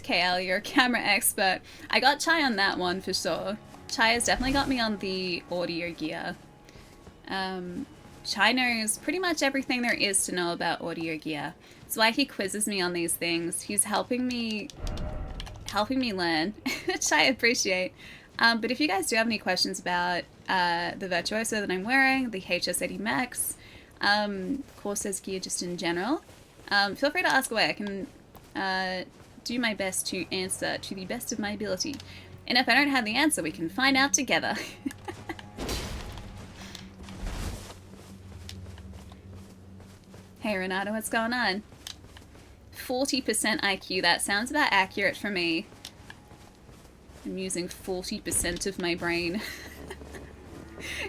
KL, you're a camera expert. I got Chai on that one for sure. Chai has definitely got me on the audio gear. Chai knows pretty much everything there is to know about audio gear. That's why he quizzes me on these things. He's helping me learn, which I appreciate. But if you guys do have any questions about the Virtuoso that I'm wearing, the HS80 Max, Corsair's gear just in general, feel free to ask away. I can do my best to answer to the best of my ability. And if I don't have the answer, we can find out together. Hey Renato, what's going on? 40% IQ, that sounds about accurate for me. I'm using 40% of my brain.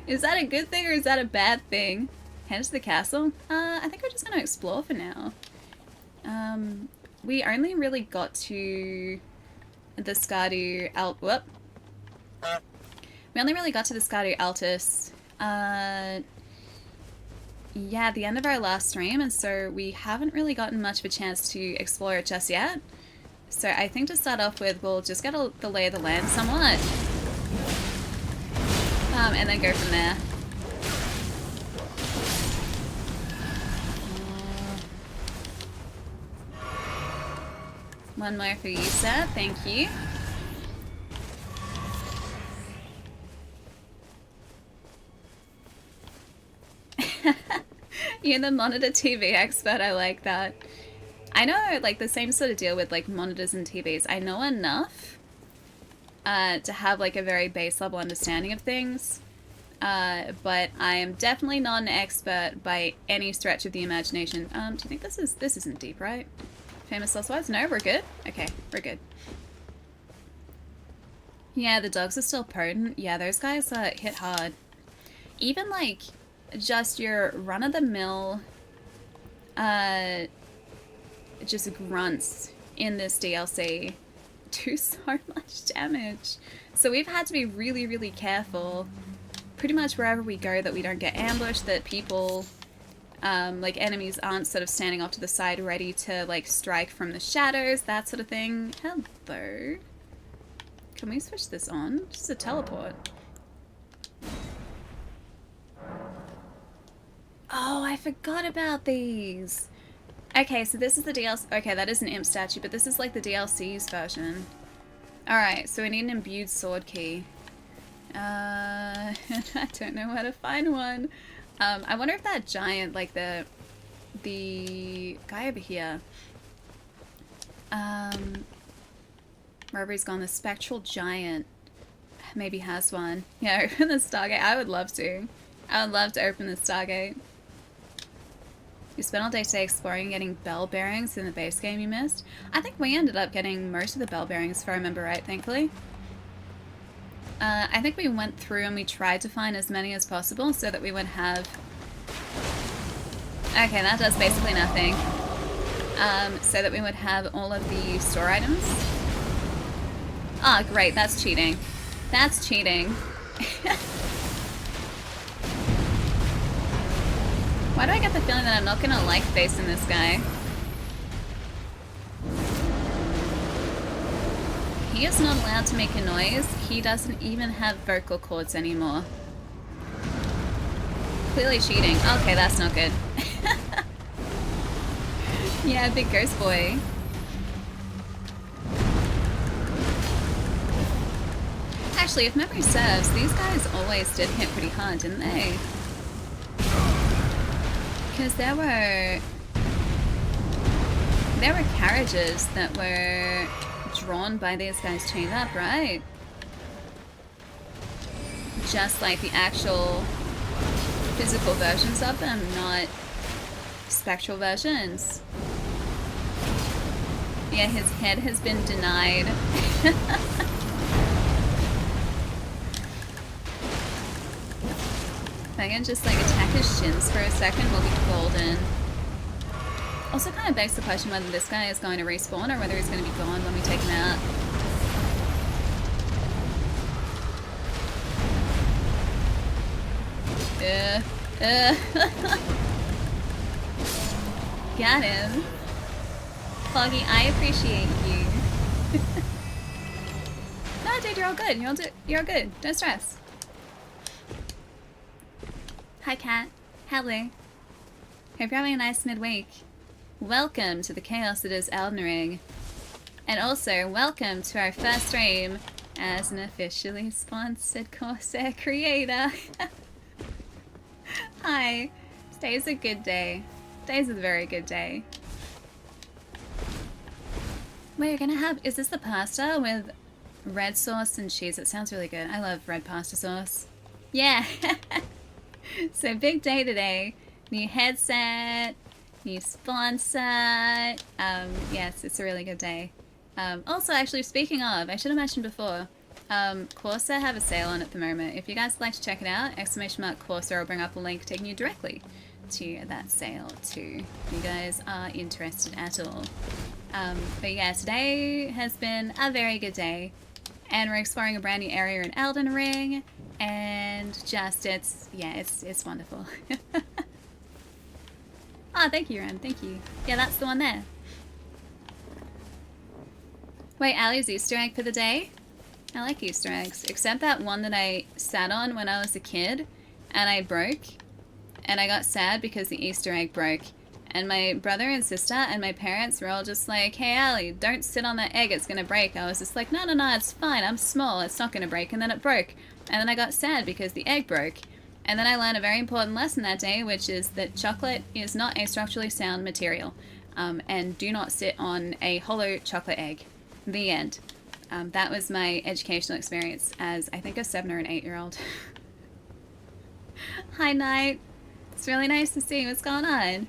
Is that a good thing or is that a bad thing? Head to the castle? I think we're just gonna explore for now. We only really got to the Scardu Whoop. We only really got to the Scardu Altus, yeah, the end of our last stream, and so we haven't really gotten much of a chance to explore it just yet. So I think to start off with, we'll just get the lay of the land somewhat. And then go from there. One more for you, sir. Thank you. You're the monitor TV expert, I like that. I know, like, the same sort of deal with, like, monitors and TVs. I know enough to have, like, a very base level understanding of things. But I am definitely not an expert by any stretch of the imagination. Do you think this isn't deep, right? Famous Lost Wives? No, we're good. Okay, we're good. Yeah, the dogs are still potent. Yeah, those guys hit hard. Even, like, just your run-of-the-mill just grunts in this DLC do so much damage. So we've had to be really, really careful pretty much wherever we go that we don't get ambushed, that people, like enemies aren't sort of standing off to the side ready to like strike from the shadows, that sort of thing. Hello. Can we switch this on? Just a teleport. Oh, I forgot about these. Okay, so this is the DLC. Okay, that is an imp statue, but this is like the DLC's version. Alright, so we need an imbued sword key. I don't know where to find one. I wonder if that giant, like the guy over here, wherever he's gone, the spectral giant maybe has one. Yeah, open the Stargate. I would love to. I would love to open the Stargate. You spent all day today exploring and getting bell bearings in the base game you missed. I think we ended up getting most of the bell bearings, if I remember right, thankfully. I think we went through and we tried to find as many as possible so that we would have... Okay, that does basically nothing. So that we would have all of the store items. Ah, oh, great, that's cheating. That's cheating. Why do I get the feeling that I'm not gonna like facing this guy? He is not allowed to make a noise. He doesn't even have vocal cords anymore. Clearly cheating. Okay, that's not good. Yeah, big ghost boy. Actually, if memory serves, these guys always did hit pretty hard, didn't they? Because there were carriages that were drawn by these guys chained up, right? Just like the actual physical versions of them, not spectral versions. Yeah, his head has been denied. If I can just like attack his shins for a second, we'll be golden. Also kind of begs the question whether this guy is going to respawn or whether he's going to be gone when we take him out. Got him. Foggy, I appreciate you. No, dude, you're all good. You're all good. Don't stress. Hi, Kat. Hello. Hope you're having a nice midweek. Welcome to the chaos that is Elden Ring. And also, welcome to our first stream as an officially sponsored Corsair creator. Hi. Today's a good day. Today's a very good day. Wait, you're gonna have... Is this the pasta with red sauce and cheese? It sounds really good. I love red pasta sauce. Yeah. So big day today. New headset. New sponsor. Yes, it's a really good day. Also, actually, speaking of, I should have mentioned before, Corsair have a sale on at the moment. If you guys would like to check it out, !Corsair will bring up a link taking you directly to that sale too, if you guys are interested at all. But yeah, today has been a very good day, and we're exploring a brand new area in Elden Ring, and just, it's wonderful. Oh, thank you, Ren, thank you. Yeah, that's the one there. Wait, Allie's Easter egg for the day? I like Easter eggs, except that one that I sat on when I was a kid, and I broke, and I got sad because the Easter egg broke. And my brother and sister and my parents were all just like, hey, Allie, don't sit on that egg, it's gonna break. I was just like, no, it's fine, I'm small, it's not gonna break. And then it broke. And then I got sad because the egg broke. And then I learned a very important lesson that day, which is that chocolate is not a structurally sound material. And do not sit on a hollow chocolate egg. The end. That was my educational experience as, I think, a 7 or an 8-year-old. Hi, Knight. It's really nice to see you. What's going on?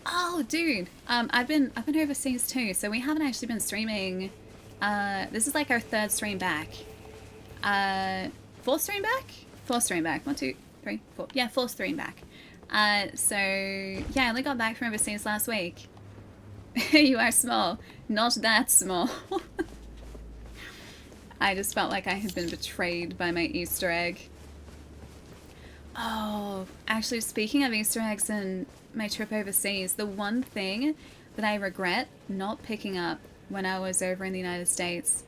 Oh, dude. I've been overseas too, so we haven't actually been streaming. This is like our 3rd stream back. 4th stream back? 4th stream back. 1, 2, 3, 4. Yeah, 4th stream back. So yeah, I only got back from overseas last week. You are small. Not that small. I just felt like I had been betrayed by my Easter egg. Oh, actually, speaking of Easter eggs and my trip overseas, the one thing that I regret not picking up when I was over in the United States,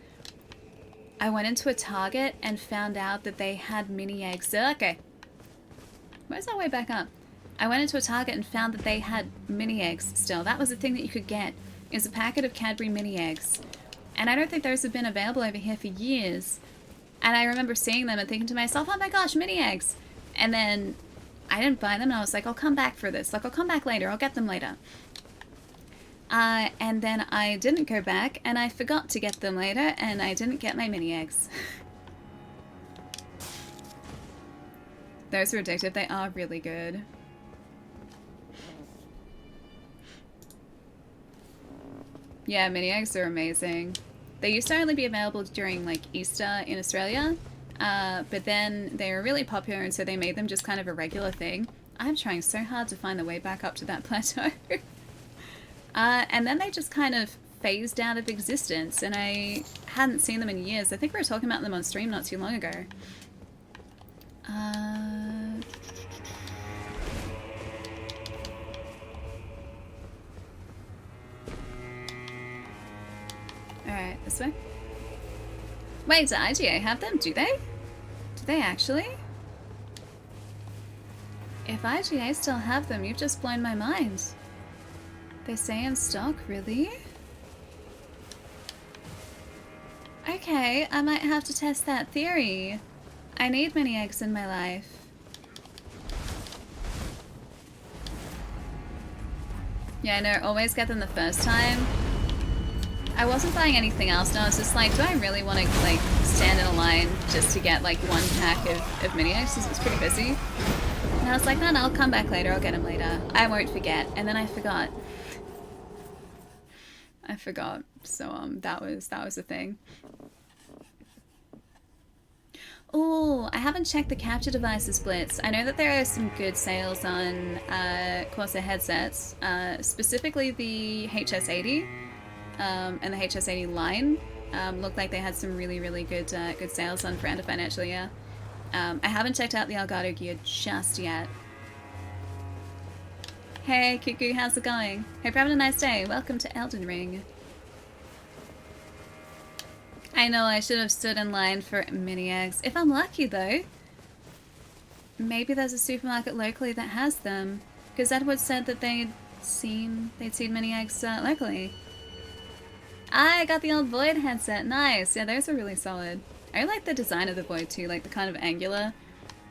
I went into a Target and found out that they had mini eggs. Okay. Where's our way back up? I went into a Target and found that they had mini eggs still. That was the thing that you could get, is a packet of Cadbury mini eggs. And I don't think those have been available over here for years. And I remember seeing them and thinking to myself, oh my gosh, mini eggs. And then I didn't buy them, and I was like, I'll come back for this. Like, I'll come back later. I'll get them later. And then I didn't go back, and I forgot to get them later, and I didn't get my mini eggs. Those are addictive. They are really good. Yeah, mini eggs are amazing. They used to only be available during, like, Easter in Australia. But then they were really popular, and so they made them just kind of a regular thing. I'm trying so hard to find the way back up to that plateau. And then they just kind of phased out of existence, and I hadn't seen them in years. I think we were talking about them on stream not too long ago. Alright, this way. Wait, do IGA have them? Do they? Do they actually? If IGA still have them, you've just blown my mind. They say in stock, really? Okay, I might have to test that theory. I need many eggs in my life. Yeah, no, always get them the first time. I wasn't buying anything else, and I was just like, do I really want to, like, stand in a line just to get, like, 1 pack of mini eggs, because it's pretty busy? And I was like, no, I'll come back later, I'll get them later. I won't forget. And then I forgot. So, that was the thing. Oh, I haven't checked the capture devices blitz. I know that there are some good sales on Corsair headsets, specifically the HS80 and the HS80 line. Looked like they had some really good good sales on for end of financial year. I haven't checked out the Elgato gear just yet. Hey Cuckoo, how's it going? Hope you're having a nice day. Welcome to Elden Ring. I know I should have stood in line for mini eggs. If I'm lucky though, maybe there's a supermarket locally that has them. Because Edward said that they'd seen mini eggs locally. I got the old Void headset. Nice. Yeah, those are really solid. I like the design of the Void too, like the kind of angular,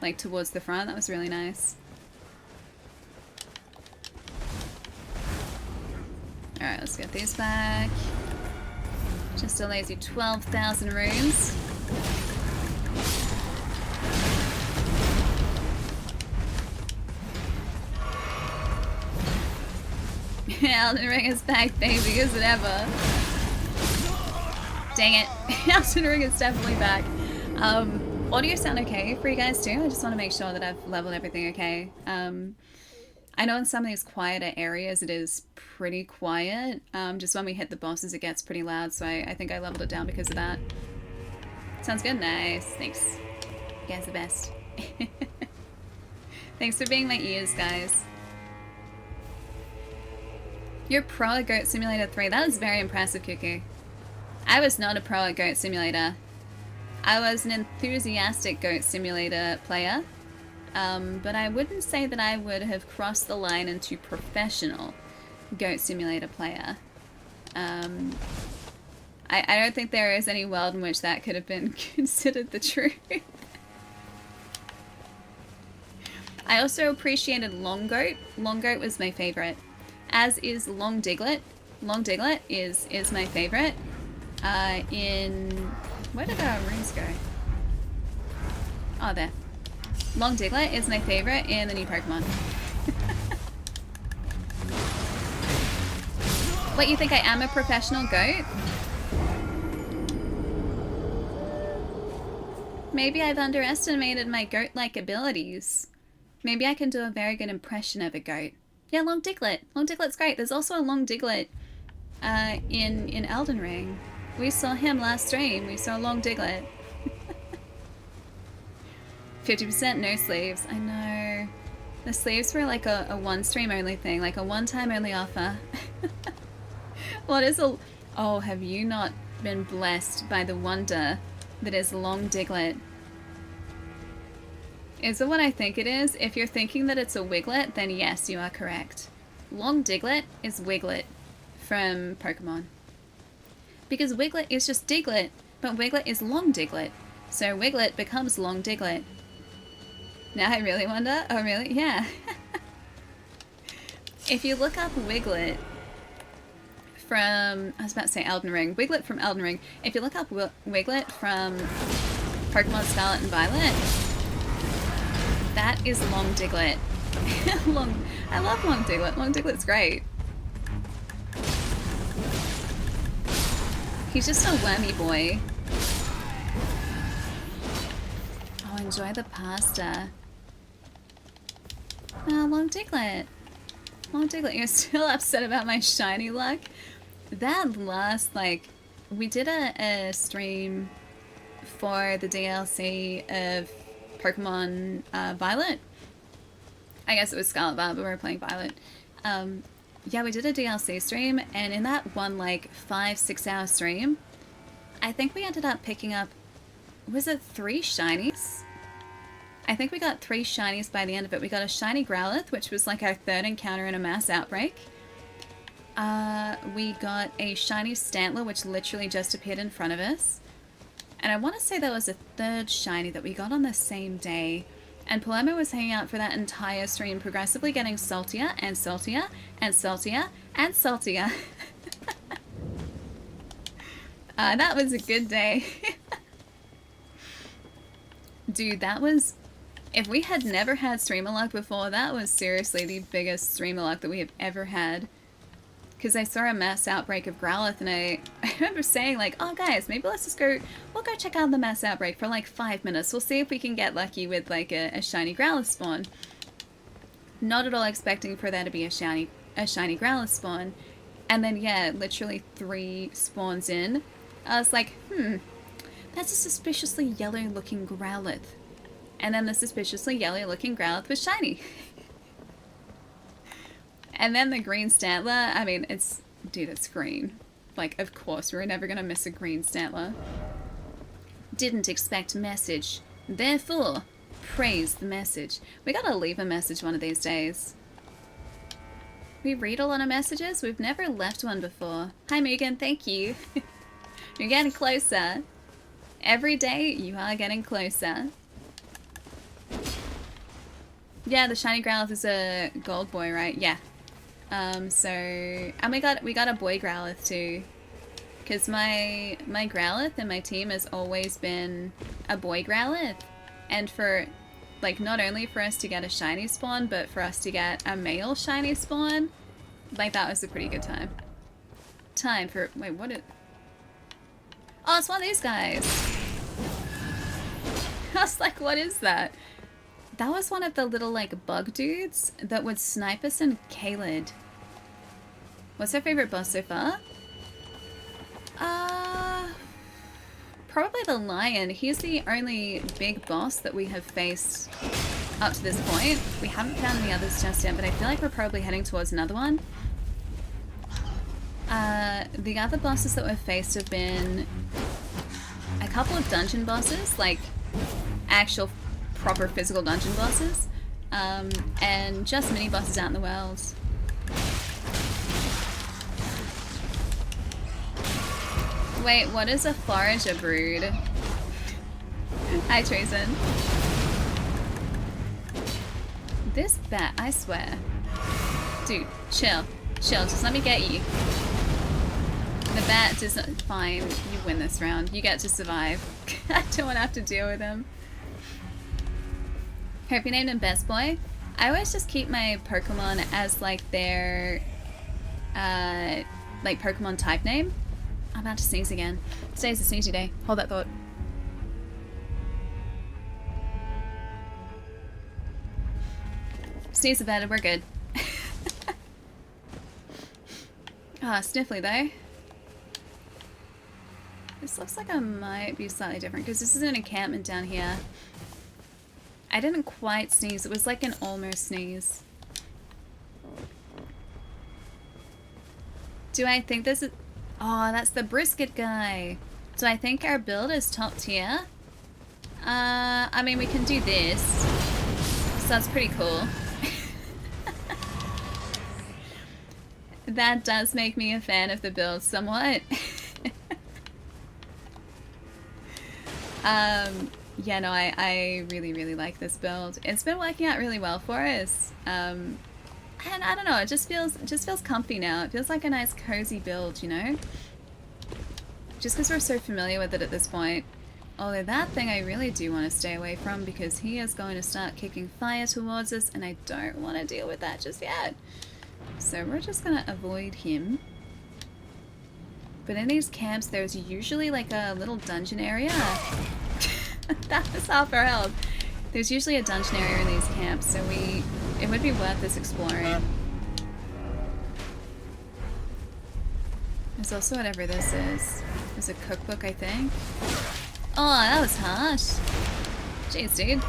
like towards the front. That was really nice. Alright, let's get these back. Just a lazy 12,000 runes. Elden Ring is back, baby, is it ever? Dang it. Elden Ring is definitely back. Audio sound okay for you guys too? I just want to make sure that I've leveled everything okay. I know in some of these quieter areas it is pretty quiet. Just when we hit the bosses it gets pretty loud, so I think I leveled it down because of that. Sounds good? Nice. Thanks. You guys are the best. Thanks for being my ears, guys. You're pro at Goat Simulator 3. That is very impressive, Kuku. I was not a pro at Goat Simulator. I was an enthusiastic Goat Simulator player. But I wouldn't say that I would have crossed the line into professional Goat Simulator player. I don't think there is any world in which that could have been considered the truth. I also appreciated Long Goat. Long Goat was my favorite. As is Long Diglett. Long Diglett is my favorite. Where did our runes go? Oh, there. Long Diglett is my favorite in the new Pokemon. What, you think I am a professional goat? Maybe I've underestimated my goat-like abilities. Maybe I can do a very good impression of a goat. Yeah, Long Diglett. Long Diglett's great. There's also a Long Diglett in Elden Ring. We saw him last stream. We saw Long Diglett. 50% no sleeves. I know. The sleeves were like a one stream only thing, like a one-time only offer. What is a... Oh, have you not been blessed by the wonder that is Long Diglett? Is it what I think it is? If you're thinking that it's a Wiglet, then yes, you are correct. Long Diglett is Wiglet from Pokemon. Because Wiglet is just Diglett, but Wiglet is Long Diglett. So Wiglet becomes Long Diglett. Now I really wonder. Oh, really? Yeah. If you look up Wiglet from... I was about to say Elden Ring. Wiglet from Elden Ring. If you look up Wiglet from Pokemon Scarlet and Violet, that is Long Diglett. I love Long Diglett. Long Diglett's great. He's just a wormy boy. Oh, enjoy the pasta. Oh, Long Diglett. Long Diglett, you're still upset about my shiny luck? That last, like, we did a stream for the DLC of Pokemon Violet. I guess it was Scarlet Violet, but we were playing Violet. Yeah, we did a DLC stream, and in that one, like, 5-6 hour stream, I think we ended up picking up, was it 3 shinies? I think we got 3 shinies by the end of it. We got a shiny Growlithe, which was like our 3rd encounter in a mass outbreak. We got a shiny Stantler, which literally just appeared in front of us. And I want to say there was a 3rd shiny that we got on the same day. And Palermo was hanging out for that entire stream, progressively getting saltier and saltier and saltier and saltier. That was a good day. Dude, that was... If we had never had streamer luck before, that was seriously the biggest streamer luck that we have ever had. Because I saw a mass outbreak of Growlithe, and I remember saying, like, oh guys, maybe let's just go, we'll go check out the mass outbreak for like 5 minutes. We'll see if we can get lucky with like a shiny Growlithe spawn. Not at all expecting for there to be a shiny Growlithe spawn. And then, yeah, literally 3 spawns in, I was like, that's a suspiciously yellow looking Growlithe. And then the suspiciously yellow looking Growlithe was shiny. And then the green Stantler, I mean, it's, dude, it's green. Like, of course, we're never gonna miss a green Stantler. Didn't expect message. Therefore, praise the message. We gotta leave a message one of these days. We read a lot of messages. We've never left one before. Hi Megan, thank you. You're getting closer. Every day you are getting closer. Yeah, the shiny Growlithe is a gold boy, right? Yeah. So, and we got a boy Growlithe too. Because my Growlithe in my team has always been a boy Growlithe. And for, like, not only for us to get a shiny spawn, but for us to get a male shiny spawn, like, that was a pretty good time. Time for, wait, what is... Oh, it's one of these guys. I was like, what is that? That was one of the little, like, bug dudes that would snipe us in Caelid. What's our favorite boss so far? Probably the lion. He's the only big boss that we have faced up to this point. We haven't found any others just yet, but I feel like we're probably heading towards another one. The other bosses that we've faced have been a couple of dungeon bosses, like actual proper physical dungeon bosses, and just mini bosses out in the world. Wait, what is a forager brood? Hi, Treason. This bat, I swear. Dude, chill. Chill, just let me get you. The bat doesn't... Fine, you win this round. You get to survive. I don't want to have to deal with him. Hope you named him Best Boy. I always just keep my Pokemon as, like, their... like, Pokemon type name. I'm about to sneeze again. Today's a sneezy day. Hold that thought. Sneeze about it, we're good. Ah, sniffly though. This looks like I might be slightly different because this is an encampment down here. I didn't quite sneeze. It was like an almost sneeze. Do I think this is... Oh, that's the brisket guy. Do I think our build is top tier? I mean, we can do this. So that's pretty cool. That does make me a fan of the build somewhat. Yeah, no, I really, really like this build. It's been working out really well for us. And I don't know, it just feels comfy now. It feels like a nice cozy build, you know? Just because we're so familiar with it at this point. Although that thing I really do want to stay away from because he is going to start kicking fire towards us and I don't want to deal with that just yet. So we're just going to avoid him. But in these camps there's usually like a little dungeon area. That was half our health. There's usually a dungeon area in these camps, so it would be worth us exploring. There's also whatever this is. There's a cookbook, I think. Oh, that was harsh. Jeez, dude.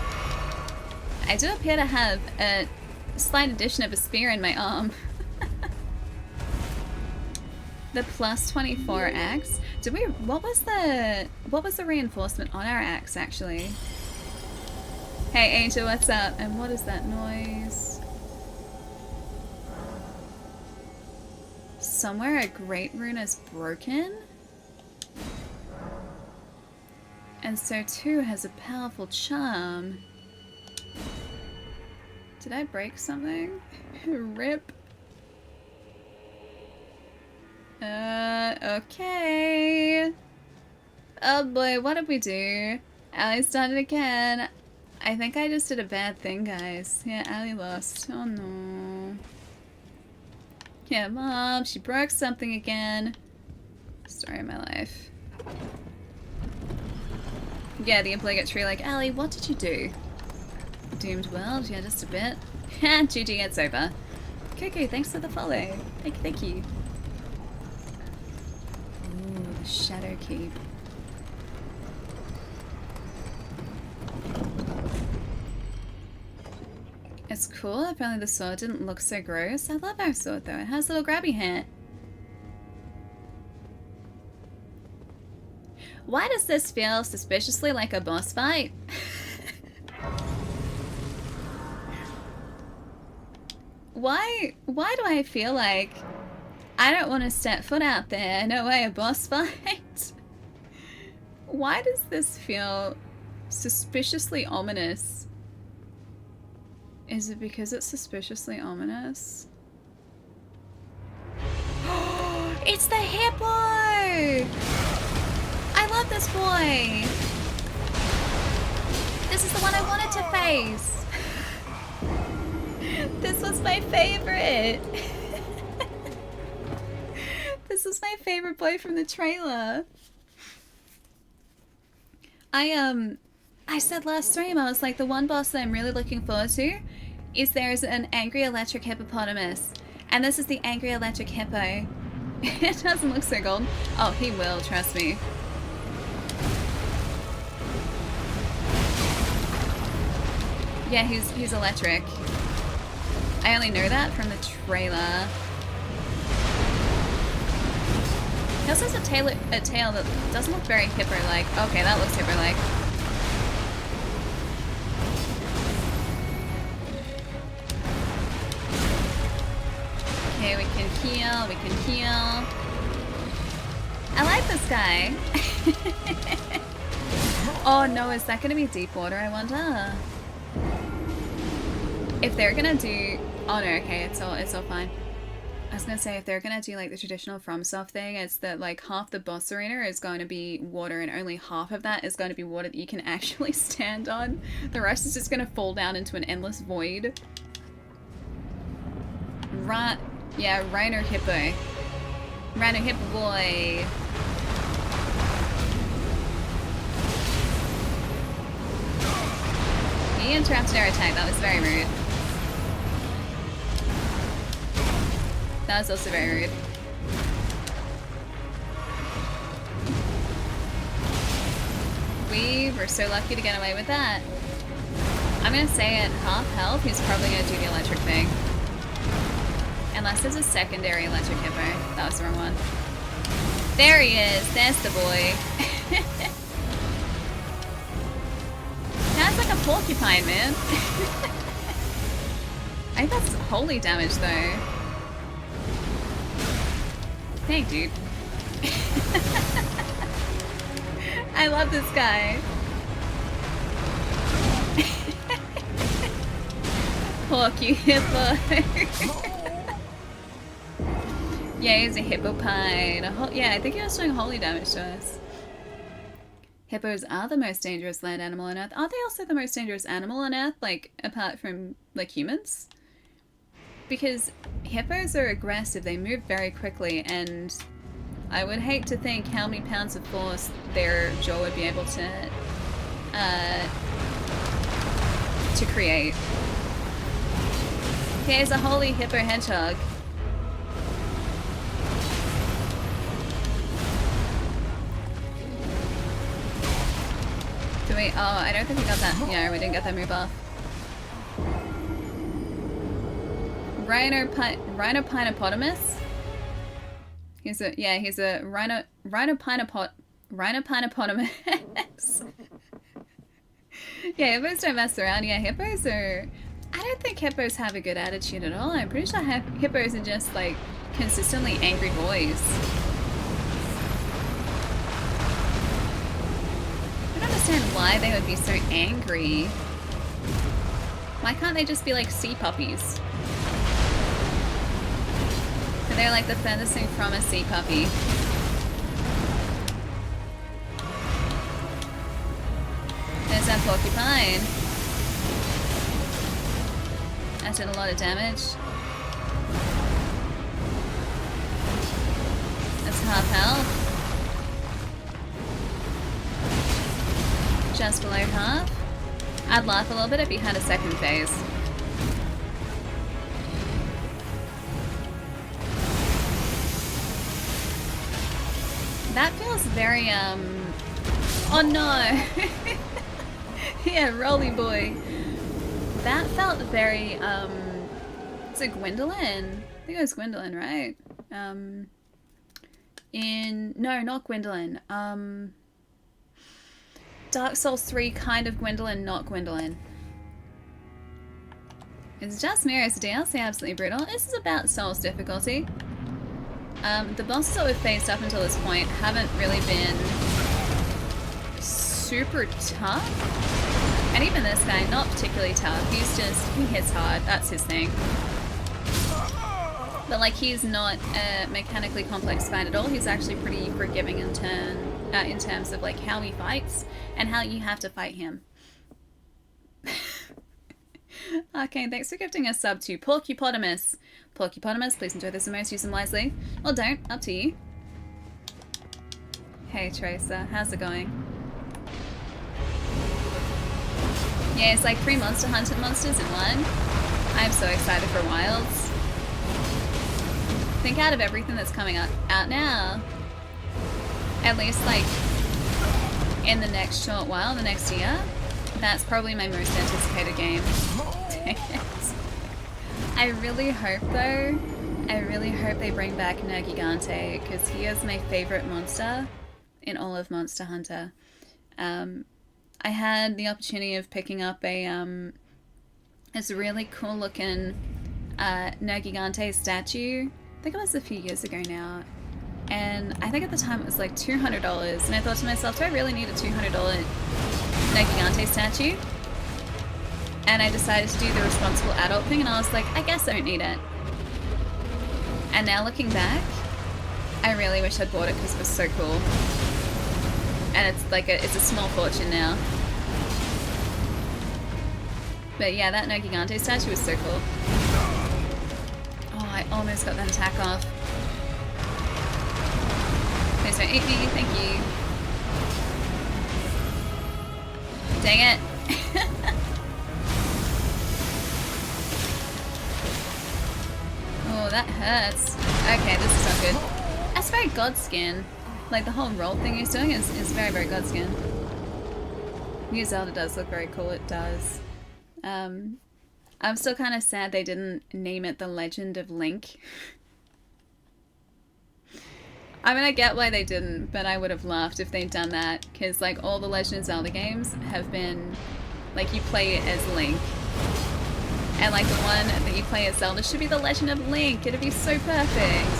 I do appear to have a slight addition of a spear in my arm. The plus 24 axe. Did we? What was the reinforcement on our axe actually? Hey Angel, what's up? And what is that noise? Somewhere a great rune is broken. And so too has a powerful charm. Did I break something? Rip. Okay. Oh boy, what did we do? Allie's done it again. I think I just did a bad thing, guys. Yeah, Allie lost. Oh no. Yeah, Mom, she broke something again. Story of my life. Yeah, the obligatory, like, Allie, what did you do? Doomed world? Yeah, just a bit. GG, it's over. Cuckoo, thanks for the follow. Thank you. Ooh, the Shadow Keep. It's cool, if only the sword didn't look so gross. I love our sword though, it has a little grabby hand. Why does this feel suspiciously like a boss fight? Why do I feel like I don't want to step foot out there? No way, a boss fight? Why does this feel suspiciously ominous? Is it because it's suspiciously ominous? It's the hippo! I love this boy! This is the one I wanted to face! This was my favorite! This was my favorite boy from the trailer. I said last stream, I was like, the one boss that I'm really looking forward to is there's an angry electric hippopotamus. And this is the angry electric hippo. It doesn't look so golden. Oh, he will, trust me. Yeah, he's electric. I only know that from the trailer. He also has a tail that doesn't look very hippo-like. Okay, that looks hippo-like. Okay, we can heal, we can heal. I like this guy. Oh no, is that gonna be deep water, I wonder? If they're gonna do... Oh no, okay, it's all fine. I was gonna say, if they're gonna do like the traditional FromSoft thing, it's that like half the boss arena is going to be water and only half of that is going to be water that you can actually stand on. The rest is just gonna fall down into an endless void. Right, yeah, Rhino Hippo. Rhino Hippo boy. He interrupted our attack, that was very rude. That was also very rude. We were so lucky to get away with that. I'm gonna say at half health, he's probably gonna do the electric thing. Unless there's a secondary electric hippo. That was the wrong one. There he is! There's the boy. Sounds like a porcupine, man. I think that's holy damage, though. Hey, dude. I love this guy. Porky hippo. Yeah, he's a hippopine. Yeah, I think he was doing holy damage to us. Hippos are the most dangerous land animal on Earth. Are they also the most dangerous animal on Earth, like, apart from, like, humans? Because hippos are aggressive, they move very quickly, and I would hate to think how many pounds of force their jaw would be able to create. Here's a holy hippo hedgehog. Do we? Oh, I don't think we got that. Yeah, we didn't get that move off. Rhinopinopotamus. He's a rhinopinopotamus. Yeah, hippos don't mess around. Yeah, hippos are... I don't think hippos have a good attitude at all. I'm pretty sure hippos are just like consistently angry boys. I don't understand why they would be so angry. Why can't they just be like sea puppies? They're like the furthest thing from a sea puppy. There's that porcupine. That did a lot of damage. That's half health. Just below half. I'd laugh a little bit if he had a second phase. That feels very, oh no! Yeah, Rolly Boy. That felt very, is it Gwendolyn? I think it was Gwendolyn, right? No, not Gwendolyn. Dark Souls 3 kind of Gwendolyn, not Gwendolyn. It's just Mirror's DLC, absolutely brutal. This is about Souls difficulty. The bosses that we've faced up until this point haven't really been super tough. And even this guy, not particularly tough. He hits hard, that's his thing. But like, he's not a mechanically complex fight at all. He's actually pretty forgiving in terms of like how he fights and how you have to fight him. Okay, thanks for gifting a sub to Porcupotamus. Porcupotamus, please enjoy this emote, use them wisely. Or don't, up to you. Hey Tracer, how's it going? Yeah, it's like 3 Monster Hunter monsters in one. I'm so excited for Wilds. I think out of everything that's coming out now, at least like in the next short while, the next year, that's probably my most anticipated game. I really hope though, they bring back Nergigante, because he is my favorite monster in all of Monster Hunter. I had the opportunity of picking up this really cool looking Nergigante statue. I think it was a few years ago now. And I think at the time it was like $200, and I thought to myself, do I really need a $200 Nergigante statue? And I decided to do the responsible adult thing, and I was like, I guess I don't need it. And now looking back, I really wish I'd bought it because it was so cool. And it's like it's a small fortune now. But yeah, that Nergigante statue was so cool. Oh, I almost got that attack off. Please don't eat me, thank you. Dang it. Oh, that hurts. Okay, this is not good. That's very Godskin. Like, the whole roll thing he's doing is very, very Godskin. New Zelda does look very cool, it does. I'm still kind of sad they didn't name it The Legend of Link. I mean, I get why they didn't, but I would have laughed if they'd done that, because, like, all the Legend of Zelda games have been, like, you play as Link. And, like, the one that you play as Zelda should be The Legend of Link. It'd be so perfect.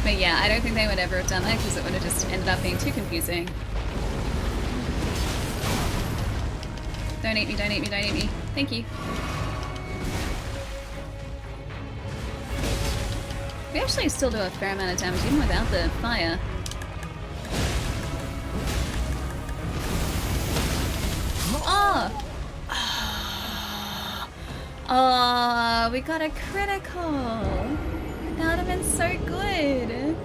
But yeah, I don't think they would ever have done that because it would have just ended up being too confusing. Don't eat me, don't eat me, don't eat me. Thank you. We actually still do a fair amount of damage even without the fire. Oh! Oh, we got a critical. That would have been so good.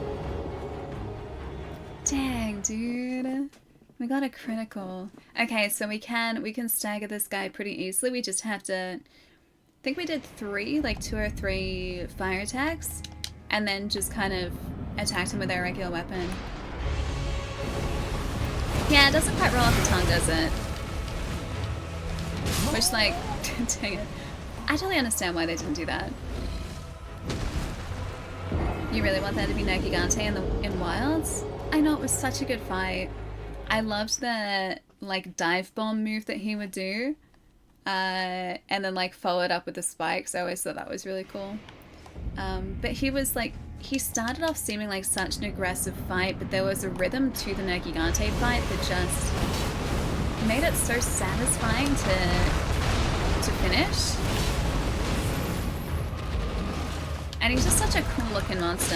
Dang, dude. We got a critical. Okay, so we can stagger this guy pretty easily. We just have to... I think we did 2 or 3 fire attacks, and then just kind of attacked him with our regular weapon. Yeah, it doesn't quite roll off the tongue, does it? Which, like, dang it. I totally understand why they didn't do that. You really want that to be Nergigante in Wilds? I know, it was such a good fight. I loved the, like, dive bomb move that he would do. And then, like, follow it up with the spikes. I always thought that was really cool. But he was, like, he started off seeming like such an aggressive fight, but there was a rhythm to the Nergigante fight that just made it so satisfying to finish. And he's just such a cool looking monster.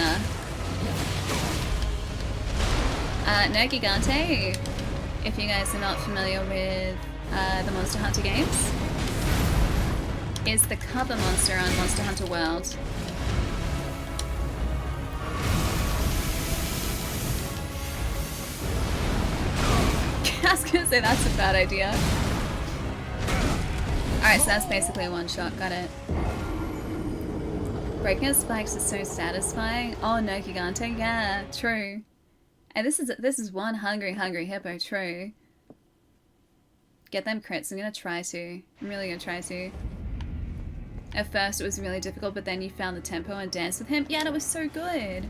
Nergigante, if you guys are not familiar with the Monster Hunter games, is the cover monster on Monster Hunter World. I was gonna say that's a bad idea. Alright, so that's basically a one-shot, got it. Breaking his spikes is so satisfying. Oh, Nergigante, yeah, true. And this is one hungry hippo, true. Get them crits, I'm gonna try to. I'm really gonna try to. At first it was really difficult, but then you found the tempo and danced with him. Yeah, and it was so good.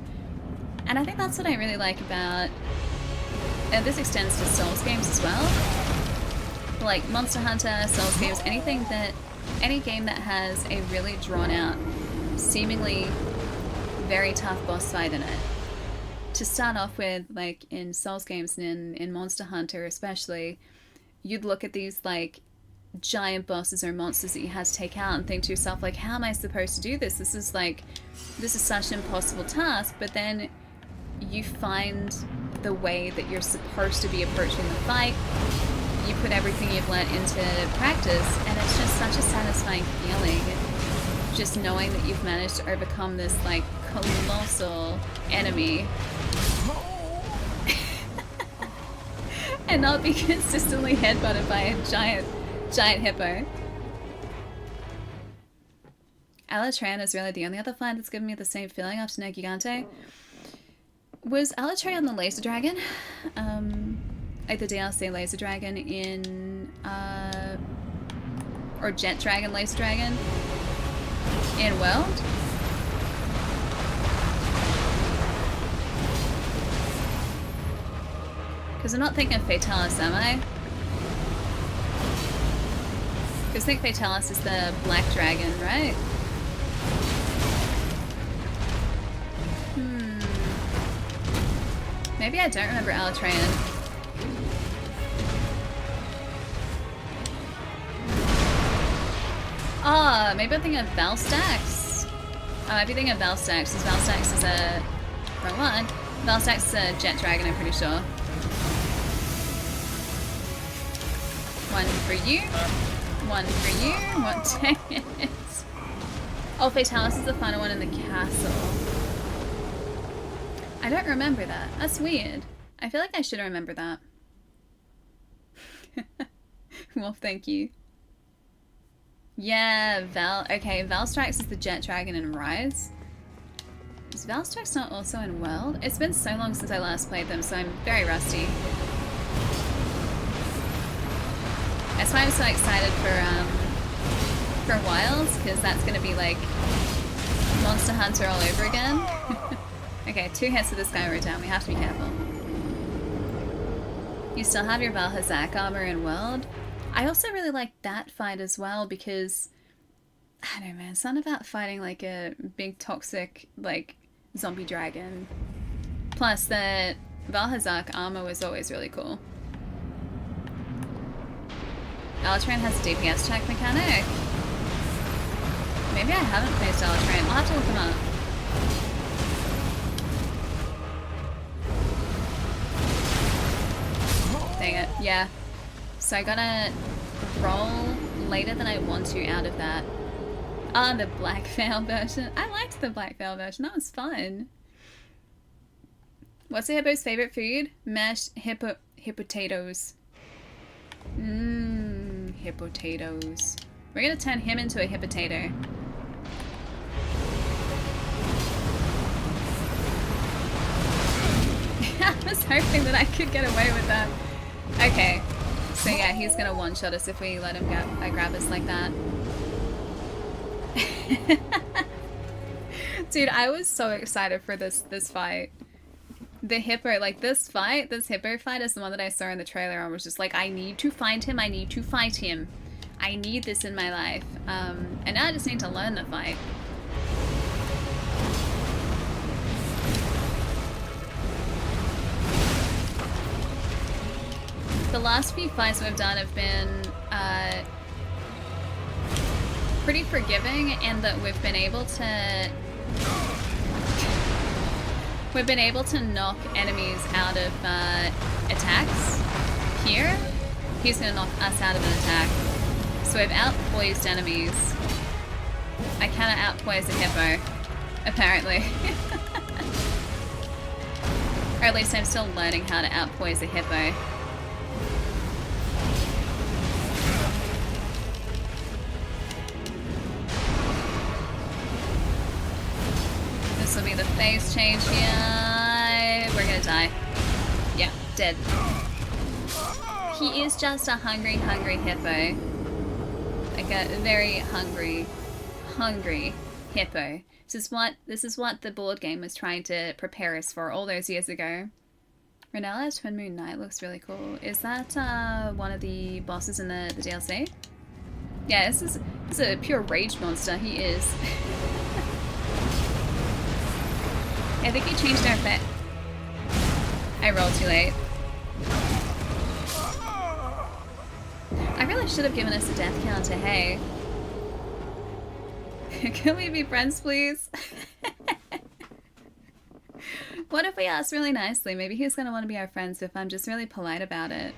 And I think that's what I really like about, and this extends to Souls games as well, like Monster Hunter, Souls games, any game that has a really drawn out, seemingly very tough boss fight in it. To start off with, like in Souls games and in Monster Hunter especially, you'd look at these like giant bosses or monsters that you had to take out and think to yourself, like, how am I supposed to do this? This is such an impossible task. But then you find the way that you're supposed to be approaching the fight. You put everything you've learnt into practice, and it's just such a satisfying feeling, just knowing that you've managed to overcome this like colossal enemy and not be consistently headbutted by a giant hippo. Erdtree is really the only other fight that's given me the same feeling after No Gigante. Was Erdtree on the Laser Dragon? Like the DLC Laser Dragon in or Jet Dragon Laser Dragon in World? Because I'm not thinking Fatalis, am I? Because I think Fatalis is the Black Dragon, right? Maybe I don't remember Erdtree. Oh, maybe I'm thinking of Valstax. I might be thinking of Valstax, because Valstax is a... wrong one. Valstax is a Jet Dragon, I'm pretty sure. One for you. One for you. What? Dang it. Oh, Fatalis is the final one in the castle. I don't remember that. That's weird. I feel like I should remember that. Well, thank you. Yeah, okay, Valstrax is the Jet Dragon in Rise. Is Valstrax not also in World? It's been so long since I last played them, so I'm very rusty. That's why I'm so excited for Wilds, because that's going to be like Monster Hunter all over again. Okay, 2 hits to this guy right down. We have to be careful. You still have your Valhazak armor in World. I also really like that fight as well because, I don't know, man, it's something about fighting like a big toxic like zombie dragon. Plus the Valhazak armor was always really cool. Erdtree has a DPS check mechanic. Maybe I haven't faced Erdtree. I'll have to look him up. Dang it, yeah. So I gotta roll later than I want to out of that. Ah, the Black Veil version. I liked the Black Veil version, that was fun. What's the hippo's favorite food? Mashed hippotatoes. Hippotatoes. We're gonna turn him into a hippotato. I was hoping that I could get away with that. Okay, so yeah, he's gonna one-shot us if we let him grab us like that. Dude, I was so excited for this fight. The hippo, like this hippo fight is the one that I saw in the trailer and was just like, I need to find him, I need to fight him. I need this in my life. And now I just need to learn the fight. The last few fights we've done have been pretty forgiving in that we've been able to knock enemies out of attacks. Here, he's gonna knock us out of an attack. So we've outpoised enemies. I cannot outpoise a hippo, apparently. Or at least I'm still learning how to outpoise a hippo. This will be the phase change here. We're gonna die. Yeah, dead. He is just a hungry, hungry hippo. Like a very hungry, hungry hippo. This is what the board game was trying to prepare us for all those years ago. Rellana Twin Moon Knight looks really cool. Is that one of the bosses in the DLC? Yeah, this is a pure rage monster. He is. I think he changed our pet. I rolled too late. I really should have given us a death counter, hey. Can we be friends, please? What if we ask really nicely? Maybe he's gonna want to be our friends if I'm just really polite about it.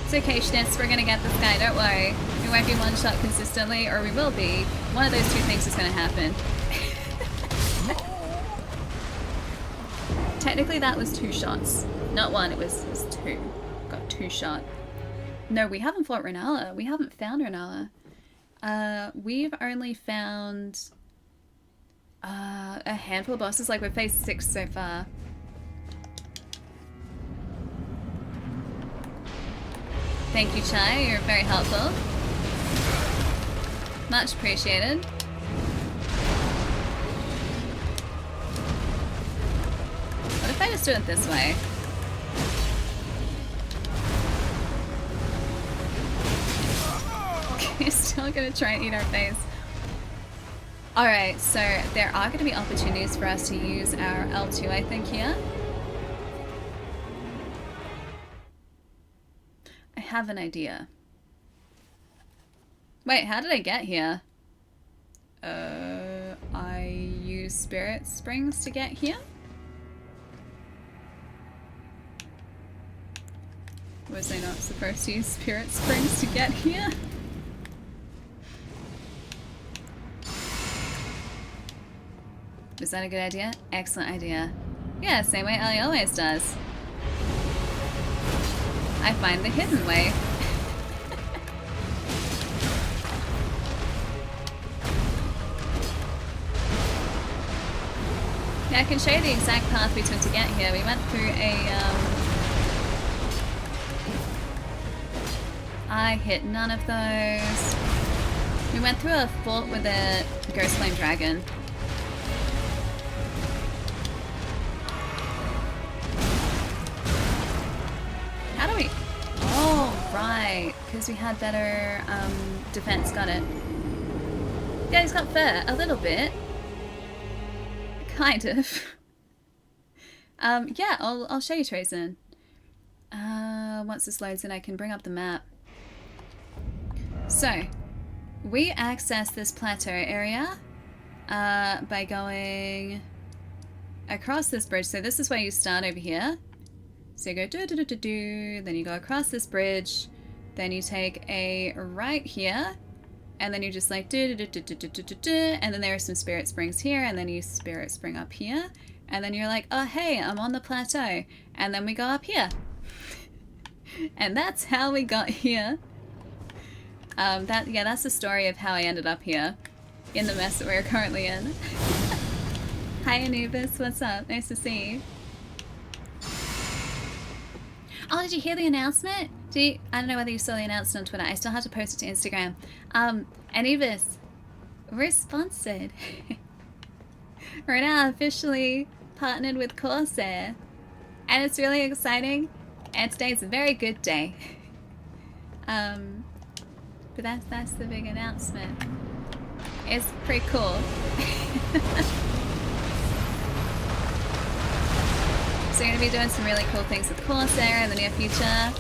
It's okay, Schnitz, we're gonna get this guy, don't worry. We won't be one shot consistently, or we will be. One of those two things is gonna happen. Technically that was 2 shots. Not 1, it was 2. Got 2 shot. No, we haven't fought Rellana. We haven't found Rellana. We've only found a handful of bosses. Like, we've faced 6 so far. Thank you, Chai. You're very helpful. Much appreciated. What if I just do it this way? He's still gonna try and eat our face. Alright, so there are gonna be opportunities for us to use our L2, I think, here. I have an idea. Wait, how did I get here? I used Spirit Springs to get here? Was I not supposed to use Spirit Springs to get here? Was that a good idea? Excellent idea. Yeah, same way Ellie always does. I find the hidden way. Yeah, I can show you the exact path we took to get here. We went through I hit none of those. We went through a fort with a ghost flame dragon. How do we... Oh, right. Because we had better defense. Got it. Yeah, he's got fur. A little bit. Kind of. Yeah, I'll show you, Trazen. Once this loads in, I can bring up the map. So, we access this plateau area by going across this bridge. So this is where you start over here. So you go do-do-do-do-do, then you go across this bridge, then you take a right here, and then you just like do-do-do-do-do-do-do, and then there are some spirit springs here, and then you spirit spring up here, and then you're like, oh hey, I'm on the plateau, and then we go up here. And that's how we got here. That's the story of how I ended up here, in the mess that we're currently in. Hi Anubis, what's up? Nice to see you. Oh, did you hear the announcement? I don't know whether you saw the announcement on Twitter. I still have to post it to Instagram. Anubis, we're sponsored. We're now officially partnered with Corsair. And it's really exciting. And today's a very good day. But that's the big announcement. It's pretty cool. So we're going to be doing some really cool things with Corsair in the near future.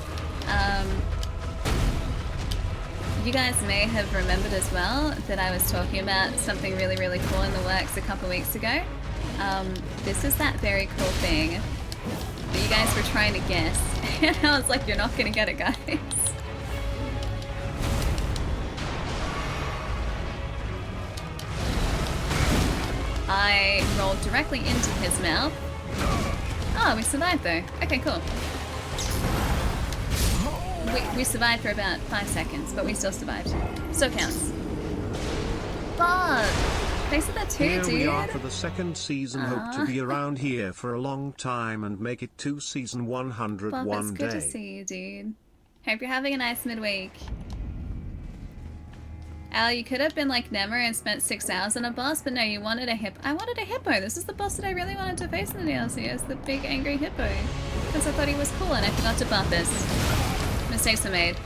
You guys may have remembered as well that I was talking about something really, really cool in the works a couple weeks ago. This is that very cool thing that you guys were trying to guess. And I was like, you're not going to get it, guys. I rolled directly into his mouth. Oh, we survived though. Okay, cool. We survived for about 5 seconds, but we still survived. Still counts. Bob! Thanks for that too, dude. Here we are for the 2nd season. Hope to be around here for a long time and make it to season 100 Bob, one day. It's good to see you, dude. Hope you're having a nice midweek. Al, you could have been like Nemmer and spent 6 hours on a boss, but no, you wanted a hippo. I wanted a hippo. This is the boss that I really wanted to face in the DLC. It's the big angry hippo. Because I thought he was cool and I forgot to buff this. Mistakes were made.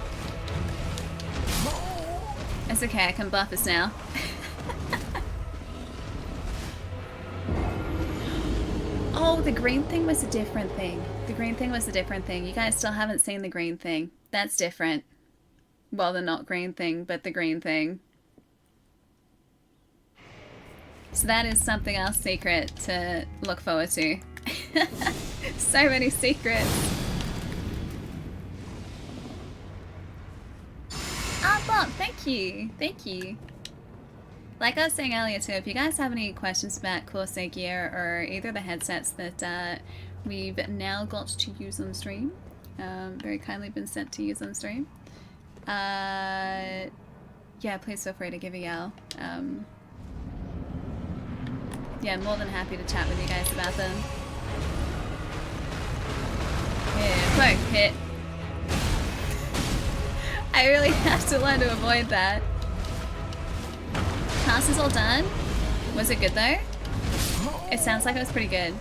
It's okay, I can buff this now. Oh, the green thing was a different thing. The green thing was a different thing. You guys still haven't seen the green thing. That's different. Well, the not green thing, but the green thing. So that is something else secret to look forward to. So many secrets. Ah, Bob, thank you. Thank you. Like I was saying earlier too, if you guys have any questions about Corsair gear or either of the headsets that we've now got to use on stream, very kindly been sent to use on stream, yeah, please feel free to give a yell. Yeah, I'm more than happy to chat with you guys about them. Yeah, poke, hit. I really have to learn to avoid that. Task is all done. Was it good though? It sounds like it was pretty good.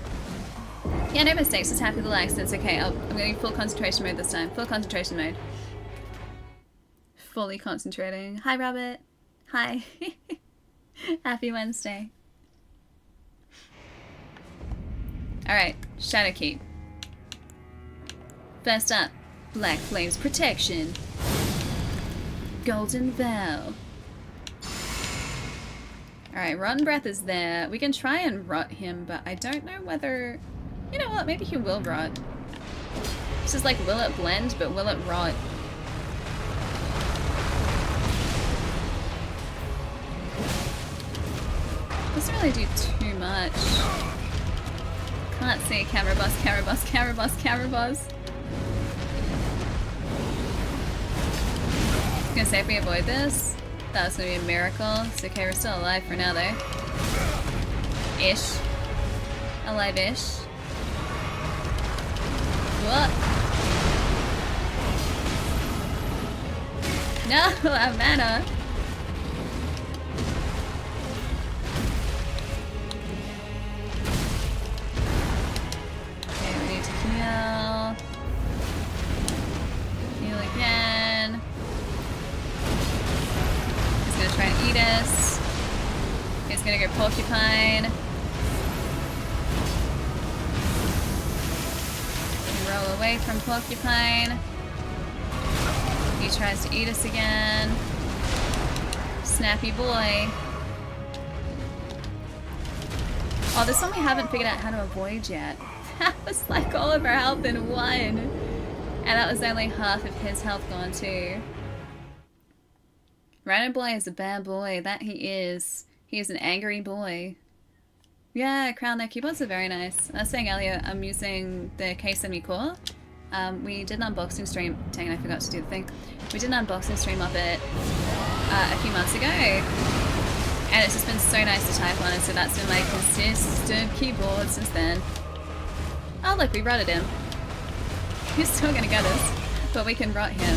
Yeah, no mistakes, just happy with the likes, it's okay. I'm going full concentration mode this time. Full concentration mode. Fully concentrating. Hi, Robert. Hi. Happy Wednesday. Alright, Shadowkeep. First up, Black Flames Protection. Golden Vow. Alright, Rotten Breath is there. We can try and rot him, but I don't know whether... You know what, maybe he will rot. This is like, will it blend, but will it rot? Doesn't really do too much. Can't see. Camera boss, camera boss, camera boss, camera boss. I was gonna say if we avoid this, that was gonna be a miracle. It's okay, we're still alive for now though. Ish. Alive-ish. What? No, I have mana. Okay, we need to heal. Heal again. He's gonna try and eat us. He's gonna go porcupine. Roll away from porcupine. He tries to eat us again. Snappy boy. Oh, this one we haven't figured out how to avoid yet. That was like all of our health in one. And that was only half of his health gone too. Rhino boy is a bad boy. That he is. He is an angry boy. Yeah, Crown, their keyboards are very nice. I was saying earlier, I'm using the K70 core. We did an unboxing stream. Dang it, I forgot to do the thing. We did an unboxing stream of it a few months ago. And it's just been so nice to type on it, so that's been my consistent keyboard since then. Oh look, we rotted him. He's still gonna get us, but we can rot him.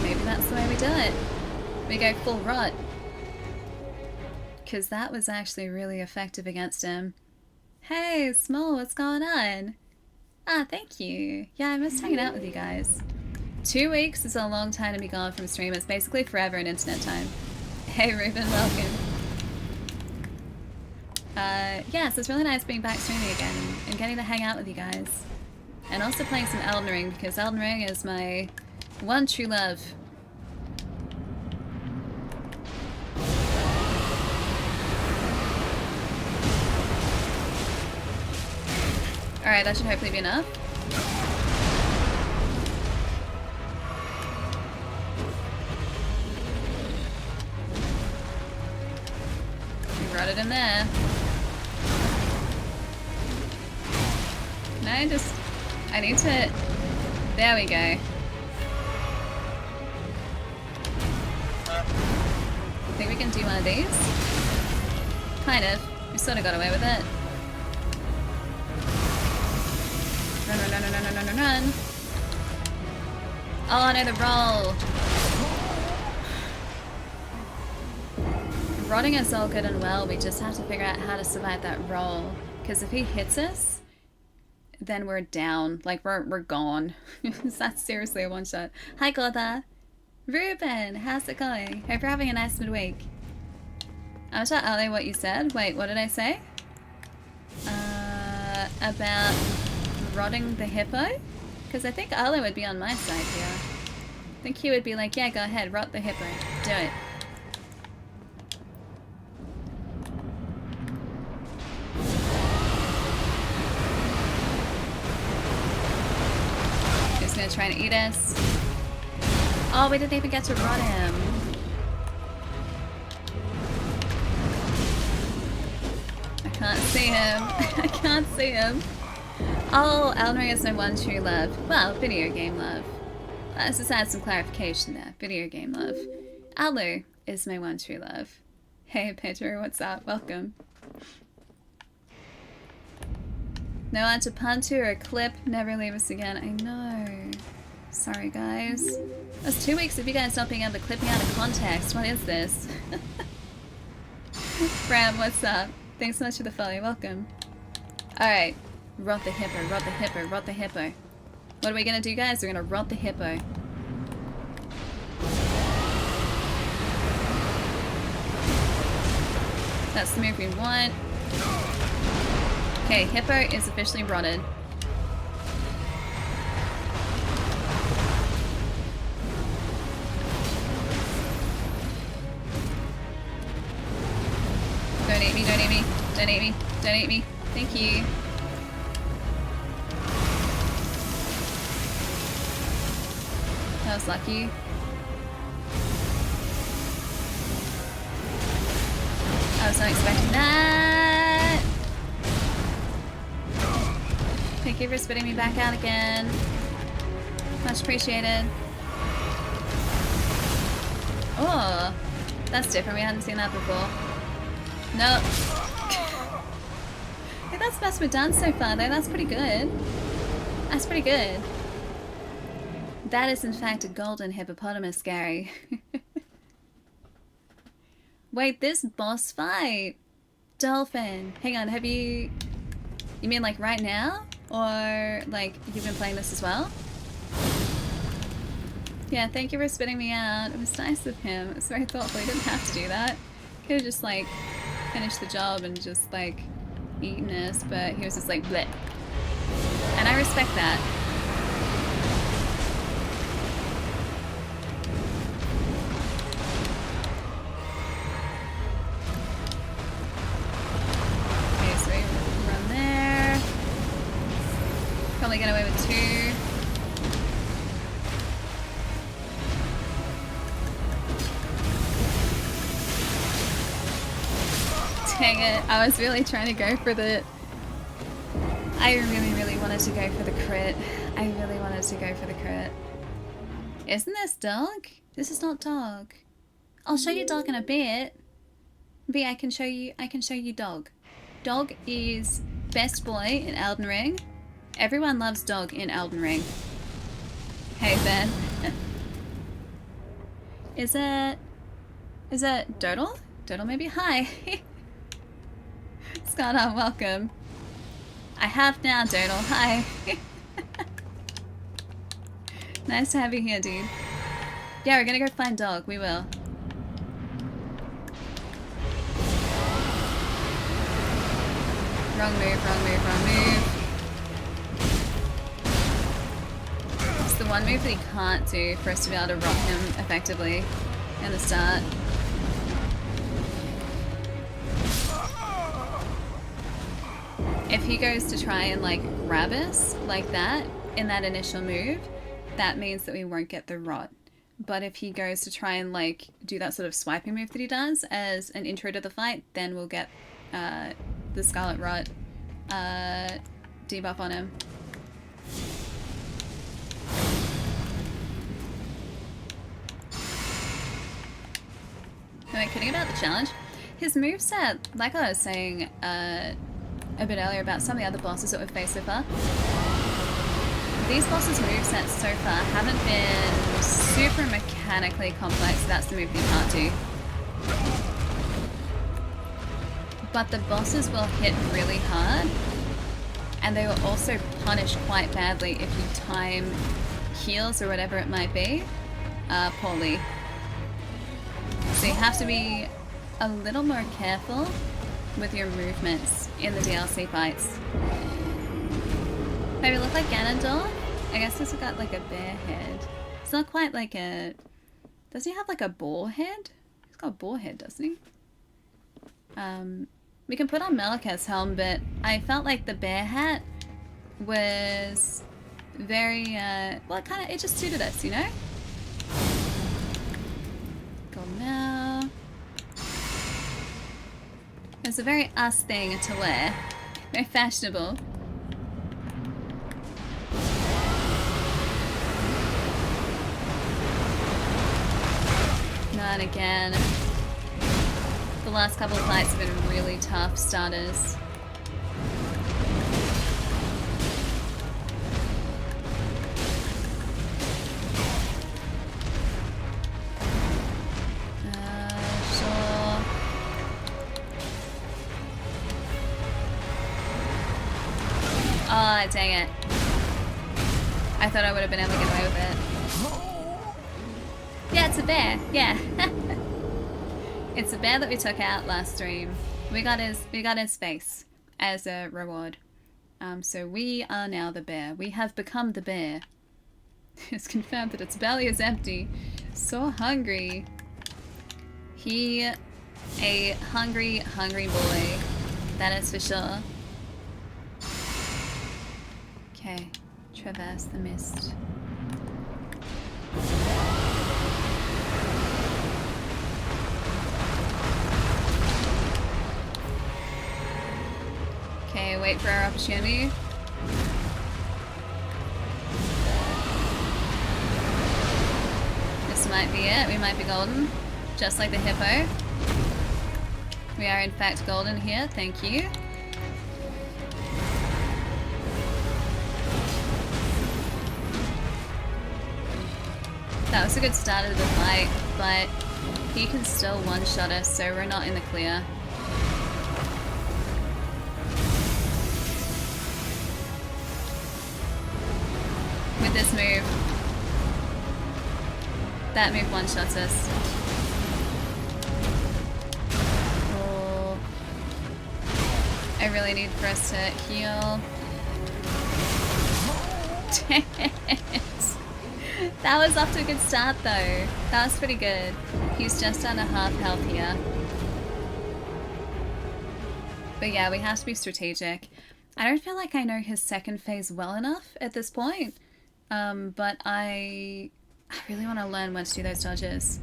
Maybe that's the way we do it. We go full rot. Because that was actually really effective against him. Hey, Small, what's going on? Ah, thank you. Yeah, I missed hanging out with you guys. 2 weeks is a long time to be gone from stream. It's basically forever in internet time. Hey, Ruben, welcome. Yeah, so it's really nice being back streaming again and getting to hang out with you guys. And also playing some Elden Ring, because Elden Ring is my one true love. Alright, that should hopefully be enough. We rotted him there. No, I need to... There we go. I think we can do one of these. Kind of. We sort of got away with it. Run, run, run, run, run, run, run, run. Oh no, the roll! Rotting is all good and well, we just have to figure out how to survive that roll. Because if he hits us, then we're down. Like, we're gone. That's seriously a one-shot. Hi, Gotha! Ruben, how's it going? Hope you're having a nice midweek. I'm not sure, Ale, what you said. Wait, what did I say? About rotting the hippo? Because I think Ale would be on my side here. I think he would be like, yeah, go ahead, rot the hippo. Do it. He's gonna try and eat us. Oh, we didn't even get to rot him. I can't see him. I can't see him. Oh, Elden Ring is my one true love. Well, video game love. Let's just add some clarification there. Video game love. Alu is my one true love. Hey, Pedro, what's up? Welcome. No add to punch or a clip. Never leave us again. I know. Sorry, guys. That's 2 weeks of you guys not being able to clip me out of context. What is this? Bram, what's up? Thanks so much for the follow. You're welcome. Alright. Rot the hippo, rot the hippo, rot the hippo. What are we gonna do, guys? We're gonna rot the hippo. That's the move we want. Okay, hippo is officially rotted. Don't eat me, don't eat me, don't eat me, don't eat me. Thank you. That was lucky. I was not expecting that. Thank you for spitting me back out again. Much appreciated. Oh, that's different. We hadn't seen that before. Nope. I think that's the best we've done so far, though. That's pretty good. That's pretty good. That is, in fact, a golden hippopotamus, Gary. Wait, this boss fight? Dolphin. Hang on, have you... You mean, like, right now? Or, like, you've been playing this as well? Yeah, thank you for spitting me out. It was nice of him. It was very thoughtful. He didn't have to do that. He could have just, like, finished the job and just, like, eaten us, but he was just like, bleh. And I respect that. Probably get away with 2. Dang it, I was really trying to go for the... I really wanted to go for the crit. I really wanted to go for the crit. Isn't this dog? This is not dog. I'll show you dog in a bit. B, I can show you dog. Dog is best boy in Elden Ring. Everyone loves dog in Elden Ring. Hey Ben. Is it Dodal? Dodal maybe? Hi. Scott, welcome. I have now, Dodal. Hi. Nice to have you here, dude. Yeah, we're gonna go find dog. We will. Wrong move, wrong move, wrong move. It's the one move that he can't do for us to be able to rot him effectively in the start. If he goes to try and like grab us like that in that initial move, that means that we won't get the rot. But if he goes to try and like do that sort of swiping move that he does as an intro to the fight, then we'll get the Scarlet Rot debuff on him. Am I kidding about the challenge? His moveset, like I was saying a bit earlier about some of the other bosses that we've faced so far, These bosses' movesets so far haven't been super mechanically complex, that's the move you can't do. But the bosses will hit really hard, and they will also punish quite badly if you time heals or whatever it might be poorly. So you have to be a little more careful with your movements in the DLC fights. Maybe look like Ganondorf? I guess this has got like a bear head. It's not quite like a... Does he have like a boar head? He's got a boar head, doesn't he? We can put on Malekith's helm, but I felt like the bear hat was very, well, it just suited us, you know? Go now. It's a very us thing to wear. Very fashionable. And again, the last couple of fights have been really tough starters. Sure. Oh, dang it. I thought I would have been able to get away with it. Yeah, it's a bear. Yeah. It's a bear that we took out last stream. We got his face as a reward. So we are now the bear. We have become the bear. It's confirmed that its belly is empty. So hungry. He a hungry, hungry boy. That is for sure. Okay. Traverse the mist. Okay, wait for our opportunity. This might be it. We might be golden. Just like the hippo. We are in fact golden here. Thank you. That was a good start of the fight, but he can still one-shot us, so we're not in the clear. With this move, that move one-shots us. Oh. I really need for us to heal. Dang it. That was off to a good start though. That was pretty good. He's just on a half health here. But yeah, we have to be strategic. I don't feel like I know his second phase well enough at this point. But I really want to learn when to do those dodges.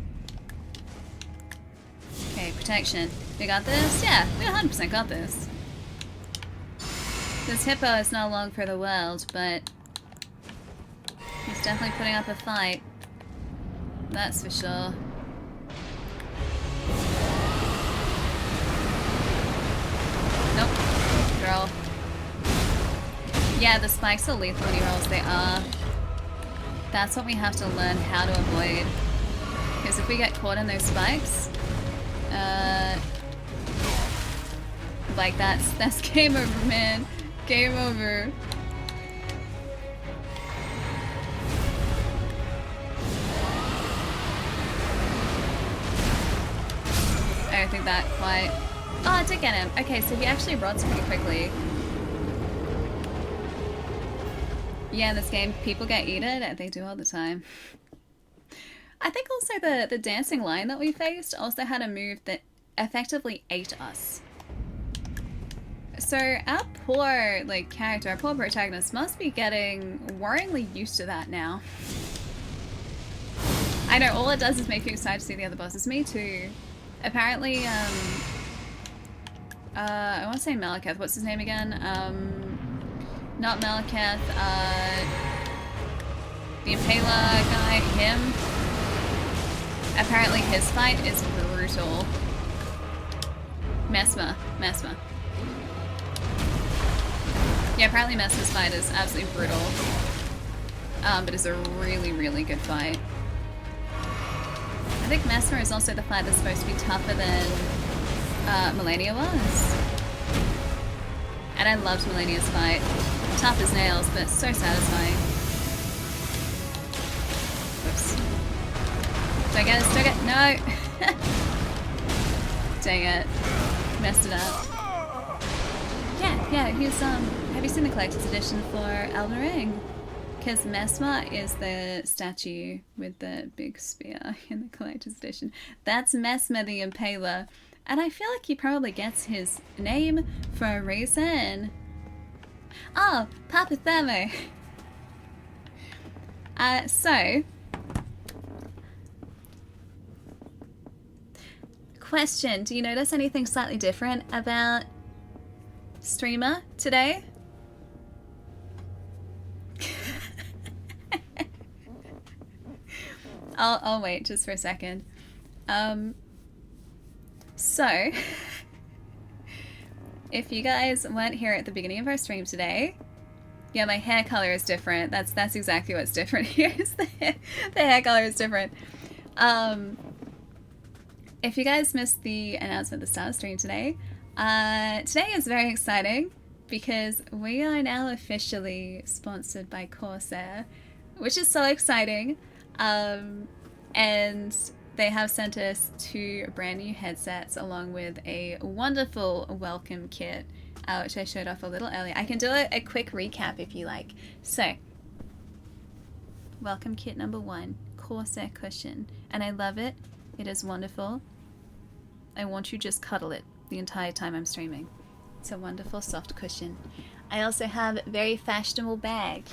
Okay, protection. We got this? Yeah, we 100% got this. This hippo is not long for the world, but he's definitely putting up a fight. That's for sure. Nope. Girl. Yeah, the spikes are lethal when he rolls. They are. That's what we have to learn how to avoid. Because if we get caught in those spikes, like that's game over, man. Game over. I don't think that quite... Oh, I did get him. Okay, so he actually rods pretty quickly. Yeah, in this game, people get eaten. They do all the time. I think also the dancing lion that we faced also had a move that effectively ate us. So our poor character, our poor protagonist must be getting worryingly used to that now. I know, all it does is make you excited to see the other bosses. Me too. Apparently, I want to say Malekith. What's his name again? Not Malekith, the Impaler guy, him. Apparently his fight is brutal. Messmer. Yeah, apparently Messmer's fight is absolutely brutal. but it's a really, really good fight. I think Messmer is also the fight that's supposed to be tougher than Melania was. And I loved Melania's fight. Tough as nails, but so satisfying. Whoops. Do I get it? Do I get it? No! Dang it. Messed it up. Yeah, he's, have you seen the collector's edition for Elden Ring? Because Messmer is the statue with the big spear in the collector's edition. That's Messmer the Impaler. And I feel like he probably gets his name for a reason. Oh, Papa Thermo. So, question, do you notice anything slightly different about streamer today? I'll wait just for a second. So, if you guys weren't here at the beginning of our stream today, yeah, my hair color is different. That's exactly what's different here. Is the hair color is different. If you guys missed the announcement at the start of the stream today, today is very exciting because we are now officially sponsored by Corsair, which is so exciting. And they have sent us 2 brand new headsets along with a wonderful welcome kit, which I showed off a little earlier. I can do a quick recap if you like. So, welcome kit number 1, Corsair cushion. And I love it. It is wonderful. I want you just cuddle it the entire time I'm streaming. It's a wonderful soft cushion. I also have a very fashionable bag.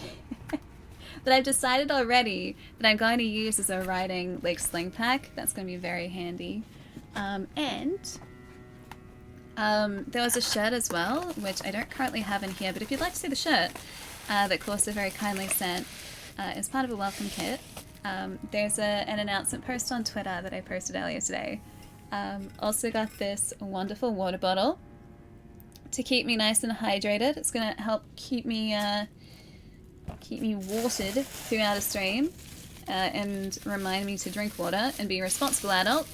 That I've decided already that I'm going to use as a riding like sling pack. That's going to be very handy. There was a shirt as well, which I don't currently have in here, but if you'd like to see the shirt that Corsair very kindly sent as part of a welcome kit, there's an announcement post on Twitter that I posted earlier today. Also got this wonderful water bottle to keep me nice and hydrated. It's going to help keep me watered throughout a stream and remind me to drink water and be a responsible adult.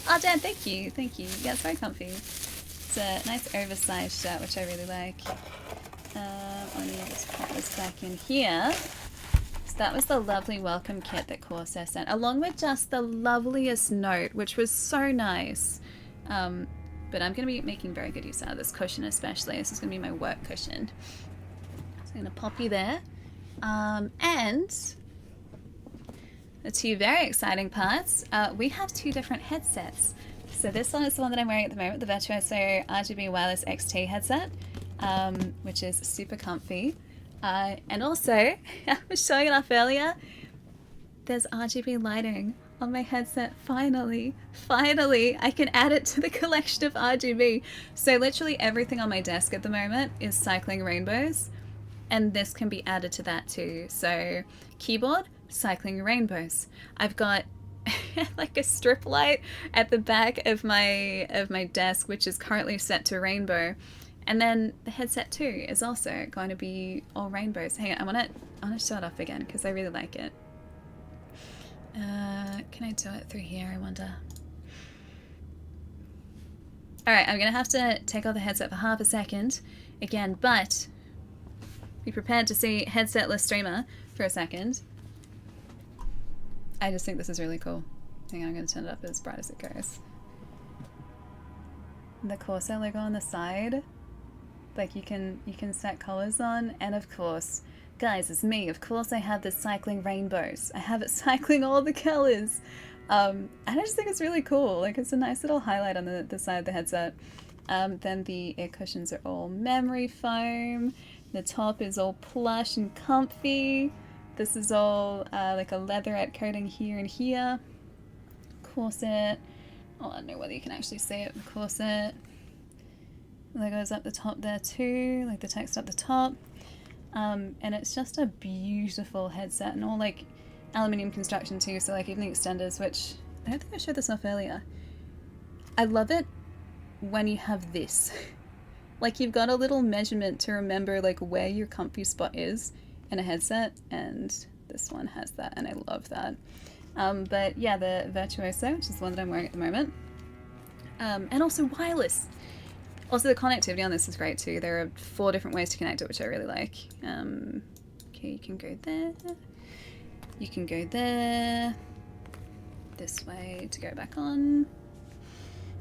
Oh, Dan, thank you. Yeah, it's very comfy. It's a nice oversized shirt, which I really like. Let me just pop this back in here. So that was the lovely welcome kit that Corsair sent, along with just the loveliest note, which was so nice. But I'm going to be making very good use out of this cushion especially. This is going to be my work cushion. I'm going to pop you there. And the 2 very exciting parts, we have 2 different headsets. So this one is the one that I'm wearing at the moment, the Virtuoso RGB Wireless XT headset, which is super comfy. And also, I was showing it off earlier, there's RGB lighting on my headset. Finally, I can add it to the collection of RGB. So literally everything on my desk at the moment is cycling rainbows. And this can be added to that too. So keyboard, cycling rainbows. I've got like a strip light at the back of my desk, which is currently set to rainbow. And then the headset too is also going to be all rainbows. Hang on, I want to show it off again because I really like it. Can I do it through here, I wonder? Alright, I'm going to have to take off the headset for half a second again, but be prepared to see headsetless streamer for a second. I just think this is really cool. Hang on, I'm going to turn it up as bright as it goes. The Corsair logo on the side, like you can set colors on, and of course, guys, it's me. Of course I have this cycling rainbows. I have it cycling all the colors. And I just think it's really cool. Like, it's a nice little highlight on the side of the headset. Then the ear cushions are all memory foam. The top is all plush and comfy. This is all like a leatherette coating here and here. Corset. Oh, I don't know whether you can actually see it. The corset. Logo's up the top there too, like the text up the top. And it's just a beautiful headset and all like aluminium construction too, so like even the extenders, which I don't think I showed this off earlier. I love it when you have this. Like you've got a little measurement to remember like where your comfy spot is, in a headset, and this one has that, and I love that. But yeah, the Virtuoso, which is the one that I'm wearing at the moment, and also wireless. Also, the connectivity on this is great too. There are 4 different ways to connect it, which I really like. Okay, you can go there. You can go there. This way to go back on.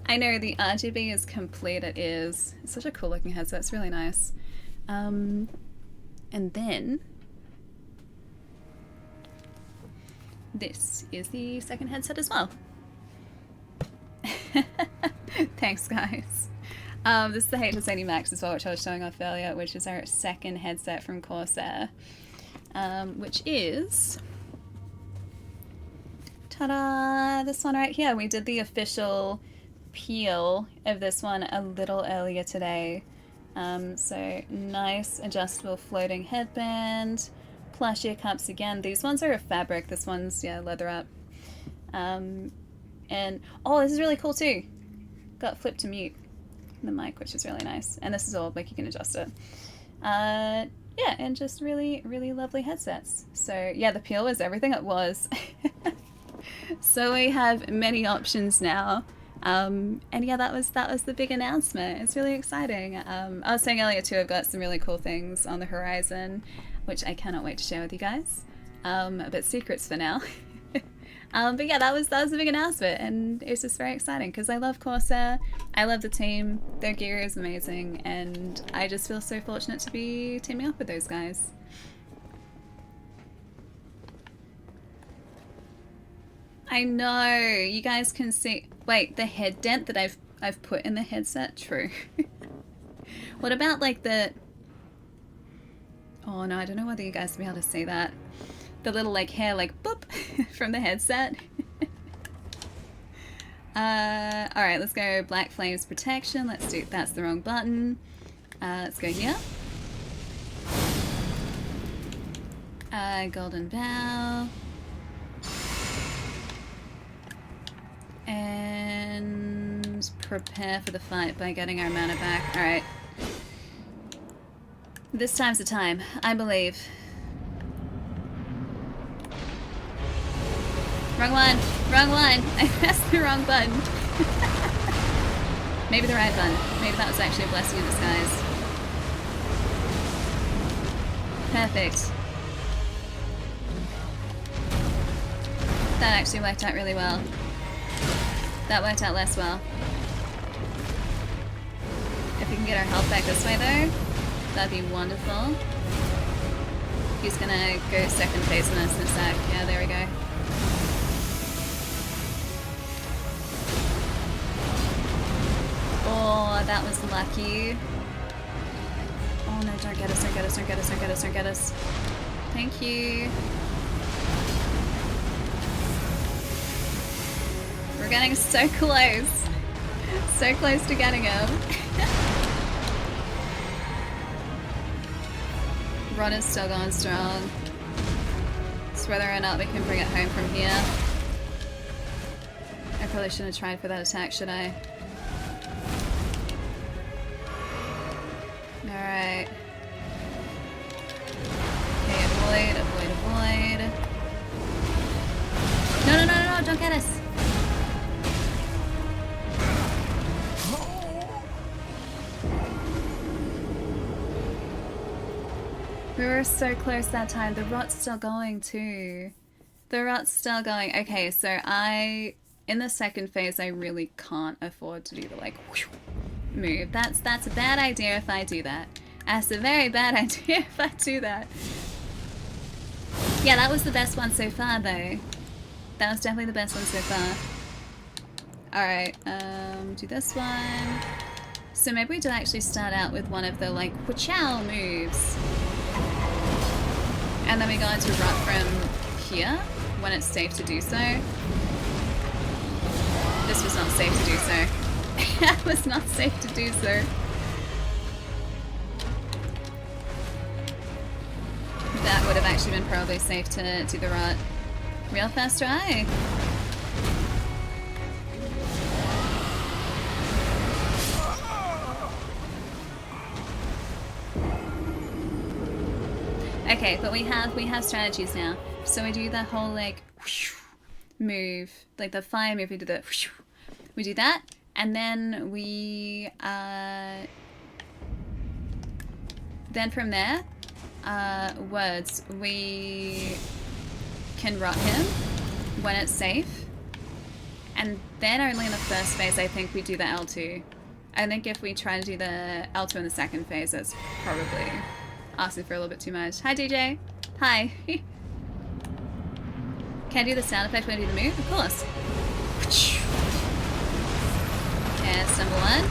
I know the RGB is complete. It is. It's such a cool looking headset. It's really nice. And then this is the second headset as well. Thanks, guys. This is the H80 Max as well, which I was showing off earlier, which is our second headset from Corsair, which is, ta-da, this one right here. We did the official peel of this one a little earlier today. So nice adjustable floating headband, plush ear cups again. These ones are a fabric, this one's, yeah, leather up. And, oh, this is really cool too. Got flip to mute the mic, which is really nice. And this is all, like, you can adjust it. Yeah, and just really, really lovely headsets. So yeah, the peel was everything it was. So we have many options now. And yeah, that was the big announcement. It's really exciting. I was saying earlier too, I've got some really cool things on the horizon, which I cannot wait to share with you guys. But secrets for now. But yeah, that was a big announcement, and it's just very exciting because I love Corsair. I love the team. Their gear is amazing, and I just feel so fortunate to be teaming up with those guys. I know, you guys can see. Wait, the head dent that I've put in the headset? True. What about like the? Oh no, I don't know whether you guys will be able to see that. The little like hair like boop from the headset. Alright, let's go Black Flames Protection. Let's do, that's the wrong button. Let's go here. Golden Bow. And prepare for the fight by getting our mana back. Alright. This time's the time, I believe. Wrong one! Wrong one! I pressed the wrong button. Maybe the right button. Maybe that was actually a blessing in disguise. Perfect. That actually worked out really well. That worked out less well. If we can get our health back this way though, that'd be wonderful. He's gonna go second phase on us in a sec. Yeah, there we go. Oh, that was lucky. Oh no, don't get us, don't get us, don't get us, don't get us, don't get us. Thank you. We're getting so close. So close to getting him. Rod is still going strong. It's whether or not we can bring it home from here. I probably shouldn't have tried for that attack, should I? Alright. Okay, avoid, avoid, avoid. No, no, no, no, no, don't get us! We were so close that time. The rot's still going too. The rot's still going. Okay, so in the second phase, I really can't afford to do the like whoosh move. That's a bad idea if I do that. That's a very bad idea if I do that. Yeah, that was the best one so far though. That was definitely the best one so far. Alright, do this one. So maybe we do actually start out with one of the like wha-chow moves. And then we go into rot from here when it's safe to do so. This was not safe to do so. That was not safe to do so. That would have actually been probably safe to do the rot. Real fast try. Okay, but we have strategies now. So we do the whole like move, like the fire move. We do the we do that, and then we then from there, words, we can rot him when it's safe, and then only in the first phase I think we do the L2. I think if we try to do the L2 in the second phase, that's probably asking for a little bit too much. Hi DJ. Hi. Can I do the sound effect when I do the move? Of course. Okay, that's number one.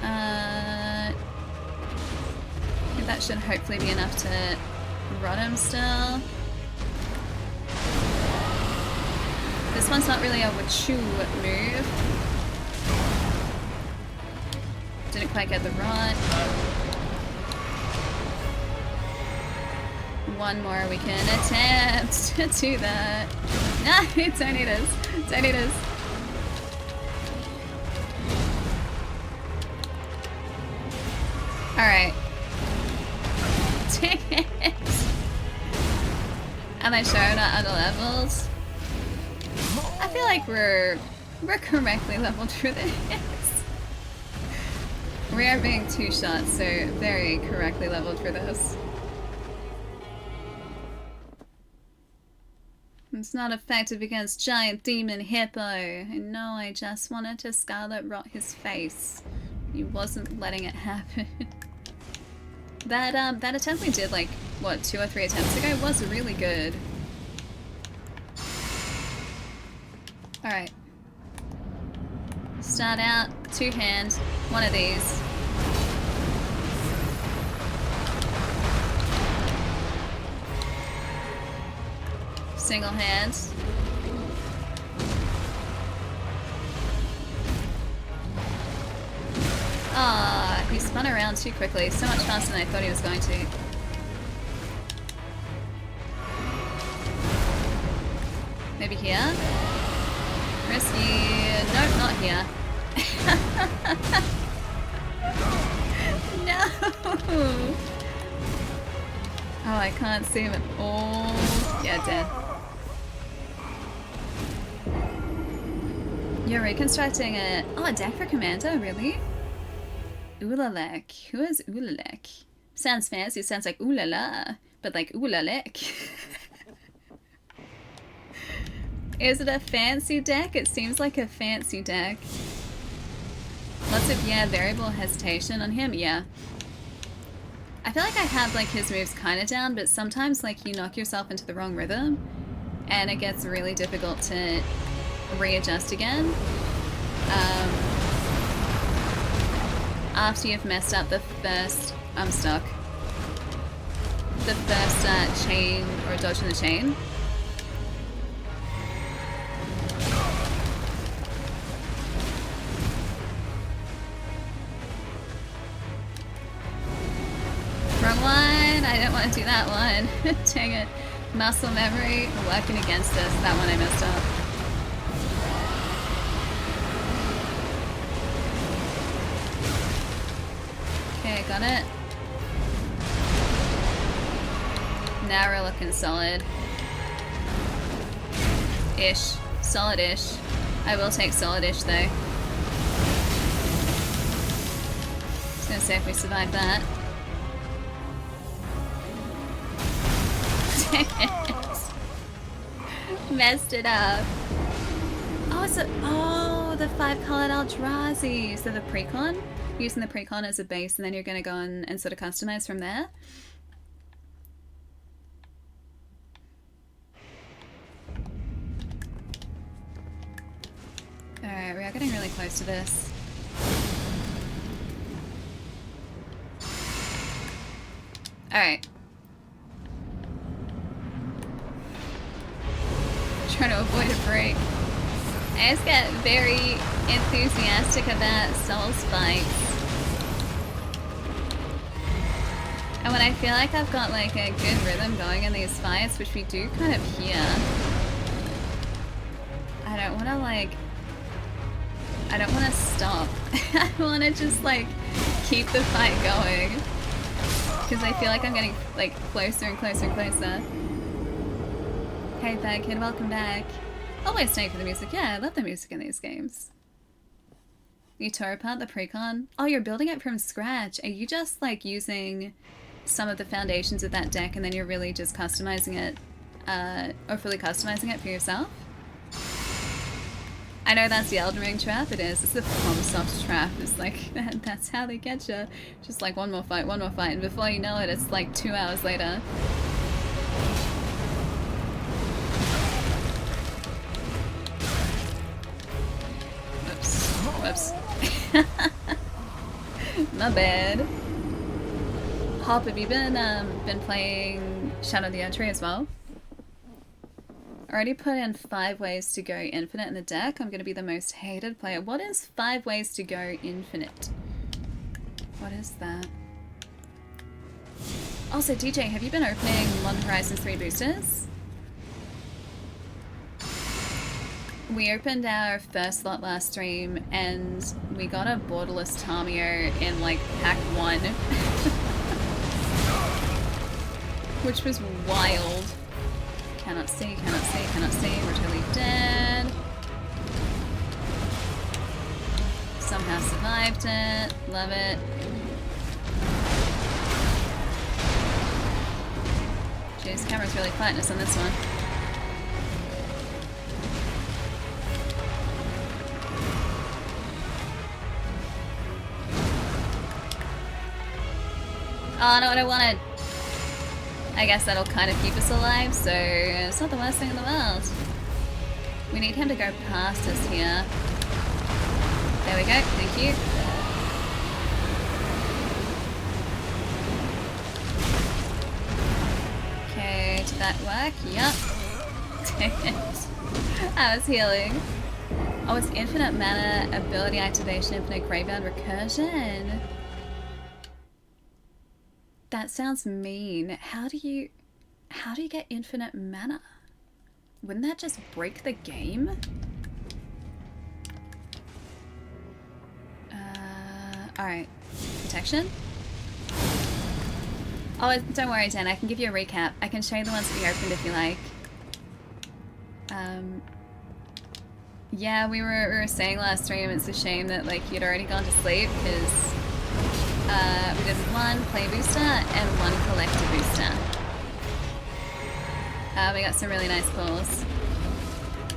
I think that should hopefully be enough to rot him still. This one's not really a Wachu move. Didn't quite get the rot. One more we can attempt to do that. No, don't need us. Don't need us. Alright. Dang it. Am I sure I'm not under levels? I feel like we're correctly leveled for this. We are being two shots, so very correctly leveled for this. It's not effective against giant demon hippo. I know, I just wanted to scarlet rot his face. He wasn't letting it happen. That attempt we did like, what, 2 or 3 attempts ago was really good. Alright. Start out, 2 hand, one of these. Single hand. Ah, he spun around too quickly, so much faster than I thought he was going to. Maybe here? Risky. Nope, not here. No! Oh, I can't see him at all. Yeah, dead. You're reconstructing it. Oh, a deck for Commander, really? Oolalek. Who is Oolalek? Sounds fancy, sounds like oolala, but like oolalek. Is it a fancy deck? It seems like a fancy deck. Lots of, yeah, variable hesitation on him, yeah. I feel like I have like his moves kind of down, but sometimes like you knock yourself into the wrong rhythm and it gets really difficult to readjust again. After you've messed up the first, I'm stuck. The first chain or dodge in the chain. Wrong one! I didn't want to do that one. Dang it. Muscle memory working against us. That one I messed up. Okay, got it. Now we're looking solid. Ish. Solid-ish. I will take solid-ish though. Just gonna say if we survive that. Messed it up. Oh, it's a, oh, the 5-colored Eldrazi. So the precon, using the precon as a base, and then you're going to go and sort of customize from there. Alright, we are getting really close to this. Alright. Trying to avoid a break. I just get very enthusiastic about soul spikes. And when I feel like I've got like a good rhythm going in these fights, which we do kind of hear, I don't want to like, I don't want to stop. I want to just like keep the fight going. Because I feel like I'm getting like closer and closer and closer. Hey Baghead, welcome back. Always staying for the music. Yeah, I love the music in these games. You tore apart the precon? Oh, you're building it from scratch. Are you just like using some of the foundations of that deck and then you're really just customizing it, or fully customizing it for yourself? I know that's the Elden Ring trap, it is. It's the FromSoft trap. It's like, that's how they get you. Just like one more fight, and before you know it, it's like 2 hours later. Whoops. My bad. Hop, have you been playing Shadow of the Erdtree as well? Already put in 5 ways to go infinite in the deck. I'm going to be the most hated player. What is 5 ways to go infinite? What is that? Also, DJ, have you been opening Modern Horizons 3 boosters? We opened our first slot last stream and we got a borderless Tamio in like pack 1. Which was wild. Cannot see, cannot see, cannot see. We're totally dead. Somehow survived it. Love it. Jeez, camera's really fighting us on this one. Oh, not what I wanted. I guess that'll kind of keep us alive, so it's not the worst thing in the world. We need him to go past us here. There we go, thank you. Okay, did that work? Yup. Dang it. I was healing. Oh, it's infinite mana, ability activation, infinite graveyard recursion. That sounds mean. How do you get infinite mana? Wouldn't that just break the game? Alright. Protection? Oh, don't worry, Dan. I can give you a recap. I can show you the ones that we opened if you like. Yeah, we were saying last stream it's a shame that like you'd already gone to sleep because we did 1 play booster and 1 collector booster. We got some really nice pulls.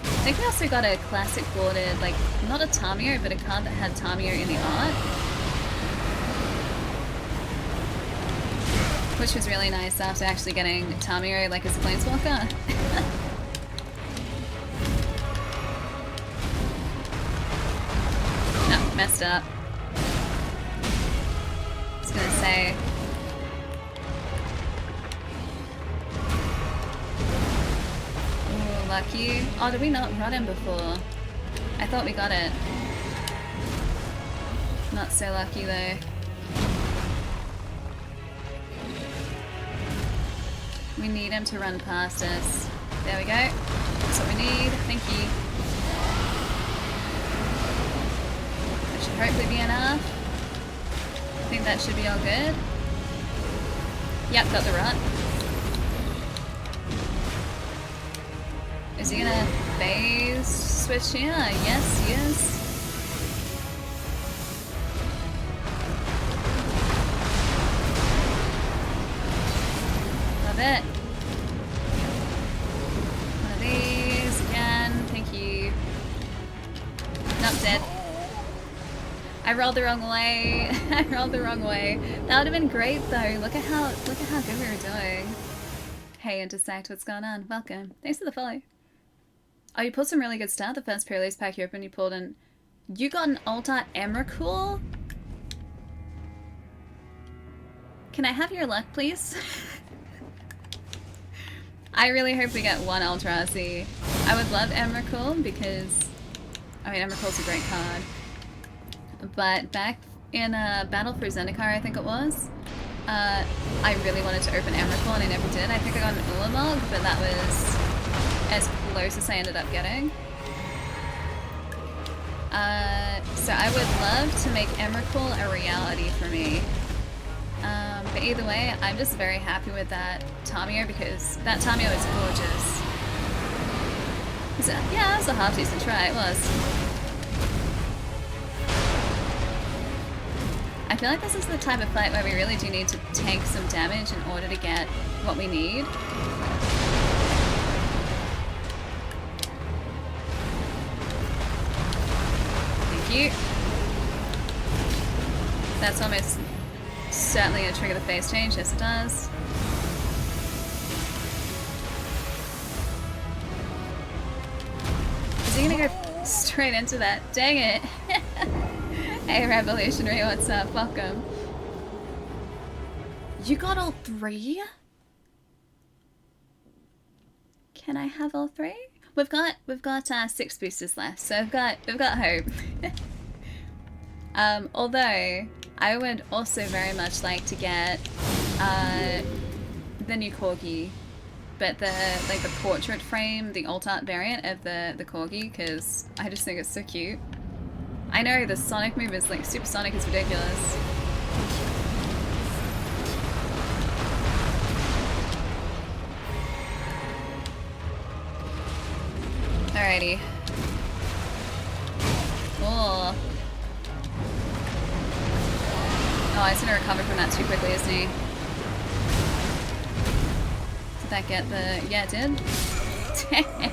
I think we also got a classic boarded, like, not a Tamio, but a card that had Tamio in the art. Which was really nice after actually getting Tamio, like, as a planeswalker. No, messed up. I was gonna say. Ooh, lucky. Oh, did we not run him before? I thought we got it. Not so lucky though. We need him to run past us. There we go. That's what we need. Thank you. That should hopefully be enough. I think that should be all good. Yep, got the run. Is he gonna phase switch here? Yes, he is. Love it. One of these again. Thank you. Not dead. I rolled the wrong way. I rolled the wrong way. That would have been great though. Look at how good we were doing. Hey Intersect, what's going on? Welcome. Thanks for the follow. Oh, you pulled some really good stuff. The first pre-release pack you opened, you pulled in. You got an Altar Emrakul? Can I have your luck, please? I really hope we get 1 Eldrazi. I would love Emrakul because, I mean, Emrakul's a great card. But back in Battle for Zendikar, I think it was, I really wanted to open Emrakul and I never did. I think I got an Ulamog, but that was as close as I ended up getting. So I would love to make Emrakul a reality for me. But either way, I'm just very happy with that Tamio because that Tamio is gorgeous. So, yeah, that was a half decent try, it was. I feel like this is the type of fight where we really do need to take some damage in order to get what we need. Thank you. That's almost certainly going to trigger the phase change. Yes, it does. Is he going to go straight into that? Dang it. Hey, Revolutionary, what's up? Welcome. You got all 3? Can I have all 3? We've got 6 boosters left, so we've got hope. Although I would also very much like to get the new corgi, but the portrait frame, the alt art variant of the corgi, because I just think it's so cute. I know the Sonic move is like supersonic is ridiculous. Alrighty. Cool. Oh, he's gonna recover from that too quickly, isn't he? Did that get the... Yeah, it did. Dang it.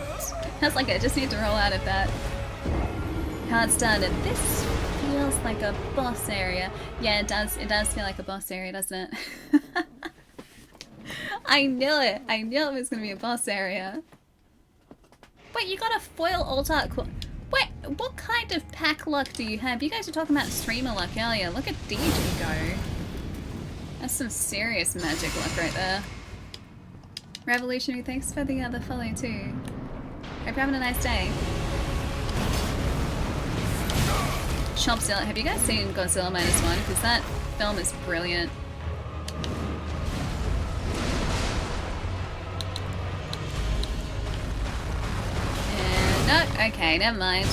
I was like, I just need to roll out of that. Hard started. This feels like a boss area. Yeah, it does feel like a boss area, doesn't it? I knew it. I knew it was gonna be a boss area. Wait, you got a foil alt art. Wait, what kind of pack luck do you have? You guys were talking about streamer luck earlier. Look at DJ go. That's some serious magic luck right there. Revolutionary, thanks for the follow too. Hope you're having a nice day. Chopzilla, have you guys seen Godzilla -1? Because that film is brilliant. No, okay, never mind.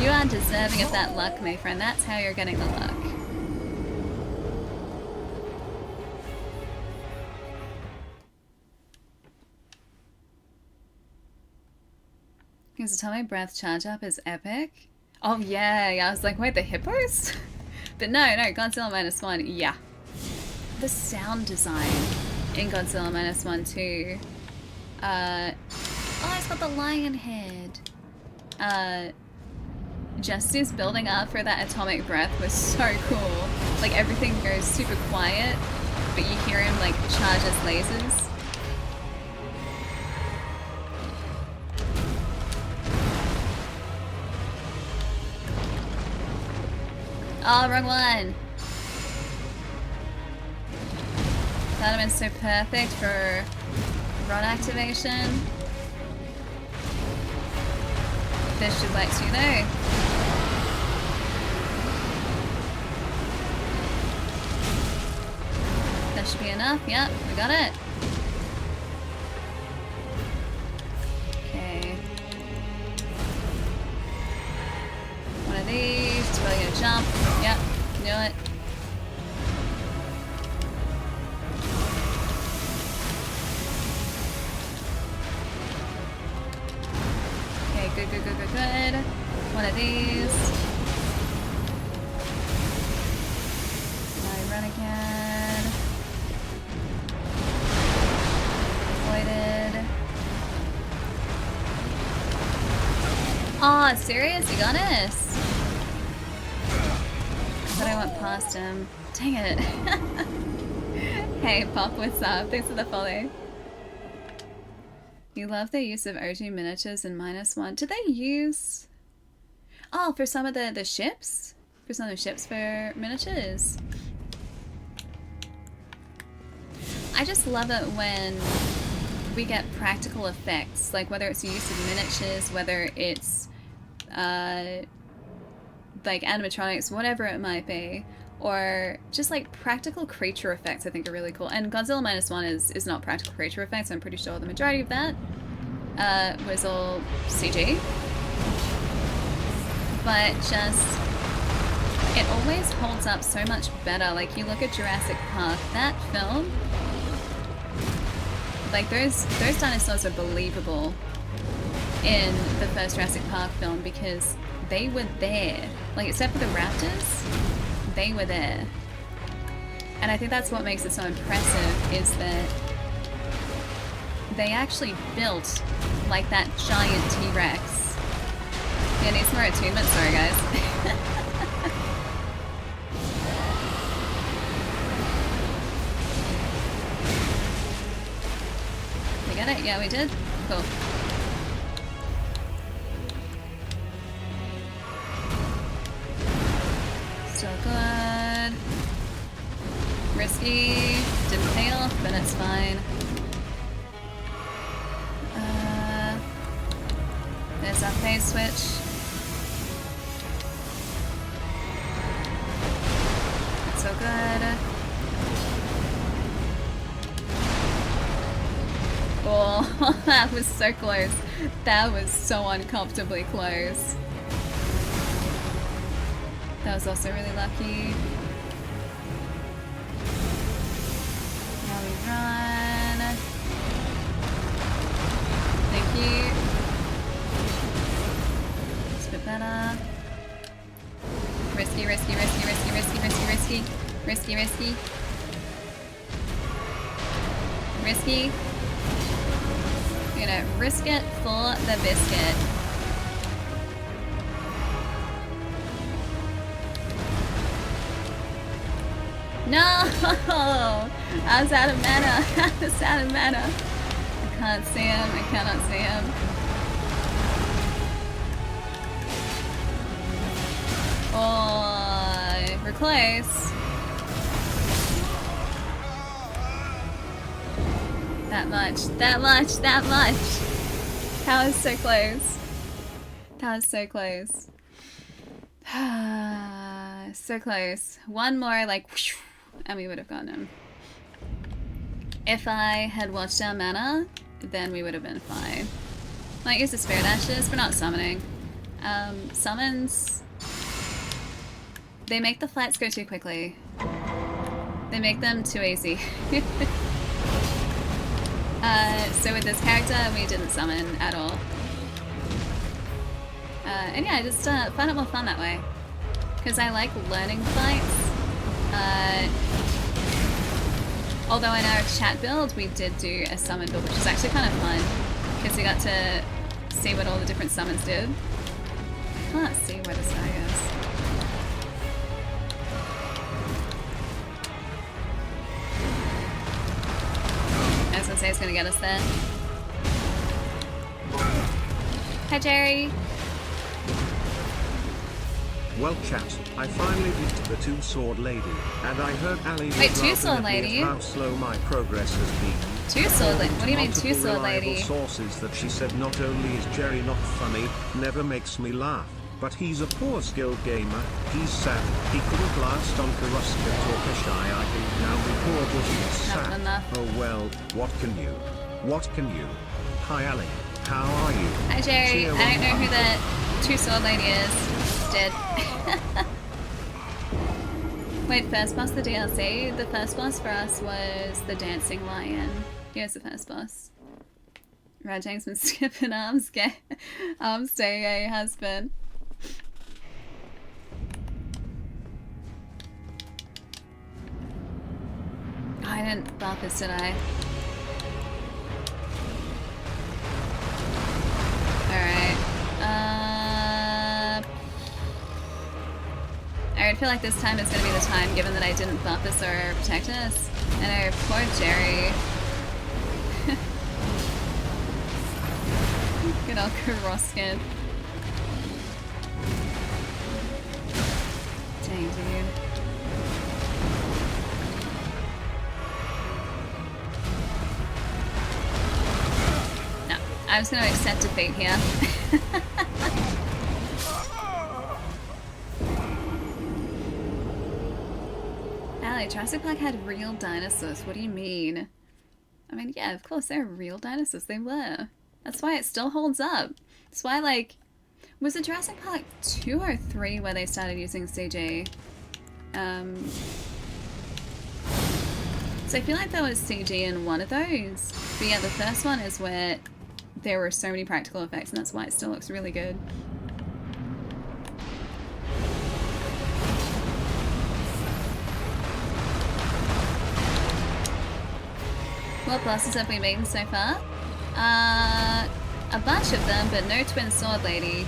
You are deserving of that luck, my friend. That's how you're getting the luck. His atomic breath charge up is epic. Oh yeah, I was like, wait, the hippos? But no, Godzilla -1, yeah. The sound design in Godzilla -1 too. Oh, it's got the lion head. Just his building up for that atomic breath was so cool. Like everything goes super quiet, but you hear him like charge his lasers. Oh, wrong one. That would have been so perfect for rod activation. This should let you know. That should be enough. Yep, we got it. Okay. One of these. It's probably gonna jump. Yep, can do it. Good. One of these. I run again. Avoided. Aw, serious? You got us? But I went past him. Dang it. Hey, Pop, what's up? Thanks for the follow. You love the use of OG miniatures in -1. Did they use... Oh, for some of the ships? For some of the ships for miniatures? I just love it when we get practical effects, like whether it's the use of miniatures, whether it's like animatronics, whatever it might be, or just like practical creature effects I think are really cool. And Godzilla -1 is not practical creature effects. I'm pretty sure the majority of that was all CG. But just it always holds up so much better. Like, you look at Jurassic Park, that film, like, those dinosaurs are believable in the first Jurassic Park film because they were there. Like, except for the raptors, they were there. And I think that's what makes it so impressive, is that they actually built, like, that giant T-Rex. Yeah, needs more attunement, sorry guys. We got it? Yeah, we did? Cool. Still good. Risky. Didn't pay off, but it's fine. There's our phase switch. That's so good. Oh, that was so close. That was so uncomfortably close. That was also really lucky. Now we run. Thank you. It's a bit better. Risky, risky, risky, risky, risky, risky, risky. Risky, risky. Risky. We're gonna risk it for the biscuit. No! I was out of mana. I was out of mana. I can't see him. I cannot see him. Oh, we're close. That much. That much. That much. That was so close. That was so close. So close. One more, like, whoosh, and we would have gotten him. If I had watched our mana, then we would have been fine. Might use the Spirit Ashes, but not summoning. Summons, they make the fights go too quickly. They make them too easy. So with this character, we didn't summon at all. And yeah, I just find it more fun that way. Because I like learning fights. Although in our chat build, we did do a summon build, which was actually kind of fun. Because we got to see what all the different summons did. I can't see where this guy goes. I was gonna say it's gonna get us there. Hi, Jerry. Well, chat, I finally beat the two-sword lady, and I heard Ali was Wait, two-sword lady? how slow my progress has been. Two-sword lady? What do you mean two-sword lady? Multiple sources that she said not only is Jerry not funny, never makes me laugh, but he's a poor skilled gamer. He's sad. He couldn't last on Karuska Torkashai. I think now report was he's sad. Oh well, what can you? What can you? Hi Ali, how are you? Hi Jerry, I don't know who the two-sword lady is. Dead. Wait, first boss the DLC? The first boss for us was the Dancing Lion. He was the first boss. Rajang's been skipping arms day, yeah, he has been. Oh, I didn't buff this, did I? Alright. I feel like this time is going to be the time, given that I didn't buff this or protect us. And poor Jerry. Good old Karoskin. Dang, dude. No, I'm just going to accept defeat here. Ali, Jurassic Park had real dinosaurs. What do you mean? I mean, yeah, of course, they're real dinosaurs. They were. That's why it still holds up. That's why, like, Was it Jurassic Park 2 or 3 where they started using CG? So I feel like there was CG in one of those. But yeah, the first one is where there were so many practical effects, and that's why it still looks really good. What bosses have we beaten so far? A bunch of them, but no twin sword lady.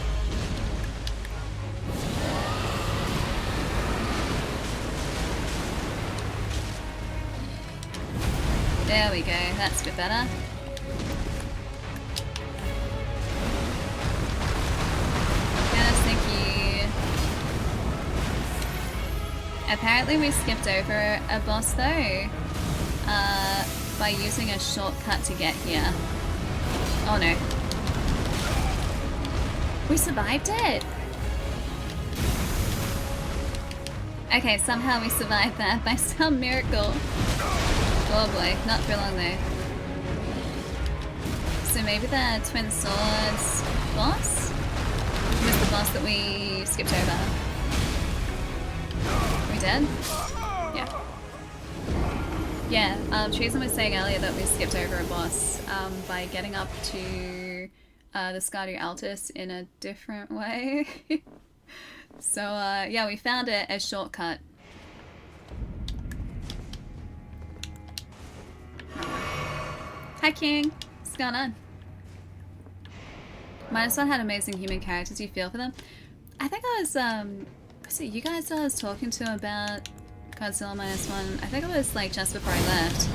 There we go, that's a bit better. Yes, thank you. Apparently we skipped over a boss though, by using a shortcut to get here. Oh no. We survived it! Okay, somehow we survived that by some miracle. Oh boy, not for long though. So maybe the Twin Swords boss was the boss that we skipped over. We did? Yeah. Yeah, Treason was saying earlier that we skipped over a boss by getting up to the Scardu Altus in a different way. So yeah, we found a shortcut. Hi King, what's going on? -1 had amazing human characters. You feel for them? I think I was was it you guys I was talking to about Godzilla -1? I think it was like just before I left.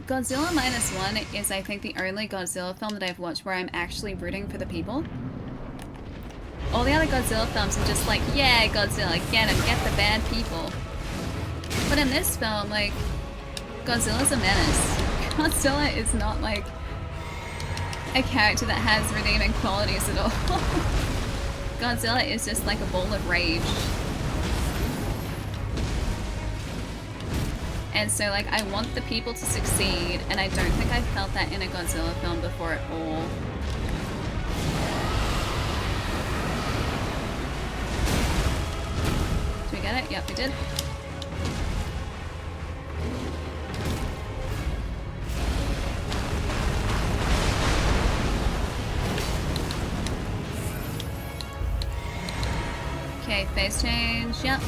Godzilla -1 is I think the only Godzilla film that I've watched where I'm actually rooting for the people. All the other Godzilla films are just like, yeah, Godzilla, get him, get the bad people. But in this film, like, Godzilla's a menace. Godzilla is not like a character that has redeeming qualities at all. Godzilla is just like a ball of rage. And so like I want the people to succeed, and I don't think I've felt that in a Godzilla film before at all. Did we get it? Yep, we did. Okay, phase change, yep.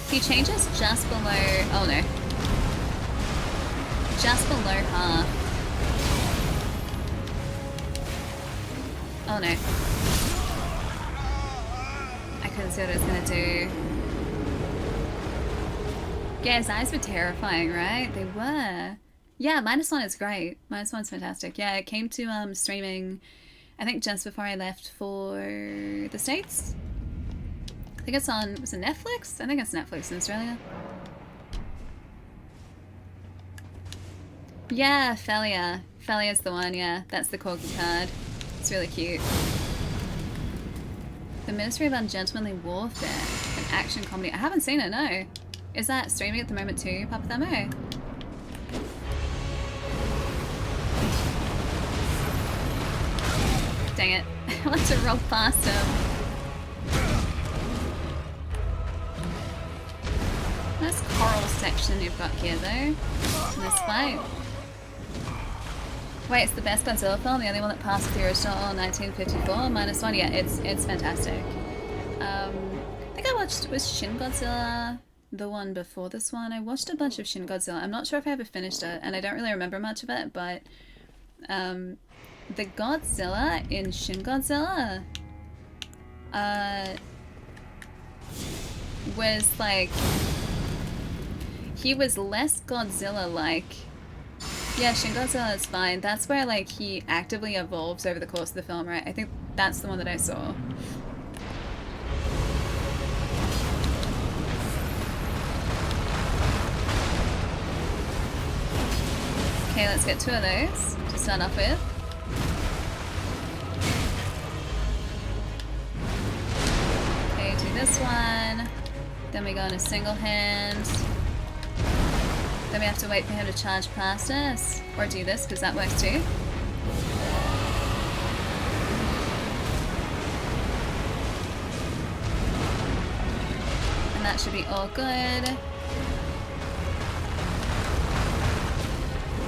He changes just below, oh no. Just below half. Oh no. I couldn't see what it was gonna do. Yeah, his eyes were terrifying, right? They were. Yeah, -1 is great. -1's fantastic. Yeah, it came to streaming I think just before I left for the States. I think it's on, was it Netflix? I think it's Netflix in Australia. Yeah, Felia. Felia's the one, yeah. That's the corgi card. It's really cute. The Ministry of Ungentlemanly Warfare. An action comedy. I haven't seen it, no. Is that streaming at the moment too, Papa Thamo? Dang it. I want to roll past him. Nice coral section you've got here though. In this fight. Wait, it's the best Godzilla film? The only one that passed with Aristotle in 1954? -1? Yeah, it's fantastic. I think I watched, was Shin Godzilla the one before this one? I watched a bunch of Shin Godzilla. I'm not sure if I ever finished it, and I don't really remember much of it, but the Godzilla in Shin Godzilla was like, he was less Godzilla-like. Yeah, Shin Godzilla is fine. That's where like he actively evolves over the course of the film, right? I think that's the one that I saw. Okay, let's get 2 of those to start off with. Okay, do this one. Then we go in a single hand. Then we have to wait for him to charge past us. Or do this, because that works too. That should be all good.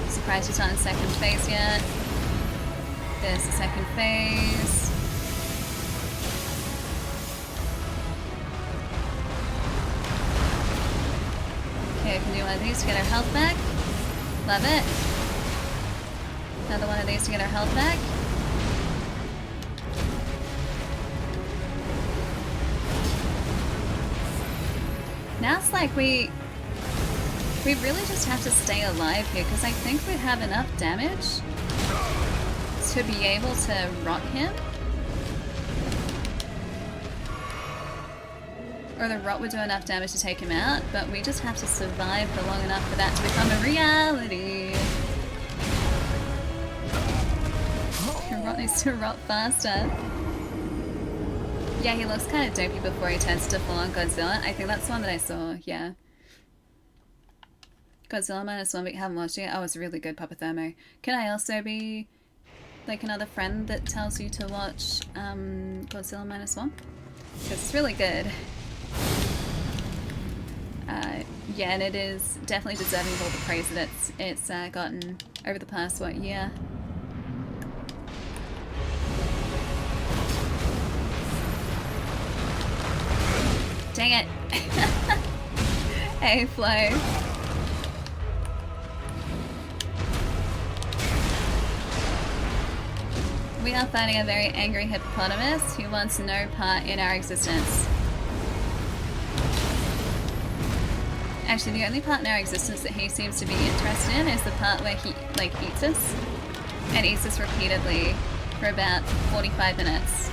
Surprised he's not in second phase yet. There's the second phase. Okay, I can do one of these to get our health back. Love it. Another one of these to get our health back. Now it's like we really just have to stay alive here, because I think we have enough damage to be able to rot him. Or the rot would do enough damage to take him out, but we just have to survive for long enough for that to become a reality. Rot needs to rot faster. Yeah, he looks kind of dopey before he turns to full-on Godzilla. I think that's the one that I saw, yeah. Godzilla -1, we haven't watched it. Oh, it's really good, Papa Thermo. Can I also be like another friend that tells you to watch Godzilla -1? Because it's really good. Yeah, and it is definitely deserving of all the praise that it's gotten over the past, what, year? Dang it! Hey, Flo. We are fighting a very angry hippopotamus who wants no part in our existence. Actually, the only part in our existence that he seems to be interested in is the part where he, like, eats us. And eats us repeatedly for about 45 minutes.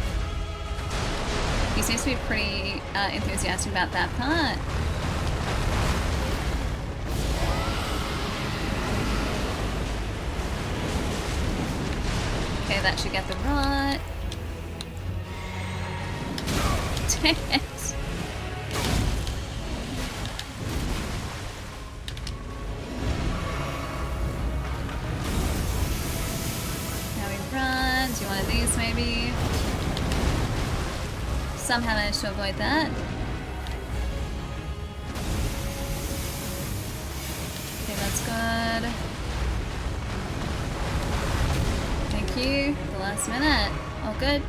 He seems to be pretty enthusiastic about that part. Okay, that should get the rot. Dang it. Now we run. Do one of these maybe? Somehow managed to avoid that. Okay, that's good. Thank you. The last minute. All good.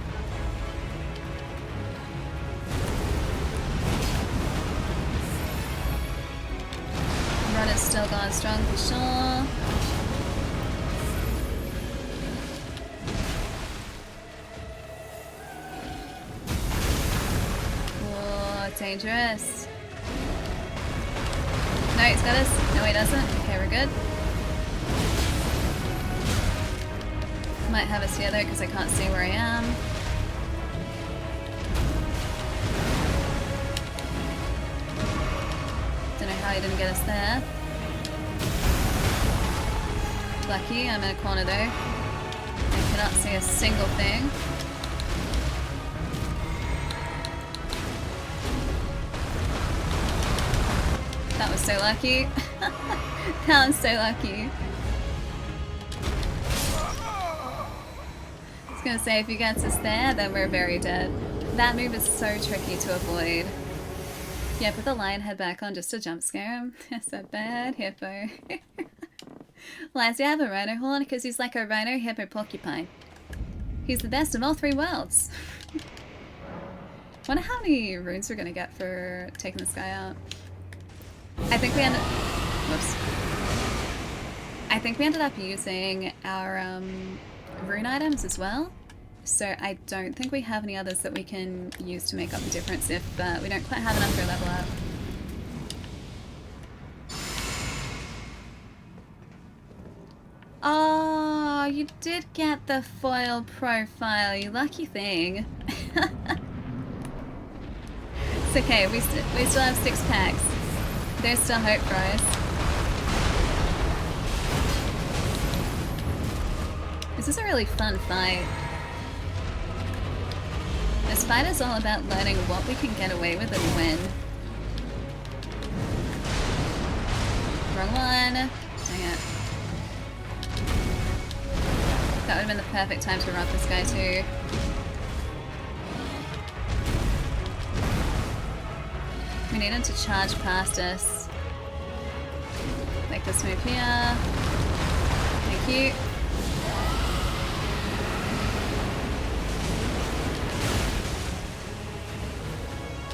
Run is still going strong for sure. Dangerous. No, he's got us. No, he doesn't. Okay, we're good. Might have us here though, because I can't see where I am. Don't know how he didn't get us there. Lucky, I'm in a corner though. I cannot see a single thing. That was so lucky. That was so lucky. I was gonna say, if he gets us there, then we're very dead. That move is so tricky to avoid. Yeah, put the lion head back on just to jump scare him. That's a bad hippo. Why does he have a rhino horn? Because he's like a rhino hippo porcupine. He's the best of all three worlds. Wonder how many runes we're gonna get for taking this guy out. I think we ended. Whoops. I think we ended up using our rune items as well. So I don't think we have any others that we can use to make up the difference if we don't quite have enough for a level up. Oh, you did get the foil profile, you lucky thing. It's okay, we still have 6 packs. There's still hope for us. This is a really fun fight. This fight is all about learning what we can get away with and when. Wrong one. Dang it. That would have been the perfect time to run this guy too. We need him to charge past us. Make this move here. Thank you.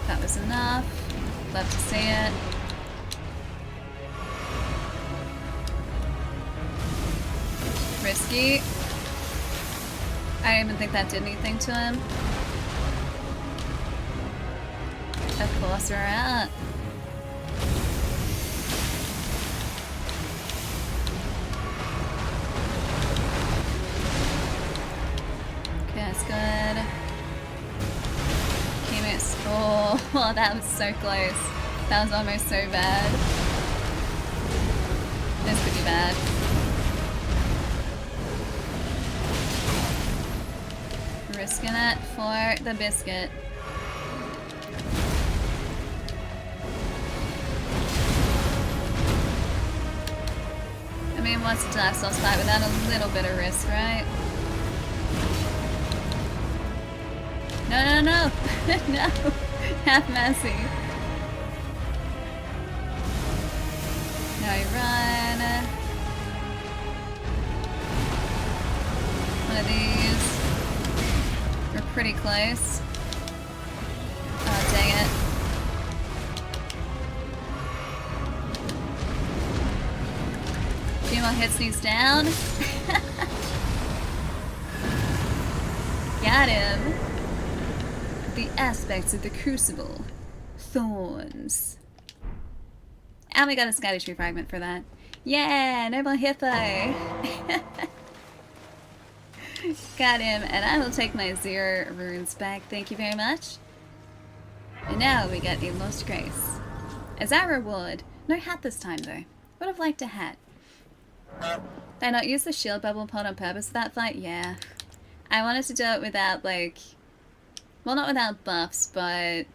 That was enough. Love to see it. Risky. I don't even think that did anything to him. Of course we're out. Okay, that's good. Kemis. Oh, that was so close. That was almost so bad. This could be bad. Risking it for the biscuit. I mean, what's a dive sauce fight without a little bit of risk, right? No, no, no, no! Have mercy. Now we run. One of these. We're pretty close. Oh, dang it. A few more hits and he's down. Got him. The aspects of the crucible. Thorns. And we got a Sky Tree fragment for that. Yeah, noble hippo. Got him, and I will take my 0 runes back. Thank you very much. And now we get a Lost Grace. As our reward, no hat this time though. Would have liked a hat. Did I not use the shield bubble pod on purpose for that fight? Yeah. I wanted to do it without, like... Well, not without buffs, but...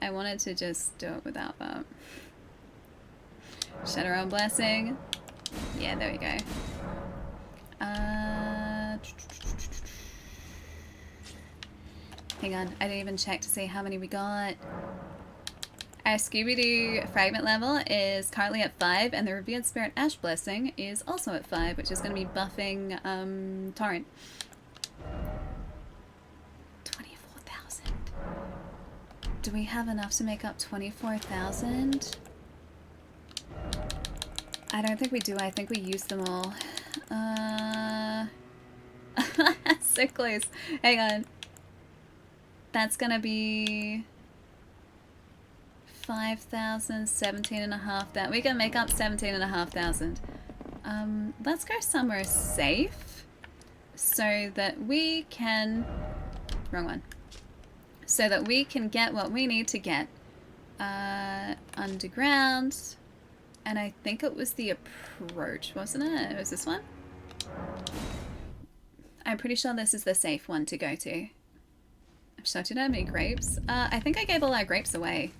I wanted to just do it without that. Shadowrun Blessing. Yeah, there we go. Hang on, I didn't even check to see how many we got. Our Scooby-Doo fragment level is currently at 5, and the Revered Spirit Ash Blessing is also at 5, which is going to be buffing Torrent. 24,000. Do we have enough to make up 24,000? I don't think we do. I think we used them all. So close. Hang on. That's gonna be 5,000, 17,500. We can make up 17,500. Let's go somewhere safe so that we can... Wrong one. So that we can get what we need to get. Underground. And I think it was the approach, wasn't it? It was this one? I'm pretty sure this is the safe one to go to. I'm sure, did I have any grapes? I think I gave all our grapes away.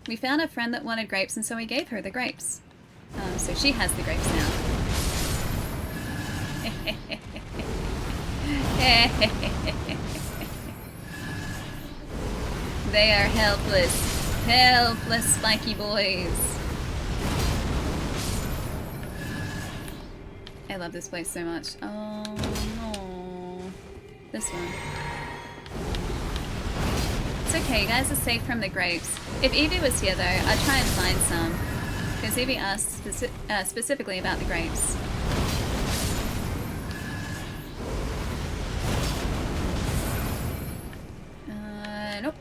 We found a friend that wanted grapes, and so we gave her the grapes. So she has the grapes now. They are helpless. Helpless spiky boys. I love this place so much. Oh no. This one. It's okay, you guys are safe from the grapes. If Evie was here though, I'd try and find some. Because Evie asked specifically about the grapes. Nope.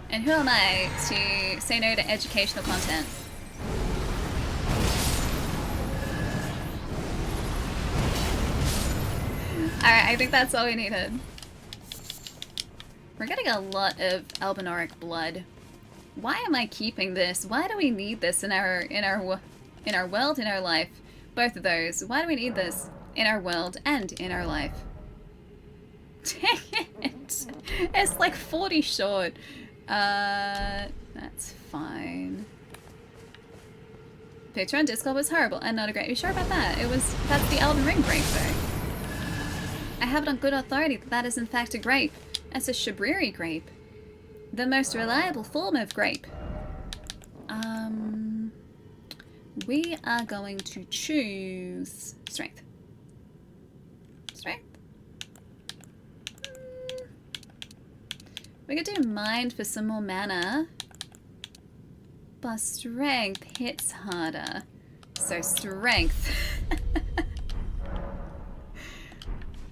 And who am I to say no to educational content? Alright, I think that's all we needed. We're getting a lot of Albinoric blood. Why am I keeping this? Why do we need this in our world, in our life? Both of those. Why do we need this in our world and in our life? Dang it! It's like 40 short. That's fine. Picture on Discord was horrible and not a grape. Are you sure about that? That's the Elden Ring grape though. I have it on good authority that that is in fact a grape. That's a Shabriri grape. the most reliable form of grape. We are going to choose strength. Strength. We could do mind for some more mana, but strength hits harder. So strength.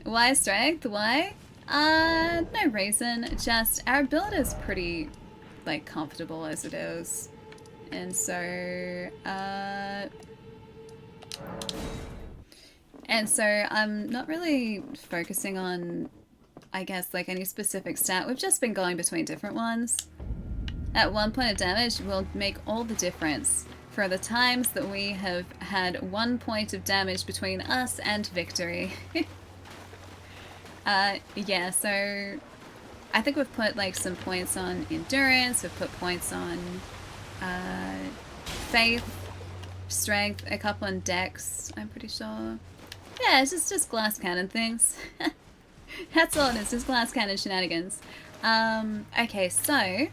Why strength? Why? No reason. Just our build is pretty, like, comfortable as it is. And so, I'm not really focusing on, I guess, like, any specific stat. We've just been going between different ones. At 1 point of damage will make all the difference for the times that we have had 1 point of damage between us and victory. Yeah, so I think we've put, like, some points on endurance, we've put points on faith, strength, a couple on dex, I'm pretty sure. Yeah, it's just glass cannon things. That's all it is, just glass cannon shenanigans. Okay, so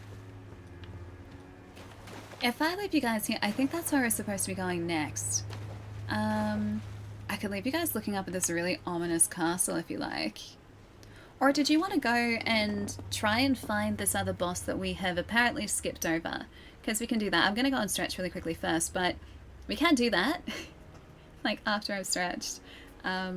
if I leave you guys here, I think that's where we're supposed to be going next. I could leave you guys looking up at this really ominous castle if you like. Or did you want to go and try and find this other boss that we have apparently skipped over? Because we can do that. I'm going to go and stretch really quickly first, but we can do that. Like, after I've stretched. But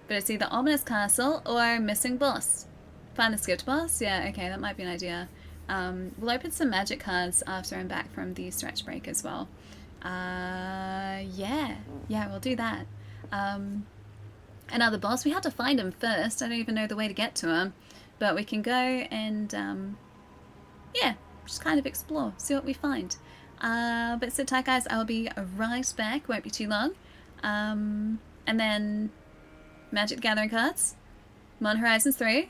it's either ominous castle or missing boss. Find the skipped boss? Yeah, okay, that might be an idea. We'll open some magic cards after I'm back from the stretch break as well. Yeah, we'll do that. Another boss, we have to find him first. I don't even know the way to get to him, but we can go and yeah, just kind of explore, see what we find. But sit tight, guys. I'll be right back, won't be too long. And then Magic the Gathering cards, Mon Horizons 3,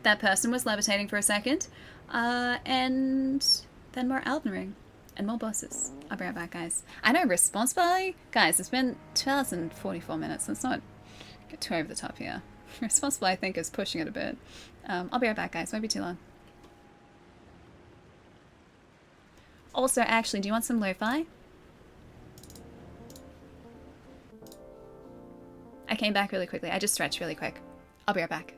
that person was levitating for a second, and then more Elden Ring. And more bosses. I'll be right back, guys. I know responsibility? Guys, it's been 2 hours and 44 minutes. Let's not get too over the top here. Responsible, I think, is pushing it a bit. I'll be right back, guys. Won't be too long. Also, actually, do you want some lo-fi? I came back really quickly. I just stretched really quick. I'll be right back.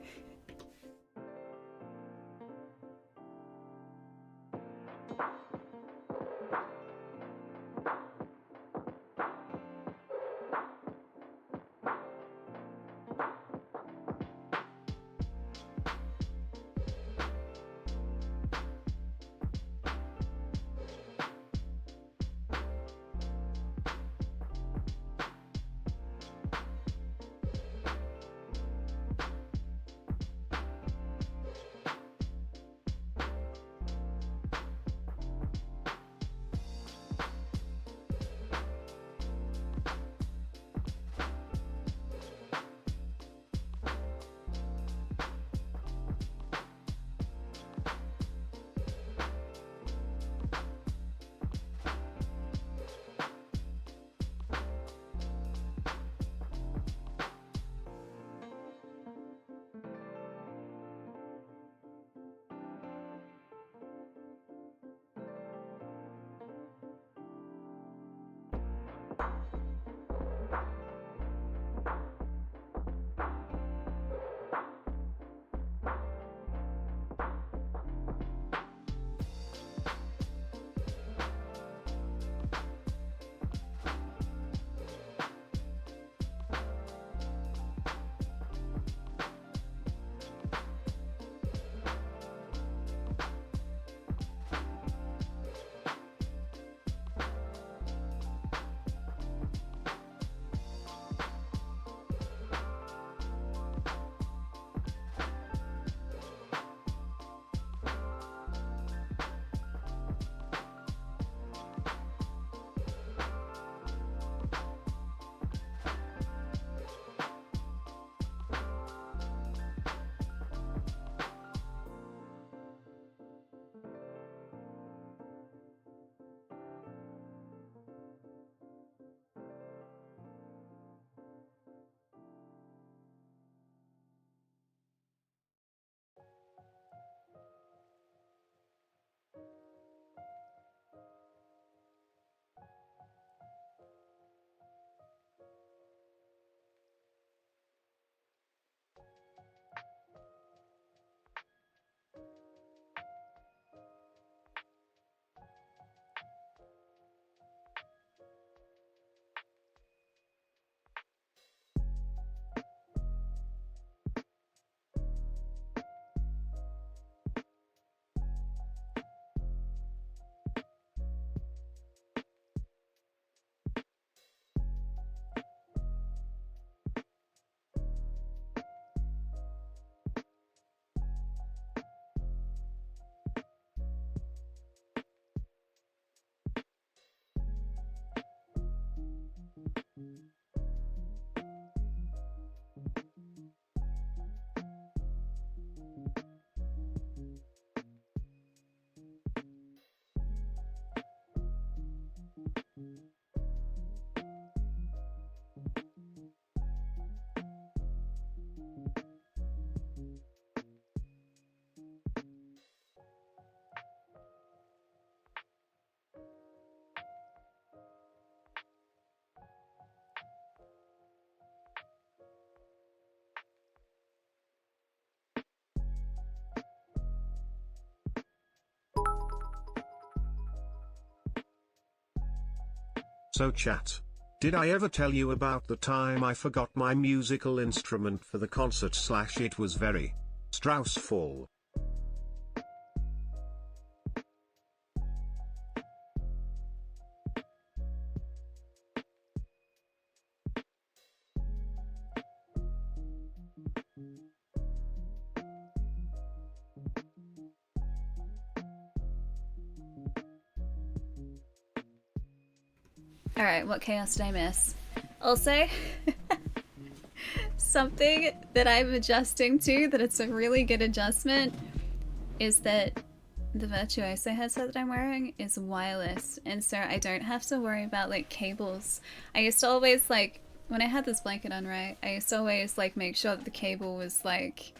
So chat. Did I ever tell you about the time I forgot my musical instrument for the concert / it was very Straussful? Alright, what chaos did I miss? Also, something that I'm adjusting to, that it's a really good adjustment, is that the Virtuoso headset that I'm wearing is wireless, and so I don't have to worry about like cables. I used to always like, when I had this blanket on, right, I used to always like make sure that the cable was like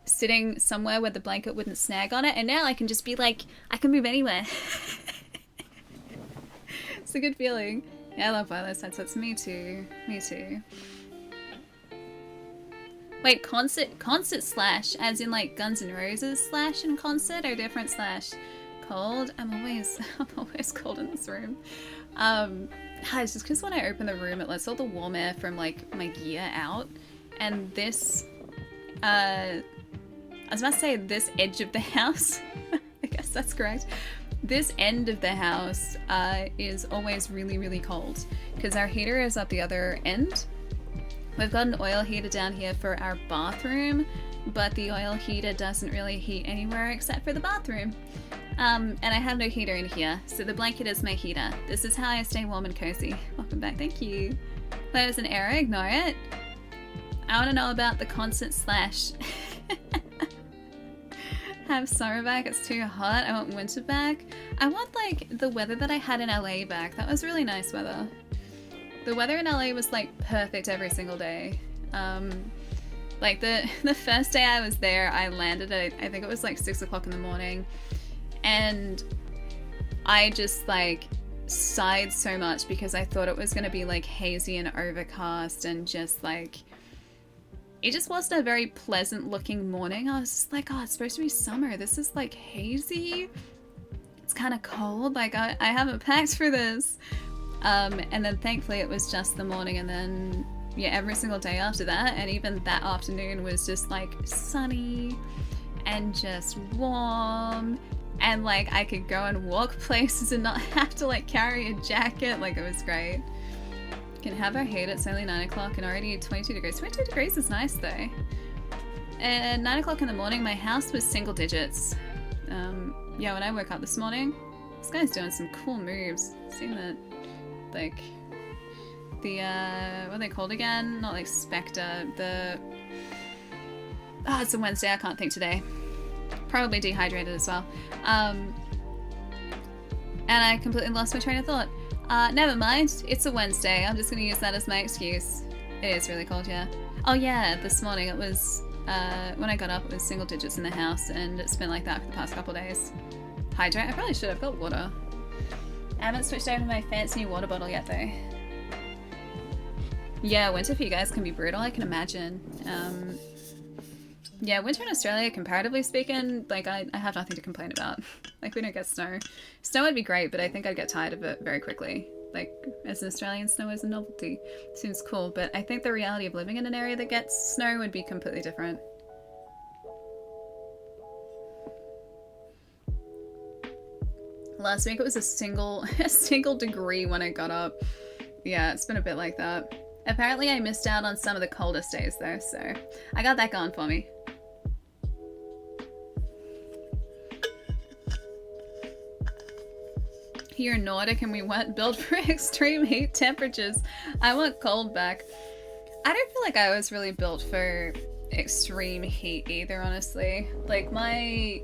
sitting somewhere where the blanket wouldn't snag on it, and now I can just be like, I can move anywhere. It's a good feeling. Yeah, I love wireless headsets. Me too. Me too. Wait, concert slash, as in like Guns N' Roses slash in concert, or different slash? Cold? I'm always cold in this room. It's just because when I open the room, it lets all the warm air from like my gear out, and this, I was about to say this edge of the house. I guess that's correct. This end of the house is always really, really cold because our heater is up the other end. We've got an oil heater down here for our bathroom, but the oil heater doesn't really heat anywhere except for the bathroom. And I have no heater in here, so the blanket is my heater. This is how I stay warm and cozy. Welcome back, thank you. There's an error, ignore it. I want to know about the concert slash. Have summer back, it's too hot. I want winter back. I want like the weather that I had in LA back. That was really nice weather. The weather in LA was like perfect every single day. Like the first day I was there, I landed at, I think it was like 6 o'clock in the morning, and I just like sighed so much because I thought it was gonna be like hazy and overcast and just like, it just wasn't a very pleasant looking morning. I was just like, oh, it's supposed to be summer. This is like hazy. It's kind of cold. Like I haven't packed for this. And then thankfully it was just the morning, and then yeah, every single day after that, and even that afternoon was just like sunny and just warm, and like I could go and walk places and not have to like carry a jacket. Like it was great. Can have our heat, it's only 9 o'clock and already 22 degrees. 22 degrees is nice though. And 9 o'clock in the morning, my house was single digits. Yeah, when I woke up this morning, this guy's doing some cool moves. Seen that, like, the, what are they called again? Not like Spectre, it's a Wednesday, I can't think today. Probably dehydrated as well. And I completely lost my train of thought. Never mind, it's a Wednesday. I'm just gonna use that as my excuse. It is really cold, yeah. Oh yeah, this morning it was, when I got up, it was single digits in the house, and it's been like that for the past couple days. Hydrate? I probably should have got water. I haven't switched over to my fancy new water bottle yet though. Yeah, winter for you guys can be brutal, I can imagine. Yeah, winter in Australia, comparatively speaking, like I have nothing to complain about. Like we don't get snow. Snow would be great, but I think I'd get tired of it very quickly. Like as an Australian, snow is a novelty. Seems cool, but I think the reality of living in an area that gets snow would be completely different. Last week it was a single degree when I got up. Yeah, it's been a bit like that. Apparently I missed out on some of the coldest days though, so I got that going for me. You're Nordic and we weren't built for extreme heat temperatures. I want cold back. I don't feel like I was really built for extreme heat either, honestly. Like my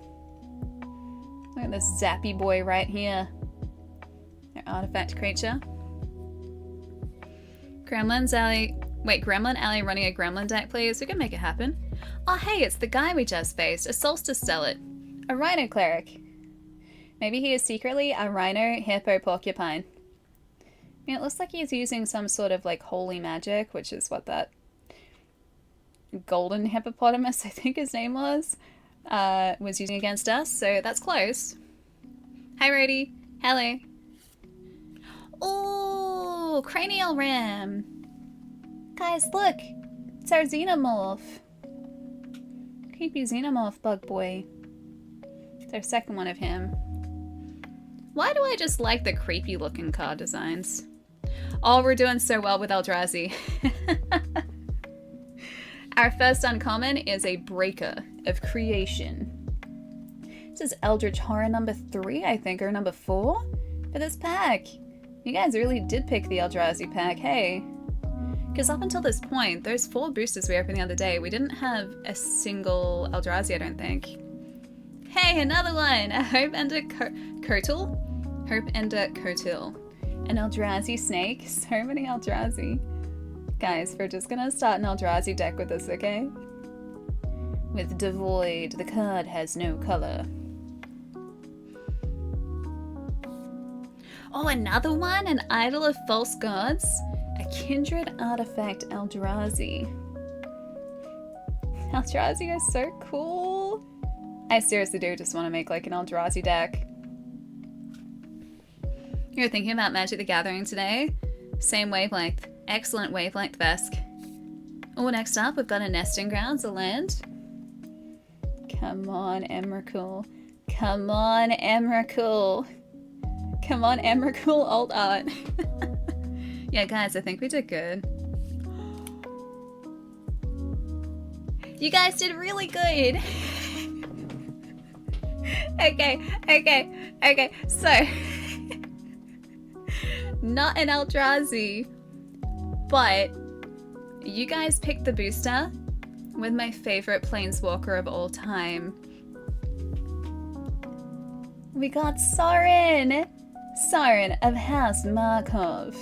Look at this zappy boy right here. Our artifact creature. Gremlin's Alley. Wait, Gremlin Alley running a Gremlin deck, please. We can make it happen. Oh, hey, it's the guy we just faced. A Solstice Zealot. A Rhino Cleric. Maybe he is secretly a Rhino Hippo Porcupine. I mean, it looks like he's using some sort of, like, holy magic, which is what that golden hippopotamus, I think his name was using against us, so that's close. Hi, Rody. Hello. Oh, Cranial Ram. Guys, look. It's our Xenomorph. Creepy Xenomorph bug boy. It's our second one of him. Why do I just like the creepy looking card designs? Oh, we're doing so well with Eldrazi. Our first uncommon is a Breaker of Creation. This is Eldritch Horror number 3, I think, or number 4 for this pack. You guys really did pick the Eldrazi pack, hey? Because up until this point, those 4 boosters we opened the other day, we didn't have a single Eldrazi, I don't think. Hey, another one! A Hope Ender Kotal? Hope Ender Kotal. An Eldrazi snake. So many Eldrazi. Guys, we're just gonna start an Eldrazi deck with this, okay? With Devoid, the card has no color. Oh, another one? An Idol of False Gods? A Kindred Artifact Eldrazi. Eldrazi is so cool. I seriously do just want to make like an Eldrazi deck. You're thinking about Magic the Gathering today? Same wavelength. Excellent wavelength, Vesk. Oh, next up we've got a Nesting Grounds, a land. Come on, Emrakul. Come on, Emrakul. Come on, Emrakul alt art. Yeah, guys, I think we did good. You guys did really good. Okay. So, not an Eldrazi, but you guys picked the booster with my favorite Planeswalker of all time. We got Sorin! Sorin of House Markov.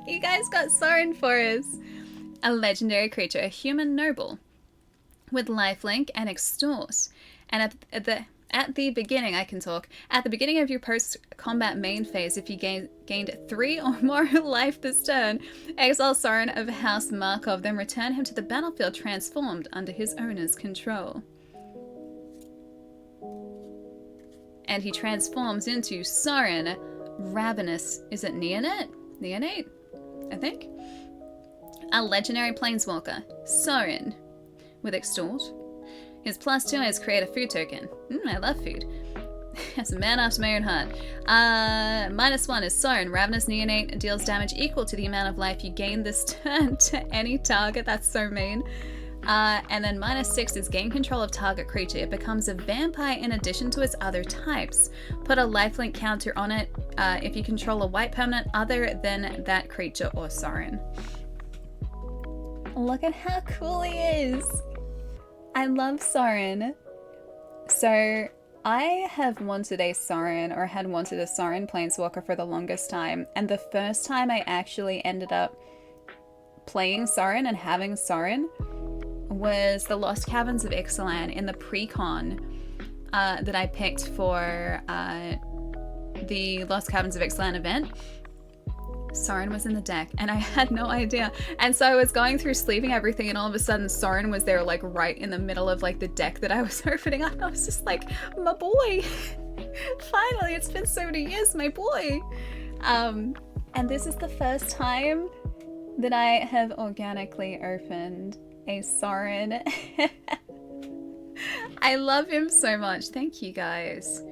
You guys got Sorin for us. A legendary creature, a human noble with lifelink and extort. And at the beginning, I can talk. At the beginning of your post-combat main phase, if you gained 3 or more life this turn, exile Sorin of House Markov, then return him to the battlefield transformed under his owner's control. And he transforms into Sorin Ravenous. Is it Neonate? Neonate? I think. A legendary planeswalker, Sorin, with extort. His +2 is create a food token. I love food. As a man after my own heart. -1 is Sorin, Ravenous Neonate, deals damage equal to the amount of life you gain this turn to any target. That's so mean. And then -6 is gain control of target creature. It becomes a vampire in addition to its other types. Put a lifelink counter on it if you control a white permanent other than that creature or Sorin. Look at how cool he is. I love Sorin. So I have wanted a Sorin, or had wanted a Sorin planeswalker for the longest time. And the first time I actually ended up playing Sorin and having Sorin was the Lost Caverns of Ixalan in the pre-con that I picked for the Lost Caverns of Ixalan event. Sorin was in the deck and I had no idea. And so I was going through sleeving everything and all of a sudden Sorin was there like right in the middle of like the deck that I was opening up. And I was just like, my boy, finally, it's been so many years, my boy. And this is the first time that I have organically opened a Sorin. I love him so much. Thank you guys.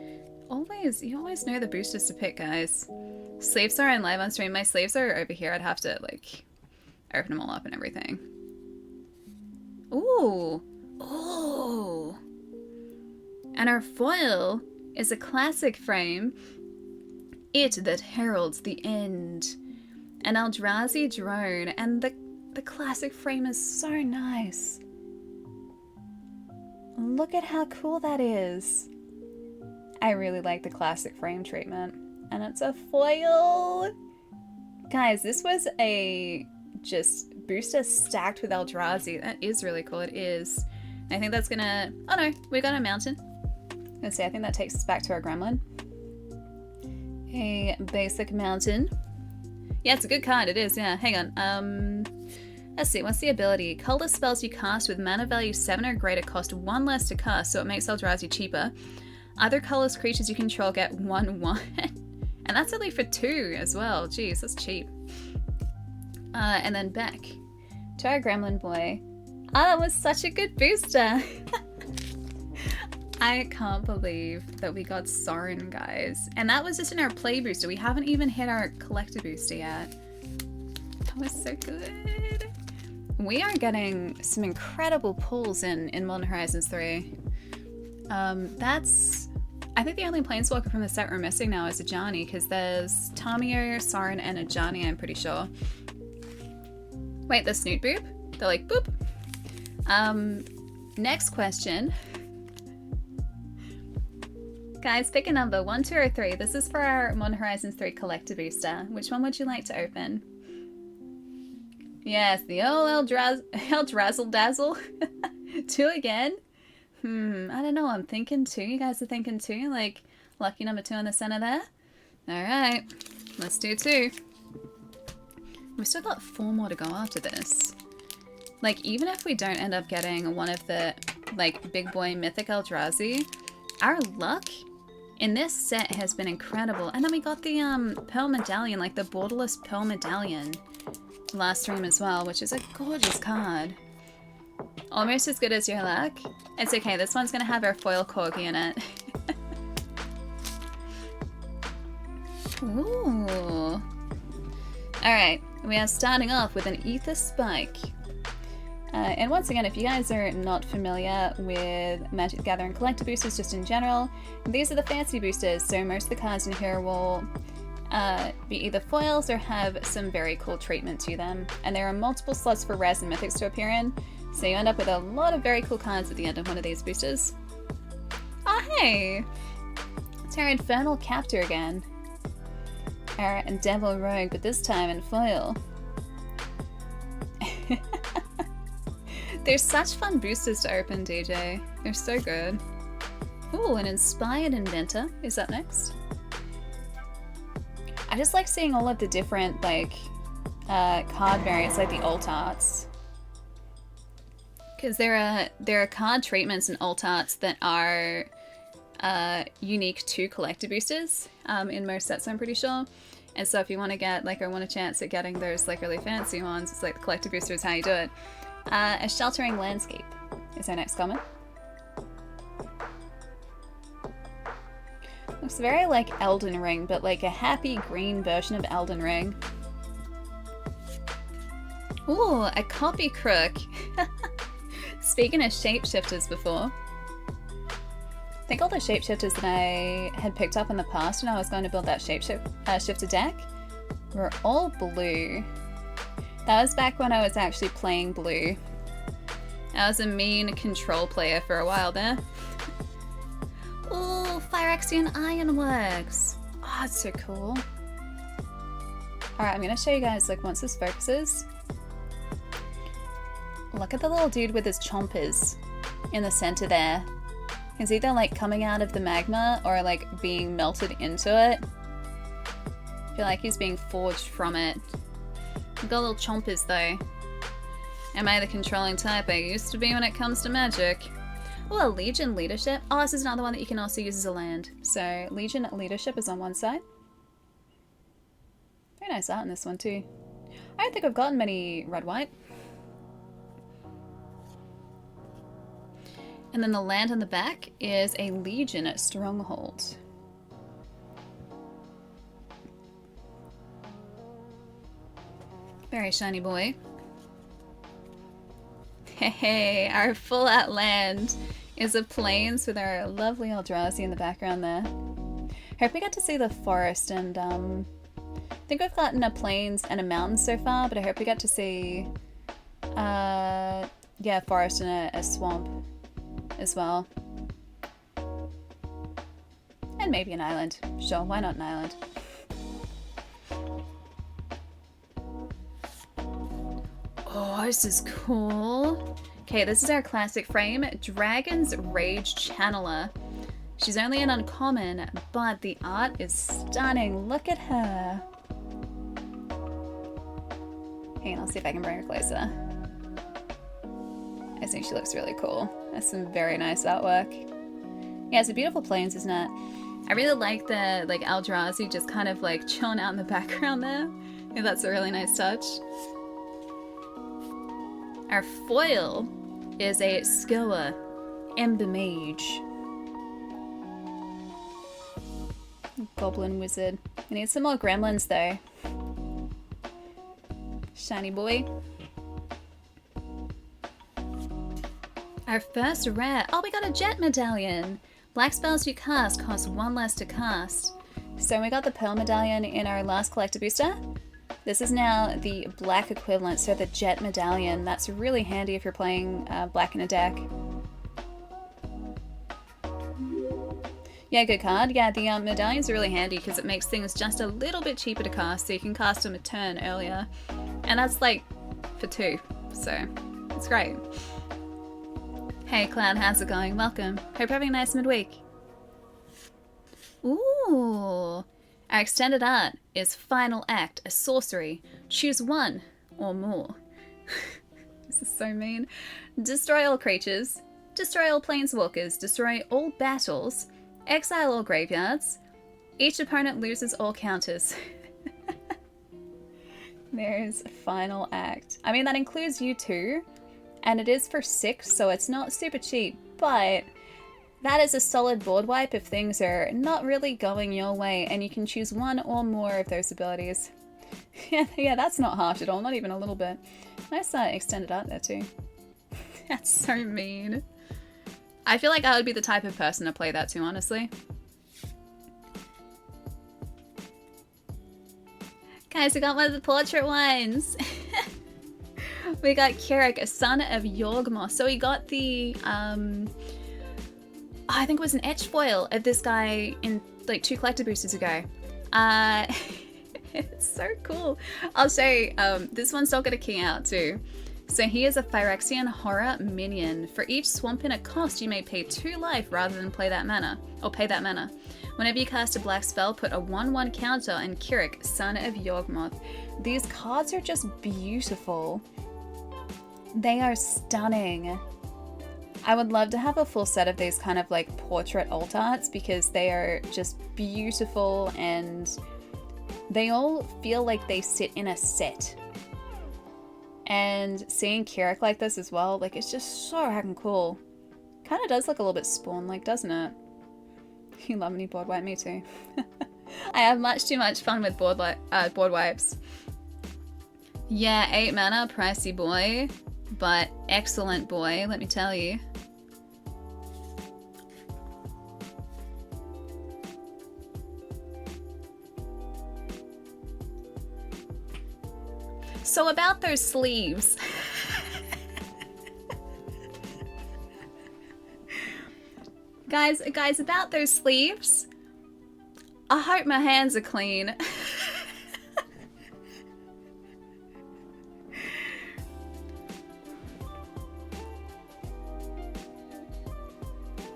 You always know the boosters to pick, guys. Sleeves are in live on stream. My sleeves are over here. I'd have to like open them all up and everything. Ooh. Ooh. And our foil is a classic frame. It that heralds the end. An Eldrazi drone. And the classic frame is so nice. Look at how cool that is. I really like the classic frame treatment. And it's a foil. Guys, this was a just booster stacked with Eldrazi. That is really cool. It is. I think that's gonna... Oh no, we got a mountain. Let's see, I think that takes us back to our gremlin. A basic mountain. Yeah, it's a good card. It is, yeah. Hang on. Let's see, what's the ability? Colorless spells you cast with mana value 7 or greater cost 1 less to cast, so it makes Eldrazi cheaper. Other colorless creatures you control get 1/1. And that's only for 2 as well. Jeez, that's cheap. And then back to our gremlin boy. Oh, that was such a good booster. I can't believe that we got Sorin, guys. And that was just in our play booster. We haven't even hit our collector booster yet. That was so good. We are getting some incredible pulls in Modern Horizons 3. I think the only Planeswalker from the set we're missing now is Ajani, because there's Tamio, Sorin, and Ajani, I'm pretty sure. Wait, the Snoot Boop? They're like, boop. Next question. Guys, pick a number, 1, 2, or 3. This is for our Modern Horizons 3 collector booster. Which one would you like to open? Yes, the old Eldrazzle Dazzle. 2 again? I don't know, I'm thinking 2. You guys are thinking 2? Like, lucky number 2 in the center there? Alright, let's do 2. We've still got 4 more to go after this. Like, even if we don't end up getting one of the, like, big boy mythic Eldrazi, our luck in this set has been incredible. And then we got the Pearl Medallion, like the borderless Pearl Medallion last stream as well, which is a gorgeous card. Almost as good as your luck. It's okay, this one's gonna have our foil corgi in it. Ooh. Alright, we are starting off with an Ether Spike. And once again, if you guys are not familiar with Magic the Gathering collector boosters just in general, these are the fancy boosters, so most of the cards in here will be either foils or have some very cool treatment to them. And there are multiple slots for rares and mythics to appear in, so you end up with a lot of very cool cards at the end of one of these boosters. Oh hey! It's our Infernal Captor again. Our Devil Rogue, but this time in foil. They're such fun boosters to open, DJ. They're so good. Ooh, an Inspired Inventor is up next. I just like seeing all of the different, like, card variants, like the alt arts. Because there are card treatments and alt arts that are unique to collector boosters in most sets, I'm pretty sure. And so if you want to get, like, or want a chance at getting those, like, really fancy ones, it's like the collector booster is how you do it. A Sheltering Landscape is our next comment. Looks very like Elden Ring, but like a happy green version of Elden Ring. Ooh, a Copy Crook. Speaking of shapeshifters before, I think all the shapeshifters that I had picked up in the past when I was going to build that shifter deck were all blue. That was back when I was actually playing blue. I was a mean control player for a while there. Ooh, Phyrexian Ironworks. Oh, it's so cool. Alright, I'm gonna show you guys, like, once this focuses. Look at the little dude with his chompers in the center there. He's either, like, coming out of the magma or, like, being melted into it. I feel like he's being forged from it. I've got little chompers though. Am I the controlling type I used to be when it comes to magic? Oh, a Legion Leadership. Oh, this is another one that you can also use as a land. So Legion Leadership is on one side. Very nice art in this one too. I don't think I've gotten many red-white. And then the land on the back is a Legion Stronghold. Very shiny boy. Hey, our full out land is a plains with our lovely Eldrazi in the background there. Hope we got to see the forest, and I think we've gotten a plains and a mountain so far, but I hope we get to see yeah, forest and a swamp. as well. And maybe an island. Sure, why not an island? Oh, this is cool. Okay, this is our classic frame, Dragon's Rage Channeler. She's only an uncommon, but the art is stunning. Look at her. Hang on, I'll see if I can bring her closer. I think she looks really cool. That's some very nice artwork. Yeah, it's a beautiful plains, isn't it? I really like the Eldrazi just kind of like chilling out in the background there. Yeah, that's a really nice touch. Our foil is a Skoa Ember Mage. Goblin Wizard. We need some more gremlins though. Shiny boy. Our first rare. Oh, we got a Jet Medallion. Black spells you cast cost 1 less to cast. So we got the Pearl Medallion in our last collector booster. This is now the black equivalent, so the Jet Medallion. That's really handy if you're playing black in a deck. Yeah, good card. Yeah, the medallions are really handy because it makes things just a little bit cheaper to cast, so you can cast them a turn earlier. And that's like for 2, so it's great. Hey Cloud, how's it going? Welcome. Hope you're having a nice midweek. Ooh! Our extended art is Final Act, a sorcery. Choose 1 or more. This is so mean. Destroy all creatures. Destroy all planeswalkers. Destroy all battles. Exile all graveyards. Each opponent loses all counters. There's Final Act. I mean, that includes you too. And it is for 6, so it's not super cheap. But that is a solid board wipe if things are not really going your way. And you can choose 1 or more of those abilities. Yeah, that's not harsh at all. Not even a little bit. Nice extended art there too. That's so mean. I feel like I would be the type of person to play that too, honestly. Guys, we got one of the portrait ones. We got Kirik, a son of Yorgmoth. So we got the, I think it was an etch foil of this guy in like 2 collector boosters ago. It's so cool. I'll show you, this one's still got a key out too. So he is a Phyrexian horror minion. For each swamp in a cost, you may pay 2 life rather than play that mana, or pay that mana. Whenever you cast a black spell, put a 1/1 counter on Kirik, son of Yorgmoth. These cards are just beautiful. They are stunning. I would love to have a full set of these kind of like portrait alt arts because they are just beautiful and they all feel like they sit in a set. And seeing Kirik like this as well, like it's just so heckin' cool. Kind of does look a little bit Spawn-like, doesn't it? You love any board wipe? Me too. I have much too much fun with board wipes. Yeah, 8 mana, pricey boy, but excellent boy, let me tell you. So about those sleeves. Guys, about those sleeves. I hope my hands are clean.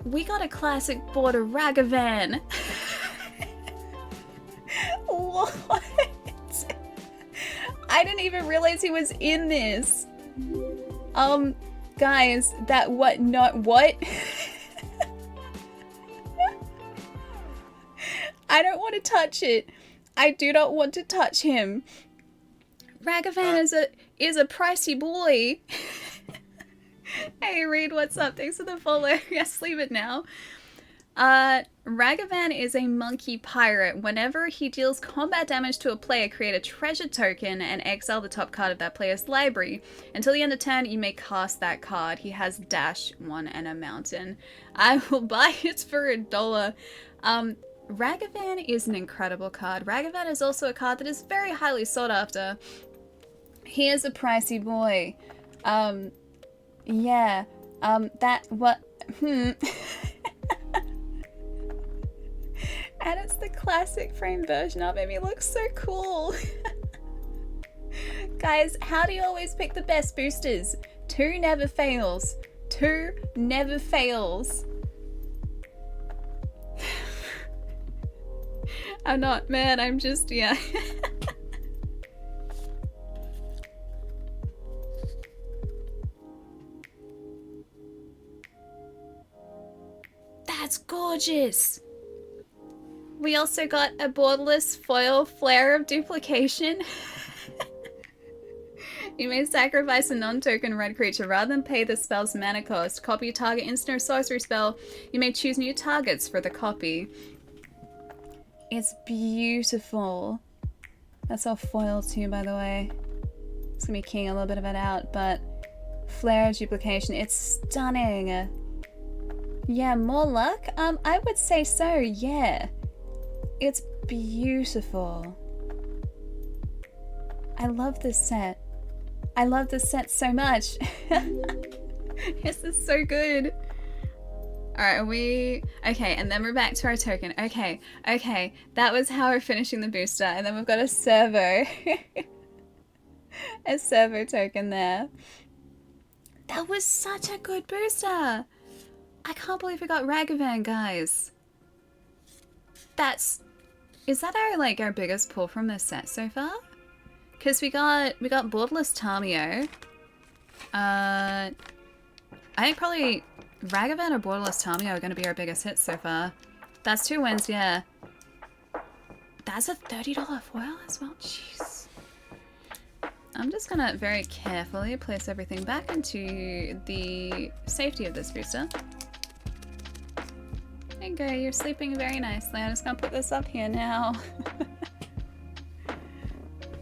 We got a classic border Ragavan. What? I didn't even realize he was in this. Guys, that what? Not what? I don't want to touch it. I do not want to touch him. Ragavan is a pricey boy. Hey Reed, what's up? Thanks for the follow. Yes, leave it now. Ragavan is a monkey pirate. Whenever he deals combat damage to a player, create a treasure token and exile the top card of that player's library. Until the end of turn, you may cast that card. He has dash, 1, and a mountain. I will buy it for $1. Ragavan is an incredible card. Ragavan is also a card that is very highly sought after. He is a pricey boy. Yeah. That what And it's the classic frame version of him. He looks so cool. Guys, how do you always pick the best boosters? 2 never fails. 2 never fails. I'm not, man, I'm just, yeah. That's gorgeous. We also got a borderless foil flare of duplication. You may sacrifice a non-token red creature rather than pay the spell's mana cost. Copy target instant or sorcery spell. You may choose new targets for the copy. It's beautiful. That's all foil too, by the way. It's gonna be keying a little bit of it out, but flare of duplication. It's stunning. Yeah, more luck? I would say so, yeah. It's beautiful. I love this set. I love this set so much. This is so good. Alright, are we... Okay, and then we're back to our token. Okay, that was how we're finishing the booster. And then we've got a servo. A servo token there. That was such a good booster. I can't believe we got Ragavan, guys. Is that our biggest pull from this set so far? Because we got Borderless Tamio. I think probably Ragavan or Borderless Tamio are going to be our biggest hits so far. That's 2 wins, yeah. That's a $30 foil as well. Jeez. I'm just going to very carefully place everything back into the safety of this booster. There you go, you're sleeping very nicely. I'm just going to put this up here now.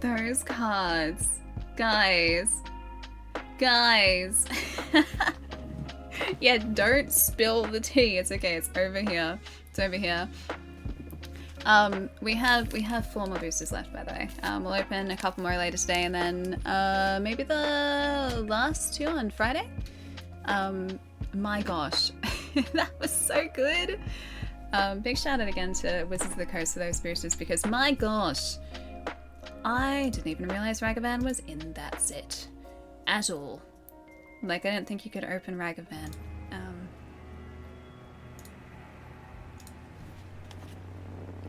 Those cards. Guys. Yeah, don't spill the tea. It's okay, it's over here. It's over here. We have 4 more boosters left, by the way. We'll open a couple more later today, and then maybe the last 2 on Friday. My gosh, that was so good. Big shout out again to Wizards of the Coast for those boosters, because my gosh, I didn't even realize Ragavan was in that set at all. Like, I didn't think you could open Ragavan.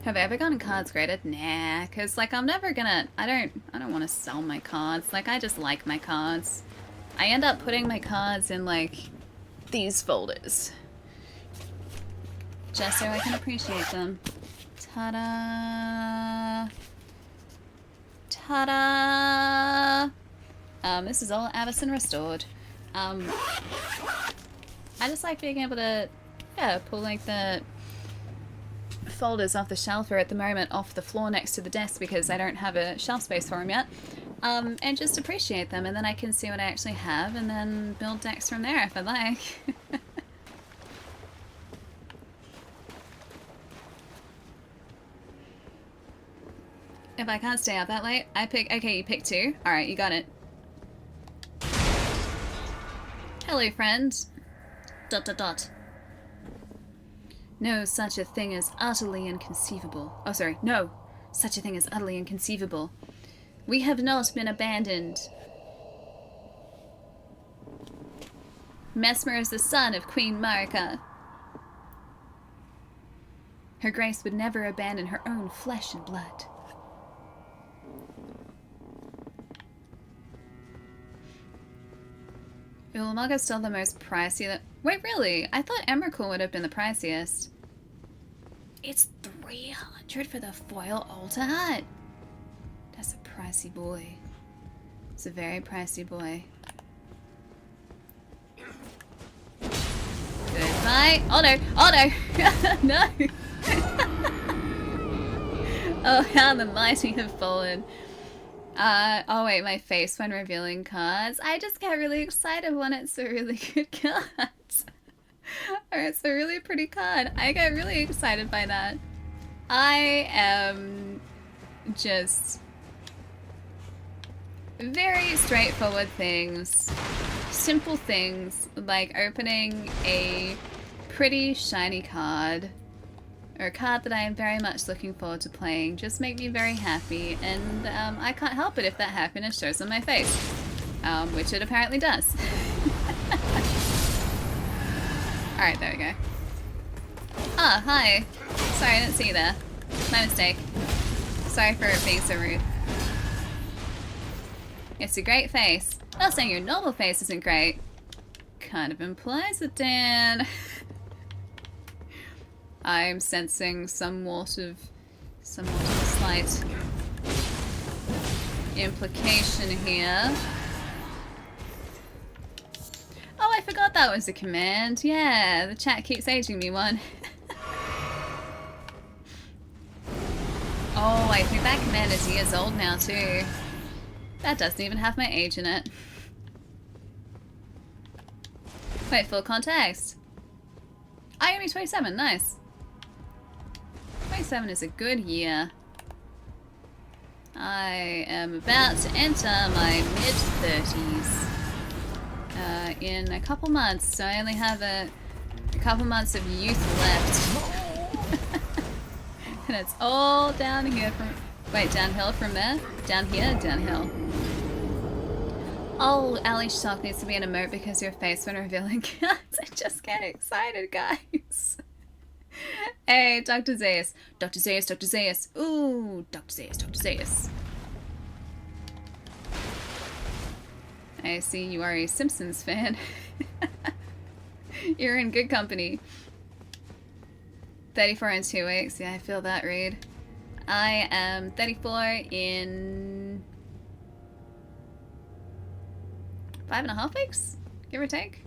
Have I ever gotten cards graded? Nah, because like I'm never gonna, I don't want to sell my cards. Like, I just like my cards. I end up putting my cards in like these folders just so I can appreciate them. Ta-da! Ta-da! This is all Avacyn Restored. I just like being able to, yeah, pull like the folders off the shelf, or at the moment off the floor next to the desk because I don't have a shelf space for them yet, and just appreciate them, and then I can see what I actually have and then build decks from there if I like. If I can't stay up that late, I pick... Okay, you pick 2. Alright, you got it. Hello, friend. ... No such a thing as utterly inconceivable. Oh, sorry. No such a thing as utterly inconceivable. We have not been abandoned. Messmer is the son of Queen Marika. Her grace would never abandon her own flesh and blood. Ulamaga's still the most pricey. Wait, really? I thought Emrakul would have been the priciest. It's 300 for the foil altar hut. That's a pricey boy. It's a very pricey boy. Goodbye. Oh no! Oh no! No! Oh, how the mighty have fallen. Oh wait, my face when revealing cards. I just get really excited when it's a really good card. Or it's a really pretty card. I get really excited by that. I am just very straightforward things simple things like opening a pretty shiny card, or a card that I am very much looking forward to playing, just make me very happy, and I can't help it if that happiness shows on my face, which it apparently does. Alright, there we go. Ah, hi. Sorry, I didn't see you there. My mistake. Sorry for being so rude. It's a great face. Not saying your normal face isn't great. Kind of implies it, Dan. I'm sensing somewhat of a slight implication here. Oh, I forgot that was a command. Yeah, the chat keeps aging me one. Oh, I think that command is years old now too. That doesn't even have my age in it. Wait, full context. I am 27, nice. 27 is a good year. I am about to enter my mid-30s in a couple months, so I only have a couple months of youth left. And it's all down here from... Wait, downhill from there? Down here? Downhill. Oh, Ali Shock needs to be an emote because your face when revealing cards. I just get excited, guys. Hey, Dr. Zayas. Dr. Zayas, Dr. Zayas. Ooh, Dr. Zayas, Dr. Zayas. I see you are a Simpsons fan. You're in good company. 34 in 2 weeks. Yeah, I feel that, Reed. I am 34 in 5.5 weeks, give or take.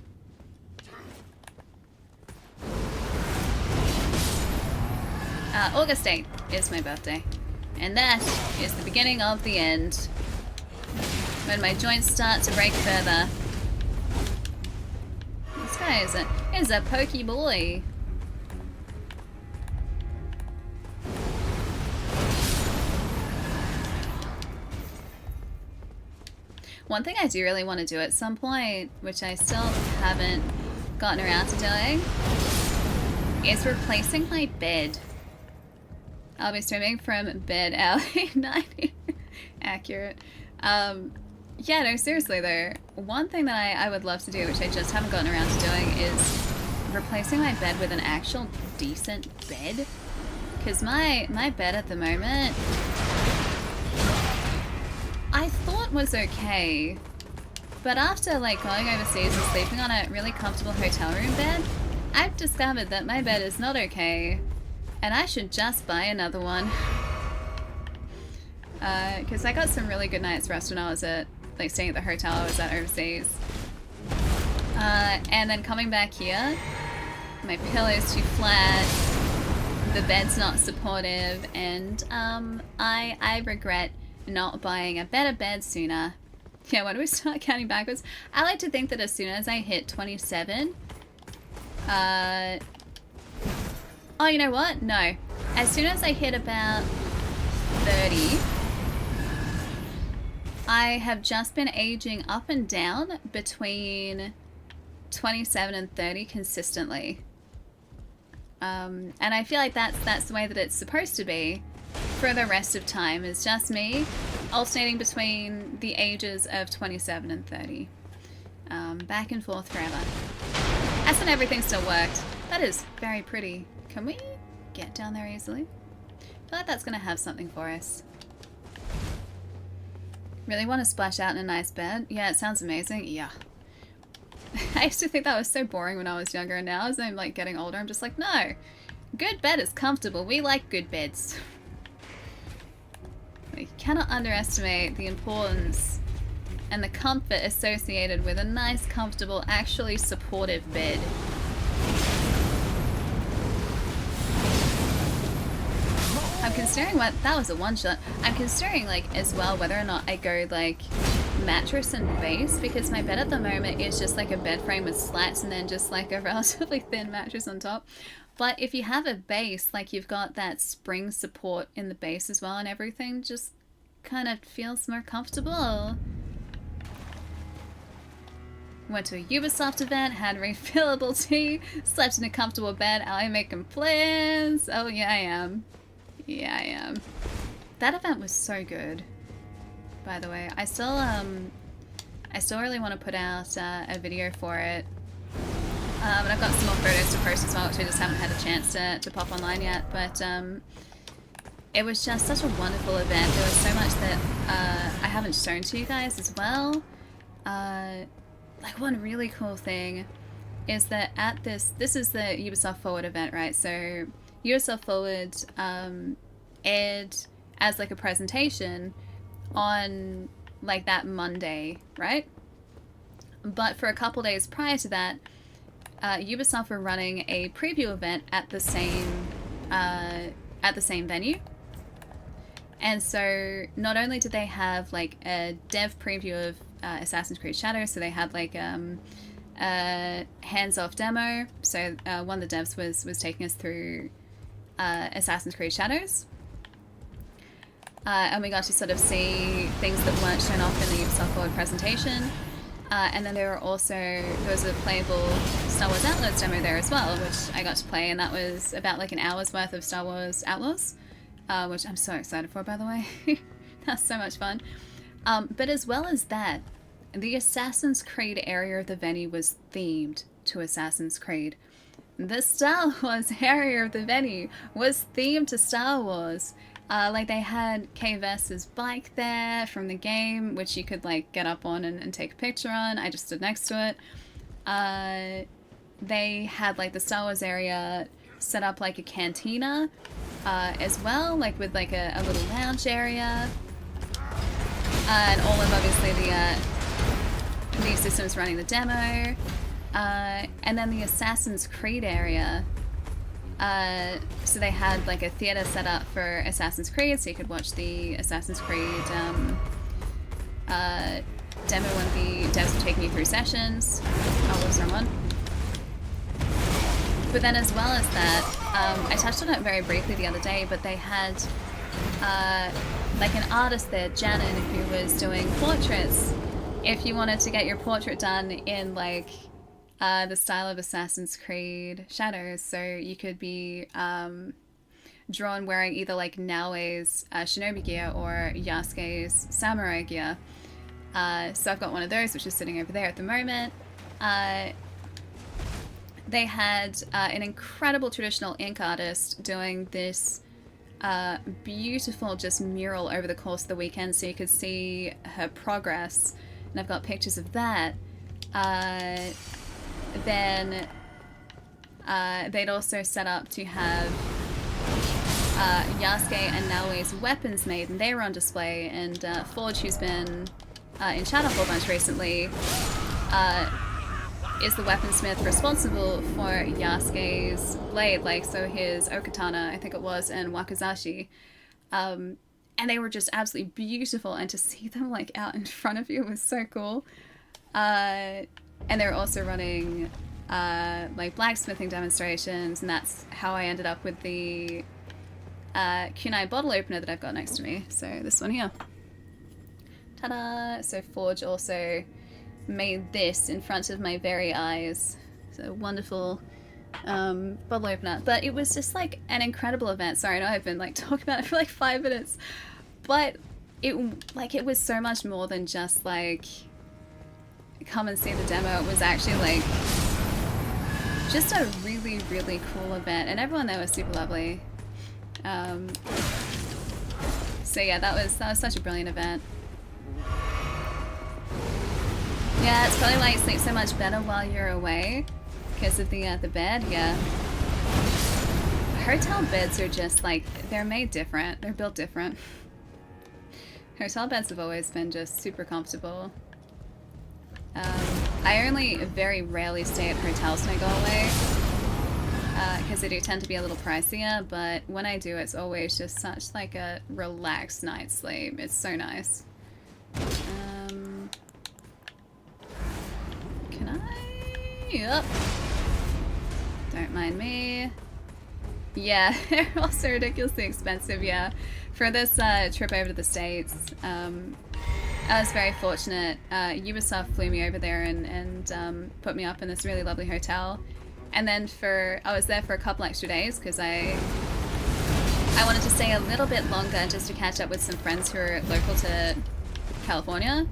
August 8th is my birthday. And that is the beginning of the end. When my joints start to break further. This guy is a pokey boy. One thing I do really want to do at some point, which I still haven't gotten around to doing, is replacing my bed. I'll be streaming from bed alley 90. Accurate. Yeah, no, seriously though, one thing that I would love to do, which I just haven't gotten around to doing, is replacing my bed with an actual decent bed. Because my bed at the moment, I thought was okay, but after like going overseas and sleeping on a really comfortable hotel room bed, I've discovered that my bed is not okay, and I should just buy another one. Because I got some really good night's rest when I was staying at the hotel I was at overseas. And then coming back here, my pillow's too flat, the bed's not supportive, and I regret not buying a better bed sooner. Yeah, when do we start counting backwards? I like to think that as soon as I hit 27, oh, you know what? No. As soon as I hit about 30, I have just been aging up and down between 27 and 30 consistently. And I feel like that's the way that it's supposed to be for the rest of time. It's just me alternating between the ages of 27 and 30. Back and forth forever. As when everything still worked. That is very pretty. Can we get down there easily? I feel like that's going to have something for us. Really want to splash out in a nice bed? Yeah, it sounds amazing. Yeah. I used to think that was so boring when I was younger, and now as I'm like getting older, I'm just like, no. Good bed is comfortable. We like good beds. You cannot underestimate the importance and the comfort associated with a nice, comfortable, actually supportive bed. I'm considering what that was a one-shot. I'm considering like as well whether or not I go like mattress and base, because my bed at the moment is just like a bed frame with slats and then just like a relatively thin mattress on top. But if you have a base, like you've got that spring support in the base as well and everything, just kind of feels more comfortable. Went to a Ubisoft event, had refillable tea, slept in a comfortable bed. I'm making plans. Oh yeah, I am. Yeah, I am. That event was so good. By the way, I still really want to put out a video for it. And I've got some more photos to post as well, which I just haven't had a chance to pop online yet. But it was just such a wonderful event. There was so much that I haven't shown to you guys as well. Like one really cool thing is that at this is the Ubisoft Forward event, right? So Ubisoft Forward aired as like a presentation on like that Monday, right? But for a couple days prior to that, Ubisoft were running a preview event at the same venue. And so not only did they have like a dev preview of Assassin's Creed Shadows, so they had like a hands-off demo. So one of the devs was taking us through Assassin's Creed Shadows. And we got to sort of see things that weren't shown off in the Ubisoft Forward presentation. And then there was a playable Star Wars Outlaws demo there as well, which I got to play, and that was about like an hour's worth of Star Wars Outlaws, which I'm so excited for, by the way. That's so much fun. But as well as that, the Assassin's Creed area of the venue was themed to Assassin's Creed. The Star Wars area of the venue was themed to Star Wars. Like they had Kay Vess's bike there from the game, which you could like get up on and take a picture on. I just stood next to it. They had like the Star Wars area set up like a cantina as well, like with like a little lounge area. And all of obviously the systems running the demo. And then the Assassin's Creed area. So they had like a theater set up for Assassin's Creed, so you could watch the Assassin's Creed demo when the devs were taking you through sessions. Oh, what's wrong one? But then as well as that, I touched on it very briefly the other day, but they had like an artist there, Janet, who was doing portraits. If you wanted to get your portrait done in like the style of Assassin's Creed Shadows, so you could be drawn wearing either like Naoe's shinobi gear or Yasuke's samurai gear. So I've got one of those, which is sitting over there at the moment. They had an incredible traditional ink artist doing this beautiful just mural over the course of the weekend, so you could see her progress, and I've got pictures of that. Then they'd also set up to have Yasuke and Naoe's weapons made, and they were on display. And Forge, who's been in chat a whole bunch recently, is the weaponsmith responsible for Yasuke's blade, like so his Okatana, I think it was, and Wakizashi. And they were just absolutely beautiful, and to see them like out in front of you was so cool. And they're also running like blacksmithing demonstrations, and that's how I ended up with the kunai bottle opener that I've got next to me. So this one here. Ta-da! So Forge also made this in front of my very eyes. So wonderful bottle opener. But it was just like an incredible event. Sorry, I know I've been like talking about it for like 5 minutes, but it was so much more than just like come and see the demo. It was actually like just a really, really cool event, and everyone there was super lovely. So yeah, that was such a brilliant event. Yeah, it's probably why you sleep so much better while you're away, because of the bed. Yeah, hotel beds are just like, they're made different. They're built different. Hotel beds have always been just super comfortable. I only very rarely stay at hotels when I go away, because they do tend to be a little pricier, but when I do, it's always just such like a relaxed night's sleep. It's so nice. Can I? Yep. Don't mind me. Yeah, they're also ridiculously expensive, yeah. For this trip over to the States, I was very fortunate. Ubisoft flew me over there and put me up in this really lovely hotel. And then I was there for a couple extra days because I wanted to stay a little bit longer just to catch up with some friends who are local to California.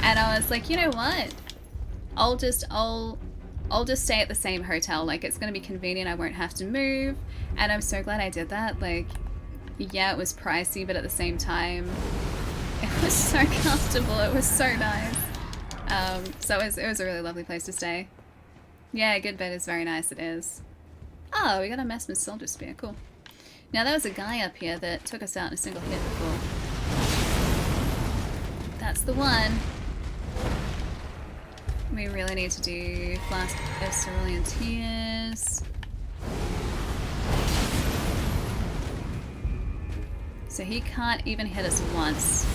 And I was like, you know what? I'll just stay at the same hotel. Like, it's gonna be convenient. I won't have to move. And I'm so glad I did that. Like, yeah, it was pricey, but at the same time, it was so comfortable. It was so nice. So it was a really lovely place to stay. Yeah, a good bed is very nice. It is. Oh, we got a Messmer soldier spear. Cool. Now there was a guy up here that took us out in a single hit before. That's the one. We really need to do Flask of Cerulean Tears. So he can't even hit us once.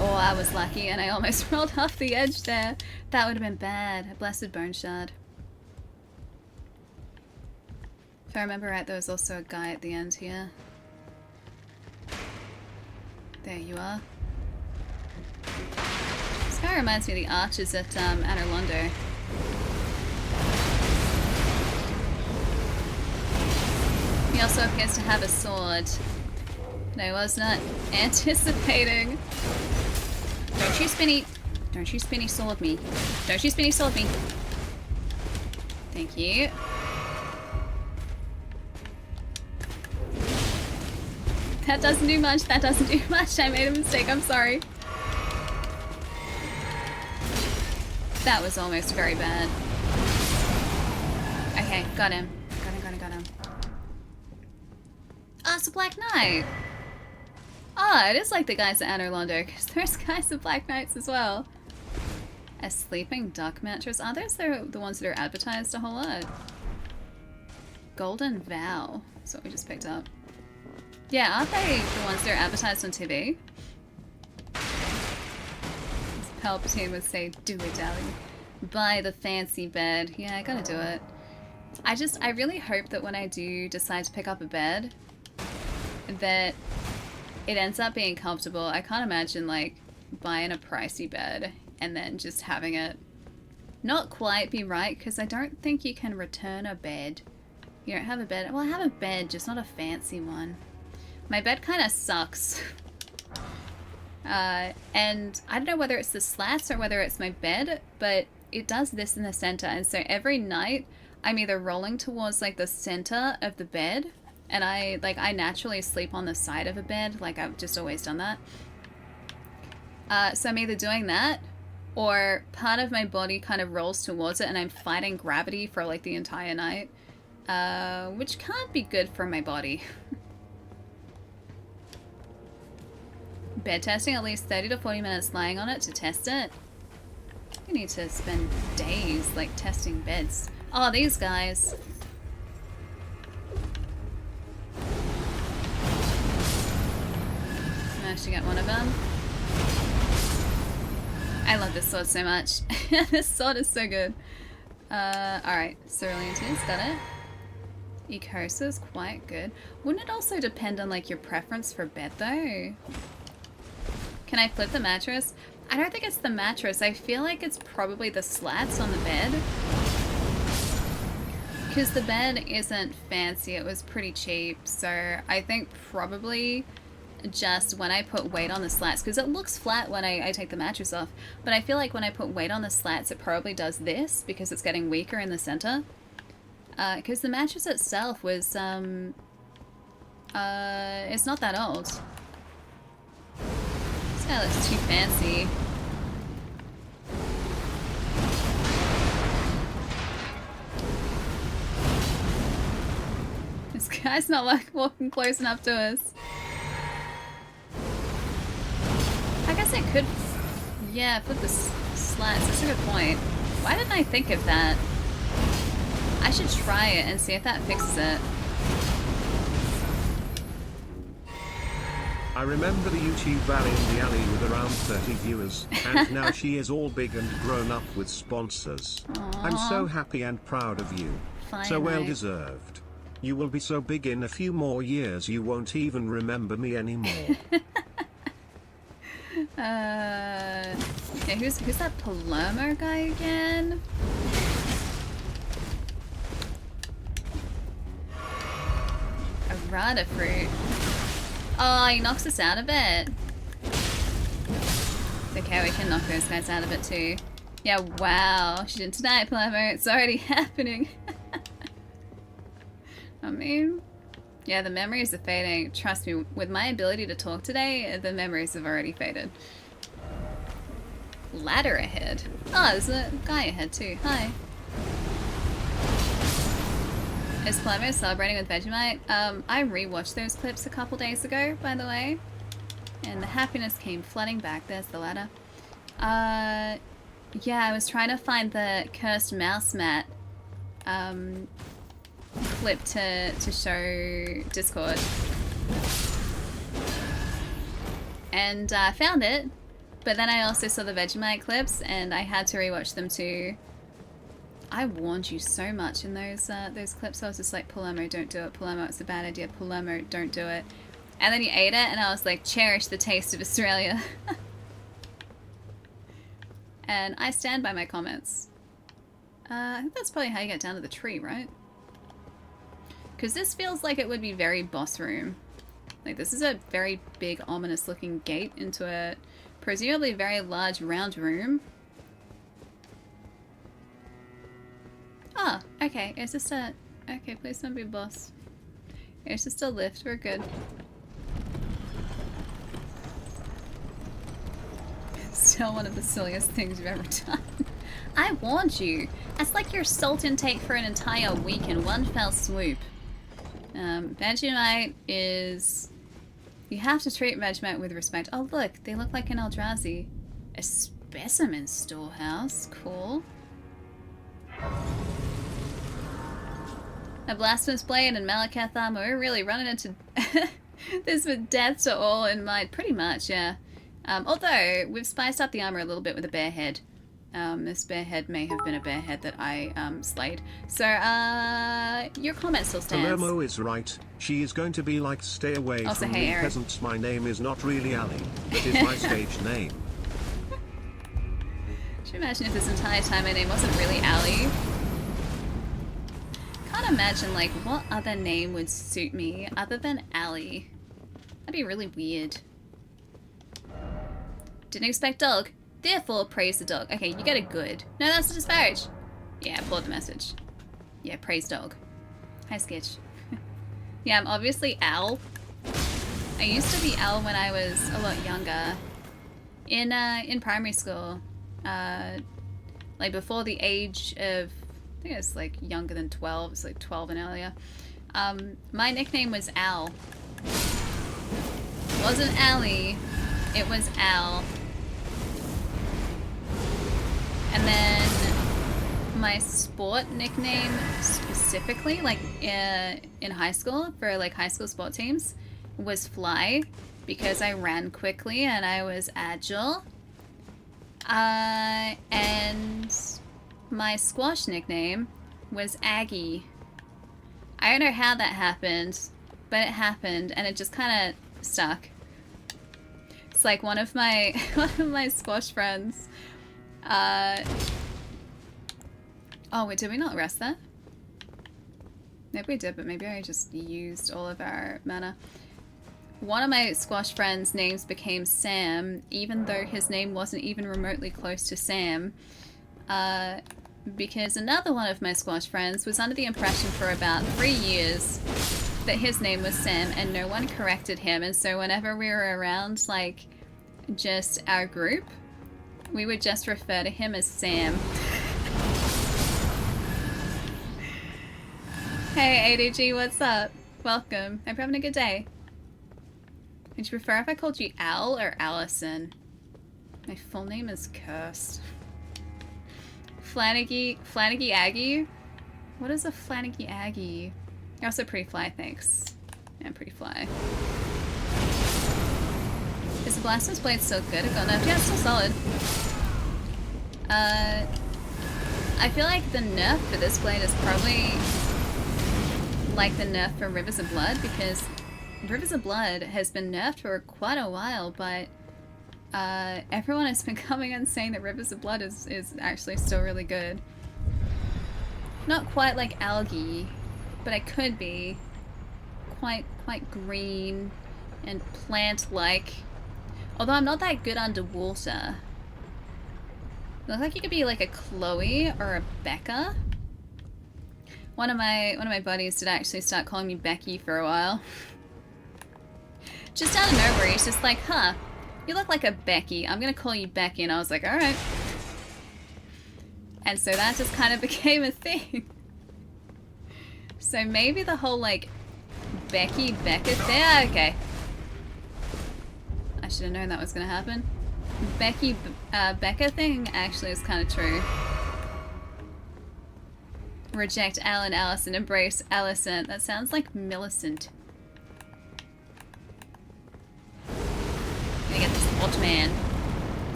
Oh, I was lucky and I almost rolled off the edge there. That would have been bad. A blessed bone shard. If I remember right, there was also a guy at the end here. There you are. This guy reminds me of the archers at Anor Londo. He also appears to have a sword. No, I was not anticipating. Don't you spinny sword me. Don't you spinny sword me. Thank you. That doesn't do much, that doesn't do much. I made a mistake, I'm sorry. That was almost very bad. Okay, got him. Got him. Oh, it's a Black Knight. Oh, it is like the guys at Anor Londo, because there's guys at Black Knights as well. A sleeping duck mattress. Are those the ones that are advertised a whole lot? Golden Vow. That's what we just picked up. Yeah, aren't they the ones that are advertised on TV? Palpatine would say, do it, darling. Buy the fancy bed. Yeah, I gotta do it. I really hope that when I do decide to pick up a bed, that it ends up being comfortable. I can't imagine, like, buying a pricey bed and then just having it not quite be right, because I don't think you can return a bed. You don't have a bed. Well, I have a bed, just not a fancy one. My bed kind of sucks. And I don't know whether it's the slats or whether it's my bed, but it does this in the center. And so every night I'm either rolling towards like the center of the bed, and I naturally sleep on the side of a bed. Like, I've just always done that. So I'm either doing that, or part of my body kind of rolls towards it and I'm fighting gravity for like the entire night, which can't be good for my body. Bed testing, at least 30 to 40 minutes lying on it to test it. We need to spend days like testing beds. Oh, these guys. Managed to get one of them. I love this sword so much. This sword is so good. Alright, Cerulean Tears, got it. Ecosa's quite good. Wouldn't it also depend on like your preference for bed though? Can I flip the mattress? I don't think it's the mattress. I feel like it's probably the slats on the bed. Because the bed isn't fancy. It was pretty cheap. So I think probably just when I put weight on the slats, because it looks flat when I take the mattress off, but I feel like when I put weight on the slats, it probably does this because it's getting weaker in the center. Because the mattress itself was, it's not that old. This guy looks too fancy. This guy's not like walking close enough to us. I guess I could, yeah, flip the slats. That's a good point. Why didn't I think of that? I should try it and see if that fixes it. I remember the YouTube Valley in the Alley with around 30 viewers, and now she is all big and grown up with sponsors. Aww. I'm so happy and proud of you. Fine, so well mate. deserved. You will be so big in a few more years you won't even remember me anymore. Yeah, who's that Palermo guy again? A rada fruit. Oh, he knocks us out of it. It's okay, we can knock those guys out of it too. Yeah, wow. She didn't deny it, Palermo. It's already happening. I mean, yeah, the memories are fading. Trust me, with my ability to talk today, the memories have already faded. Ladder ahead. Oh, there's a guy ahead too. Hi. Is Palermo celebrating with Vegemite? I rewatched those clips a couple days ago, by the way. And the happiness came flooding back. There's the ladder. Yeah, I was trying to find the cursed mouse mat clip to show Discord. And I found it, but then I also saw the Vegemite clips and I had to rewatch them too. I warned you so much in those clips. I was just like, Palermo, don't do it. Palermo, it's a bad idea. Palermo, don't do it. And then he ate it and I was like, cherish the taste of Australia. And I stand by my comments. I think that's probably how you get down to the tree, right? Because this feels like it would be very boss room. Like, this is a very big, ominous looking gate into a presumably very large round room. Oh, okay. It's just a... Okay, please don't be a boss. It's just a lift. We're good. Still one of the silliest things you've ever done. I warned you. That's like your salt intake for an entire week in one fell swoop. Vegemite is... You have to treat Vegemite with respect. Oh look, they look like an Eldrazi. A specimen storehouse. Cool. A blasphemous blade and Malakath armor. We're really running into this with deaths are all in mind. Pretty much, yeah. Although, we've spiced up the armor a little bit with a bear head. This bear head may have been a bear head that I slayed. So, your comment still stands. Palermo is right. She is going to be like, stay away also, from hey, me Eric. peasants. My name is not really Ali. That is my stage name. Should you imagine if this entire time my name wasn't really Ali? Can't imagine, like, what other name would suit me other than Ali. That'd be really weird. Didn't expect dog. Therefore, praise the dog. Okay, you get a good. No, that's a disparage. Yeah, applaud the message. Yeah, praise dog. Hi, Sketch. Yeah, I'm obviously Al. I used to be Al when I was a lot younger. In primary school. Like before the age of... I think it was like younger than 12. It's like 12 and earlier. My nickname was Al. It wasn't Ali. It was Al. And then my sport nickname specifically, like in high school, for like high school sport teams, was Fly, because I ran quickly and I was agile. And my squash nickname was Aggie. I don't know how that happened, but it happened and it just kind of stuck. It's like one of my squash friends. Oh wait, did we not rest there? Maybe we did, but maybe I just used all of our mana. One of my squash friends' names became Sam, even though his name wasn't even remotely close to Sam. Because another one of my squash friends was under the impression for about 3 years that his name was Sam, and no one corrected him, and so whenever we were around, like, just our group, we would just refer to him as Sam. Hey ADG, what's up? Welcome. Hope you're having a good day. Would you prefer if I called you Al or Allison? My full name is cursed. Flanagy Aggie? What is a Flanagy Aggie? You're also pretty fly, thanks. Yeah, I'm pretty fly. Is the Blasphemous Blade still good? It got nerfed. Yeah, it's still solid. I feel like the nerf for this blade is probably like the nerf for Rivers of Blood, because Rivers of Blood has been nerfed for quite a while, but everyone has been coming and saying that Rivers of Blood is actually still really good. Not quite like algae, but it could be quite green and plant-like. Although I'm not that good underwater. It looks like you could be like a Chloe or a Becca. One of my buddies did actually start calling me Becky for a while. Just out of nowhere, he's just like, huh, you look like a Becky. I'm gonna call you Becky. And I was like, alright. And so that just kind of became a thing. So maybe the whole like Becky Becca thing. Okay. I should have known that was gonna happen. Becky Becca thing actually is kind of true. Reject Alan, Allison, embrace Alicent. That sounds like Millicent. Gonna get this pot man.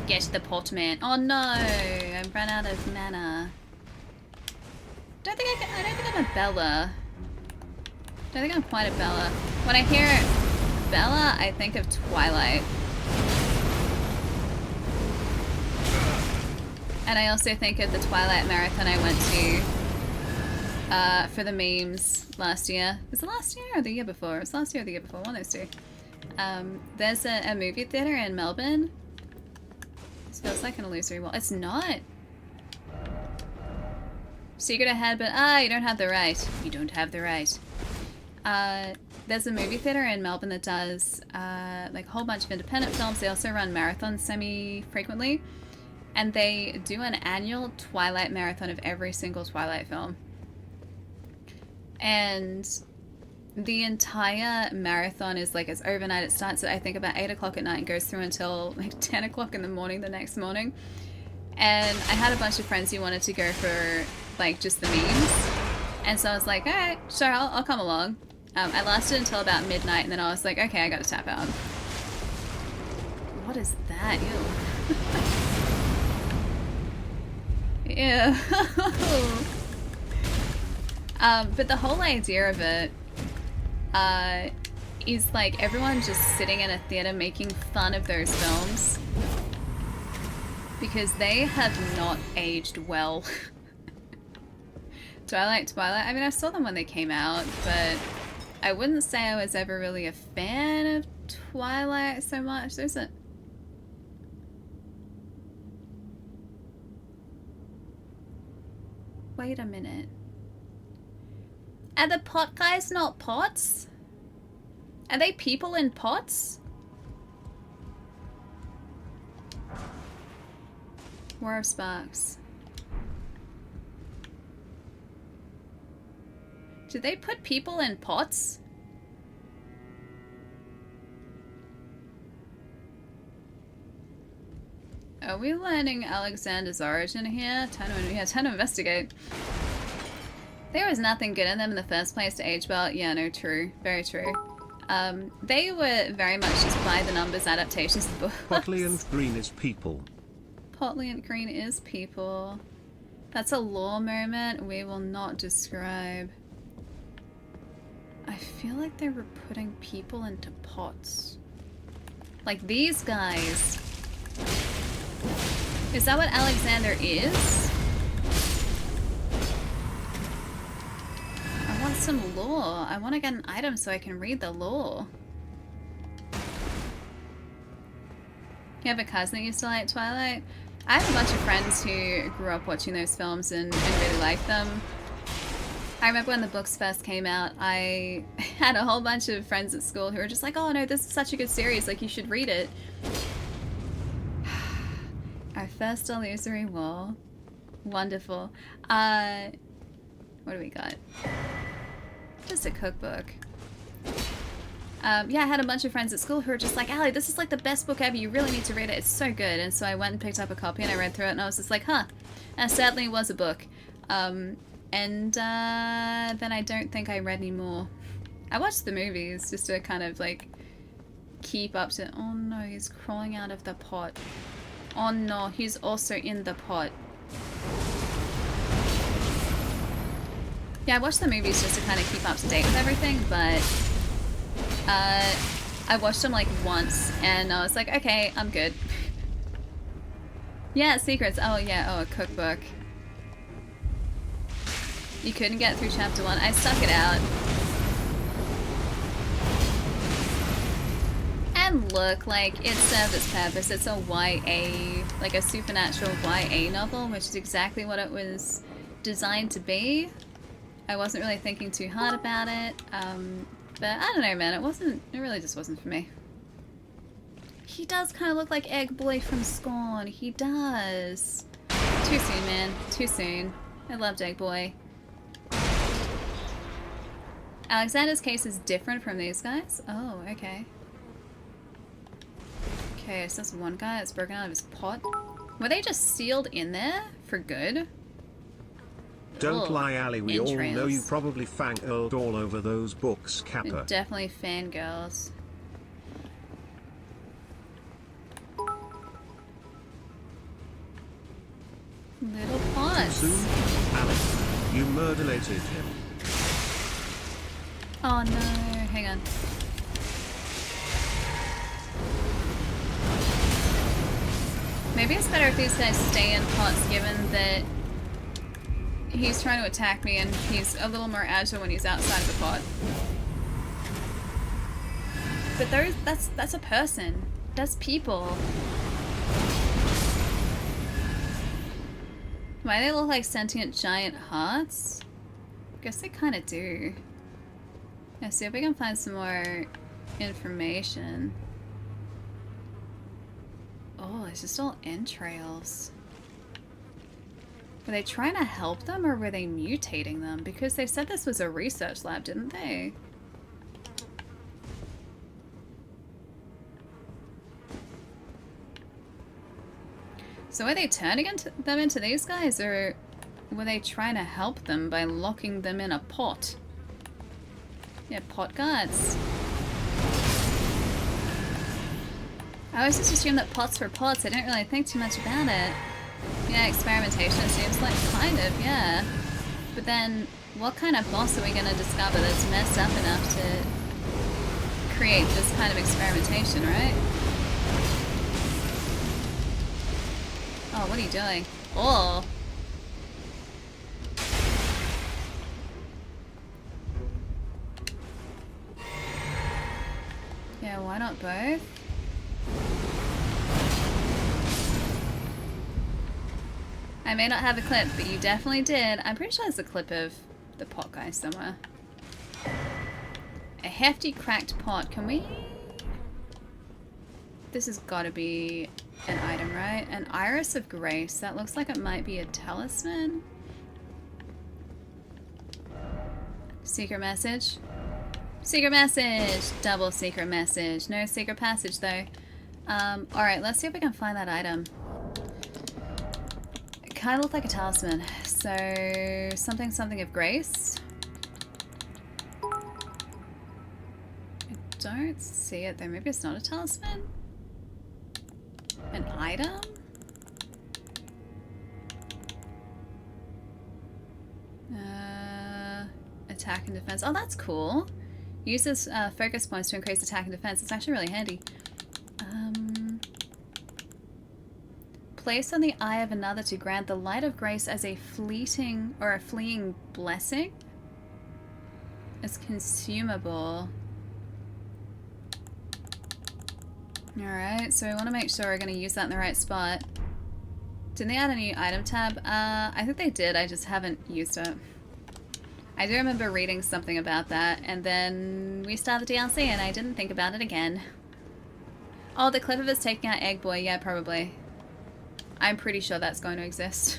Get the pot man. Oh no! I've run out of mana. I don't think I'm a Bella. Don't think I'm quite a Bella. When I hear Bella, I think of Twilight. And I also think of the Twilight marathon I went to for the memes last year. Was it last year or the year before? It was last year or the year before, one of those two. There's a movie theater in Melbourne. This feels like an illusory wall. It's not. Secret ahead, but you don't have the right. You don't have the right. There's a movie theater in Melbourne that does like a whole bunch of independent films. They also run marathons semi-frequently. And they do an annual Twilight marathon of every single Twilight film. And the entire marathon is like, it's overnight. It starts at I think about 8 o'clock at night and goes through until like 10 o'clock in the morning the next morning. And I had a bunch of friends who wanted to go for like just the memes. And so I was like, alright, sure, I'll come along. I lasted until about midnight and then I was like, okay, I gotta tap out. What is that? Ew. Ew. But the whole idea of it is like everyone just sitting in a theater making fun of those films because they have not aged well. Twilight, I mean I saw them when they came out, but I wouldn't say I was ever really a fan of Twilight so much. There's a... Wait a minute. Are the pot guys not pots? Are they people in pots? War of Sparks. Did they put people in pots? Are we learning Alexander's origin here? Time to investigate. There was nothing good in them in the first place to age well. Yeah, no, true. Very true. They were very much just by the numbers adaptations of the books. Potliant green is people. Potliant green is people. That's a lore moment we will not describe. I feel like they were putting people into pots. Like these guys. Is that what Alexander is? I want some lore. I want to get an item so I can read the lore. You have a cousin that used to like Twilight? I have a bunch of friends who grew up watching those films and really liked them. I remember when the books first came out, I had a whole bunch of friends at school who were just like, oh no, this is such a good series, like you should read it. Our first illusory wall. Wonderful. What do we got? Just a cookbook. Yeah, I had a bunch of friends at school who were just like, Allie, this is like the best book ever, you really need to read it, it's so good. And so I went and picked up a copy and I read through it and I was just like, huh, that sadly was a book. And then I don't think I read any more. I watched the movies just to kind of like keep up to, oh no, he's crawling out of the pot. Oh no, he's also in the pot. Yeah, I watched the movies just to kind of keep up to date with everything, but I watched them like once and I was like, okay, I'm good. Yeah, secrets. Oh yeah, oh, a cookbook. You couldn't get through chapter 1. I stuck it out. And look, like, it served its purpose. It's a YA, like a supernatural YA novel, which is exactly what it was designed to be. I wasn't really thinking too hard about it, but I don't know, man, it really just wasn't for me. He does kind of look like Egg Boy from Scorn. He does. Too soon, man. Too soon. I loved Egg Boy. Alexander's case is different from these guys? Oh, okay. Okay, so that's one guy that's broken out of his pot. Were they just sealed in there for good? Don't lie, Ali. We all know you entrails. probably fangirled all over those books, They're Kappa. definitely fangirls. Little Too pots. soon? Ali, you murderated him. Oh no, hang on. Maybe it's better if these guys stay in pots, given that he's trying to attack me and he's a little more agile when he's outside of the pot. But that's a person. That's people. Why they look like sentient giant hearts? Guess they kind of do. Let's see if we can find some more information. Oh, it's just all entrails. Were they trying to help them or were they mutating them? Because they said this was a research lab, didn't they? So were they turning them into these guys, or were they trying to help them by locking them in a pot? Yeah, pot guards. I always just assumed that pots were pots. I didn't really think too much about it. Yeah, experimentation seems like kind of, yeah. But then, what kind of boss are we going to discover that's messed up enough to create this kind of experimentation, right? Oh, what are you doing? Oh! Yeah, why not both? I may not have a clip, but you definitely did. I'm pretty sure there's a clip of the pot guy somewhere. A hefty cracked pot. Can we... This has got to be an item, right? An iris of grace. That looks like it might be a talisman. Secret message. Secret message! Double secret message. No secret passage though. Alright, let's see if we can find that item. It kind of looked like a talisman. So, something of grace. I don't see it though. Maybe it's not a talisman? An item? Attack and defense. Oh, that's cool. Uses focus points to increase attack and defense. It's actually really handy. Place on the eye of another to grant the light of grace as a fleeting or a fleeing blessing. It's consumable. Alright, so we want to make sure we're going to use that in the right spot. Didn't they add a new item tab? I think they did, I just haven't used it. I do remember reading something about that, and then we started the DLC and I didn't think about it again. Oh, the clip of us taking out Egg Boy, yeah, probably. I'm pretty sure that's going to exist.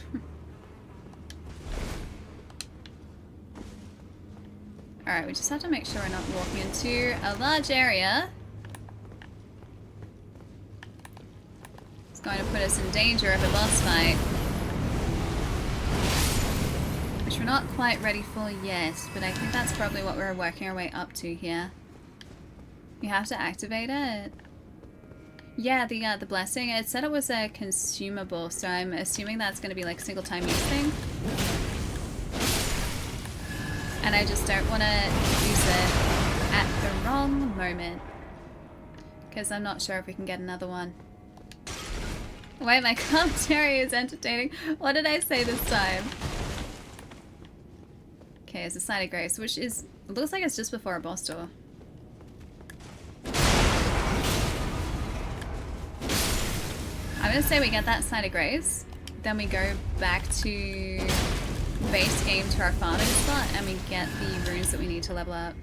Alright, we just have to make sure we're not walking into a large area. It's going to put us in danger of a boss fight. Which we're not quite ready for yet, but I think that's probably what we're working our way up to here. You have to activate it. Yeah, the blessing. It said it was a consumable, so I'm assuming that's going to be like a single time use thing. And I just don't want to use it at the wrong moment. Because I'm not sure if we can get another one. Wait, my commentary is entertaining. What did I say this time? Okay, it's a Side of Grace, which is... It looks like it's just before a boss door. I'm gonna say we get that Side of Grace, then we go back to base game to our farming spot, and we get the runes that we need to level up.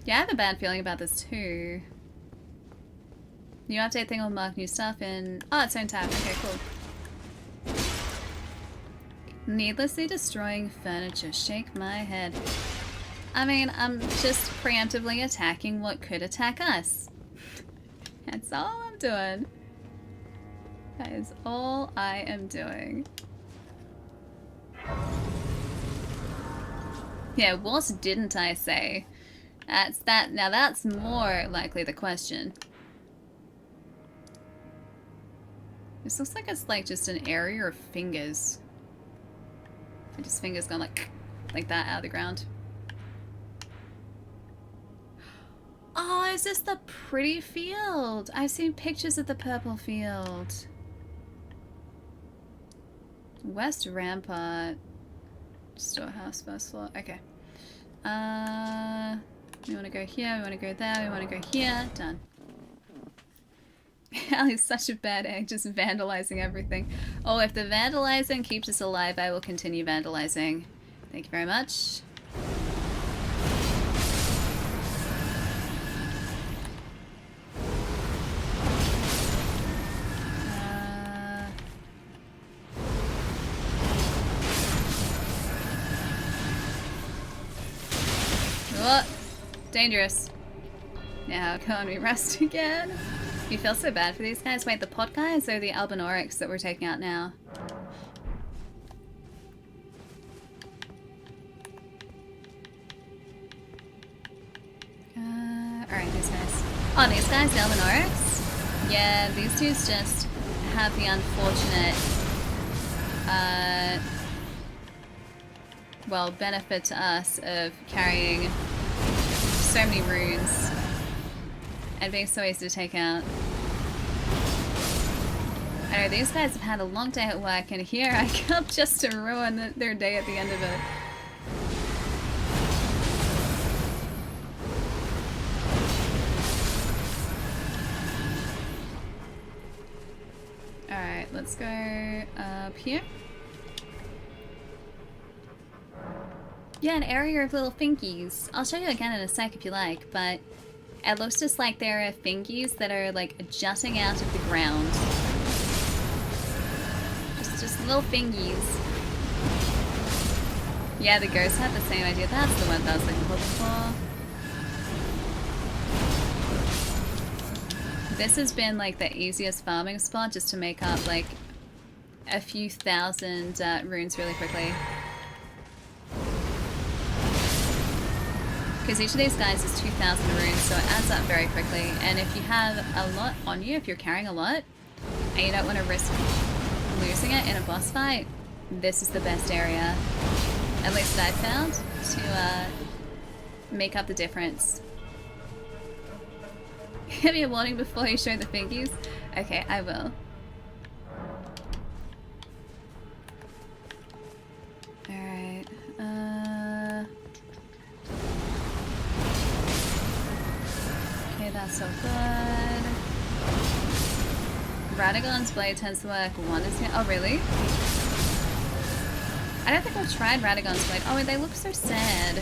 Yeah, I have a bad feeling about this too. New update thing will mark new stuff in... Oh, its own tab. Okay, cool. Needlessly destroying furniture. Shake my head. I mean, I'm just preemptively attacking what could attack us. That's all I'm doing. That is all I am doing. Yeah, what didn't I say? That's that. Now that's more likely the question. This looks like it's like just an area of fingers. And just fingers gone like that out of the ground. Oh, is this the pretty field? I've seen pictures of the purple field. West Rampart. Storehouse, first floor. Okay. We want to go here, we want to go there, we want to go here. Done. Allie's such a bad egg, just vandalizing everything. Oh, if the vandalizing keeps us alive, I will continue vandalizing. Thank you very much. Oh, dangerous. Now can we rest again? You feel so bad for these guys. Wait, the pot guys or the Albinorics that we're taking out now? Alright, these guys. Oh, these guys, the Albinorics? Yeah, these dudes just have the unfortunate, well, benefit to us of carrying so many runes and being so easy to take out. I know these guys have had a long day at work, and here I come just to ruin their day at the end of it. Alright, let's go up here. Yeah, an area of little fingies. I'll show you again in a sec if you like, but it looks just like there are fingies that are like jutting out of the ground. Just little fingies. Yeah, the ghost had the same idea. That's the one that I was looking for before. This has been like the easiest farming spot just to make up like a few thousand runes really quickly. Because each of these guys is 2,000 runes, so it adds up very quickly. And if you have a lot on you, if you're carrying a lot, and you don't want to risk losing it in a boss fight, this is the best area, at least that I've found, to make up the difference. Give me a warning before you show the fingies. Okay, I will. Alright, okay, that's so good. Radagon's blade tends to work one is here. Oh, really? I don't think I've tried Radagon's blade. Oh, they look so sad.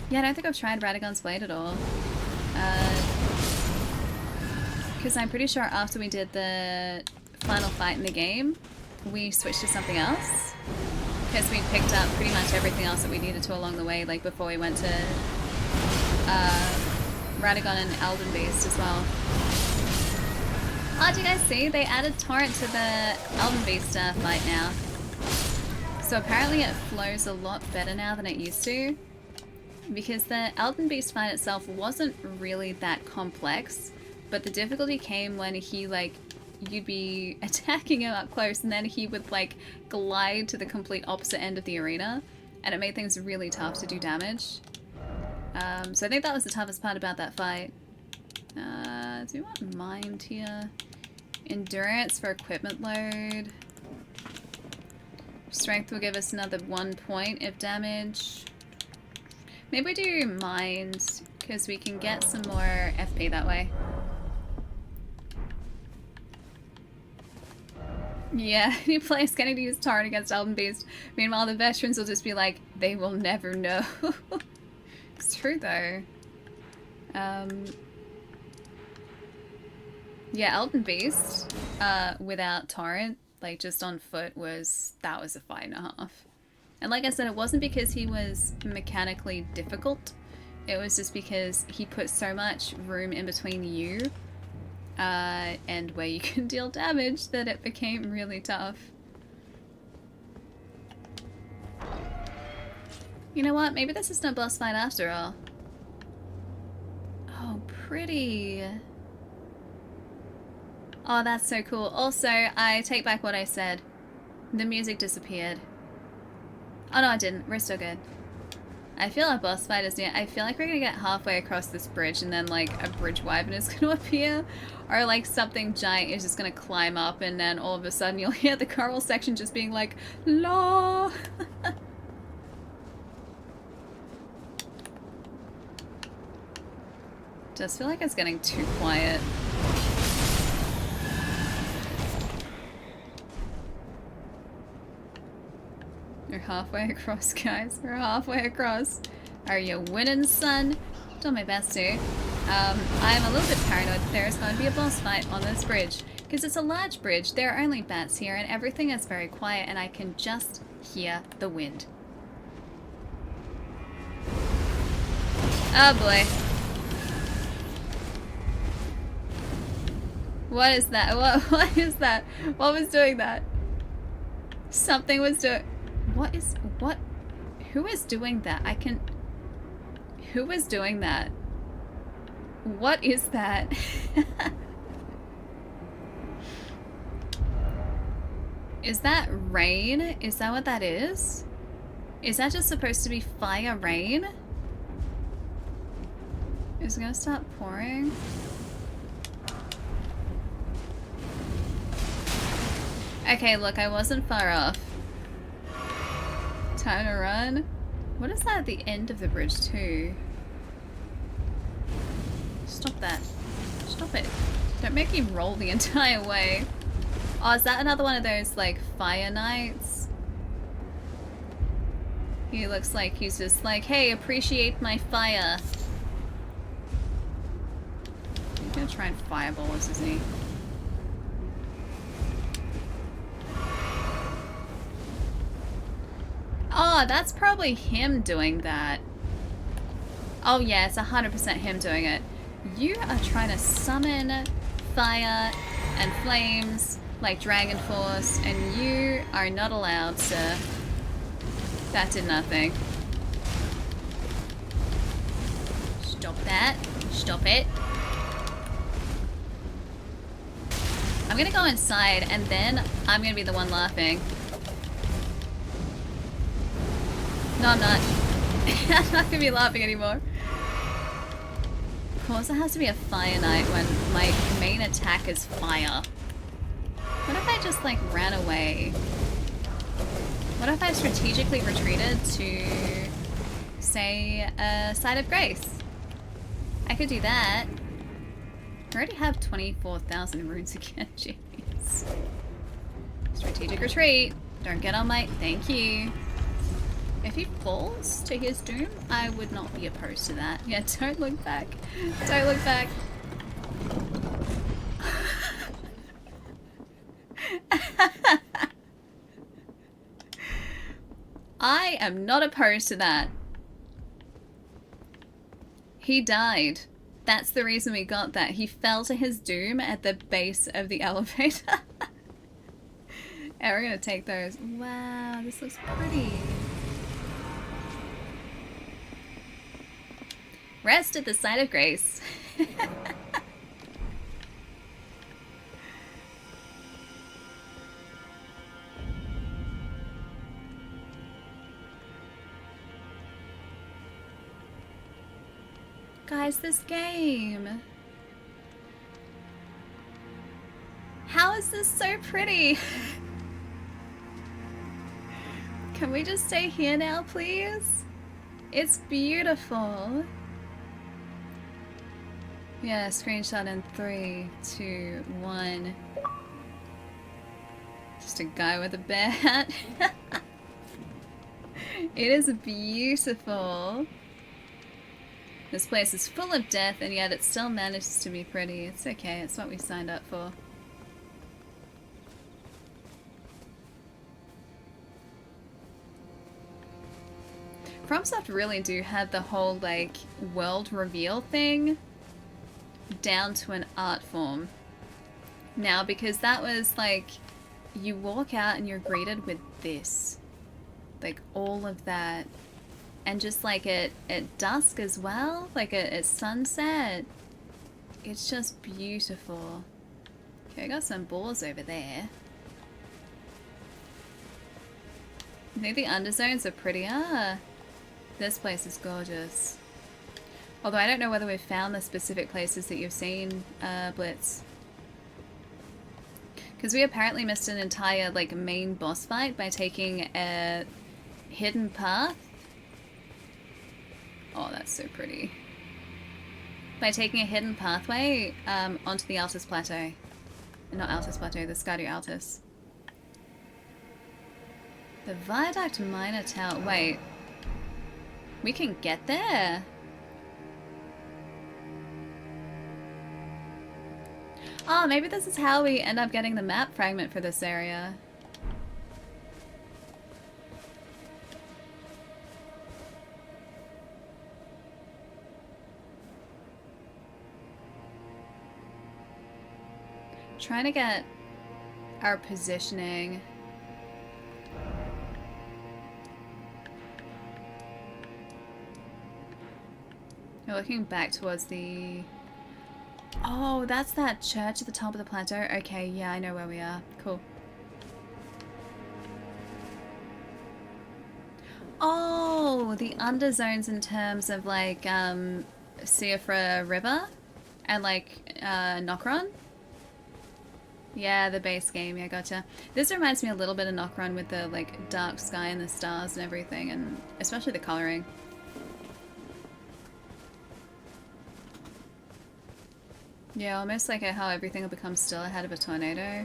Yeah, I don't think I've tried Radagon's blade at all. Because I'm pretty sure after we did the final fight in the game, we switched to something else. Because we picked up pretty much everything else that we needed to along the way, like before we went to Radagon and Elden Beast as well. Oh, do you guys see? They added Torrent to the Elden Beast fight now. So apparently it flows a lot better now than it used to. Because the Elden Beast fight itself wasn't really that complex, but the difficulty came when he, like, you'd be attacking him up close and then he would, like, glide to the complete opposite end of the arena. and it made things really tough to do damage. So I think that was the toughest part about that fight. Do we want mind here? Endurance for equipment load. Strength will give us another 1 point of damage. Maybe we do mind, because we can get some more FP that way. Yeah, new players getting to use Torrent against Elden Beast. Meanwhile, the veterans will just be like, they will never know. It's true though. Yeah, Elden Beast, without Torrent, like just on foot, that was a fight and a half. And like I said, it wasn't because he was mechanically difficult. It was just because he put so much room in between you and where you can deal damage that it became really tough. You know what? Maybe this is no boss fight after all. Oh, pretty. Oh, that's so cool. Also, I take back what I said. The music disappeared. Oh no, it didn't. We're still good. I feel our boss fight is near. I feel like we're gonna get halfway across this bridge and then like a bridge wyvern is gonna appear. Or like something giant is just gonna climb up and then all of a sudden you'll hear the choral section just being like, LA. Just feel like it's getting too quiet. We're halfway across, guys. We're halfway across. Are you winning, son? Doing my best to. I'm a little bit paranoid that there is going to be a boss fight on this bridge. Because it's a large bridge, there are only bats here, and everything is very quiet, and I can just hear the wind. Oh boy. What is that? What is that? What was doing that? Something was doing... What? Who is doing that? Who is doing that? What is that? Is that rain? Is that what that is? Is that just supposed to be fire rain? Is it gonna stop pouring? Okay, look, I wasn't far off. Time to run. What is that at the end of the bridge too? Stop that. Stop it. Don't make me roll the entire way. Oh, is that another one of those, like, fire knights? He looks like he's just like, hey, appreciate my fire. He's gonna try and fireball us, isn't he? Oh, that's probably him doing that. Oh yeah, it's 100% him doing it. You are trying to summon fire and flames like Dragon Force, and you are not allowed, sir. That did nothing. Stop that. Stop it. I'm gonna go inside, and then I'm gonna be the one laughing. No, I'm not. I'm not gonna be laughing anymore. Of course, it has to be a fire knight when my main attack is fire. What if I just, like, ran away? What if I strategically retreated to, say, a Site of Grace? I could do that. I already have 24,000 runes again, jeez. Strategic retreat. Don't get on my... Thank you. If he falls to his doom, I would not be opposed to that. Yeah, don't look back. Don't look back. I am not opposed to that. He died. That's the reason we got that. He fell to his doom at the base of the elevator. And we're gonna take those. Wow, this looks pretty. Rest at the Site of Grace. Guys, this game. How is this so pretty? Can we just stay here now, please? It's beautiful. Yeah, screenshot in 3, 2, 1. Just a guy with a bear hat. It is beautiful. This place is full of death, and yet it still manages to be pretty. It's okay, it's what we signed up for. FromSoft really do have the whole, like, world reveal thing down to an art form now, because that was, like, you walk out and you're greeted with this. Like, all of that. And just, like, at dusk as well, like, at sunset. It's just beautiful. Okay, I got some boars over there. I think the underzones are prettier. This place is gorgeous. Although I don't know whether we've found the specific places that you've seen, Blitz. Because we apparently missed an entire, like, main boss fight by taking a hidden path. Oh, that's so pretty. By taking a hidden pathway onto the Altus Plateau. Not Altus Plateau, the Scardio Altus. The Viaduct Minor Tower. Wait. We can get there. Oh, maybe this is how we end up getting the map fragment for this area. Trying to get our positioning. We're looking back towards the... Oh, that's that church at the top of the plateau. Okay, yeah, I know where we are. Cool. Oh, the underzones in terms of, like, Siofra River and, like, Nokron. Yeah, the base game. Yeah, gotcha. This reminds me a little bit of Nokron with the, like, dark sky and the stars and everything, and especially the coloring. Yeah, almost like how everything will become still ahead of a tornado.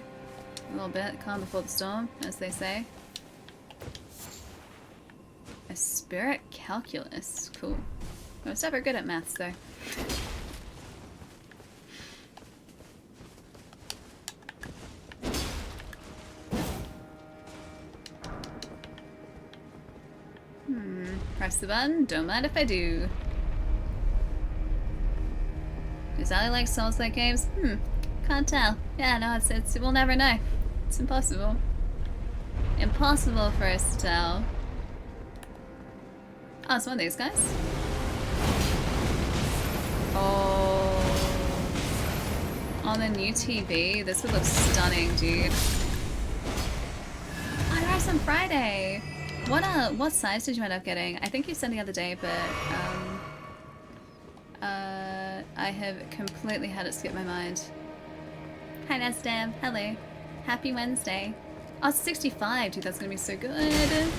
A little bit, calm before the storm, as they say. A spirit calculus. Cool. I was never good at maths, though. Press the button, don't mind if I do. Does Ali like Souls-like games? Can't tell. Yeah, no, it's we'll never know. It's impossible. Impossible for us to tell. Oh, it's one of these guys. Oh. On the new TV, this would look stunning, dude. Oh, there are some Friday. What size did you end up getting? I think you said the other day, but I have completely had it skip my mind. Hi Nasdam, hello. Happy Wednesday. Oh, 65, dude, that's gonna be so good.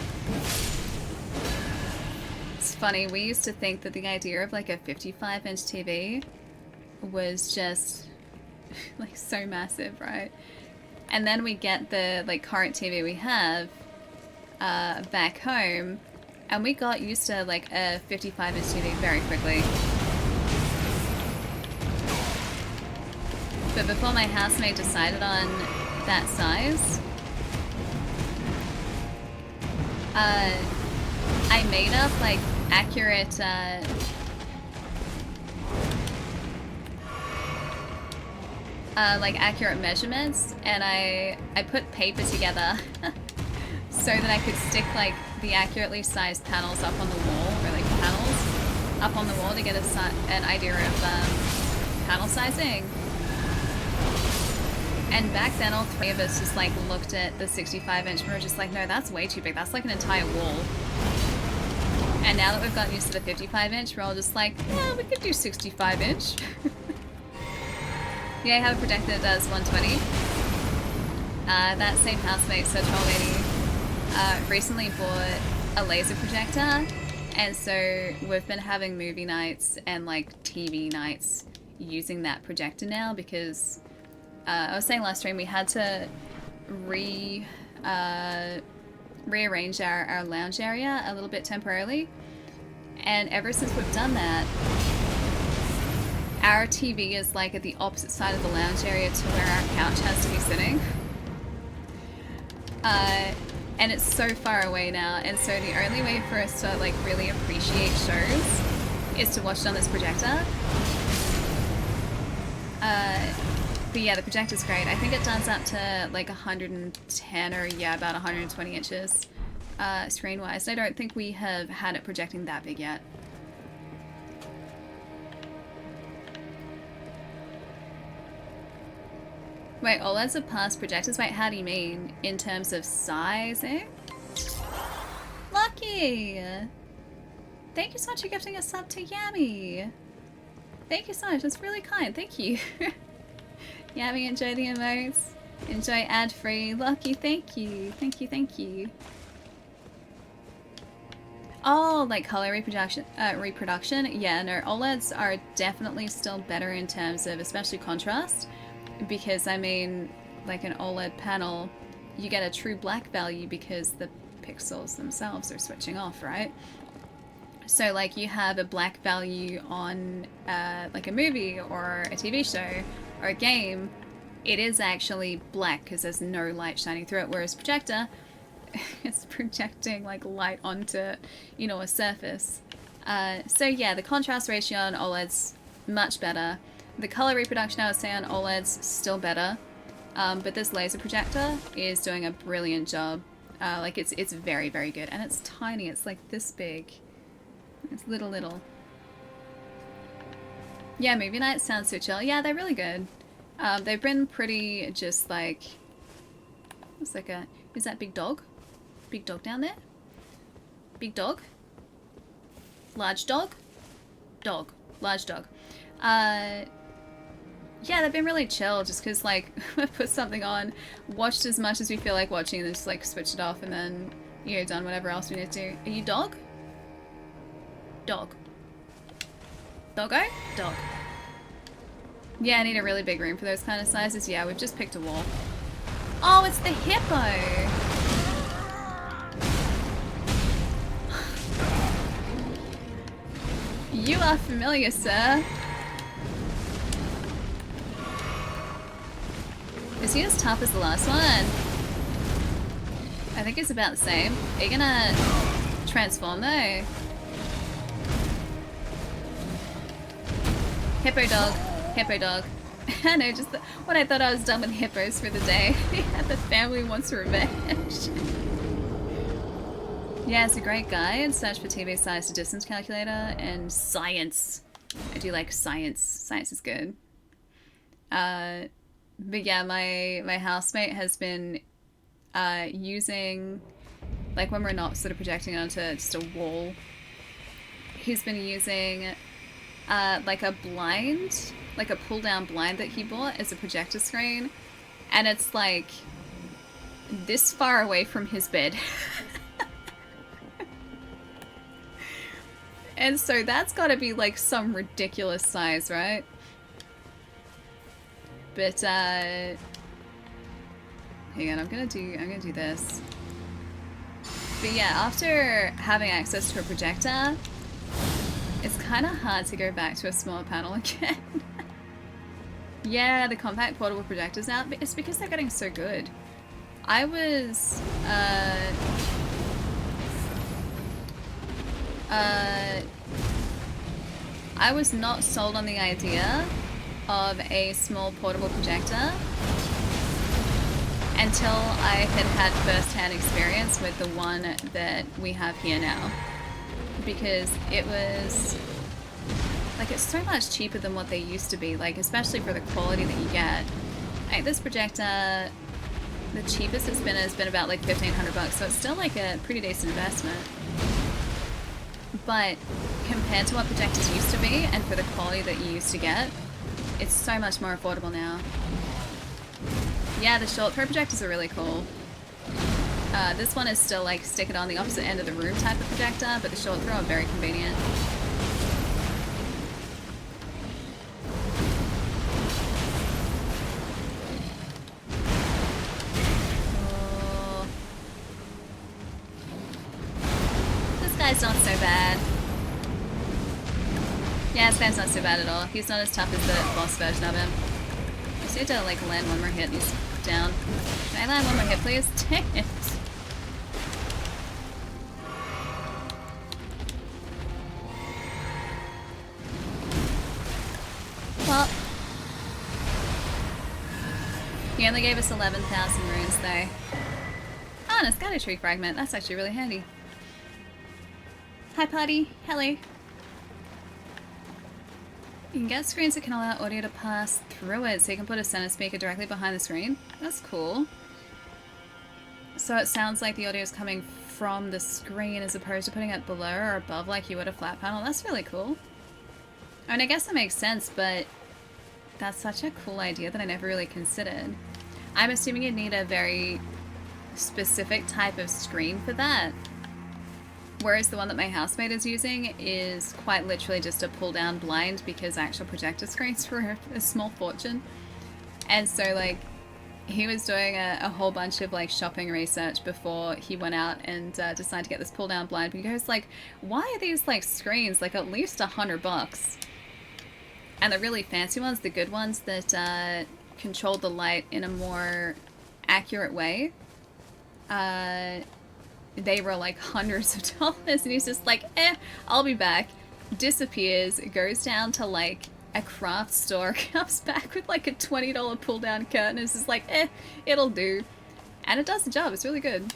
It's funny, we used to think that the idea of like a 55-inch TV was just like so massive, right? And then we get the like current TV we have back home, and we got used to like a 55-inch TV very quickly. But before my housemate decided on that size, I made up like accurate accurate measurements, and I put paper together so that I could stick like the accurately sized panels up on the wall, or like panels up on the wall to get an idea of panel sizing. And back then all three of us just like looked at the 65-inch and we were just like, no, that's way too big. That's like an entire wall. And now that we've gotten used to the 55-inch, we're all just like, yeah, we could do 65-inch. Yeah, I have a projector that does 120. That same housemate, so Troll recently bought a laser projector, and so we've been having movie nights and like TV nights using that projector now because I was saying last stream we had to rearrange our lounge area a little bit temporarily, and ever since we've done that, our TV is like at the opposite side of the lounge area to where our couch has to be sitting. And it's so far away now, and so the only way for us to like really appreciate shows is to watch it on this projector. But yeah, the projector's great. I think it does up to like 110 or yeah, about 120 inches screen-wise. I don't think we have had it projecting that big yet. Wait, OLEDs are past projectors? Wait, how do you mean? In terms of sizing? Lucky! Thank you so much for gifting a sub to Yami! Thank you so much, that's really kind, thank you. Yami, enjoy the emotes. Enjoy ad-free. Lucky, thank you. Thank you, thank you. Oh, like color reproduction? Yeah, no, OLEDs are definitely still better in terms of especially contrast. Because, I mean, like an OLED panel, you get a true black value because the pixels themselves are switching off, right? So, like, you have a black value on, like, a movie or a TV show or a game, it is actually black because there's no light shining through it, whereas projector, it's projecting, like, light onto, you know, a surface. So, yeah, the contrast ratio on OLED's much better. The color reproduction, I would say, on OLED's still better, but this laser projector is doing a brilliant job. Like, it's very, very good, and it's tiny. It's like this big. It's little. Yeah, movie nights sound so chill. Yeah, they're really good. They've been pretty just like... It's like a... Is that big dog? Big dog down there? Big dog? Large dog? Dog. Large dog. Yeah, they've been really chill just because, like, we put something on, watched as much as we feel like watching, and then just, like, switch it off, and then, you know, done whatever else we need to do. Are you dog? Dog. Doggo? Dog. Yeah, I need a really big room for those kind of sizes. Yeah, we've just picked a wall. Oh, it's the hippo! You are familiar, sir. Is he as tough as the last one? I think it's about the same. Are you gonna transform though? Hippo dog. Hippo dog. I know, just when I thought I was done with hippos for the day, the family wants revenge. Yeah, it's a great guide. Search for TV size to distance calculator and science. I do like science. Science is good. But yeah, my housemate has been using, like when we're not sort of projecting onto just a wall, he's been using like a blind, like a pull down blind that he bought as a projector screen, and it's like this far away from his bed. And so that's gotta be like some ridiculous size, right? But hang on, I'm gonna do this. But yeah, after having access to a projector, it's kind of hard to go back to a smaller panel again. Yeah, the compact portable projectors now, but it's because they're getting so good. I was not sold on the idea of a small portable projector until I had first-hand experience with the one that we have here now, because it was like, it's so much cheaper than what they used to be, like especially for the quality that you get. Like this projector, the cheapest it's been has been about like $1,500 bucks, so it's still like a pretty decent investment. but compared to what projectors used to be and for the quality that you used to get, it's so much more affordable now. Yeah, the short throw projectors are really cool. This one is still like stick it on the opposite end of the room type of projector, but the short throw are very convenient. Oh. This guy's not so bad. Yeah, Spam's not so bad at all. He's not as tough as the boss version of him. I just need to like land one more hit and he's down. Can I land one more hit please? Dang it. Well, he only gave us 11,000 runes though. Oh, and it's got a tree fragment. That's actually really handy. Hi party. Hello. You can get screens that can allow audio to pass through it, so you can put a center speaker directly behind the screen. That's cool. So it sounds like the audio is coming from the screen as opposed to putting it below or above like you would a flat panel. That's really cool. I mean, I guess that makes sense, but that's such a cool idea that I never really considered. I'm assuming you'd need a very specific type of screen for that. Whereas the one that my housemate is using is quite literally just a pull-down blind because actual projector screens were a small fortune. And so, like, he was doing a whole bunch of, like, shopping research before he went out and decided to get this pull-down blind. But he goes, like, why are these, like, screens, like, at least $100? And the really fancy ones, the good ones that control the light in a more accurate way, they were like hundreds of dollars, and he's just like, I'll be back. Disappears, goes down to like a craft store, comes back with like a $20 pull down curtain, and is just like, it'll do. And it does the job, it's really good.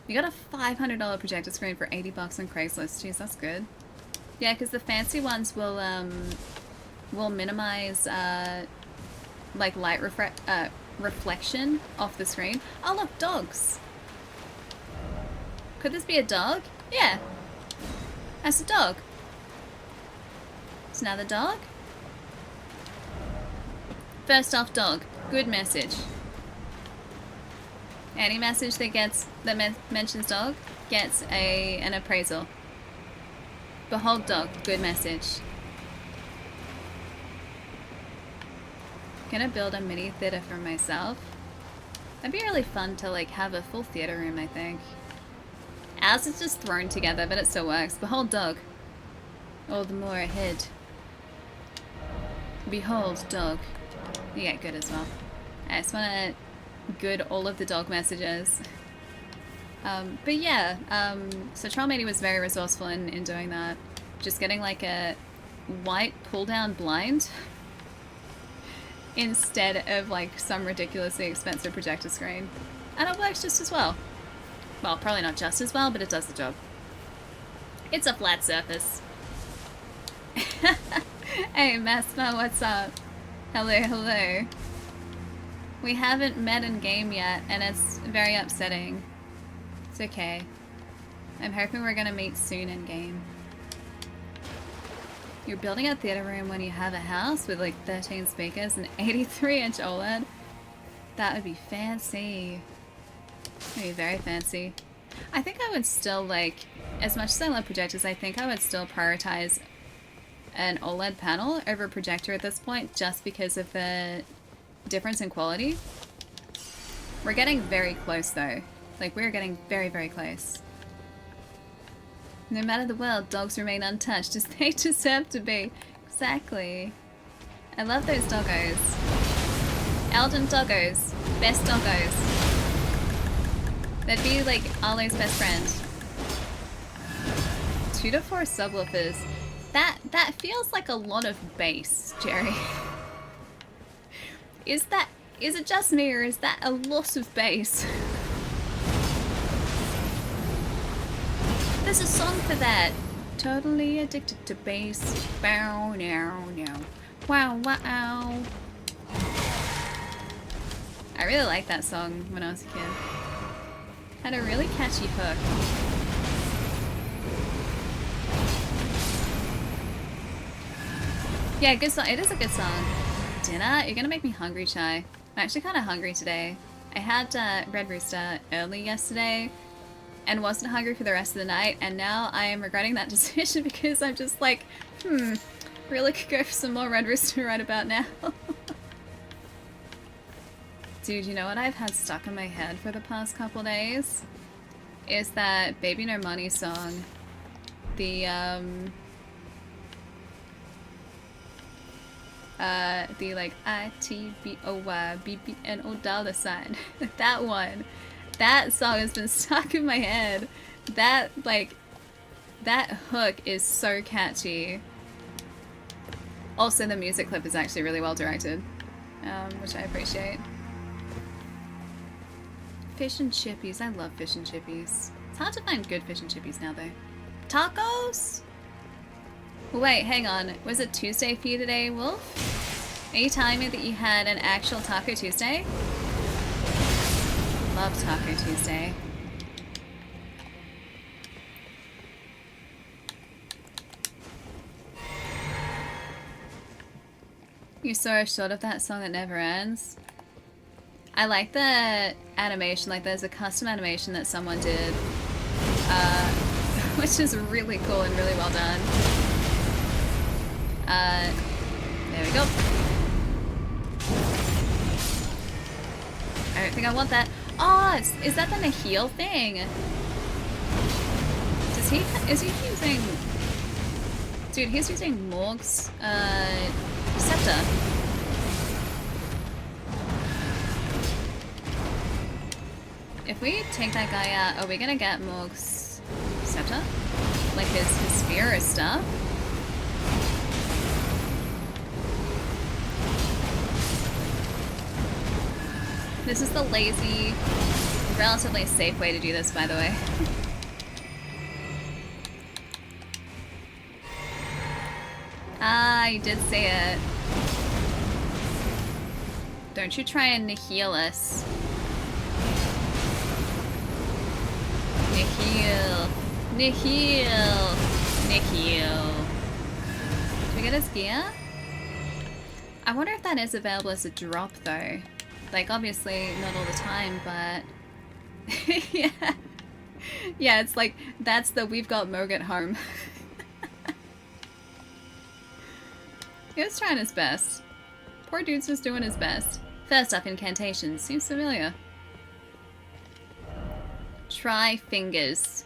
You got a $500 projector screen for 80 bucks on Craigslist. Jeez, that's good. Yeah, because the fancy ones will minimize like light reflection off the screen. Oh look, dogs. Could this be a dog? Yeah. That's a dog. It's another dog. First off, dog. Good message. Any message that mentions dog gets an appraisal. Behold dog. Good message. Gonna build a mini theater for myself. That'd be really fun to like have a full theater room, I think. Ours is just thrown together, but it still works. Behold dog. All the more ahead. Behold dog. You get good as well. I just want to good all of the dog messages. But yeah, so Trollmatey was very resourceful in doing that. Just getting like a white pull-down blind instead of like some ridiculously expensive projector screen. And it works just as well. Well, probably not just as well, but it does the job. It's a flat surface. Hey, Messmer, what's up? Hello, hello. We haven't met in game yet, and it's very upsetting. It's okay. I'm hoping we're gonna meet soon in game. You're building a theater room when you have a house with like 13 speakers and 83-inch OLED? That would be fancy. That'd be very fancy. I think I would still like, as much as I love projectors, I think I would still prioritize an OLED panel over a projector at this point just because of the difference in quality. We're getting very close though. Like, we're getting very, very close. No matter the world, dogs remain untouched as they deserve to be. Exactly. I love those doggos. Elden doggos. Best doggos. That'd be like Arlo's best friend. 2 to 4 subwoofers. That feels like a lot of bass, Jerry. Is it just me, or is that a lot of bass? There's a song for that. Totally addicted to bass. Bow now now. Wow wow. I really liked that song when I was a kid. Had a really catchy hook. Yeah, good song. It is a good song. Dinner? You're gonna make me hungry, Chai. I'm actually kind of hungry today. I had Red Rooster early yesterday and wasn't hungry for the rest of the night, and now I am regretting that decision because I'm just like, really could go for some more Red Rooster right about now. Dude, you know what I've had stuck in my head for the past couple days? Is that Baby No Money song. The like ITBOYBBNO $sign. That one. That song has been stuck in my head. That hook is so catchy. Also, the music clip is actually really well directed, which I appreciate. Fish and chippies. I love fish and chippies. It's hard to find good fish and chippies now, though. Tacos? Wait, hang on. Was it Tuesday for you today, Wolf? Are you telling me that you had an actual Taco Tuesday? Love Taco Tuesday. You saw a shot of that song that never ends? I like the animation, like there's a custom animation that someone did, which is really cool and really well done. There we go. I don't think I want that. Oh, is that the Nahil thing? Is he using... Dude, he's using Morg's, scepter. If we take that guy out, are we gonna get Morg's scepter? Like his spear or stuff? This is the lazy, relatively safe way to do this, by the way. Ah, you did say it. Don't you try and Nahil us. Nahil. Nahil. Nahil. Did we get his gear? I wonder if that is available as a drop, though. Like, obviously, not all the time, but... yeah. Yeah, it's like, that's the we've got Moog at home. He was trying his best. Poor dude's just doing his best. First up, incantations. Seems familiar. Try fingers.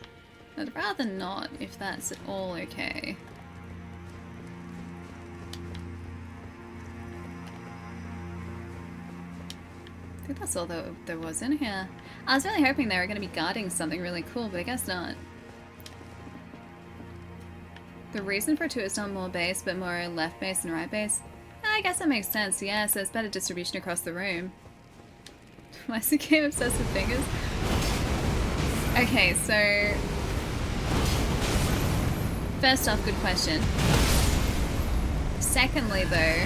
I'd rather not, if that's at all okay. I think that's all there was in here. I was really hoping they were going to be guarding something really cool, but I guess not. The reason for 2 is not more base, but more left base and right base? I guess that makes sense, yeah, so it's better distribution across the room. Why is the game obsessed with fingers? Okay, so... First off, good question. Secondly, though,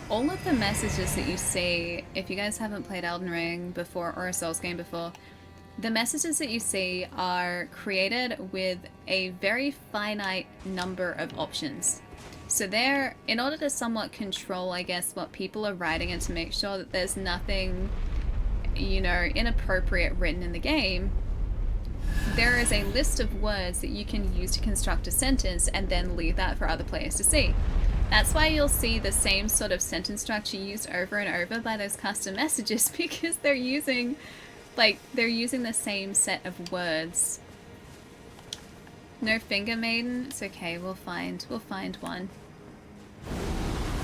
all of the messages that you see, if you guys haven't played Elden Ring before or a Souls game before, the messages that you see are created with a very finite number of options. So they're, in order to somewhat control, I guess, what people are writing and to make sure that there's nothing, you know, inappropriate written in the game, there is a list of words that you can use to construct a sentence and then leave that for other players to see. That's why you'll see the same sort of sentence structure used over and over by those custom messages, because they're using the same set of words. No finger maiden? It's okay, we'll find one.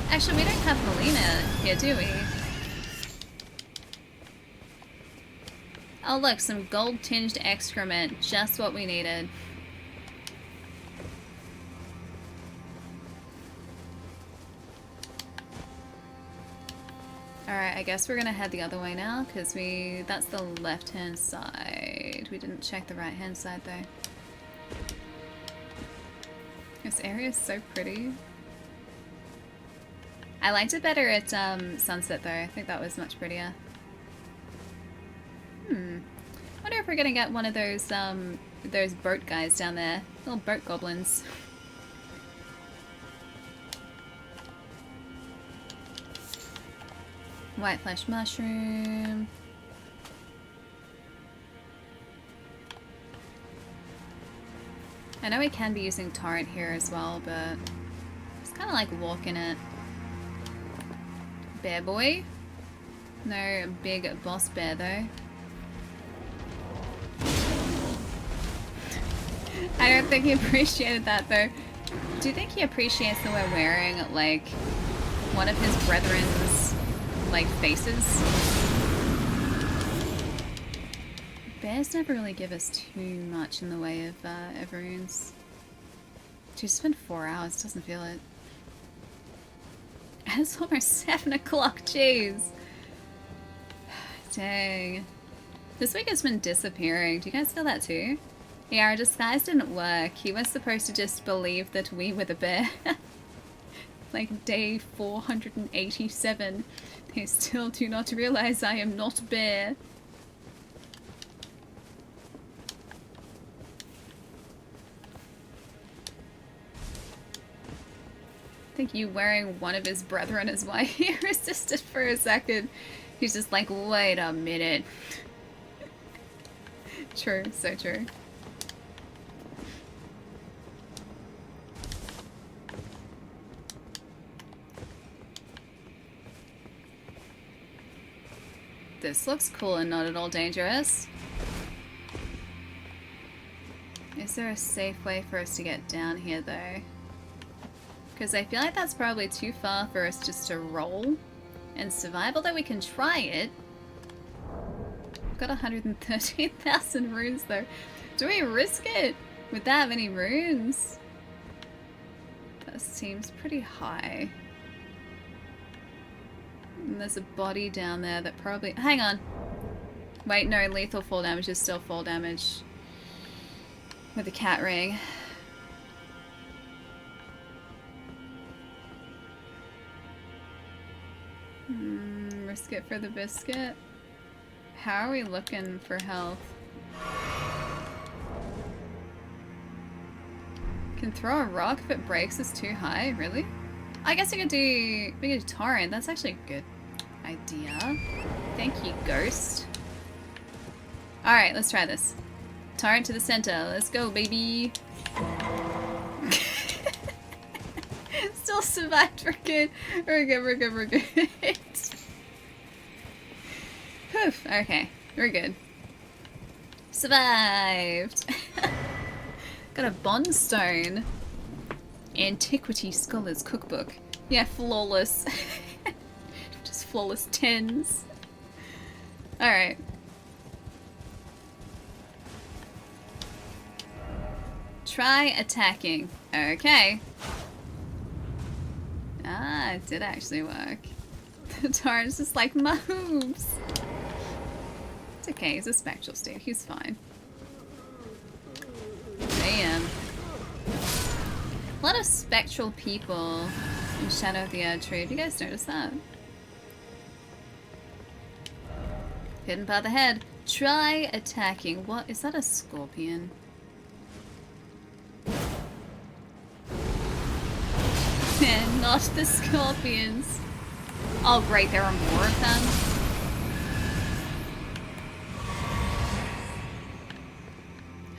Actually, we don't have Melina here, do we? Oh look, some gold-tinged excrement. Just what we needed. Alright, I guess we're gonna head the other way now, because that's the left-hand side. We didn't check the right-hand side, though. This area is so pretty. I liked it better at sunset, though. I think that was much prettier. Wonder if we're gonna get one of those boat guys down there. Little boat goblins. White flesh mushroom. I know we can be using torrent here as well, but it's kind of like walking it. Bear boy. No big boss bear though. I don't think he appreciated that though. Do you think he appreciates that we're wearing like one of his brethren's like faces? Bears never really give us too much in the way of runes. To spend 4 hours doesn't feel it. It's almost 7 o'clock, jeez. Dang. This week has been disappearing. Do you guys feel that too? Yeah, our disguise didn't work. He was supposed to just believe that we were the bear. Like day 487. They still do not realize I am not bear. I think you wearing one of his brethren is why he resisted for a second. He's just like, wait a minute. True, so true. This looks cool and not at all dangerous. Is there a safe way for us to get down here though? Because I feel like that's probably too far for us just to roll and survive, although we can try it. We've got 113,000 runes though. Do we risk it with that many runes? That seems pretty high. And there's a body down there that probably... Hang on. Wait, no, lethal fall damage is still fall damage with the cat ring. Risk it for the biscuit. How are we looking for health? Can throw a rock if it breaks is too high, really? I guess we could do torrent. That's actually a good idea. Thank you, ghost. Alright, let's try this. Torrent to the center. Let's go, baby. Still survived. We're good. We're good, we're good, we're good. Whew, okay. We're good. Survived. Got a bond stone. Antiquity Scholars Cookbook. Yeah, flawless. Just flawless 10s. Alright. Try attacking. Okay. Ah, it did actually work. The torrent's just like moves. It's okay, he's a spectral state. He's fine. Damn. A lot of spectral people in Shadow of the Erdtree. Have you guys noticed that? Hidden path ahead. Try attacking. What? Is that a scorpion? Not the scorpions. Oh great, there are more of them.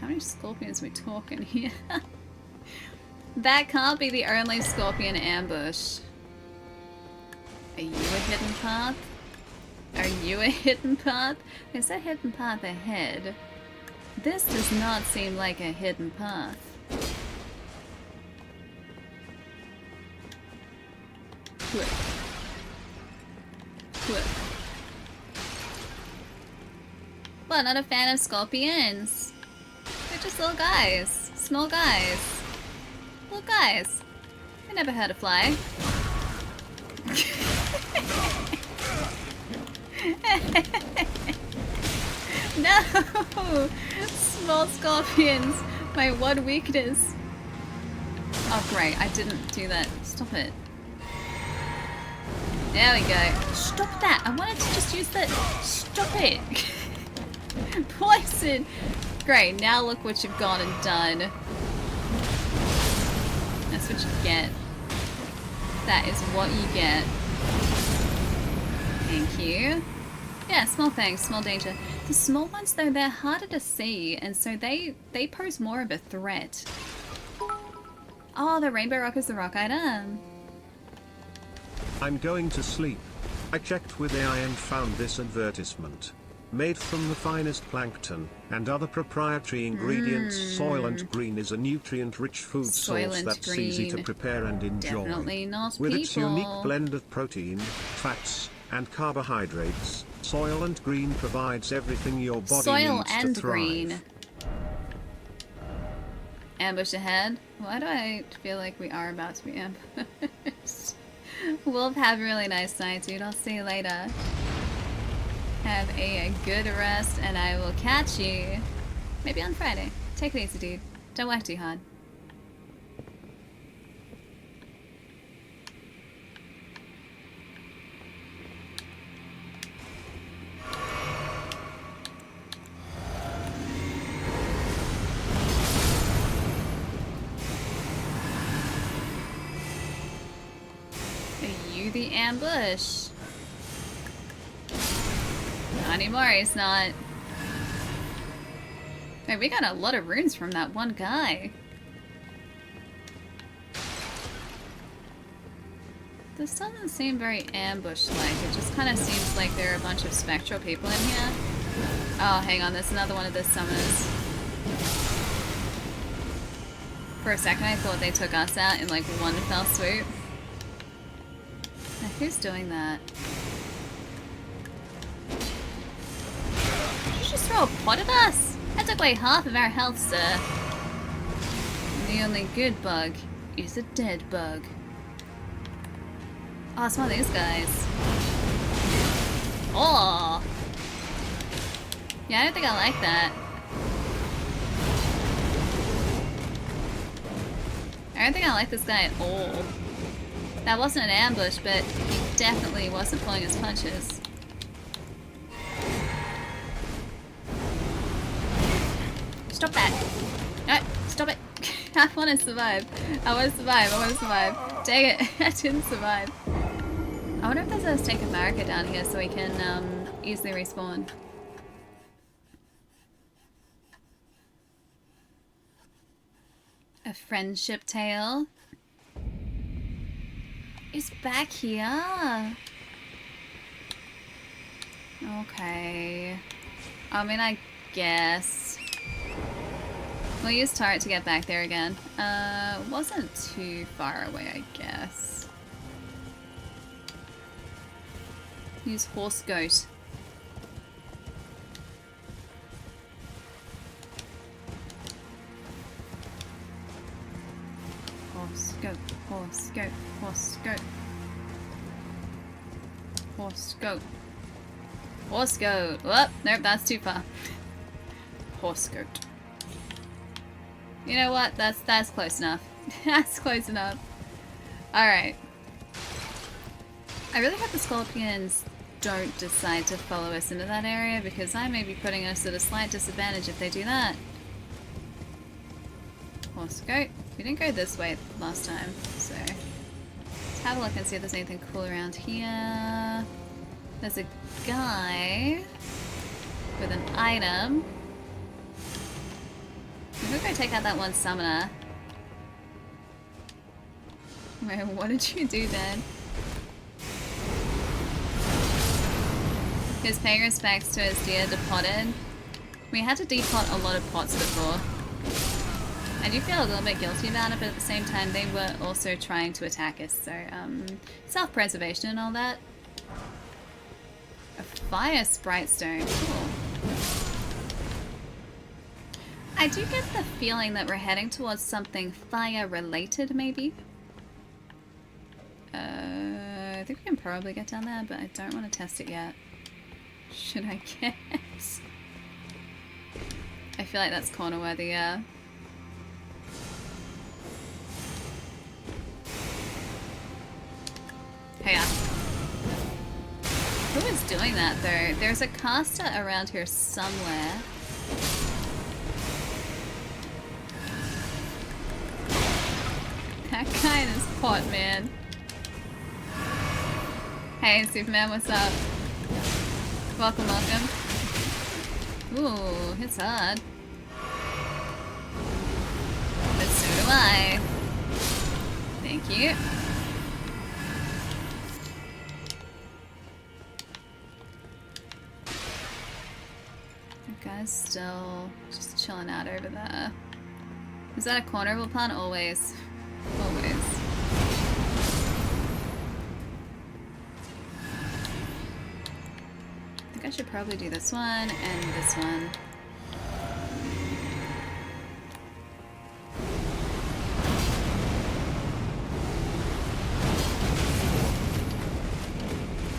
How many scorpions are we talking here? That can't be the only scorpion ambush. Are you a hidden path? Are you a hidden path? There's a hidden path ahead. This does not seem like a hidden path. Flip. Flip. Well, not a fan of scorpions. They're just little guys. Small guys. Little guys. I never heard a fly. No! Small scorpions. My one weakness. Oh great, I didn't do that. Stop it. There we go. Stop that! I wanted to just use that. Stop it! Poison! Great, now look what you've gone and done. That's what you get. That is what you get. Thank you. Yeah, small things, small danger. The small ones, though, they're harder to see, and so they pose more of a threat. Oh, the rainbow rock is the rock item. I'm going to sleep. I checked with AI and found this advertisement. Made from the finest plankton and other proprietary ingredients, Soylent Green is a nutrient-rich food source that's easy to prepare and enjoy. Definitely not With people. its unique blend of protein, fats, and carbohydrates, Soylent Green provides everything your body Soil needs and to thrive. green. Ambush ahead? Why do I feel like we are about to be ambushed? Wolf, have a really nice night, dude. I'll see you later. Have a good rest, and I will catch you maybe on Friday. Take it easy, dude. Don't work too hard. Are you the ambush? Not anymore, he's not. Hey, we got a lot of runes from that one guy. This doesn't seem very ambush-like. It just kind of seems like there are a bunch of spectral people in here. Oh, hang on, there's another one of the summoners. For a second I thought they took us out in like one fell swoop. Now, who's doing that? Just throw a pot at us? That took away half of our health, sir. The only good bug is a dead bug. Oh, it's one of these guys. Oh! Yeah, I don't think I like that. I don't think I like this guy at all. That wasn't an ambush, but he definitely wasn't pulling his punches. Stop that. No, stop it. I want to survive. I want to survive. I want to survive. Dang it. I didn't survive. I wonder if there's a Stake of Marika down here so we can easily respawn. A friendship tale. It's back here. Okay. I mean, I guess. We'll use turret to get back there again. Wasn't too far away, I guess. Use horse goat. Horse goat, horse goat, horse goat. Horse goat. Horse goat. Whoop, nope, that's too far. Horse goat. You know what? That's close enough. That's close enough. Alright. I really hope the scorpions don't decide to follow us into that area because I may be putting us at a slight disadvantage if they do that. Horse goat. We didn't go this way last time, so let's have a look and see if there's anything cool around here. There's a guy with an item. I'm gonna go take out that one summoner. Wait, what did you do then? He's paying respects to his dear depotted. We had to depot a lot of pots before. I do feel a little bit guilty about it, but at the same time they were also trying to attack us, so self-preservation and all that. A fire sprite stone, cool. I do get the feeling that we're heading towards something fire-related, maybe. I think we can probably get down there, but I don't want to test it yet. Should I guess? I feel like that's corner-worthy, yeah. Hey, who is doing that, though? There's a caster around here somewhere. That guy in his pot, man. Hey, Superman, what's up? Welcome, welcome. Ooh, it's hard. But so do I. Thank you. That guy's still just chilling out over there. Is that a corner we'll plant? Always. Always. I think I should probably do this one and this one.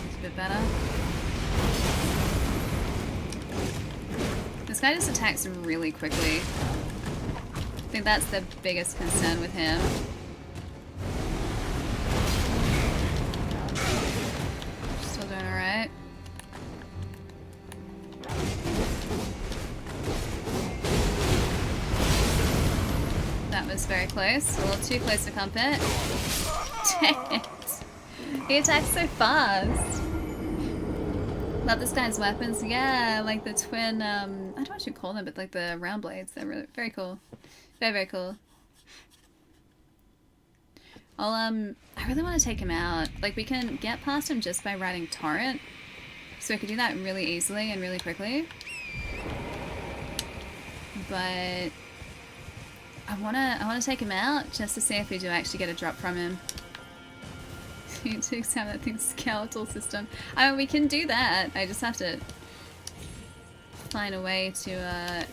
It's a bit better. This guy just attacks really quickly. I think that's the biggest concern with him. Still doing alright. That was very close. A little too close to comfort. Dang it. He attacks so fast. Love this guy's weapons. Yeah, like the twin, I don't know what you call them, but like the round blades. They're really, very cool. Very, very cool. I really want to take him out. Like, we can get past him just by riding Torrent. So we could do that really easily and really quickly. But I wanna take him out just to see if we do actually get a drop from him. You to examine that thing's skeletal system. I mean, we can do that. I just have to find a way to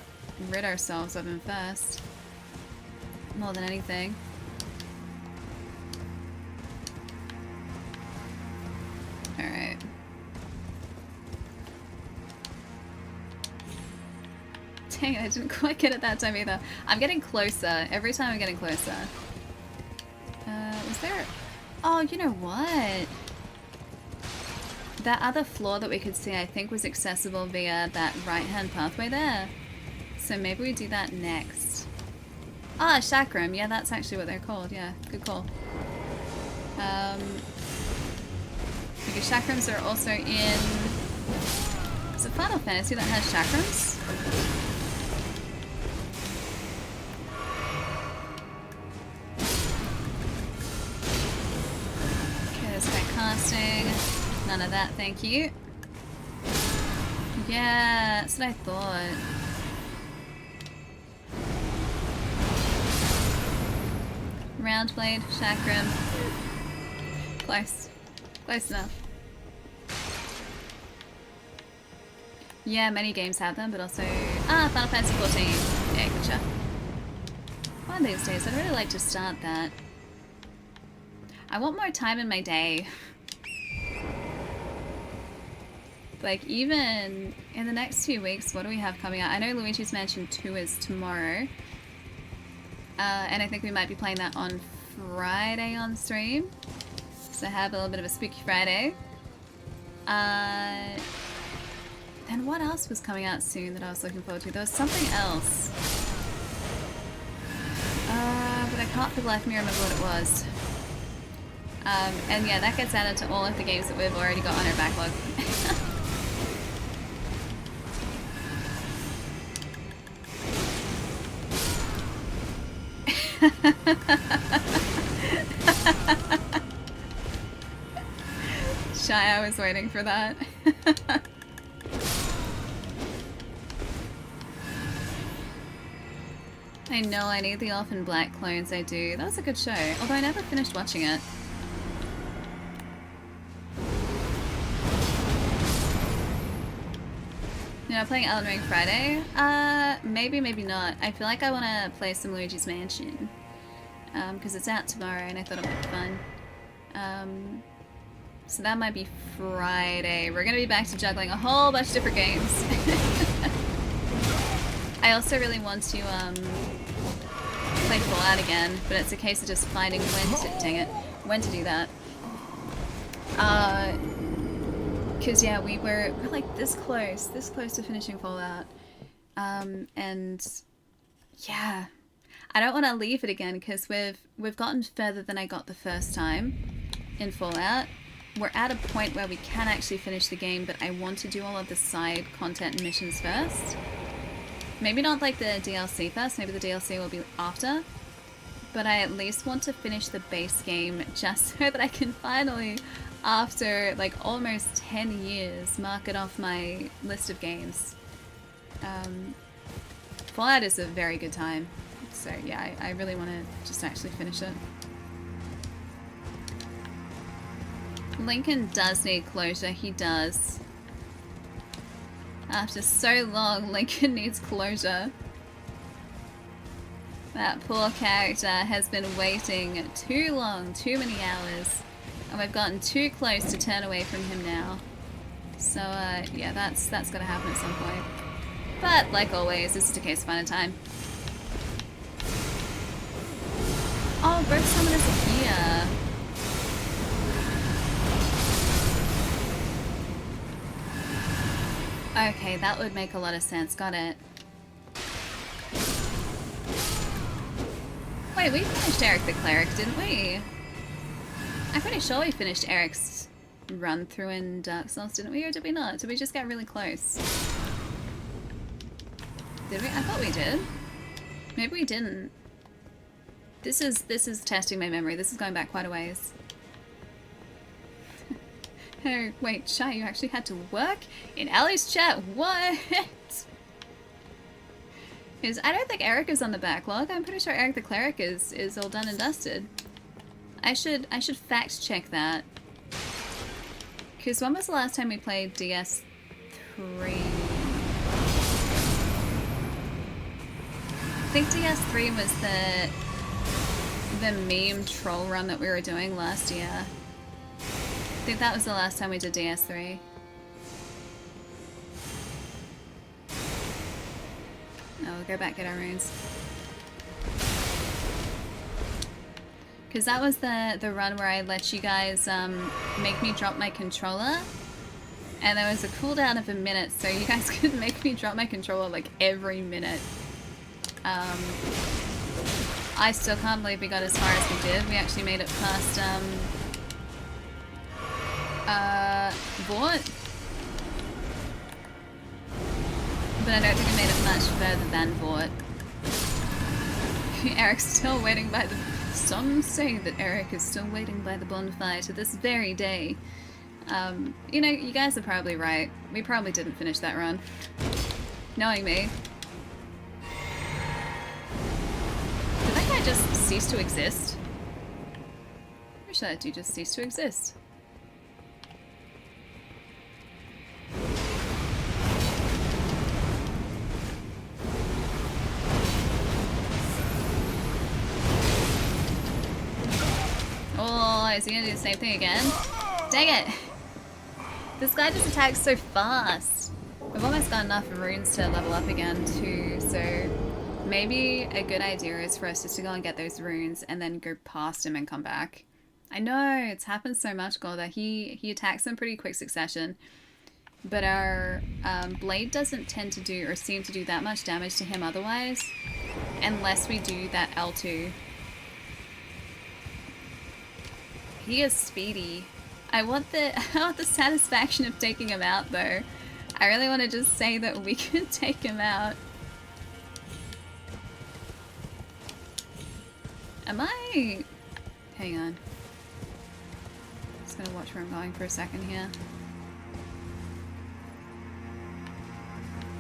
rid ourselves of him first. More than anything. Alright. Dang it, I didn't quite get it that time either. I'm getting closer. Every time I'm getting closer. Was there... Oh, you know what? That other floor that we could see, I think, was accessible via that right-hand pathway there. So maybe we do that next. Ah, Chakram. Yeah, that's actually what they're called. Yeah, good call. Because Chakrams are also in... Is it Final Fantasy that has Chakrams? Okay, this guy casting. None of that, thank you. Yeah, that's what I thought. Round blade, chakram. Close. Close enough. Yeah, many games have them, but also... Ah, Final Fantasy 14. Yeah, gotcha. One of these days, I'd really like to start that. I want more time in my day. Like, even in the next few weeks, what do we have coming out? I know Luigi's Mansion 2 is tomorrow. And I think we might be playing that on Friday on stream. So have a little bit of a spooky Friday. Then what else was coming out soon that I was looking forward to? There was something else. But I can't for the life of me remember what it was. And yeah, that gets added to all of the games that we've already got on our backlog. Shy, I was waiting for that. I know, I need the Orphan Black clones, I do. That was a good show, although I never finished watching it. You know, playing Elden Ring Friday? Maybe, maybe not. I feel like I want to play some Luigi's Mansion. Because it's out tomorrow and I thought it might be fun. So that might be Friday. We're going to be back to juggling a whole bunch of different games. I also really want to play Fallout again, but it's a case of just finding when to, dang it, when to do that. Because yeah, we're like this close to finishing Fallout. And yeah, I don't want to leave it again because we've gotten further than I got the first time in Fallout. we're at a point where we can actually finish the game, but I want to do all of the side content and missions first. Maybe not like the DLC first, maybe the DLC will be after. But I at least want to finish the base game just so that I can finally, after like almost 10 years, mark it off my list of games. Fallout is a very good time. So yeah, I really want to just actually finish it. Lincoln does need closure, he does. After so long, Lincoln needs closure. That poor character has been waiting too long, too many hours, and we've gotten too close to turn away from him now. So yeah, that's gotta happen at some point. But like always, this is a case of finding time. Oh, both summoners are here. Okay, that would make a lot of sense. Got it. Wait, we finished Eric the Cleric, didn't we? I'm pretty sure we finished Eric's run through in Dark Souls, didn't we? Or did we not? Did we just get really close? Did we? I thought we did. Maybe we didn't. This is testing my memory. This is going back quite a ways. Oh, wait, Shy, you actually had to work? In Ellie's chat, what? Because I don't think Eric is on the backlog. I'm pretty sure Eric the Cleric is all done and dusted. I should fact check that. Because when was the last time we played DS3? I think DS3 was the meme troll run that we were doing last year. I think that was the last time we did DS3. Oh, we'll go back get our runes. Because that was the run where I let you guys make me drop my controller. And there was a cooldown of a minute, so you guys could make me drop my controller like every minute. I still can't believe we got as far as we did. We actually made it past Vort. But I don't think we made it much further than Vort. Eric's still waiting by the... Some say that Eric is still waiting by the bonfire to this very day. You know, you guys are probably right. We probably didn't finish that run. Knowing me. Did that guy just cease to exist? Pretty sure that dude just ceased to exist. Oh, is he gonna do the same thing again? Dang it! This guy just attacks so fast. We've almost got enough runes to level up again too, so maybe a good idea is for us just to go and get those runes and then go past him and come back. I know, it's happened so much, Golda. He attacks in pretty quick succession, but our blade doesn't tend to do or seem to do that much damage to him otherwise, unless we do that L2. He is speedy. I want the satisfaction of taking him out though. I really want to just say that we can take him out. Am I... Hang on. Just gonna watch where I'm going for a second here.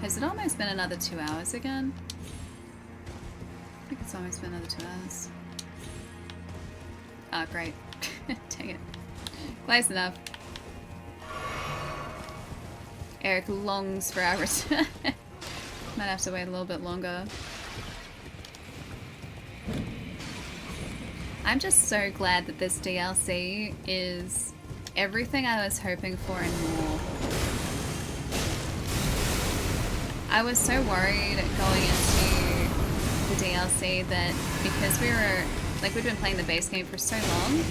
Has it almost been another 2 hours again? I think it's almost been another 2 hours. Ah, oh, great. Dang it. Close enough. Eric longs for our return. Might have to wait a little bit longer. I'm just so glad that this DLC is everything I was hoping for and more. I was so worried going into the DLC that because we were, like, we'd been playing the base game for so long,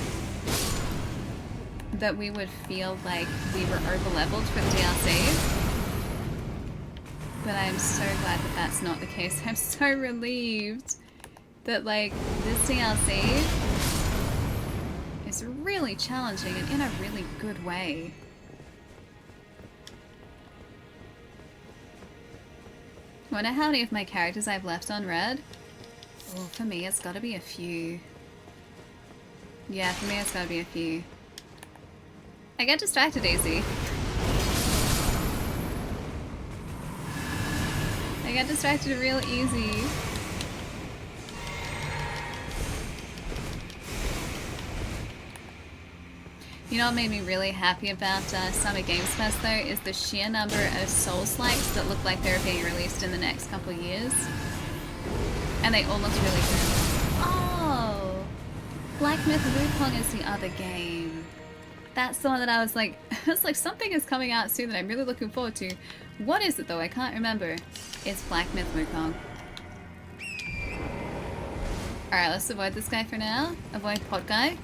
that we would feel like we were over-leveled for the DLC. But I'm so glad that that's not the case. I'm so relieved that, like, this DLC is it's really challenging and in a really good way. Wonder how many of my characters I've left on red? Oh, for me it's gotta be a few. Yeah, for me it's gotta be a few. I get distracted easy. I get distracted real easy. You know what made me really happy about Summer Games Fest though is the sheer number of Souls-likes that look like they're being released in the next couple of years. And they all look really good. Oh! Black Myth Wukong is the other game. That's the one that I was like, something is coming out soon that I'm really looking forward to. What is it though? I can't remember. It's Black Myth Wukong. Alright, let's avoid this guy for now. Avoid pot guy.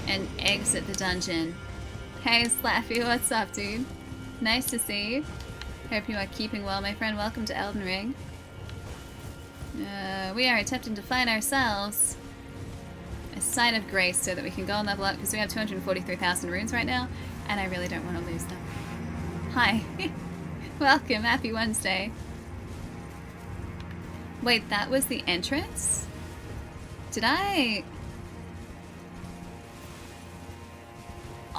And exit the dungeon. Hey Slappy, what's up dude? Nice to see you. Hope you are keeping well, my friend. Welcome to Elden Ring. We are attempting to find ourselves a sign of grace so that we can go and level up because we have 243,000 runes right now and I really don't want to lose them. Hi. Welcome, happy Wednesday. Wait, that was the entrance? Did I...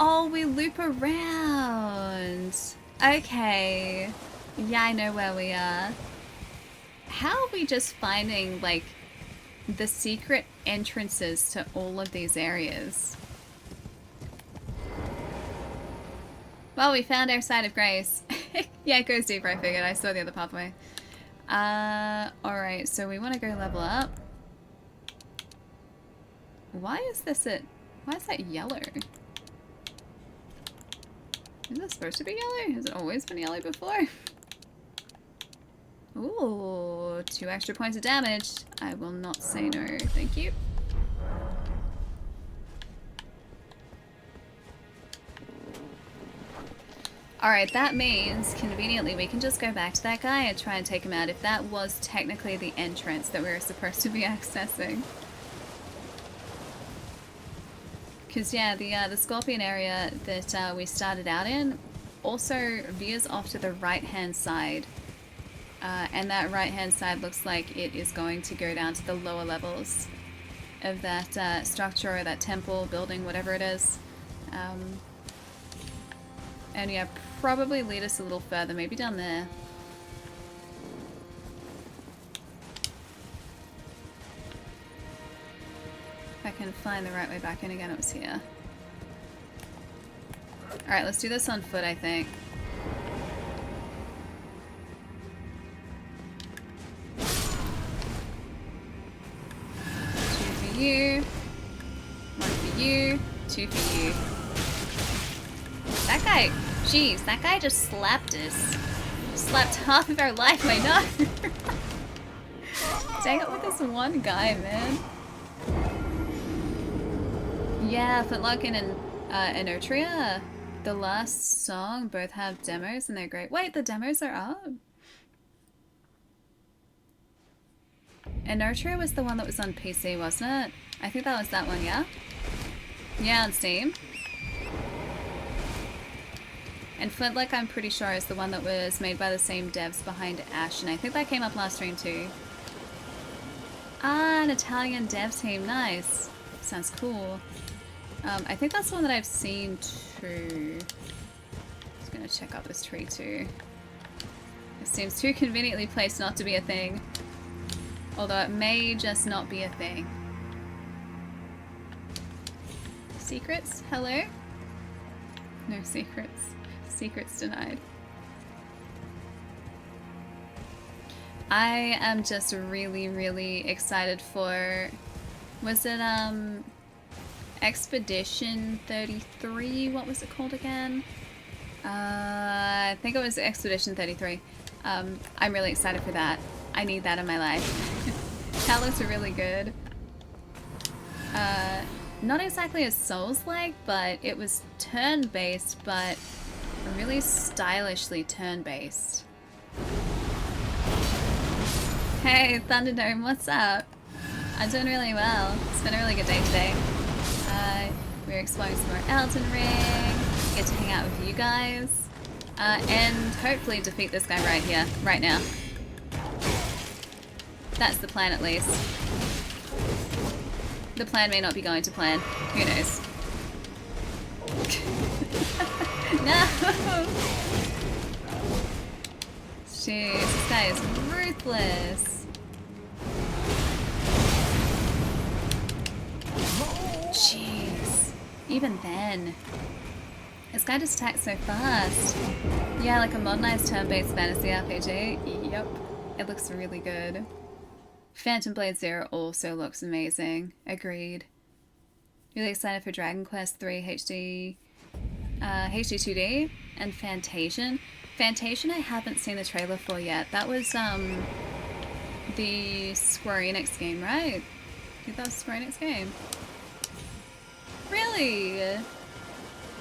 Oh, we loop around. Okay. Yeah, I know where we are. How are we just finding, like, the secret entrances to all of these areas? Well, we found our side of grace. Yeah, it goes deeper, I figured. I saw the other pathway. Alright, so we want to go level up. Why is this why is that yellow? Is it supposed to be yellow? Has it always been yellow before? Ooh, 2 extra points of damage. I will not say no, thank you. Alright, that means, conveniently, we can just go back to that guy and try and take him out if that was technically the entrance that we were supposed to be accessing. Because, yeah, the Scorpion area that we started out in also veers off to the right-hand side. And that right-hand side looks like it is going to go down to the lower levels of that structure or that temple, building, whatever it is. And yeah, probably lead us a little further, maybe down there. If I can find the right way back in again, it was here. Alright, let's do this on foot, I think. You, 1 for you, 2 for you. That guy, jeez, that guy just slapped us. Slapped half of our life, I know. Dang it with this one guy, man. Yeah, Footlock and Erdtree, the last song, both have demos and they're great. Wait, the demos are up? And Erdtree was the one that was on PC, wasn't it? I think that was that one, yeah? Yeah, on Steam. And Flintlock, I'm pretty sure, is the one that was made by the same devs behind Ash, and I think that came up last stream too. Ah, an Italian dev team, nice. Sounds cool. I think that's the one that I've seen too. Just gonna check out this tree too. It seems too conveniently placed not to be a thing. Although it may just not be a thing. Secrets? Hello? No secrets. Secrets denied. I am just really, really excited for... Was it, Expedition 33? What was it called again? I think it was Expedition 33. I'm really excited for that. I need that in my life. That looks really good. Not exactly a Souls-like, but it was turn-based, but really stylishly turn-based. Hey, Thunderdome, what's up? I'm doing really well. It's been a really good day today. We're exploring some more Elden Ring. Get to hang out with you guys. And hopefully defeat this guy right here, right now. That's the plan at least. The plan may not be going to plan. Who knows? No! Jeez, this guy is ruthless. Jeez. Even then. This guy just attacks so fast. Yeah, like a modernized turn-based fantasy RPG. Yep. It looks really good. Phantom Blade Zero also looks amazing. Agreed. Really excited for Dragon Quest III HD 2D and Fantasian. Fantasian I haven't seen the trailer for yet. That was the Square Enix game, right? I think that was a Square Enix game. Really?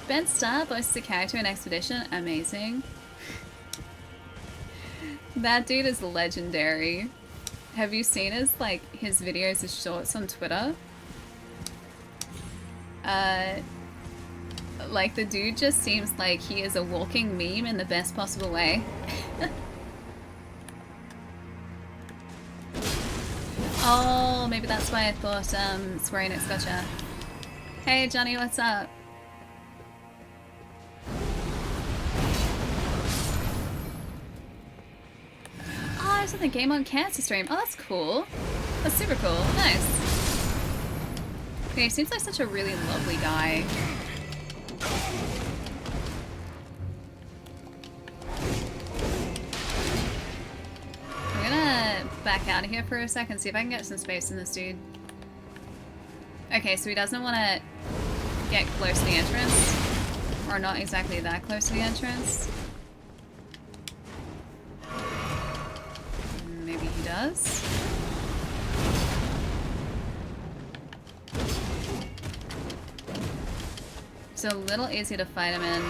Ben Starr voices a character in Expedition. Amazing. That dude is legendary. Have you seen his videos, his shorts on Twitter? Like, the dude just seems like he is a walking meme in the best possible way. Oh, maybe that's why I thought Square Enix gotcha. Hey Johnny, what's up? Oh, I was on the Game on Cancer stream. Oh, that's cool. That's super cool. Nice. Okay, he seems like such a really lovely guy. I'm gonna back out of here for a second, see if I can get some space in this dude. Okay, so he doesn't want to get close to the entrance. Or not exactly that close to the entrance. Maybe he does. It's a little easier to fight him in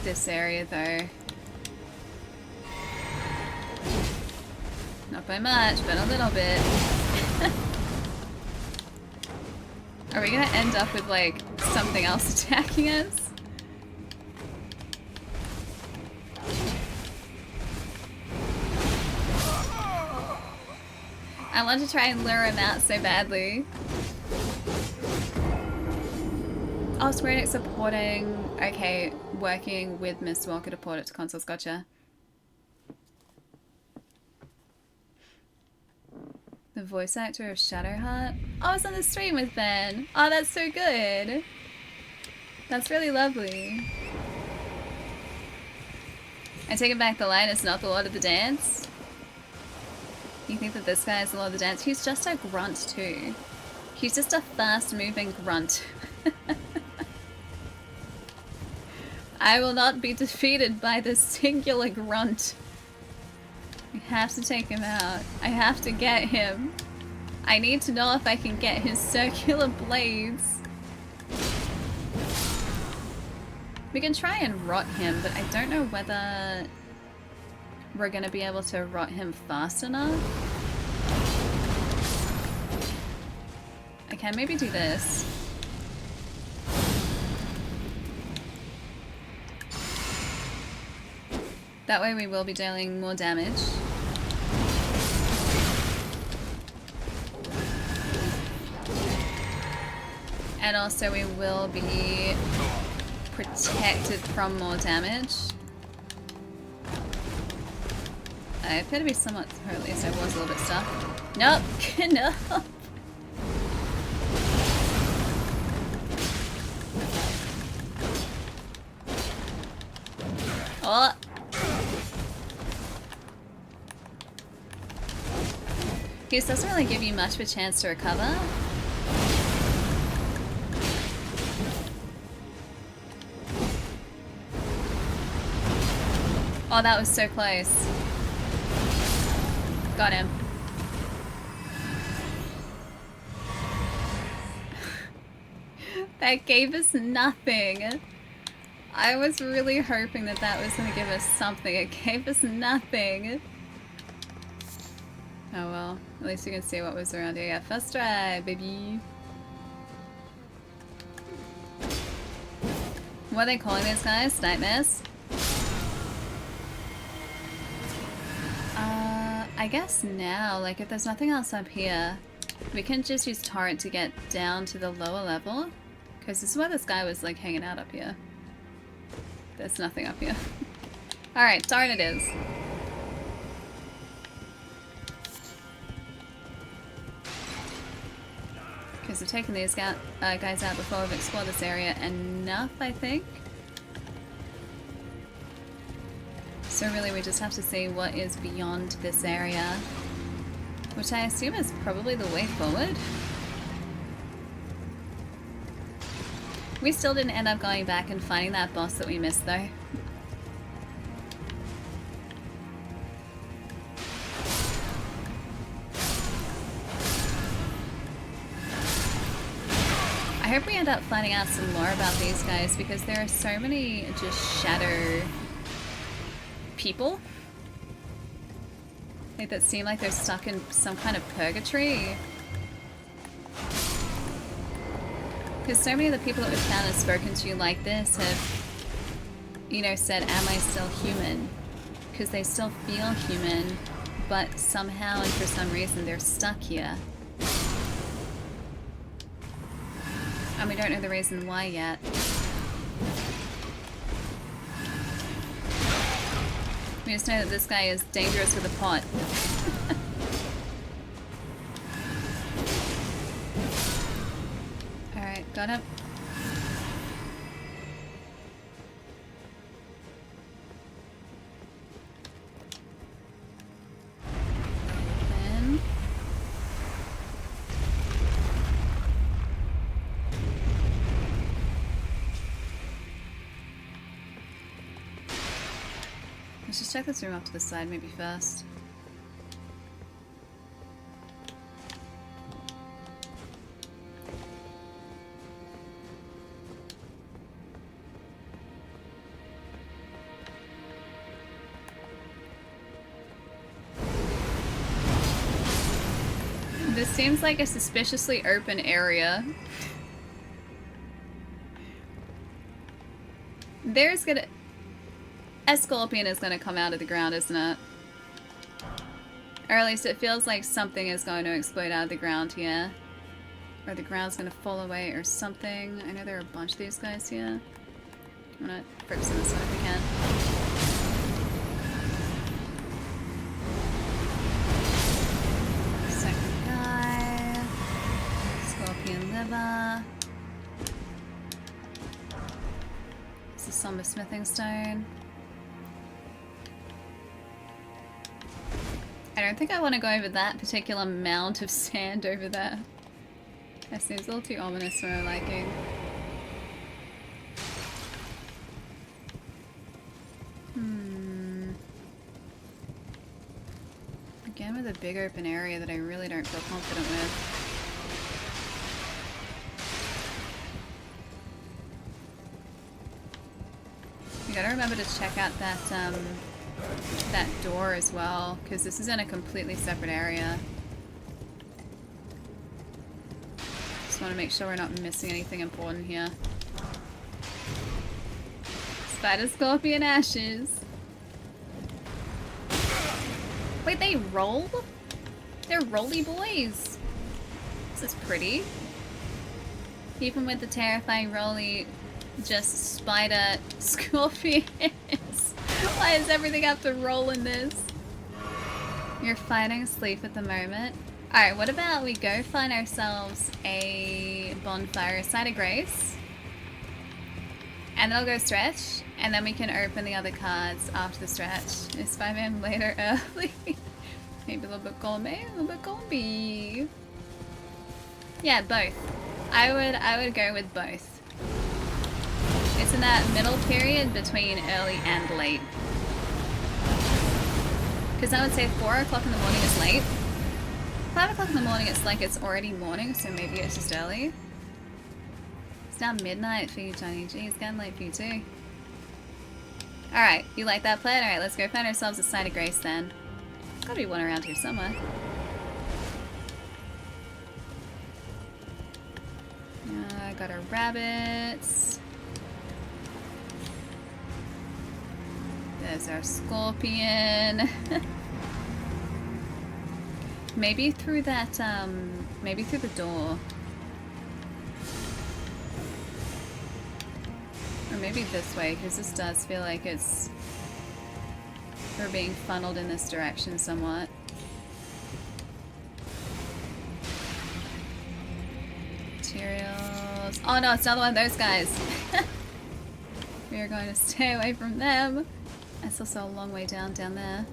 this area though. Not by much, but a little bit. Are we gonna end up with like something else attacking us? I want to try and lure him out so badly. Oh, Square Enix supporting... Okay, working with Mr. Walker to port it to consoles, gotcha. The voice actor of Shadowheart? Oh, I was on the stream with Ben! Oh, that's so good! That's really lovely. I take it back, the line is not the Lord of the Dance. You think that this guy is the Lord of the Dance? He's just a grunt too. He's just a fast-moving grunt. I will not be defeated by this singular grunt. I have to take him out. I have to get him. I need to know if I can get his circular blades. We can try and rot him, but I don't know whether we're gonna be able to rot him fast enough. I can maybe do this. That way we will be dealing more damage. And also we will be protected from more damage. I appear to be somewhat, or at least I was a little bit stuck. Nope! No! Oh! This doesn't really give you much of a chance to recover. Oh, that was so close. Got him. That gave us nothing. I was really hoping that that was going to give us something. It gave us nothing. Oh well, at least you can see what was around here. Yeah, first try, baby. What are they calling these guys? Nightmares? I guess now, like if there's nothing else up here, we can just use Torrent to get down to the lower level. Because this is where this guy was like hanging out up here. There's nothing up here. Alright, Torrent it is. Because we've taken these guys out before we've explored this area enough, I think. So really we just have to see what is beyond this area. Which I assume is probably the way forward. We still didn't end up going back and finding that boss that we missed though. I hope we end up finding out some more about these guys because there are so many just shadow people like that seem like they're stuck in some kind of purgatory. Because so many of the people that we've found and spoken to like this have, you know, said, am I still human? Because they still feel human, but somehow and for some reason they're stuck here. And we don't know the reason why yet. We just know that this guy is dangerous with a pot. Alright, got him. Then. Let's just check this room off to the side maybe first. This seems like a suspiciously open area. There's gonna... A scorpion is gonna come out of the ground, isn't it? Or at least it feels like something is going to explode out of the ground here. Or the ground's gonna fall away or something. I know there are a bunch of these guys here. I'm gonna focus on this one if we can. Second guy. Scorpion liver. This is somber smithing stone. I don't think I want to go over that particular mound of sand over there. That seems a little too ominous for my liking. Again with a big open area that I really don't feel confident with. You gotta remember to check out that that door as well, because this is in a completely separate area. Just want to make sure we're not missing anything important here. Spider, scorpion, ashes. Wait, they roll? They're roly boys. This is pretty. Even with the terrifying roly, just spider scorpions. Why does everything have to roll in this? You're fighting asleep at the moment. Alright, what about we go find ourselves a bonfire, a site of grace. And then I'll go stretch. And then we can open the other cards after the stretch. It's 5 AM later early. Maybe a little bit gourmet, a little bit gourmet. Yeah, both. I would go with both. It's in that middle period between early and late. Because I would say 4 o'clock in the morning is late. 5 o'clock in the morning it's like it's already morning, so maybe it's just early. It's now midnight for you, Johnny G. It's getting late for you too. Alright, you like that plan? Alright, let's go find ourselves a site of grace then. Gotta be one around here somewhere. Got our rabbits. There's our scorpion. Maybe through that, maybe through the door. Or maybe this way, because this does feel like it's... we're being funneled in this direction somewhat. Materials... oh no, it's another one of those guys! We are going to stay away from them. That's also a long way down there.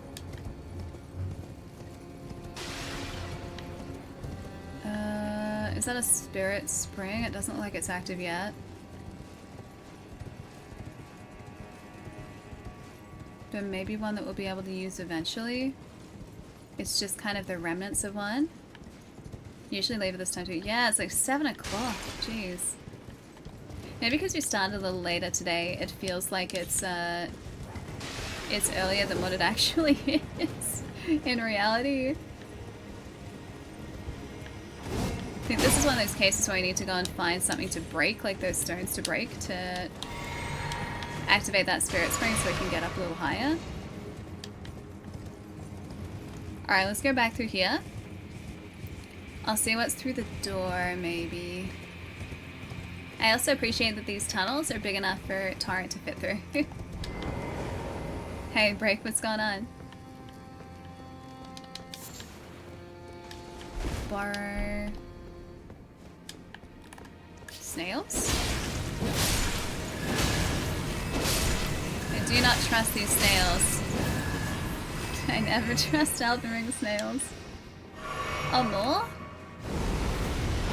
Is that a spirit spring? It doesn't look like it's active yet. But maybe one that we'll be able to use eventually. It's just kind of the remnants of one. Usually leave it this time too. Yeah, it's like 7 o'clock. Jeez. Maybe because we started a little later today, it feels like it's earlier than what it actually is in reality. I think this is one of those cases where I need to go and find something to break, like those stones to break, to activate that spirit spring so we can get up a little higher. Alright, let's go back through here. I'll see what's through the door, maybe. I also appreciate that these tunnels are big enough for Torrent to fit through. Hey, Break, what's going on? Borrow... snails? I do not trust these snails. I never trust Elden Ring snails. Oh, more?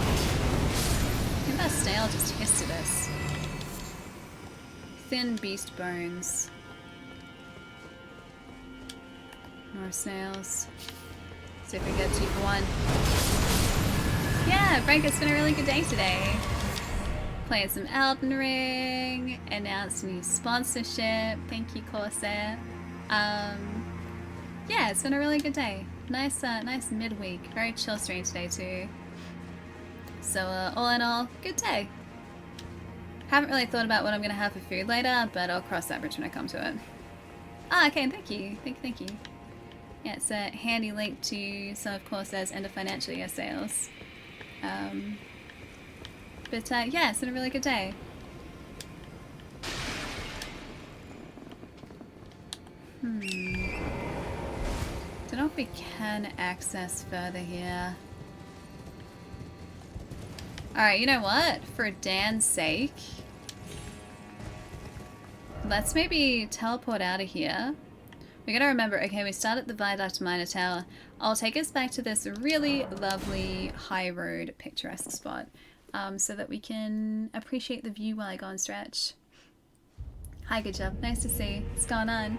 I think that snail just hissed at us. Thin beast bones. More snails. See if we get 2 for 1. Yeah, Frank, it's been a really good day today. Played some Elden Ring, announced a new sponsorship. Thank you, Corsair. Yeah, it's been a really good day. Nice, nice midweek. Very chill stream today too. So all in all, good day. Haven't really thought about what I'm gonna have for food later, but I'll cross that bridge when I come to it. Ah, okay, thank you, thank you. Yeah, it's a handy link to some of Corsair's end of financial year sales. But yeah, it's been a really good day. Don't know if we can access further here. Alright, you know what? For Dan's sake, let's maybe teleport out of here. We gotta remember, okay, we start at the Viaduct Minor Tower. I'll take us back to this really lovely high road picturesque spot. So that we can appreciate the view while I go and stretch. Hi, good job. Nice to see you. What's going on?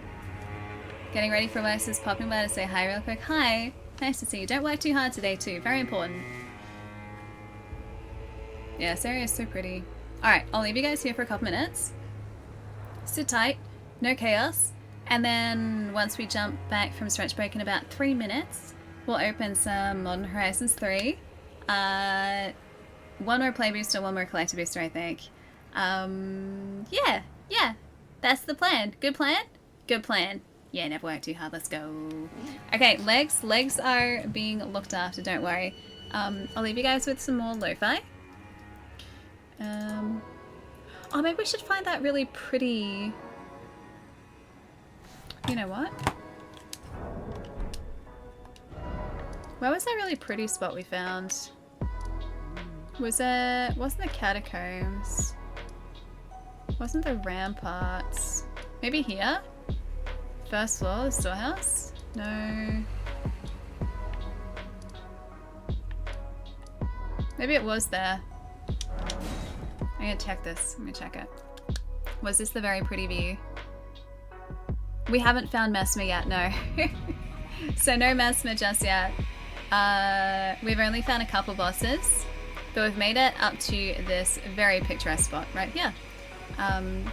Getting ready for work, just popping by to say hi real quick. Hi. Nice to see you. Don't work too hard today too. Very important. Yeah, this area is so pretty. Alright, I'll leave you guys here for a couple minutes. Sit tight. No chaos. And then once we jump back from stretch break in about 3 minutes, we'll open some Modern Horizons 3. One more play booster, one more collector booster, I think. Yeah, that's the plan. Good plan? Good plan. Yeah, never work too hard, let's go. Okay, legs are being looked after, don't worry. I'll leave you guys with some more lo-fi. Oh, maybe we should find that really pretty... You know what? Where was that really pretty spot we found? Wasn't the catacombs? Wasn't the ramparts? Maybe here? First floor, the storehouse? No. Maybe it was there. I'm gonna check this. I'm gonna check it. Was this the very pretty view? We haven't found Messmer yet, no. So no Messmer just yet. We've only found a couple bosses. But we've made it up to this very picturesque spot right here. I'm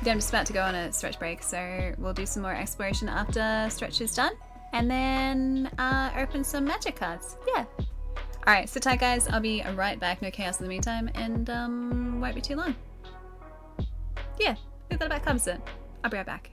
just about to go on a stretch break, so we'll do some more exploration after stretch is done. And then open some magic cards. Yeah. Alright, sit tight guys, I'll be right back. No chaos in the meantime, and won't be too long. Yeah, I think that about covers it. I'll be right back.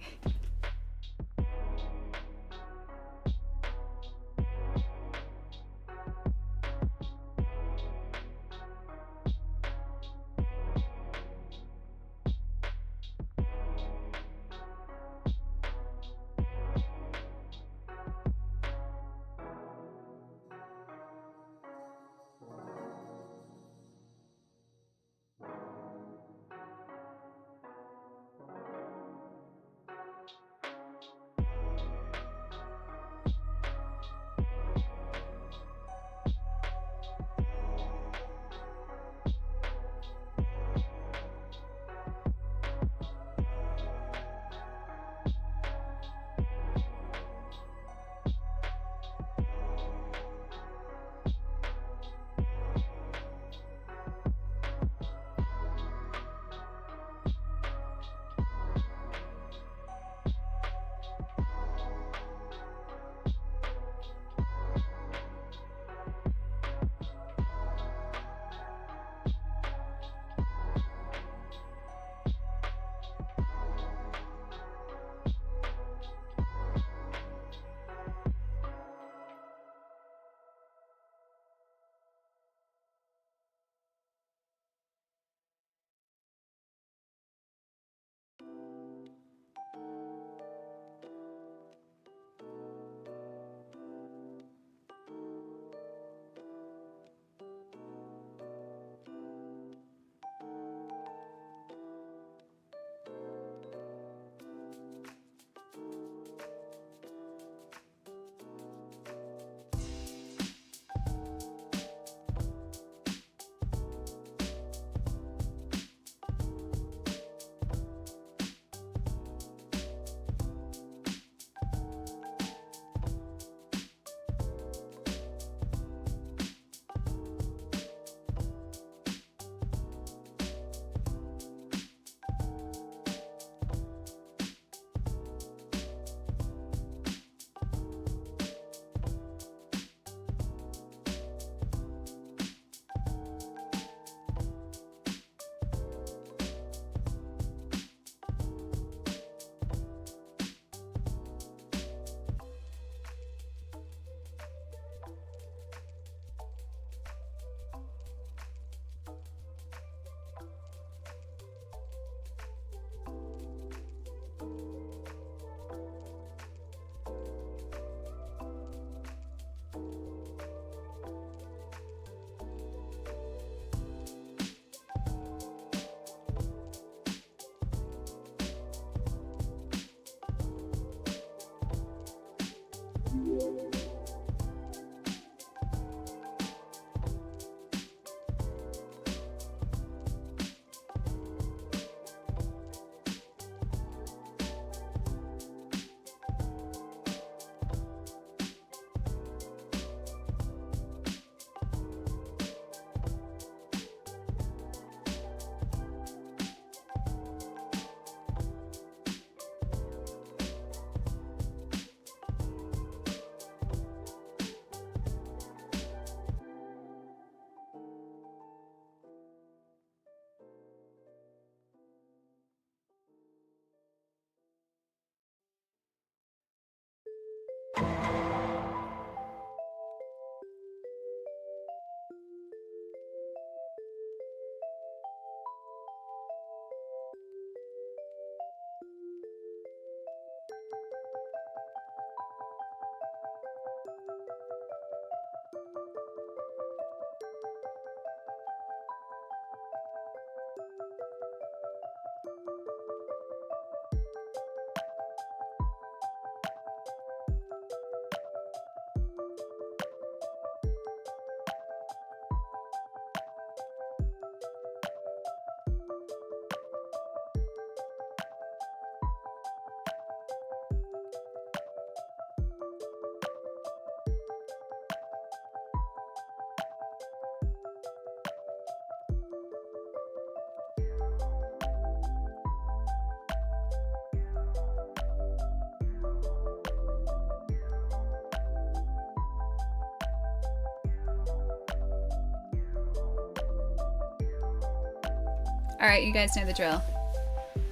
Alright, you guys know the drill.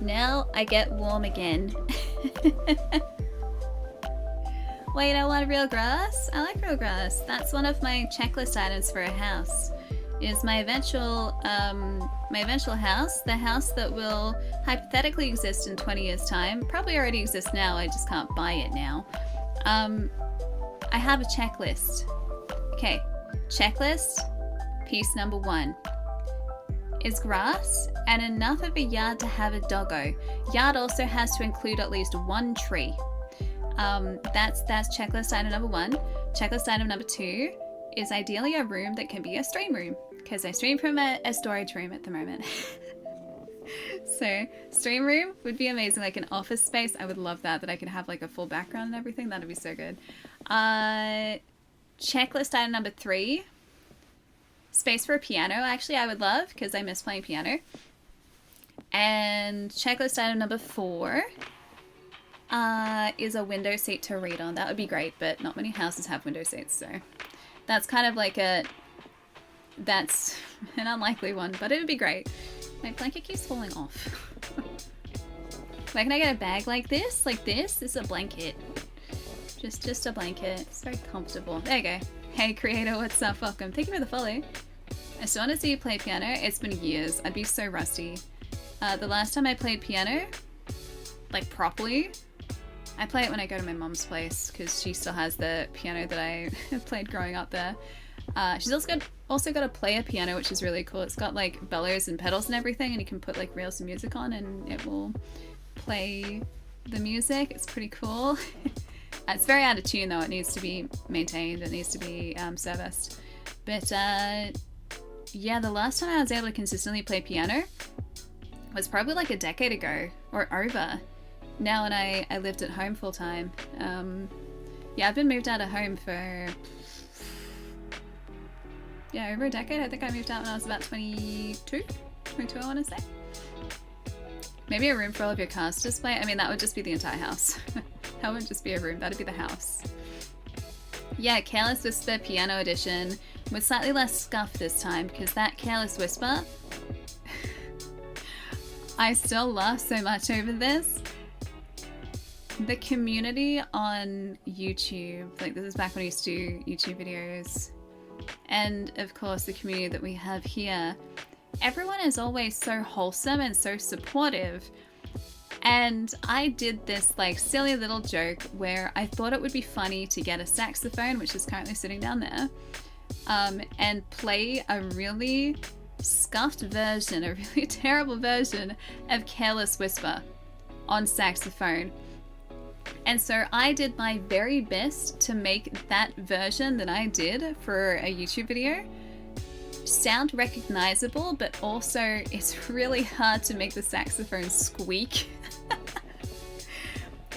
Now I get warm again. Wait, I want real grass? I like real grass. That's one of my checklist items for a house. Is my eventual house, the house that will hypothetically exist in 20 years time. Probably already exists now, I just can't buy it now. I have a checklist. Okay, checklist, piece number 1. Is grass and enough of a yard to have a doggo. Yard also has to include at least 1 tree. That's checklist item number 1. Checklist item number 2 is ideally a room that can be a stream room, because I stream from a storage room at the moment. So stream room would be amazing, like an office space. I would love that I could have like a full background and everything. That'd be so good. Checklist item number 3. Space for a piano, actually, I would love, because I miss playing piano. And checklist item number 4 is a window seat to read on. That would be great, but not many houses have window seats, so that's kind of like that's an unlikely one, but it would be great. My blanket keeps falling off. Why can I get a bag like this? Like this? This is a blanket. Just a blanket. It's very comfortable. There you go. Hey creator, what's up? Welcome. Thank you for the follow. I still want to see you play piano. It's been years. I'd be so rusty. The last time I played piano, like properly, I play it when I go to my mom's place because she still has the piano that I played growing up there. She's also got a player piano, which is really cool. It's got like bellows and pedals and everything, and you can put like reels of music on and it will play the music. It's pretty cool. It's very out of tune though. It needs to be maintained. It needs to be serviced. But yeah, the last time I was able to consistently play piano was probably like a decade ago or over. Now when I lived at home full time. Yeah, I've been moved out of home for over a decade. I think I moved out when I was about 22 I want to say. Maybe a room for all of your cars to display. I mean, that would just be the entire house. That wouldn't just be a room, that'd be the house. Yeah, Careless Whisper Piano Edition with slightly less scuff this time, because that Careless Whisper, I still laugh so much over this. The community on YouTube, like this is back when I used to do YouTube videos, and of course the community that we have here, everyone is always so wholesome and so supportive. And I did this like silly little joke where I thought it would be funny to get a saxophone, which is currently sitting down there, and play a really scuffed version, a really terrible version of Careless Whisper on saxophone. And so I did my very best to make that version that I did for a YouTube video sound recognizable, but also it's really hard to make the saxophone squeak.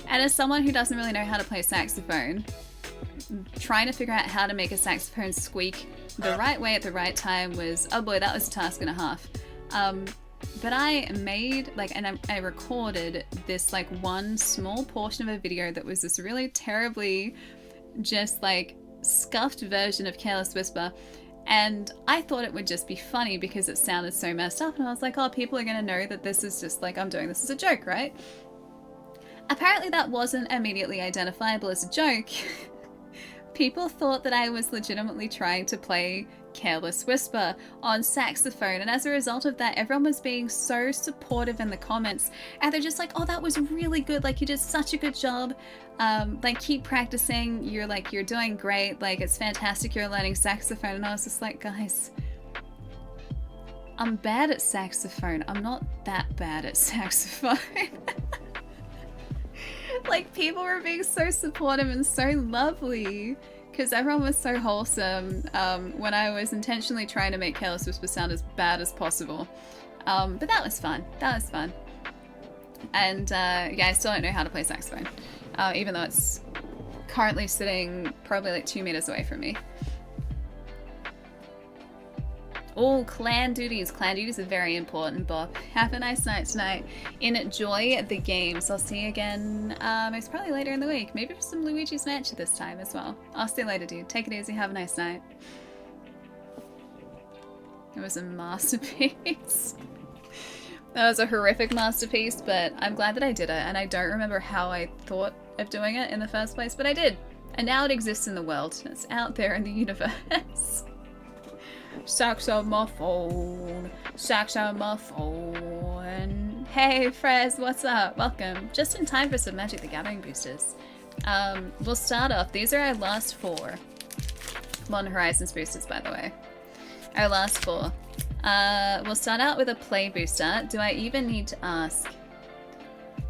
And as someone who doesn't really know how to play saxophone, trying to figure out how to make a saxophone squeak the right way at the right time was, oh boy, that was a task and a half. But I made and I recorded this like one small portion of a video that was this really terribly just like scuffed version of Careless Whisper. And I thought it would just be funny because it sounded so messed up. And I was like, oh, people are going to know that this is just like, I'm doing this as a joke, right? Apparently that wasn't immediately identifiable as a joke. People thought that I was legitimately trying to play Careless Whisper on saxophone, and as a result of that, everyone was being so supportive in the comments, and they're just like, oh, that was really good, like you did such a good job, like keep practicing, you're doing great, like it's fantastic you're learning saxophone. And I was just like, guys, I'm bad at saxophone, I'm not that bad at saxophone. Like, people were being so supportive and so lovely because everyone was so wholesome when I was intentionally trying to make Careless Whisper sound as bad as possible. But that was fun. That was fun. And yeah, I still don't know how to play saxophone, even though it's currently sitting probably like 2 meters away from me. Oh, clan duties. Clan duties are very important, Bob. Have a nice night tonight. Enjoy the games. I'll see you again most probably later in the week. Maybe for some Luigi's Mansion this time as well. I'll see you later, dude. Take it easy. Have a nice night. It was a masterpiece. That was a horrific masterpiece, but I'm glad that I did it, and I don't remember how I thought of doing it in the first place, but I did. And now it exists in the world. It's out there in the universe. Saxophone. Saxophone. Hey, Frez, what's up? Welcome. Just in time for some Magic the Gathering boosters. We'll start off. These are our last 4 Modern Horizons boosters, by the way. Our last 4. We'll start out with a play booster. Do I even need to ask?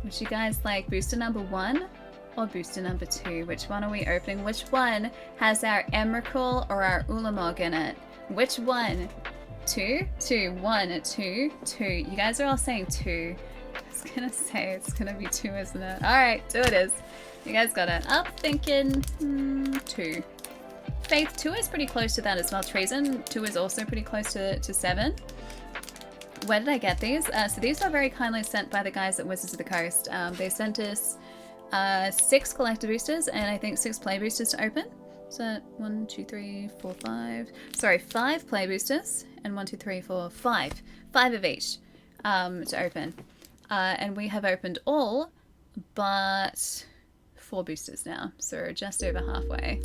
Would you guys like booster number 1 or booster number 2? Which one are we opening? Which one has our Emrakul or our Ulamog in it? Which one? 2? 2. 1, 2, 2. You guys are all saying 2. I was gonna say it's gonna be 2, isn't it? Alright, 2 it is. You guys got it. I'm thinking 2. Faith, 2 is pretty close to that as well. Treason, 2 is also pretty close to 7. Where did I get these? So these were very kindly sent by the guys at Wizards of the Coast. They sent us 6 collector boosters and I think 6 play boosters to open. So 1, 2, 3, 4, 5. Sorry, 5 play boosters and 1, 2, 3, 4, 5. 5 of each to open. And we have opened all but 4 boosters now. So we're just over halfway.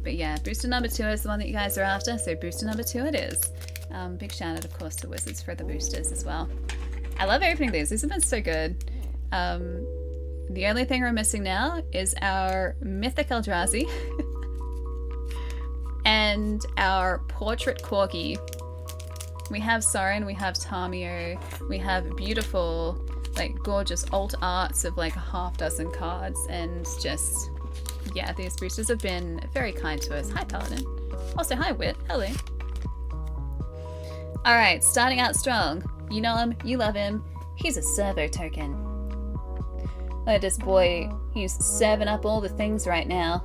But yeah, booster number 2 is the one that you guys are after, so booster number 2 it is. Big shout out, of course, to Wizards for the boosters as well. I love opening these. These have been so good. The only thing we're missing now is our Mythic Eldrazi and our Portrait Corgi. We have Sorin, we have Tamio, we have beautiful, like, gorgeous alt arts of like a half dozen cards, and just... yeah, these boosters have been very kind to us. Hi, Paladin. Also, hi, Wit. Hello. Alright, starting out strong. You know him, you love him. He's a servo token. Look at this boy. He's serving up all the things right now.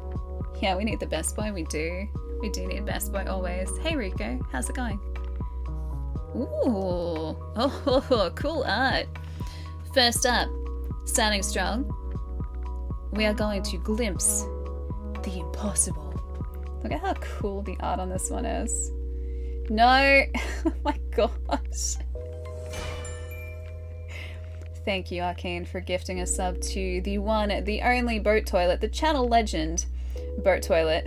Yeah, we need the best boy. We do. We do need best boy always. Hey, Rico. How's it going? Ooh. Oh, cool art. First up, starting strong. We are going to glimpse the impossible. Look at how cool the art on this one is. No! Oh my gosh. Thank you, Arcane, for gifting a sub to the one, the only Boat Toilet, the channel legend Boat Toilet.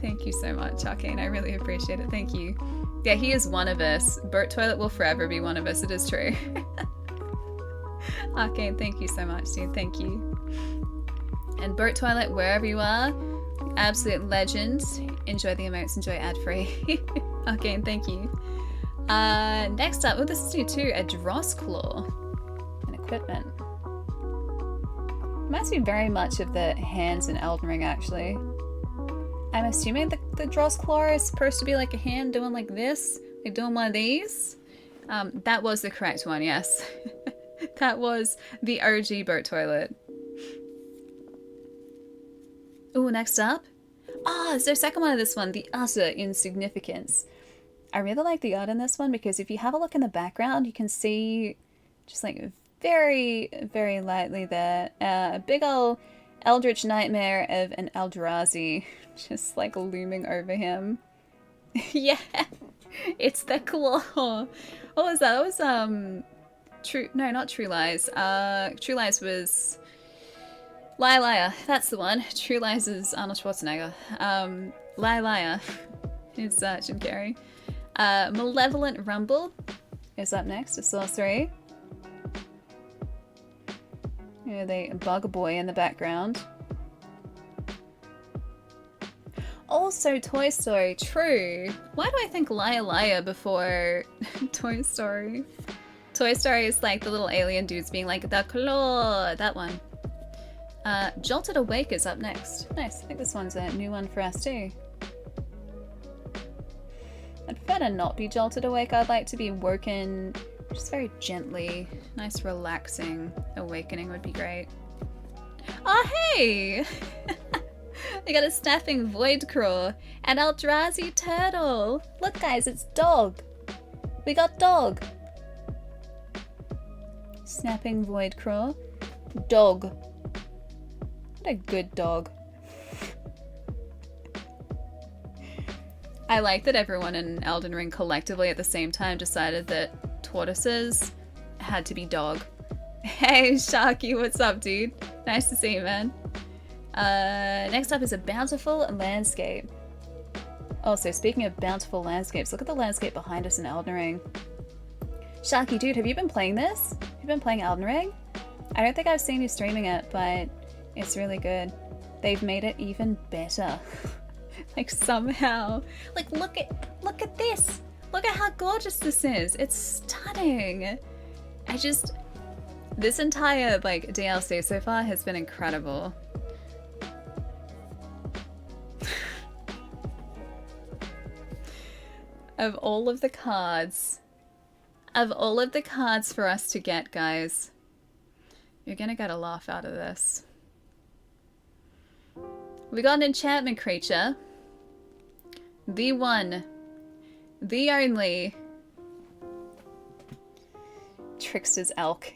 Thank you so much, Arcane. I really appreciate it. Thank you. Yeah, he is one of us. Boat Toilet will forever be one of us. It is true. Arcane, thank you so much, dude. Thank you. And Boat Toilet, wherever you are, absolute legend. Enjoy the emotes, enjoy ad-free. Arcane, thank you. Next up, oh, this is new too, a Dross Claw. And equipment. Reminds me very much of the hands in Elden Ring, actually. I'm assuming the Dross Claw is supposed to be like a hand doing like this. Like doing one of these. That was the correct one, yes. That was the OG Boat Toilet. Ooh, next up. Ah, is there a second one of this one? The Utter Insignificance. I really like the art in this one because if you have a look in the background, you can see just like very, very lightly there, a big ol' Eldritch Nightmare of an Eldrazi just like looming over him. Yeah, it's the claw. What was that? That was, no, not True Lies. True Lies was Liar. That's the one. True Lies is Arnold Schwarzenegger. Liar is Jim Carrey. Malevolent Rumble is up next, a sorcery. Yeah, they bug a boy in the background. Also Toy Story, true. Why do I think Liar before Toy Story? Toy Story is like the little alien dudes being like, the claw, that one. Jolted Awake is up next. Nice, I think this one's a new one for us too. I'd prefer to not be jolted awake. I'd like to be woken just very gently. Nice relaxing awakening would be great. Oh hey! We got a Snapping Void Craw, an Eldrazi Turtle. Look guys, it's dog. We got dog. Snapping Void Craw. Dog. What a good dog. I like that everyone in Elden Ring collectively at the same time decided that tortoises had to be dog. Hey, Sharky, what's up, dude? Nice to see you, man. Next up is a bountiful landscape. Also, speaking of bountiful landscapes, look at the landscape behind us in Elden Ring. Sharky, dude, have you been playing this? Have you been playing Elden Ring? I don't think I've seen you streaming it, but it's really good. They've made it even better. Like somehow. Like look at this. Look at how gorgeous this is. It's stunning. This entire like DLC so far has been incredible. Of all of the cards for us to get, guys, you're gonna get a laugh out of this. We got an enchantment creature. The one, the only Trickster's Elk.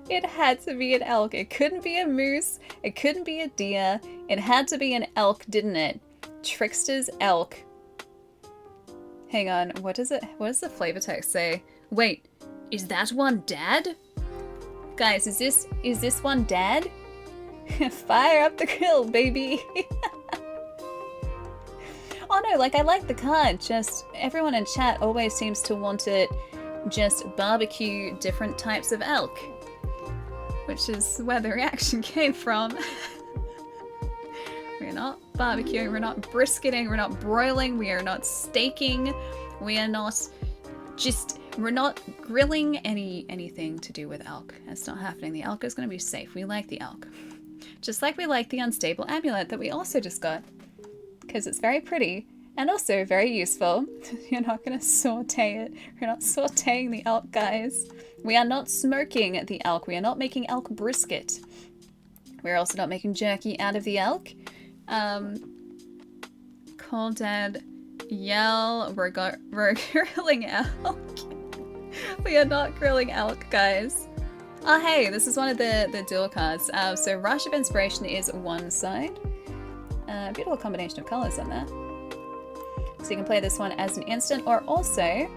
It had to be an elk. It couldn't be a moose. It couldn't be a deer. It had to be an elk, didn't it? Trickster's Elk. Hang on, what does the flavor text say? Wait, is that one Dad? Guys, is this one Dad? Fire up the grill, baby! Oh no, like I like the card, just everyone in chat always seems to want it just barbecue different types of elk. Which is where the reaction came from. We're not barbecuing, we're not brisketing, we're not broiling, we are not steaking, we are not we're not grilling anything to do with elk. That's not happening. The elk is going to be safe. We like the elk. Just like we like the unstable amulet that we also just got. Because it's very pretty and also very useful. You're not going to saute it. We're not sauteing the elk, guys. We are not smoking the elk. We are not making elk brisket. We're also not making jerky out of the elk. Call Dad, yell, we're grilling elk. We are not grilling elk, guys. Oh hey, this is one of the dual cards. So Rush of Inspiration is one side. Beautiful combination of colors on that. So you can play this one as an instant or also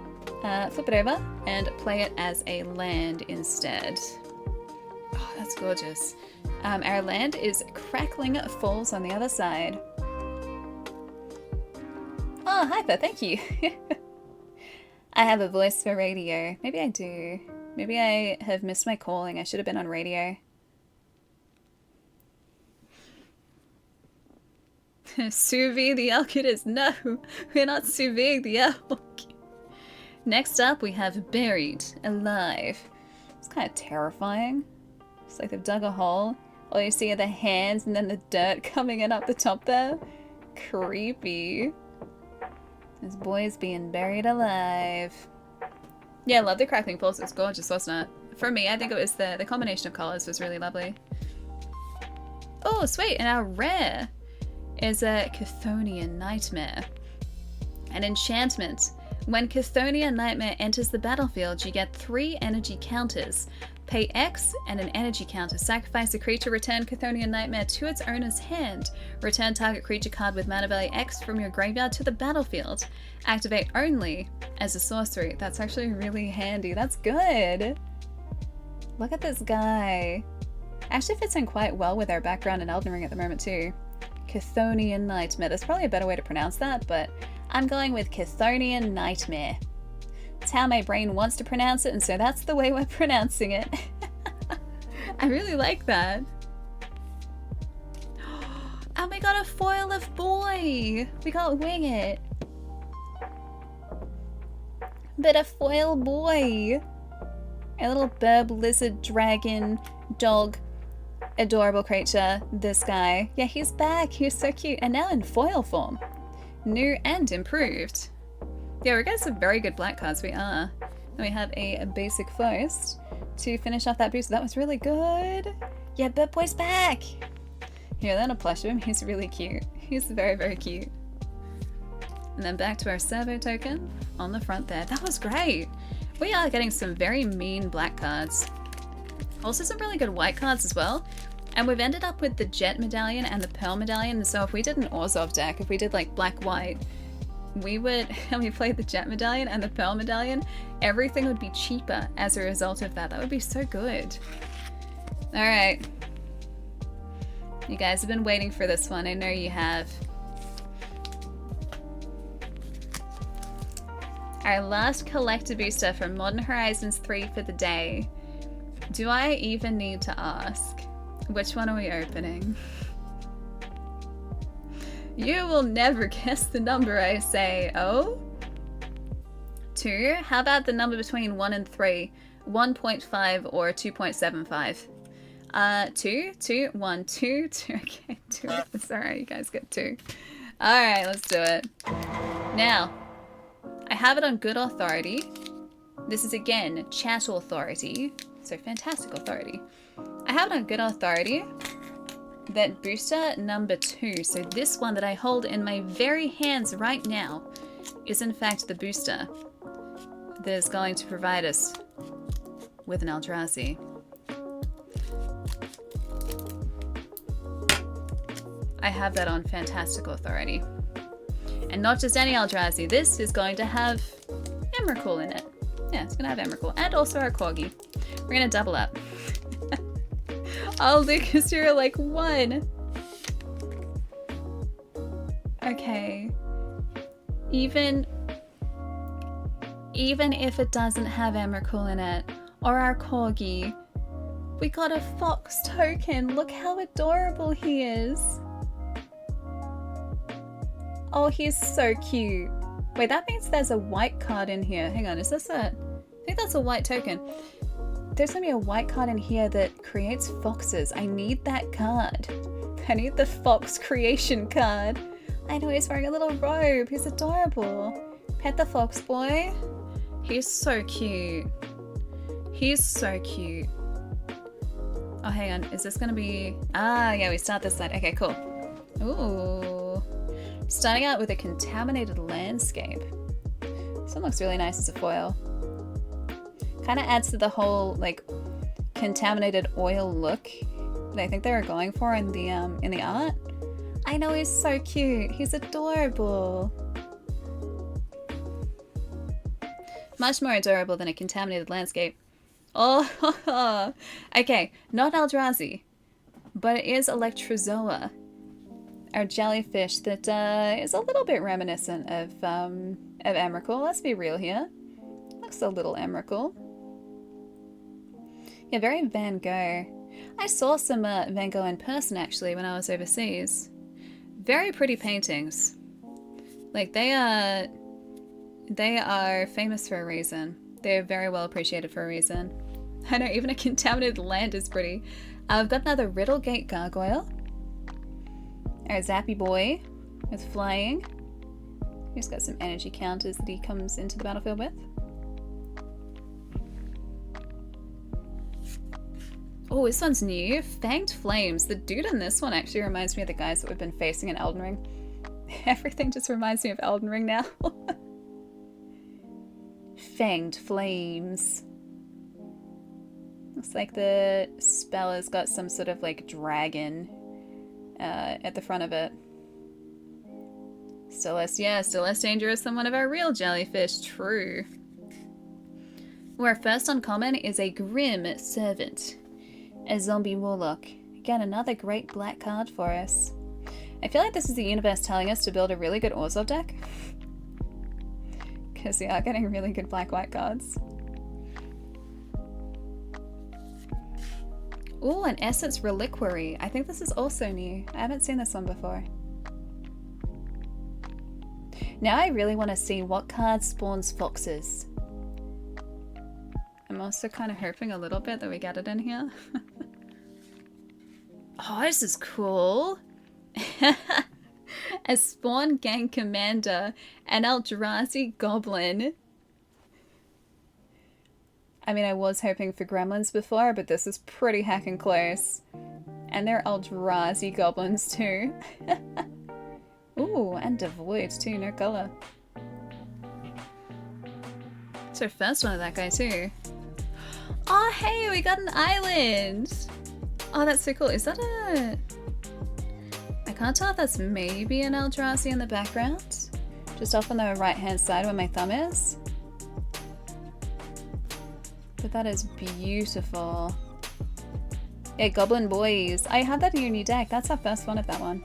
flip it over and play it as a land instead. Oh, that's gorgeous. Our land is Crackling Falls on the other side. Oh, Hyper, thank you. I have a voice for radio. Maybe I do. Maybe I have missed my calling. I should have been on radio. Sous vide the elk it is. No, we're not sous vide the elk. Next up, we have Buried Alive. It's kind of terrifying. It's like they've dug a hole. All you see are the hands and then the dirt coming in up the top there. Creepy. This boy's being buried alive. Yeah, I love the Crackling Falls. It's gorgeous, wasn't it? For me, I think it was the combination of colors was really lovely. Oh, sweet. And our rare is a Chthonian Nightmare. An enchantment. When Chthonian Nightmare enters the battlefield, you get 3 energy counters. Pay X and an energy counter. Sacrifice a creature, return Chthonian Nightmare to its owner's hand. Return target creature card with mana value X from your graveyard to the battlefield. Activate only as a sorcery. That's actually really handy. That's good. Look at this guy. Actually fits in quite well with our background in Elden Ring at the moment too. Chthonian Nightmare. There's probably a better way to pronounce that, but I'm going with Chthonian Nightmare. It's how my brain wants to pronounce it, and so that's the way we're pronouncing it. I really like that. And we got a foil of boy. We got Wing It. But a foil boy. A little burb, lizard, dragon, dog, adorable creature. This guy. Yeah, he's back. He's so cute. And now in foil form. New and improved. Yeah, we're getting some very good black cards. We are. And we have a basic first to finish off that boost. That was really good. Yeah, Bird Boy's back. Here, then a plush of him. He's really cute. He's very, very cute. And then back to our servo token on the front there. That was great. We are getting some very mean black cards. Also some really good white cards as well. And we've ended up with the Jet Medallion and the Pearl Medallion, so if we did an Orzhov deck, if we did like black-white, we would, and we played the Jet Medallion and the Pearl Medallion, everything would be cheaper as a result of that. That would be so good. Alright. You guys have been waiting for this one, I know you have. Our last collector booster from Modern Horizons 3 for the day. Do I even need to ask? Which one are we opening? You will never guess the number I say. Oh? 2? How about the number between 1 and 3? 1.5 or 2.75? 2, 2, 1, 2, 2. Okay, 2. It's alright, you guys get 2. Alright, let's do it. Now, I have it on good authority. This is again chat authority, so fantastic authority. I have it on good authority that booster number 2, so this one that I hold in my very hands right now, is in fact the booster that is going to provide us with an Eldrazi. I have that on fantastic authority. And not just any Eldrazi, this is going to have Emrakul in it. Yeah, it's going to have Emrakul. And also our Corgi. We're going to double up. Oh, Lucas, you're like 1. Okay. Even if it doesn't have Emrakul in it, or our Corgi, we got a Fox token. Look how adorable he is. Oh, he's so cute. Wait, that means there's a white card in here. Hang on, is this a... I think that's a white token. There's gonna be a white card in here that creates foxes. I need that card. I need the fox creation card. I know he's wearing a little robe. He's adorable. Pet the fox boy. He's so cute. He's so cute. Oh, hang on. Is this gonna be... Ah, yeah, we start this side. Okay, cool. Ooh. Starting out with a contaminated landscape. This one looks really nice as a foil. Kind of adds to the whole like contaminated oil look that I think they were going for in the art. I know he's so cute. He's adorable. Much more adorable than a contaminated landscape. Oh, okay, not Eldrazi, but it is Electrozoa, our jellyfish that is a little bit reminiscent of Emrakul. Let's be real here. Looks a little Emrakul. Yeah, very Van Gogh. I saw some Van Gogh in person actually when I was overseas. Very pretty paintings. Like they are famous for a reason. They're very well appreciated for a reason. I know even a contaminated land is pretty. I've got another Riddlegate Gargoyle. Our Zappy Boy with flying. He's got some energy counters that he comes into the battlefield with. Oh, this one's new. Fanged Flames. The dude in this one actually reminds me of the guys that we've been facing in Elden Ring. Everything just reminds me of Elden Ring now. Fanged Flames. Looks like the spell has got some sort of like dragon at the front of it. Still less dangerous than one of our real jellyfish, true. Our first uncommon is a Grim Servant. A zombie warlock. Again, another great black card for us. I feel like this is the universe telling us to build a really good Orzhov deck. Because we are getting really good black-white cards. Ooh, an Essence Reliquary. I think this is also new. I haven't seen this one before. Now I really want to see what card spawns foxes. I'm also kind of hoping a little bit that we get it in here. Oh, this is cool. A Spawn Gang Commander, an Eldrazi Goblin. I mean, I was hoping for Gremlins before, but this is pretty heckin' close. And they're Eldrazi Goblins too. Ooh, and Devoid too, no color. It's our first one of that guy too. Oh hey, we got an island! Oh, that's so cool. Is that a... I can't tell if that's maybe an Eldrazi in the background. Just off on the right-hand side where my thumb is. But that is beautiful. Yeah, Goblin Boys. I had that in your new deck. That's our first one of that one.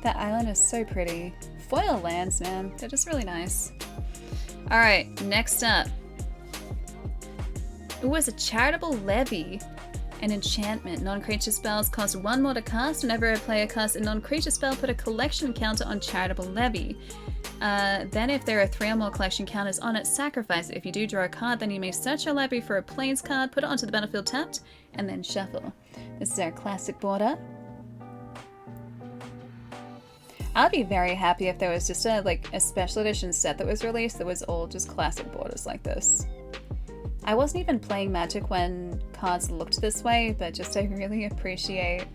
That island is so pretty. Foil lands, man. They're just really nice. Alright, next up. Ooh, it's a Charitable Levy. An enchantment. Non-creature spells cost 1 more to cast. Whenever a player casts a non-creature spell, put a collection counter on Charitable Levy. Then if there are 3 or more collection counters on it, sacrifice it. If you do draw a card, then you may search your library for a Plains card, put it onto the battlefield tapped, and then shuffle. This is our classic border. I'd be very happy if there was just a special edition set that was released that was all just classic borders like this. I wasn't even playing Magic when cards looked this way, but just I really appreciate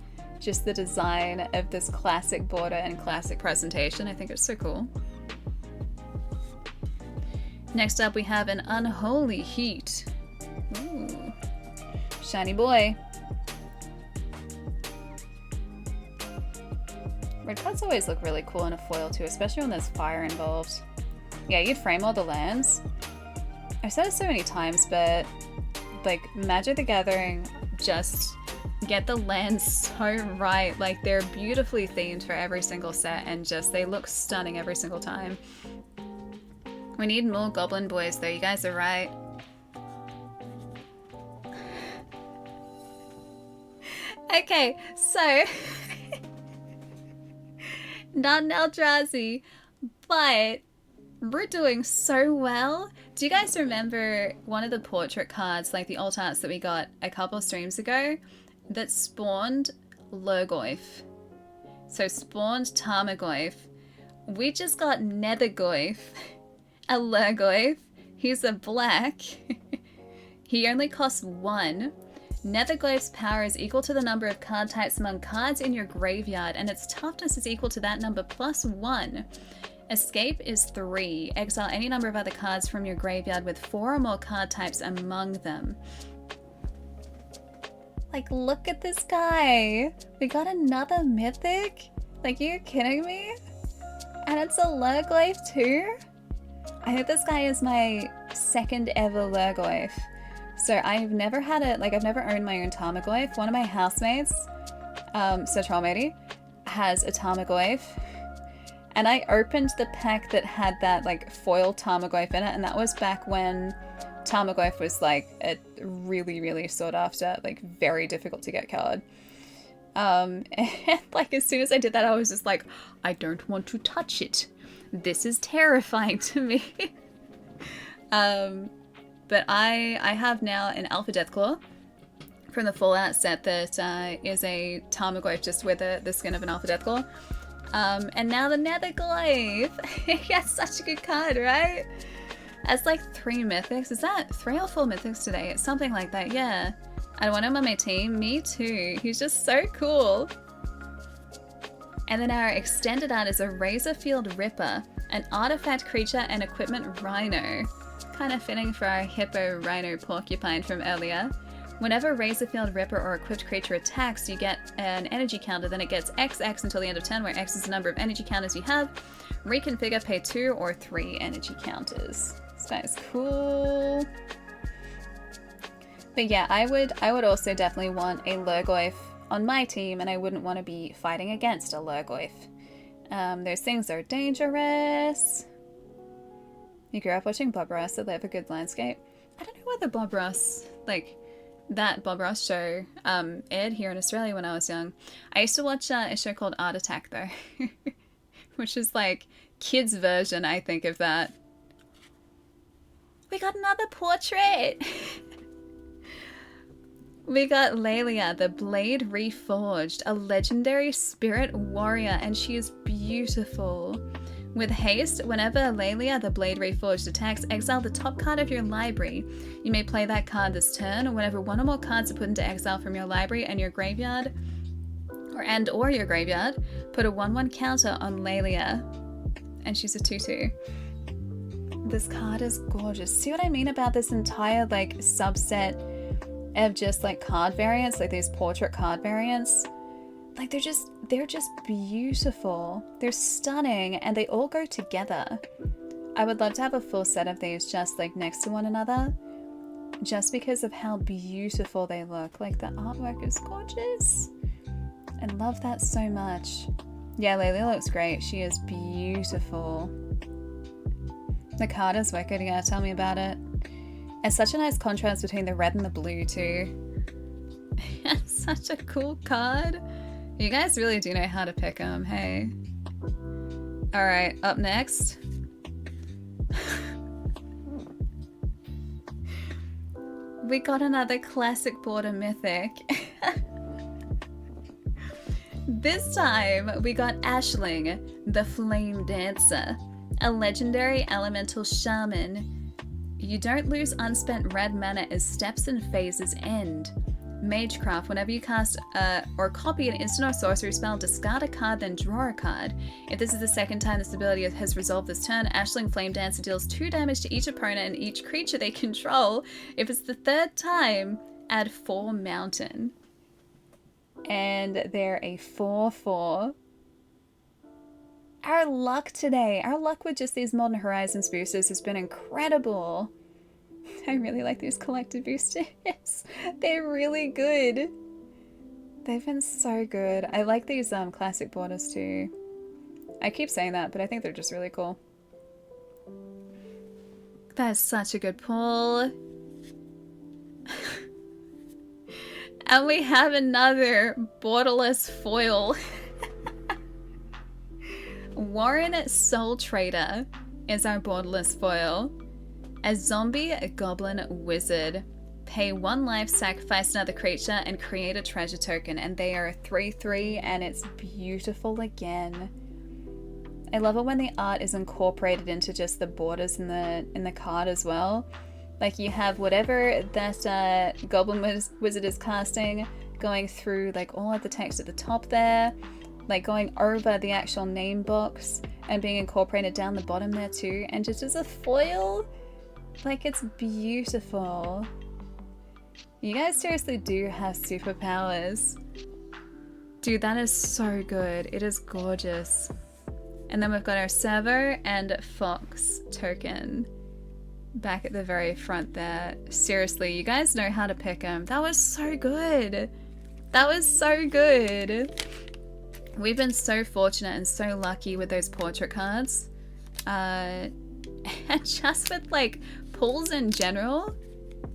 just the design of this classic border and classic presentation. I think it's so cool. Next up we have an Unholy Heat. Ooh. Shiny boy. Red cards always look really cool in a foil too, especially when there's fire involved. Yeah, you'd frame all the lands. I've said it so many times, but like Magic the Gathering just get the lands so right. Like they're beautifully themed for every single set and just they look stunning every single time. We need more Goblin Boys though, you guys are right. Okay, so not an Eldrazi, but we're doing so well. Do you guys remember one of the portrait cards, like the alt arts that we got a couple of streams ago, that spawned Lurgoyf? So spawned Tarmogoyf. We just got Nethergoyf, a Lurgoyf. He's a black. He only costs 1. Nethergoyf's power is equal to the number of card types among cards in your graveyard, and its toughness is equal to that number plus 1. Escape is 3. Exile any number of other cards from your graveyard with 4 or more card types among them. Like, look at this guy. We got another mythic? Like, are you kidding me? And it's a Lurgoyf too? I hope this guy is my second ever Lurgoyf. So I've never had it, like I've never owned my own Tarmogoyf. One of my housemates, Sir Trollmatey, has a Tarmogoyf. And I opened the pack that had that like foil Tarmogoyf in it, and that was back when Tarmogoyf was like a really, really sought after, like very difficult to get card. And like as soon as I did that, I was just like, I don't want to touch it. This is terrifying to me. But I have now an Alpha Deathclaw from the Fallout set that is a Tarmogoyf just with the skin of an Alpha Deathclaw. And now the Nethergoyf. Yeah, such a good card, right? That's like 3 mythics. Is that 3 or 4 mythics today? It's something like that, yeah. I want him on my team. Me too. He's just so cool. And then our extended art is a Razorfield Ripper, an artifact creature and equipment rhino. Kind of fitting for our hippo rhino porcupine from earlier. Whenever Razorfield Ripper or equipped creature attacks, you get an energy counter, then it gets XX until the end of turn, where X is the number of energy counters you have. Reconfigure, pay 2 or 3 energy counters. This guy is cool. But yeah, I would also definitely want a Lurgoyf on my team, and I wouldn't want to be fighting against a Lurgoyf. Those things are dangerous. You grew up watching Bob Ross, so they have a good landscape. I don't know whether Bob Ross, like, that Bob Ross show aired here in Australia when I was young. I used to watch a show called Art Attack, though. Which is, like, kids' version, I think, of that. We got another portrait! We got Lelia, the Blade Reforged, a legendary spirit warrior, and she is beautiful. With haste, whenever Lelia, the Blade Reforged, attacks, exile the top card of your library. You may play that card this turn, or whenever 1 or more cards are put into exile from your library and your graveyard, or your graveyard, put a 1/1 counter on Lelia. And she's a 2/2. This card is gorgeous. See what I mean about this entire, like, subset of just like card variants, like these portrait card variants. Like they're just beautiful. They're stunning and they all go together. I would love to have a full set of these just like next to one another, just because of how beautiful they look. Like the artwork is gorgeous. I love that so much. Yeah, Layla looks great. She is beautiful. The card is wicked. Yeah, tell me about it. It's such a nice contrast between the red and the blue too. Such a cool card. You guys really do know how to pick them, hey? Alright, up next. We got another classic border mythic. This time, we got Ashling, the Flame Dancer, a legendary elemental shaman. You don't lose unspent red mana as steps and phases end. Magecraft, whenever you cast or copy an instant or sorcery spell, discard a card, then draw a card. If this is the second time this ability has resolved this turn, Ashling Flame Dancer deals 2 damage to each opponent and each creature they control. If it's the third time, add 4 mountain. And they're a 4/4. Our luck today, our luck with just these Modern Horizons boosters has been incredible. I really like these collected boosters. They're really good. They've been so good. I like these classic borders too. I keep saying that, but I think they're just really cool. That's such a good pull. And we have another borderless foil. Warren Soul Trader is our borderless foil. A zombie, a goblin, wizard. Pay 1 life, sacrifice another creature, and create a treasure token. And they are a 3/3, and it's beautiful again. I love it when the art is incorporated into just the borders in the card as well. Like you have whatever that goblin wizard is casting going through like all of the text at the top there, like going over the actual name box and being incorporated down the bottom there too. And just as a foil, like it's beautiful. You guys seriously do have superpowers. Dude, that is so good. It is gorgeous. And then we've got our Servo and Fox token back at the very front there. Seriously, you guys know how to pick them. That was so good. That was so good. We've been so fortunate and so lucky with those portrait cards. And just with like pulls in general,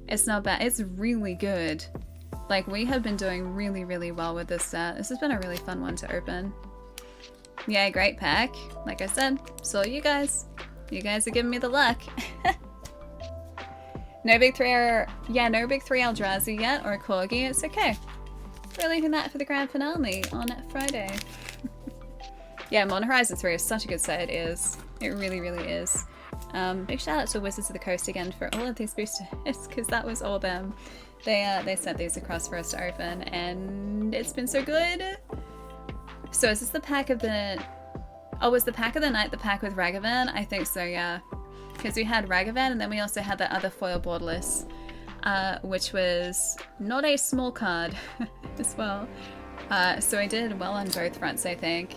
it's not bad. It's really good. Like we have been doing really, really well with this set. This has been a really fun one to open. Yeah, great pack. Like I said, so you guys. You guys are giving me the luck. No big 3 Eldrazi yet, or a Corgi. It's okay. We're leaving that for the grand finale on Friday. Yeah, Modern Horizon 3 is such a good set. It is. It really, really is. Big shout out to Wizards of the Coast again for all of these boosters, because that was all them. They sent these across for us to open, and it's been so good. So is this the pack of the... Oh, was the pack of the night the pack with Ragavan? I think so, yeah. Because we had Ragavan, and then we also had the other foil borderless, which was not a small card as well. So I did well on both fronts, I think.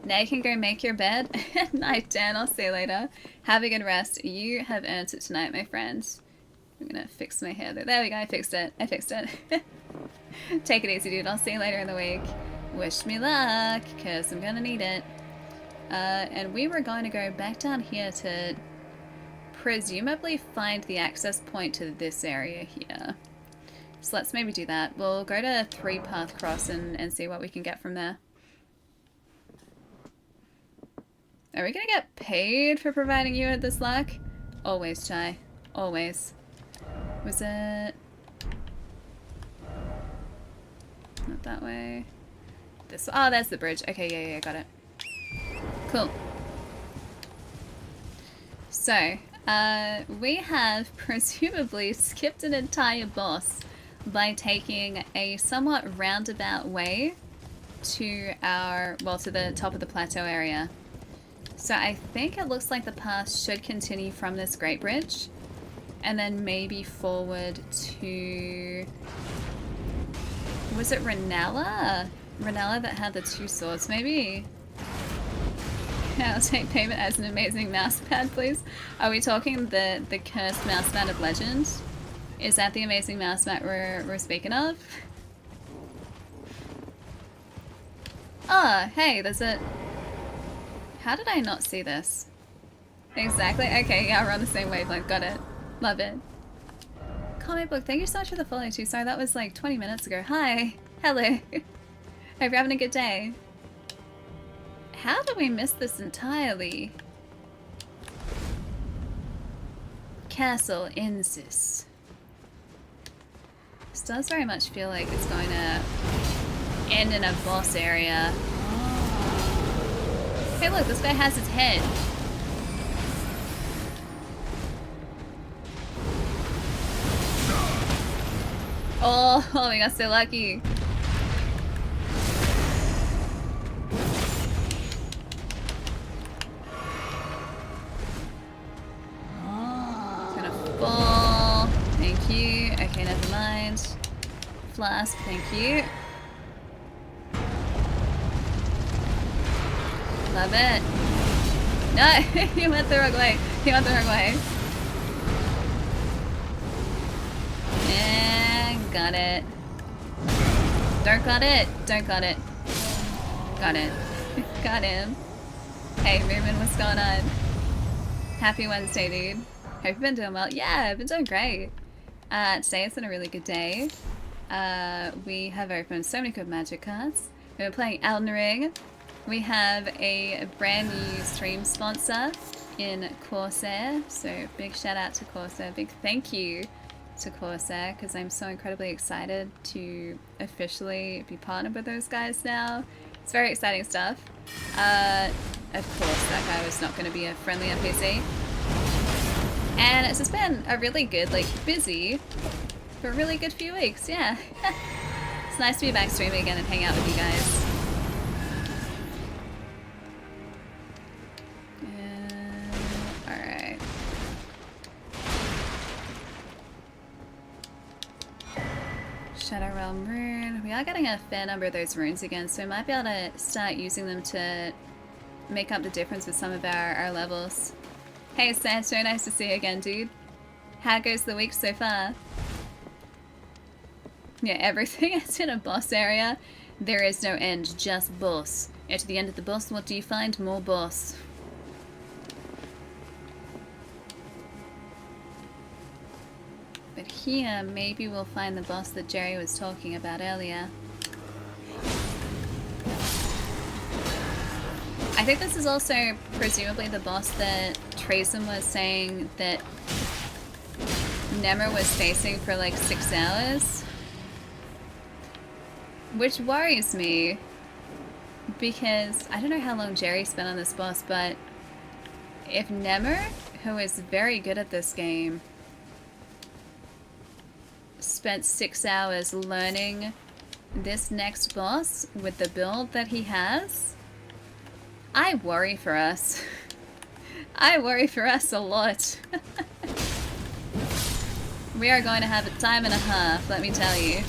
Now you can go make your bed. Night, Dan. I'll see you later. Have a good rest. You have earned it tonight, my friends. I'm gonna fix my hair. There we go. I fixed it. I fixed it. Take it easy, dude. I'll see you later in the week. Wish me luck, because I'm gonna need it. And we were going to go back down here to presumably find the access point to this area here. So let's maybe do that. We'll go to 3 Path Cross and see what we can get from there. Are we gonna get paid for providing you with this luck? Always, Chai. Always. Was it... Not that way. This... Oh, there's the bridge. Okay, yeah, got it. Cool. So, we have presumably skipped an entire boss by taking a somewhat roundabout way to our, well, to the top of the plateau area. So I think it looks like the path should continue from this Great Bridge. And then maybe forward to... Was it Rellana? Rellana that had the 2 swords, maybe? I'll take payment as an amazing mousepad, please. Are we talking the cursed mousepad of legend? Is that the amazing mousepad we're speaking of? Oh, hey, there's a... How did I not see this? Exactly. Okay, yeah, we're on the same wavelength. Got it. Love it. Comic book, thank you so much for the follow too. Sorry, that was like 20 minutes ago. Hi. Hello. Hope you're having a good day. How did we miss this entirely? Castle Insis. This does very much feel like it's going to end in a boss area. Oh. Hey look, this guy has his head. Oh, we got so lucky. It's gonna fall. Thank you. Okay, never mind. Flask, thank you. Love it. No, he went the wrong way. He went the wrong way. And got it. Don't got it. Don't got it. Got it. Got him. Hey, Moomin, what's going on? Happy Wednesday, dude. Hope you've been doing well. Yeah, I've been doing great. Today has been a really good day. We have opened so many good magic cards. We've been playing Elden Ring. We have a brand new stream sponsor in Corsair. So big shout out to Corsair. Big thank you to Corsair, because I'm so incredibly excited to officially be partnered with those guys now. It's very exciting stuff. Of course, that guy was not going to be a friendly NPC. And it's just been a really good, like, busy, but really good few weeks, yeah. It's nice to be back streaming again and hang out with you guys. Alright. Shadow Realm rune. We are getting a fair number of those runes again, so we might be able to start using them to make up the difference with some of our levels. Hey Sancho, nice to see you again, dude. How goes the week so far? Yeah, everything is in a boss area. There is no end, just boss. At the end of the boss, what do you find? More boss. But here, maybe we'll find the boss that Jerry was talking about earlier. I think this is also presumably the boss that Trazen was saying that Messmer was facing for like 6 hours. Which worries me, because I don't know how long Jerry spent on this boss, but if Messmer, who is very good at this game, spent 6 hours learning this next boss with the build that he has, I worry for us. I worry for us a lot. We are going to have a time and a half, let me tell you.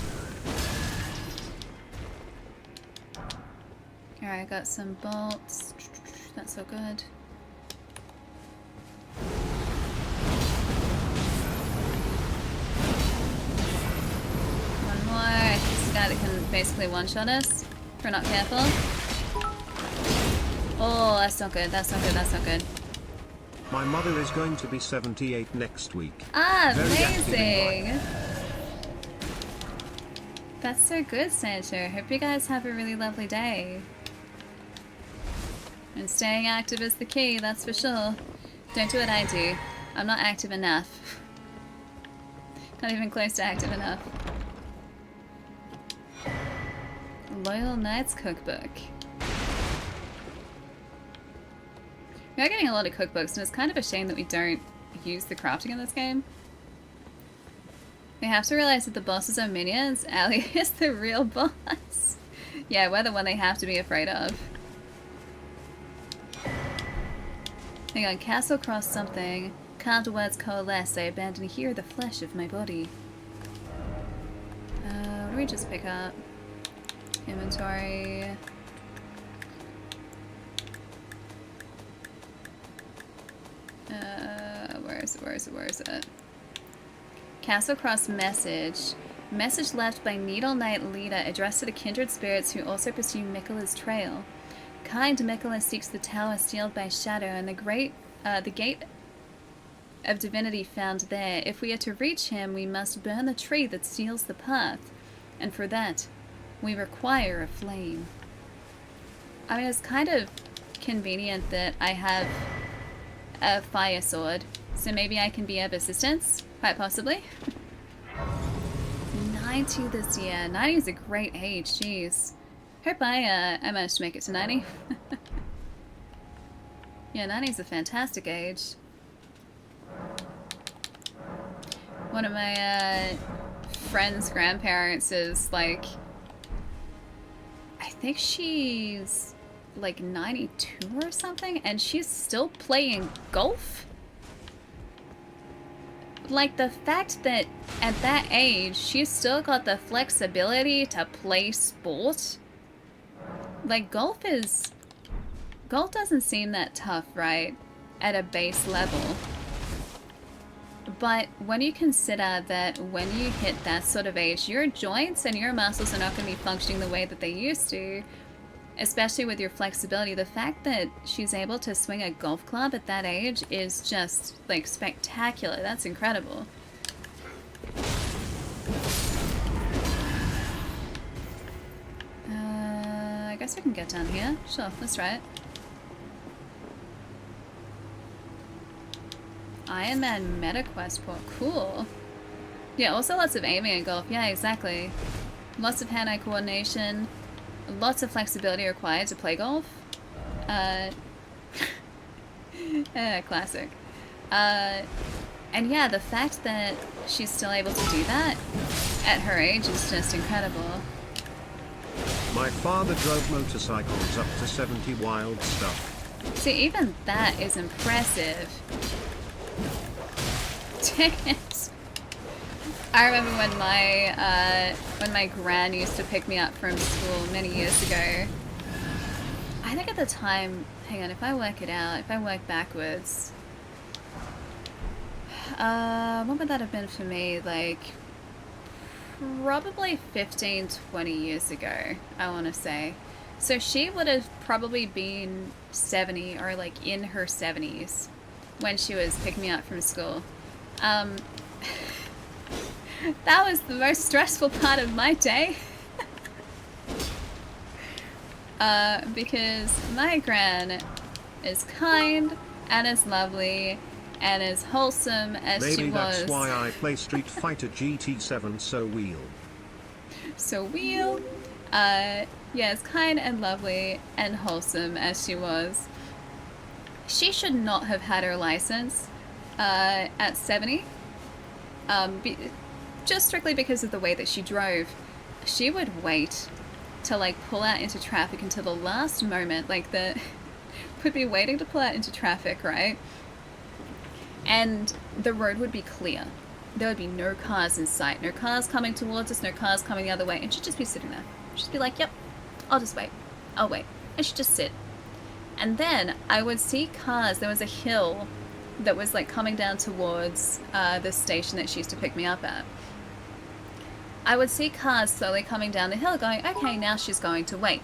Alright, I got some bolts. That's so good. One more. This is a guy that can basically one-shot us if we're not careful. Oh, that's not good. That's not good. That's not good. My mother is going to be 78 next week. Ah, amazing! That's so good, Sancho. Hope you guys have a really lovely day. And staying active is the key, that's for sure. Don't do what I do. I'm not active enough. Not even close to active enough. Loyal Knights Cookbook. We are getting a lot of cookbooks, and it's kind of a shame that we don't use the crafting in this game. We have to realize that the bosses are minions. Ali is the real boss. Yeah, we're the one they have to be afraid of. Hang on, Castle Cross something. Carved words coalesce. I abandon here the flesh of my body. What do we just pick up? Inventory. Where is it? Castle Cross message. Message left by Needle Knight leader addressed to the kindred spirits who also pursue Miquella's trail. Kind Miquella seeks the tower sealed by shadow and the gate of divinity found there. If we are to reach him, we must burn the tree that seals the path. And for that, we require a flame. I mean, it's kind of convenient that I have a fire sword, so maybe I can be of assistance, quite possibly. 90 this year. 90 is a great age, jeez. Hope I managed to make it to 90. Yeah, 90 is a fantastic age. One of my friend's grandparents is like, I think she's like 92 or something, and she's still playing golf. Like, the fact that at that age she's still got the flexibility to play sport. Like, golf doesn't seem that tough, right, at a base level. But when you consider that when you hit that sort of age, your joints and your muscles are not going to be functioning the way that they used to, especially with your flexibility, the fact that she's able to swing a golf club at that age is just, like, spectacular. That's incredible. I guess we can get down here. Sure, let's try it. Iron Man Meta Quest port. Cool. Yeah, also lots of aiming in golf. Yeah, exactly. Lots of hand-eye coordination. Lots of flexibility required to play golf. Classic. And yeah, the fact that she's still able to do that at her age is just incredible. My father drove motorcycles up to 70 wild stuff. See, even that is impressive. Dang it. I remember when my gran used to pick me up from school many years ago. I think at the time, hang on, if I work it out, if I work backwards, what would that have been for me? Like, probably 15, 20 years ago, I want to say. So she would have probably been 70 or like in her 70s when she was picking me up from school. That was the most stressful part of my day. Because my gran is kind and as lovely and as wholesome as she was. Maybe that's why I play Street Fighter GT7 so wheel. So wheel. Yeah, as kind and lovely and wholesome as she was. She should not have had her license at 70. Just strictly because of the way that she drove. She would wait to like pull out into traffic until the last moment, like would be waiting to pull out into traffic, right? And the road would be clear. There would be no cars in sight, no cars coming towards us, no cars coming the other way, and she'd just be sitting there. She'd just be like, yep, I'll just wait. I'll wait. And she'd just sit. And then I would see cars. There was a hill that was like coming down towards the station that she used to pick me up at. I would see cars slowly coming down the hill going, okay, now she's going to wait.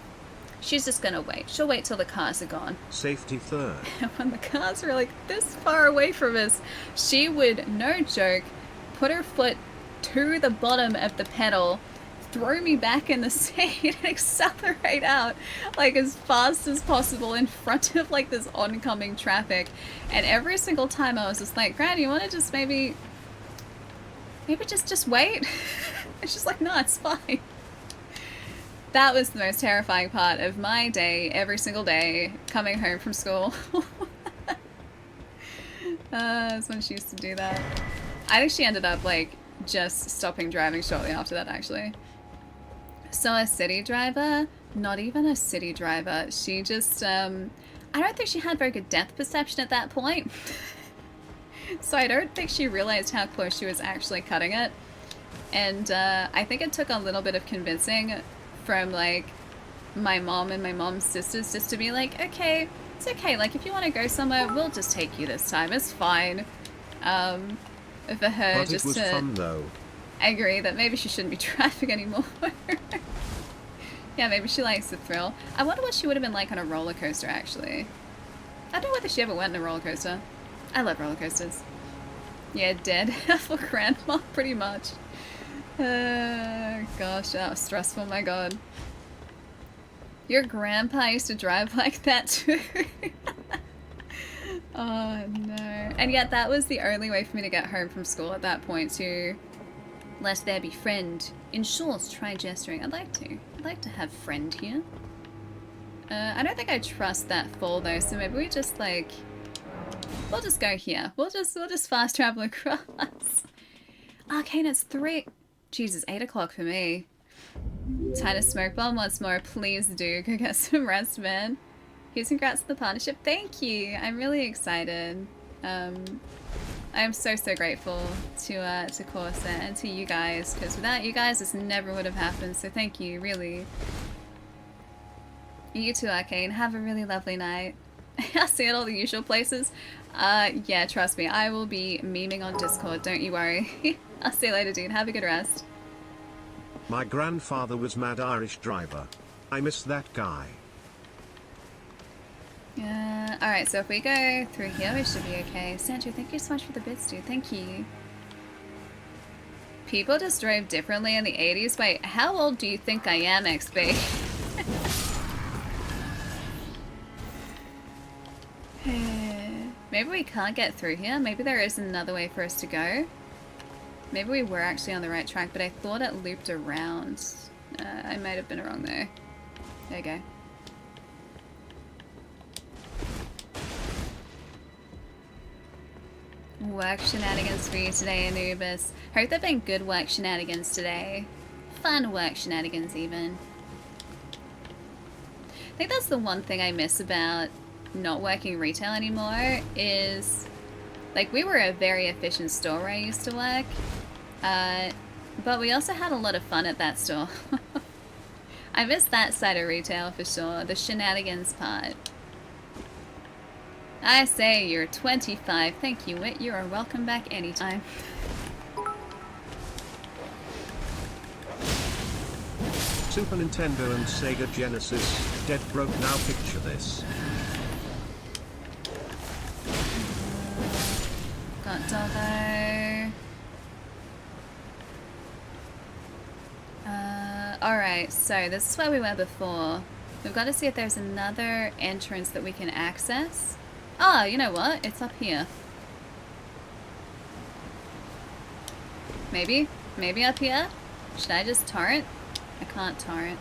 She's just going to wait. She'll wait till the cars are gone. Safety third. And when the cars were like this far away from us, she would, no joke, put her foot to the bottom of the pedal, throw me back in the seat, and accelerate out like as fast as possible in front of like this oncoming traffic. And every single time I was just like, Gran, you want to just maybe just wait? And she's like, no, it's fine. That was the most terrifying part of my day, every single day, coming home from school. That's when she used to do that. I think she ended up, like, just stopping driving shortly after that, actually. So a city driver? Not even a city driver. She just, I don't think she had very good depth perception at that point. So I don't think she realized how close she was actually cutting it. And I think it took a little bit of convincing from like my mom and my mom's sisters just to be like, okay, it's okay. Like if you want to go somewhere, we'll just take you this time. It's fine. For her But just it was to fun though. agree that maybe she shouldn't be driving anymore. Yeah, maybe she likes the thrill. I wonder what she would have been like on a roller coaster actually. I don't know whether she ever went on a roller coaster. I love roller coasters. Yeah, dead for grandma, pretty much. Gosh, that was stressful, my god. Your grandpa used to drive like that too. Oh no. And yet that was the only way for me to get home from school at that point, to let there be friend. In short, try gesturing. I'd like to have friend here. I don't think I trust that fall though, so maybe we just like, we'll just go here. We'll just fast travel across. Arcane, it's 3. Jesus, 8 o'clock for me. Time to smoke bomb once more. Please do. Go get some rest, man. Here's congrats to the partnership. Thank you. I'm really excited. I'm so grateful to Corsa and to you guys, because without you guys this never would have happened, so thank you, really. You too, Arcane. Have a really lovely night. I'll see you at all the usual places. Yeah, trust me, I will be memeing on Discord, don't you worry. I'll see you later, dude. Have a good rest. My grandfather was mad Irish driver. I miss that guy. Alright, so if we go through here, we should be okay. Sandra, thank you so much for the bits, dude. Thank you. People just drove differently in the 80s. Wait, how old do you think I am, XB? Maybe we can't get through here. Maybe there is another way for us to go. Maybe we were actually on the right track, but I thought it looped around. I might have been wrong though. There you go. Work shenanigans for you today, Anubis. Hope they've been good work shenanigans today. Fun work shenanigans, even. I think that's the one thing I miss about not working retail anymore is, like, we were a very efficient store where I used to work, but we also had a lot of fun at that store. I miss that side of retail for sure, the shenanigans part. I say you're 25. Thank you, Wit. You are welcome back anytime. Super Nintendo and Sega Genesis, dead broke now, picture this. Got Doggo. Alright, so this is where we were before. We've got to see if there's another entrance that we can access. Oh, you know what? It's up here. Maybe? Maybe up here? Should I just torrent? I can't torrent.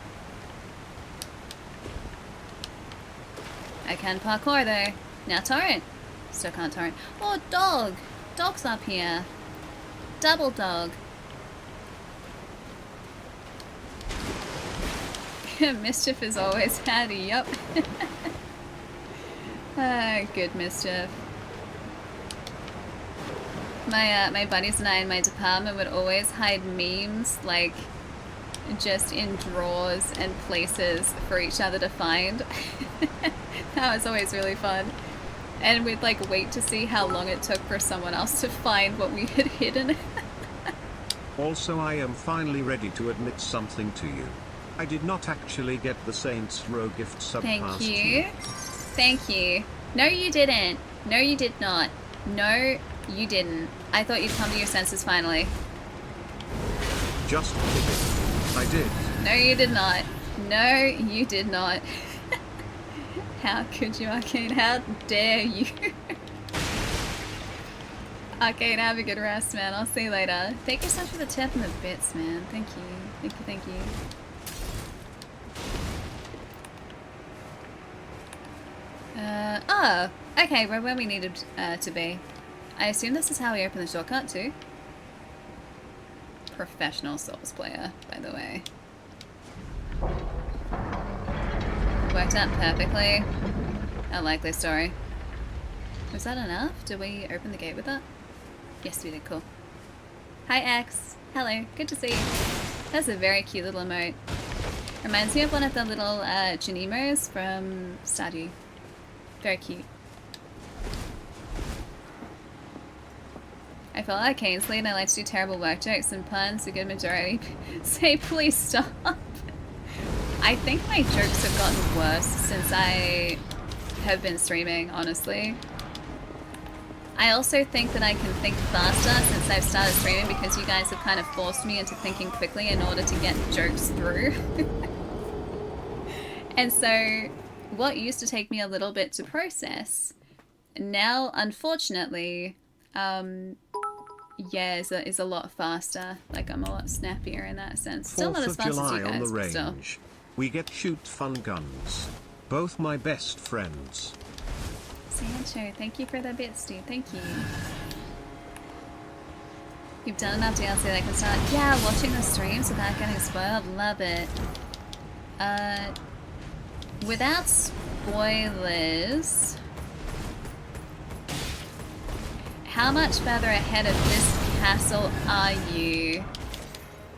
I can parkour though. Now torrent. Still can't torrent. Oh, dog! Dog's up here. Double dog. Mischief is always handy, yup. Good mischief. My buddies and I in my department would always hide memes, like, just in drawers and places for each other to find. That was always really fun. And we'd, like, wait to see how long it took for someone else to find what we had hidden. Also, I am finally ready to admit something to you. I did not actually get the Saints Row gift sub Thank you. Thank you. No, you didn't. No, you did not. No, you didn't. I thought you'd come to your senses finally. Just kidding. I did. No, you did not. No, you did not. How could you, Arcane? How dare you? Arcane, have a good rest, man. I'll see you later. Thank you so much for the tip and the bits, man. Thank you. Thank you, thank you. Oh, okay, we're where we needed to be. I assume this is how we open the shortcut too. Professional Souls player, by the way. Worked out perfectly. A likely story. Was that enough? Did we open the gate with that? Yes, we did. Cool. Hi, X. Hello. Good to see you. That's a very cute little emote. Reminds me of one of the little Janimos from Stardew. Very cute. I felt like Kingsley and I like to do terrible work jokes and puns. A good majority say please stop. I think my jokes have gotten worse since I have been streaming, honestly. I also think that I can think faster since I've started streaming because you guys have kind of forced me into thinking quickly in order to get jokes through. And so what used to take me a little bit to process, now unfortunately, yeah, is a lot faster. Like I'm a lot snappier in that sense. Still not as fast as you guys, on the but still. range. We get shoot fun guns. Both my best friends. Sancho, thank you for the bit, Steve. Thank you. You've done enough DLC that I can start. Yeah, watching the streams without getting spoiled. Love it. Without spoilers, how much further ahead of this castle are you?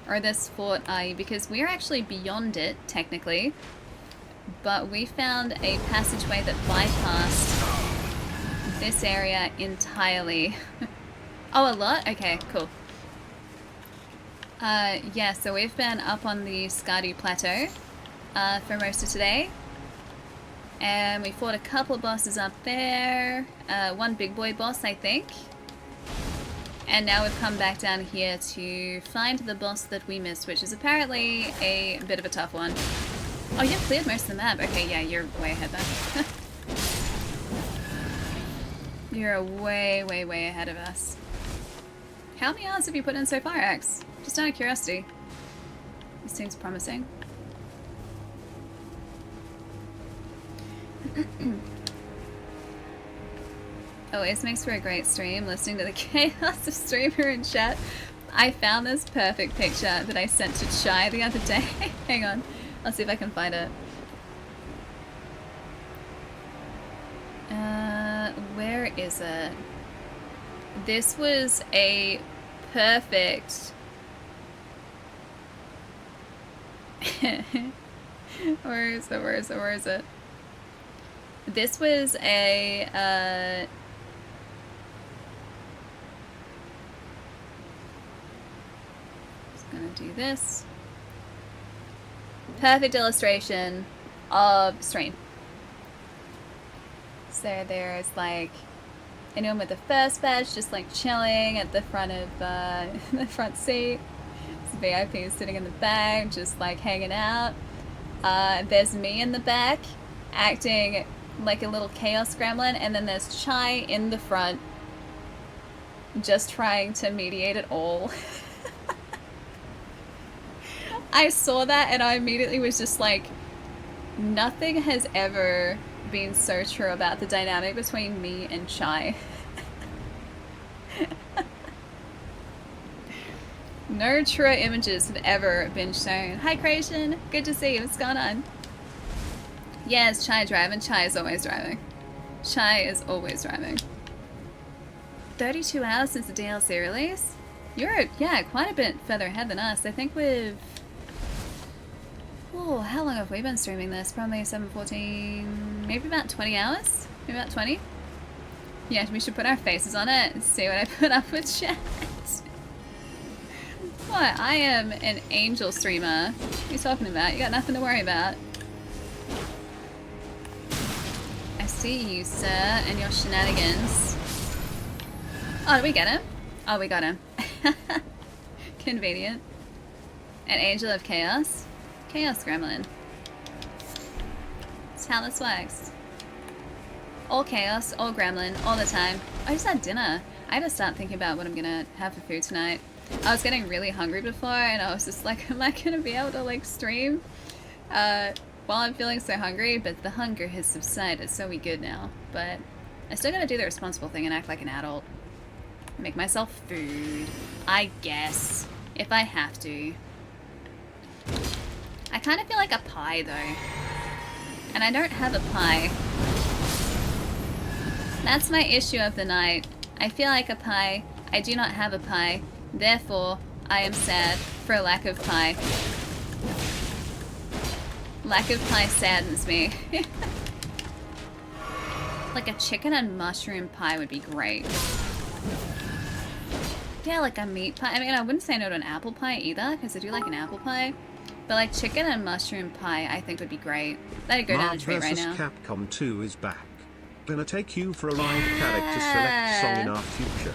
Or this fort are you? Because we're actually beyond it, technically. But we found a passageway that bypassed this area entirely. Oh, a lot? Okay, cool. Yeah, so we've been up on the Stardew Plateau for most of today. And we fought a couple of bosses up there. One big boy boss, I think. And now we've come back down here to find the boss that we missed, which is apparently a bit of a tough one. Oh, you've cleared most of the map. Okay, yeah, you're way ahead then. You're way, way, way ahead of us. How many hours have you put in so far, X? Just out of curiosity. This seems promising. Always makes for a great stream, listening to the chaos of streamer and chat. I found this perfect picture that I sent to Chai the other day. Hang on, I'll see if I can find it. Where is it? This was a perfect... Where is it? Where is it? Where is it? This was a, just gonna do this. Perfect illustration of stream. So there's like anyone with the first badge just like chilling at the front of the front seat. There's VIP sitting in the back, just like hanging out. There's me in the back, acting like a little chaos gremlin, and then there's Chai in the front, just trying to mediate it all. I saw that and I immediately was just like, nothing has ever been so true about the dynamic between me and Chai. No truer images have ever been shown. Hi Creation, good to see you, what's going on? Yeah, it's Chai driving. Chai is always driving. Chai is always driving. 32 hours since the DLC release? You're, yeah, quite a bit further ahead than us. I think we've... Oh, how long have we been streaming this? Probably 7-14... Maybe about 20 hours? Maybe about 20? Yeah, we should put our faces on it and see what I put up with chat. What? I am an angel streamer. What are you talking about? You got nothing to worry about. I see you, sir, and your shenanigans. Oh, did we get him? Oh, we got him. Convenient. An angel of chaos. Chaos gremlin. That's how this works. All chaos, all gremlin, all the time. I just had dinner. I had to start thinking about what I'm gonna have for food tonight. I was getting really hungry before, and I was just like, am I gonna be able to like stream while I'm feeling so hungry? But the hunger has subsided, so we good now. But I still gotta do the responsible thing and act like an adult. Make myself food, I guess, if I have to. I kind of feel like a pie though, and I don't have a pie. That's my issue of the night. I feel like a pie. I do not have a pie. Therefore, I am sad for a lack of pie. Lack of pie saddens me. Like a chicken and mushroom pie would be great. Yeah, like a meat pie. I mean, I wouldn't say no to an apple pie either, because I do like an apple pie. But like chicken and mushroom pie, I think would be great. Let it go down the treat right now. Capcom 2 is back. Gonna take you for a live character select song in our future.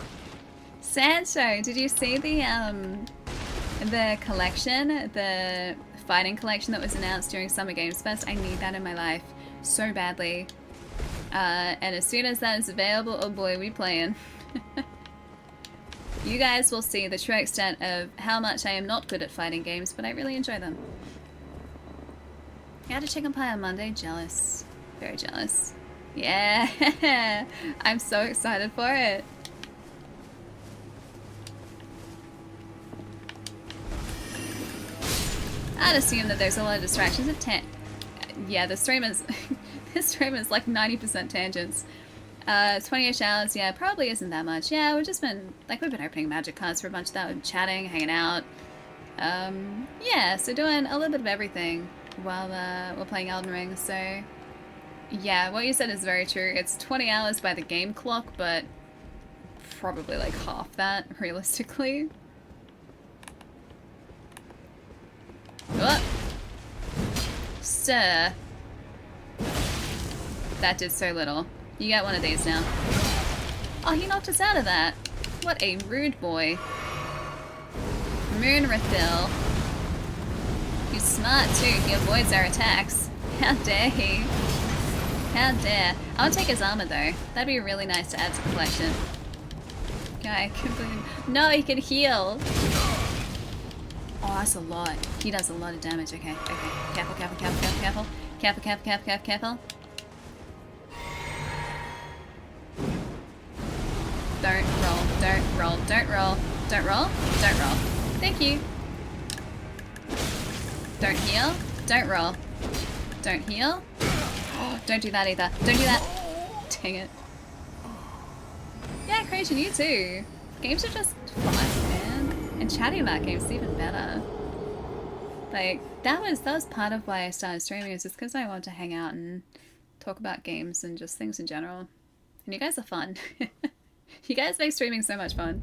Sancho, did you see the collection, the fighting collection that was announced during Summer Games Fest? I need that in my life so badly. And as soon as that is available, oh boy, we playing. You guys will see the true extent of how much I am not good at fighting games, but I really enjoy them. You had a chicken pie on Monday? Jealous. Very jealous. Yeah! I'm so excited for it. I'd assume that there's a lot of distractions. Yeah, the stream is... this stream is like 90% tangents. 20-ish hours, yeah, probably isn't that much. Yeah, we've been opening magic cards for a bunch of that, chatting, hanging out. Yeah, so doing a little bit of everything while we're playing Elden Ring, so... Yeah, what you said is very true. It's 20 hours by the game clock, but probably like half that, realistically. Oh! Sir. That did so little. You get one of these now. Oh, he knocked us out of that. What a rude boy. Moon refill. He's smart too. He avoids our attacks. How dare he? How dare. I want to take his armor though. That'd be really nice to add to the collection. Guy completely... No, he can heal. Oh, that's a lot. He does a lot of damage. Okay, okay. Careful, careful, careful, careful, careful. Careful, careful, careful, careful, careful. Don't roll, don't roll, don't roll, don't roll, don't roll. Thank you. Don't heal, don't roll. Don't heal. Oh, don't do that either. Don't do that. Dang it. Yeah, Creation, you too. Games are just fun, man. And chatting about games is even better. Like, that was part of why I started streaming, is just because I want to hang out and talk about games and just things in general. And you guys are fun. You guys make streaming so much fun.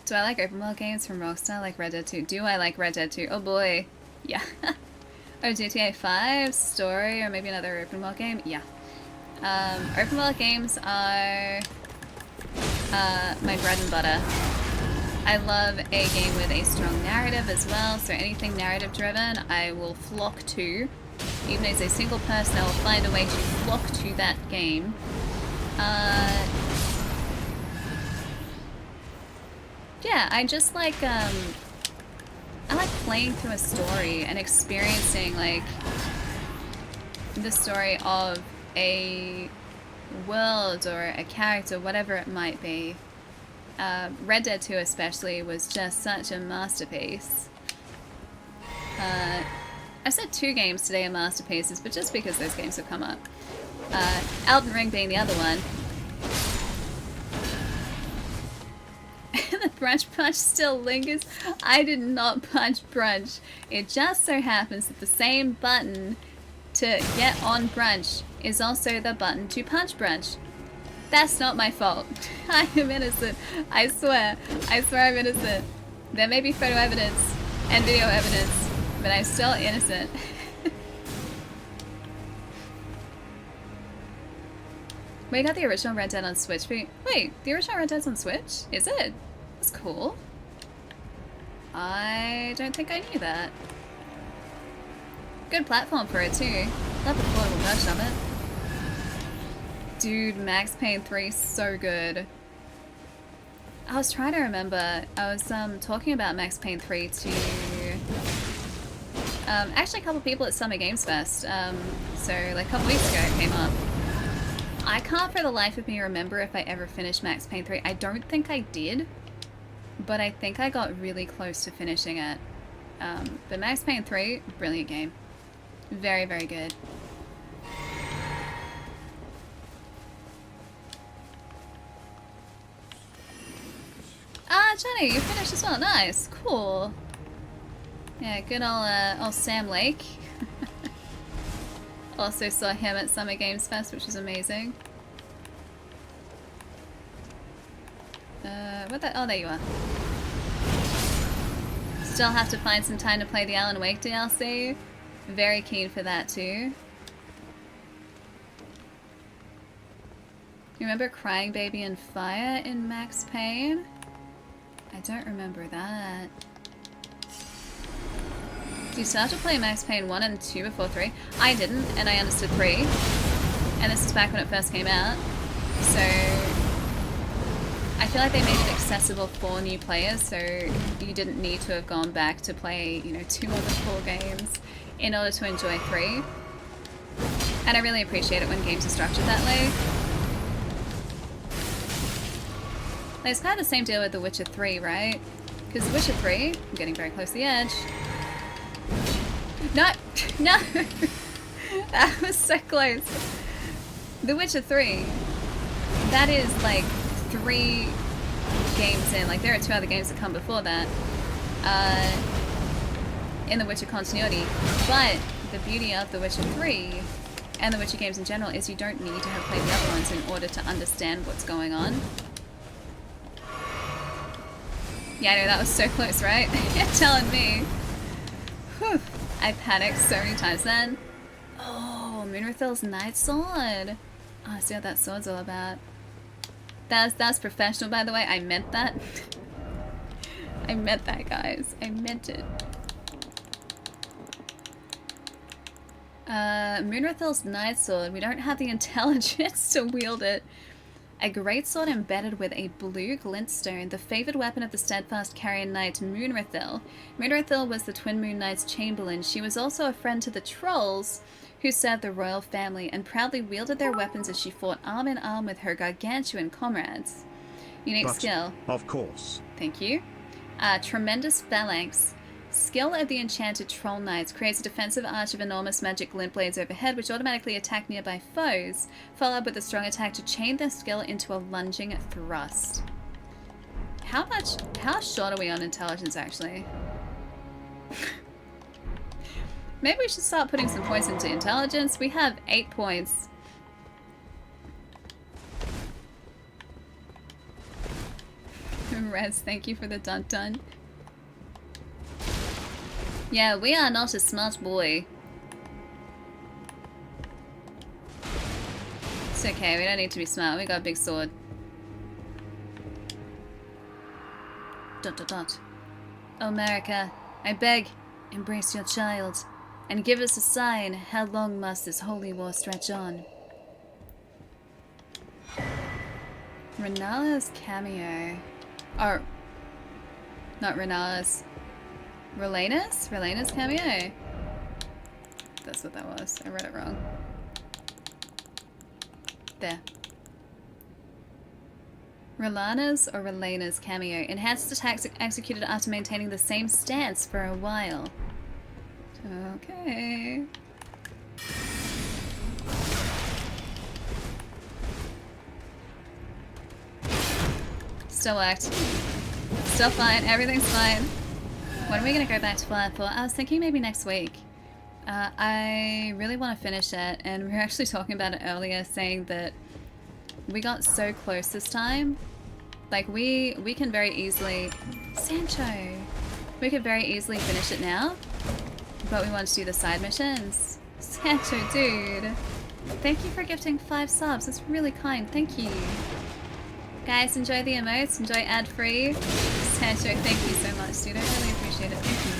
Do I like open world games from Rockstar like Red Dead 2? Do I like Red Dead 2? Oh boy. Yeah. Or GTA 5 story, or maybe another open world game? Yeah. Open world games are my bread and butter. I love a game with a strong narrative as well, so anything narrative driven I will flock to. Even as a single person, I will find a way to flock to that game. Yeah, I just like, I like playing through a story and experiencing, like, the story of a world or a character, whatever it might be. Red Dead 2 especially was just such a masterpiece. I've said 2 games today are masterpieces, but just because those games have come up. Elden Ring being the other one. The brunch punch still lingers. I did not punch brunch. It just so happens that the same button to get on brunch is also the button to punch brunch. That's not my fault. I am innocent. I swear. I swear I'm innocent. There may be photo evidence and video evidence, but I'm still innocent. We got the original Red Dead on Switch. Wait, the original Red Dead's on Switch? Is it? That's cool. I don't think I knew that. Good platform for it too. Love the portable version of it. Dude, Max Payne 3 so good. I was trying to remember. I was talking about Max Payne 3 to actually a couple people at Summer Games Fest. So like a couple weeks ago it came up. I can't for the life of me remember if I ever finished Max Payne 3. I don't think I did, but I think I got really close to finishing it. But Max Payne 3, brilliant game. Very, very good. Ah, Johnny, you finished as well. Nice. Cool. Yeah, good old Sam Lake. Also saw him at Summer Games Fest, which was amazing. What the? Oh, there you are. Still have to find some time to play the Alan Wake DLC. Very keen for that too. You remember Crying Baby and Fire in Max Payne? I don't remember that. Do you still have to play Max Payne 1 and 2 before 3? I didn't, and I understood 3. And this is back when it first came out. So I feel like they made it accessible for new players, so you didn't need to have gone back to play, you know, 2 other 4 games in order to enjoy 3. And I really appreciate it when games are structured that way. Like, it's kind of the same deal with The Witcher 3, right? Because The Witcher 3, I'm getting very close to the edge. No! No! That was so close. The Witcher 3, that is like 3 games in. Like, there are 2 other games that come before that in the Witcher continuity. But the beauty of The Witcher 3 and the Witcher games in general is you don't need to have played the other ones in order to understand what's going on. Yeah, I know, that was so close, right? You're telling me. Whew. I panicked so many times then. Oh, Moonrathil's Night Sword. Oh, I see what that sword's all about. That's professional, by the way. I meant that. I meant that, guys. I meant it. Moonrathil's Night Sword. We don't have the intelligence to wield it. A great sword embedded with a blue glintstone, the favoured weapon of the steadfast Carian knight Moonrathil. Moonrathil was the Twin Moon Knight's chamberlain. She was also a friend to the trolls who served the royal family and proudly wielded their weapons as she fought arm in arm with her gargantuan comrades. Unique skill. Of course. Thank you. Tremendous phalanx. Skill of the enchanted troll knights creates a defensive arch of enormous magic glint blades overhead which automatically attack nearby foes, followed with a strong attack to chain their skill into a lunging thrust. How short are we on intelligence actually? Maybe we should start putting some points into intelligence. We have 8 points. Rez, thank you for the dun-dun. Yeah, we are not a smart boy. It's okay, we don't need to be smart. We got a big sword. Dot dot dot. Oh, America, I beg, embrace your child, and give us a sign. How long must this holy war stretch on? Rellana's cameo. Or, not Rellana's. Rellana's cameo? That's what that was. I read it wrong. There. Rellana's or Rellana's cameo. Enhanced attacks executed after maintaining the same stance for a while. Okay. Still worked. Still fine. Everything's fine. When are we going to go back to Fire 4? I was thinking maybe next week. I really want to finish it, and we were actually talking about it earlier, saying that we got so close this time. Like, we can very easily... Sancho! We could very easily finish it now, but we want to do the side missions. Sancho, dude! Thank you for gifting 5 subs. That's really kind. Thank you. Guys, enjoy the emotes. Enjoy ad-free. Sancho, thank you so much, dude. I really appreciate it. Thank you.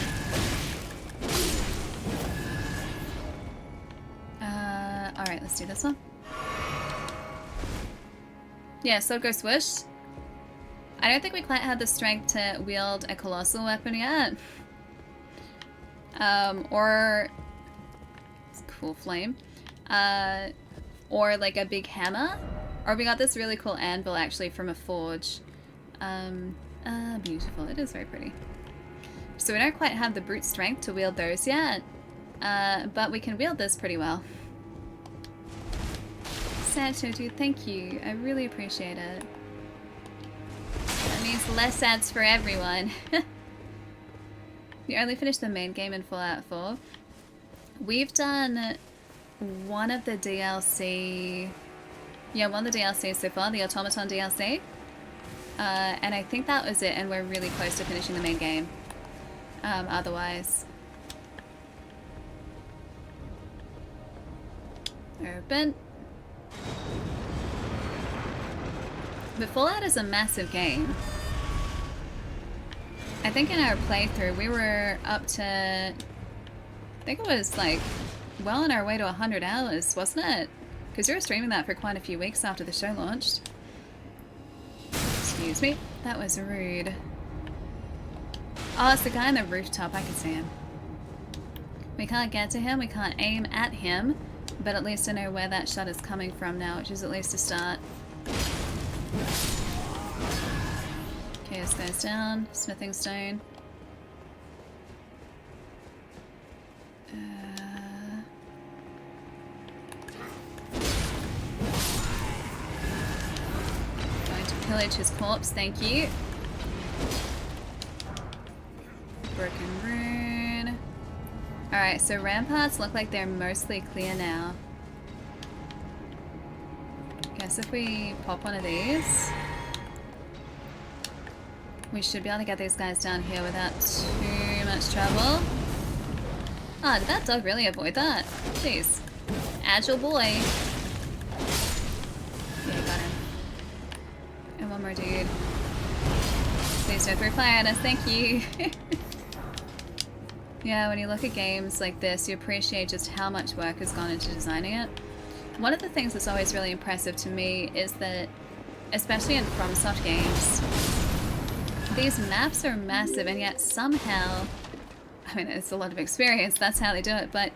Alright, let's do this one. Yeah, Sword Go Swoosh. I don't think we quite have the strength to wield a colossal weapon yet. Or... It's a cool flame. Or like a big hammer. Or we got this really cool anvil actually from a forge. Beautiful. It is very pretty. So we don't quite have the brute strength to wield those yet. But we can wield this pretty well. Sancho, dude, thank you. I really appreciate it. That means less ads for everyone. You only finished the main game in Fallout 4. We've done one of the DLC... Yeah, one of the DLCs so far, the Automaton DLC. And I think that was it, and we're really close to finishing the main game. Otherwise... Open. But Fallout is a massive game. I think in our playthrough we were up to... I think it was like well on our way to 100 hours, wasn't it? Because you were streaming that for quite a few weeks after the show launched. Excuse me. That was rude. Oh, it's the guy on the rooftop. I can see him. We can't get to him. We can't aim at him. But at least I know where that shot is coming from now, which is at least a start. Okay, this goes down. Smithing stone. Going to pillage his corpse, thank you. Broken rune. Alright, so ramparts look like they're mostly clear now. Guess if we pop one of these, we should be able to get these guys down here without too much trouble. Ah, did that dog really avoid that? Jeez. Agile boy. Yeah, got him. And one more dude. Please don't throw fire at us, thank you. Yeah, when you look at games like this, you appreciate just how much work has gone into designing it. One of the things that's always really impressive to me is that, especially in FromSoft games, these maps are massive and yet somehow, I mean, it's a lot of experience, that's how they do it, but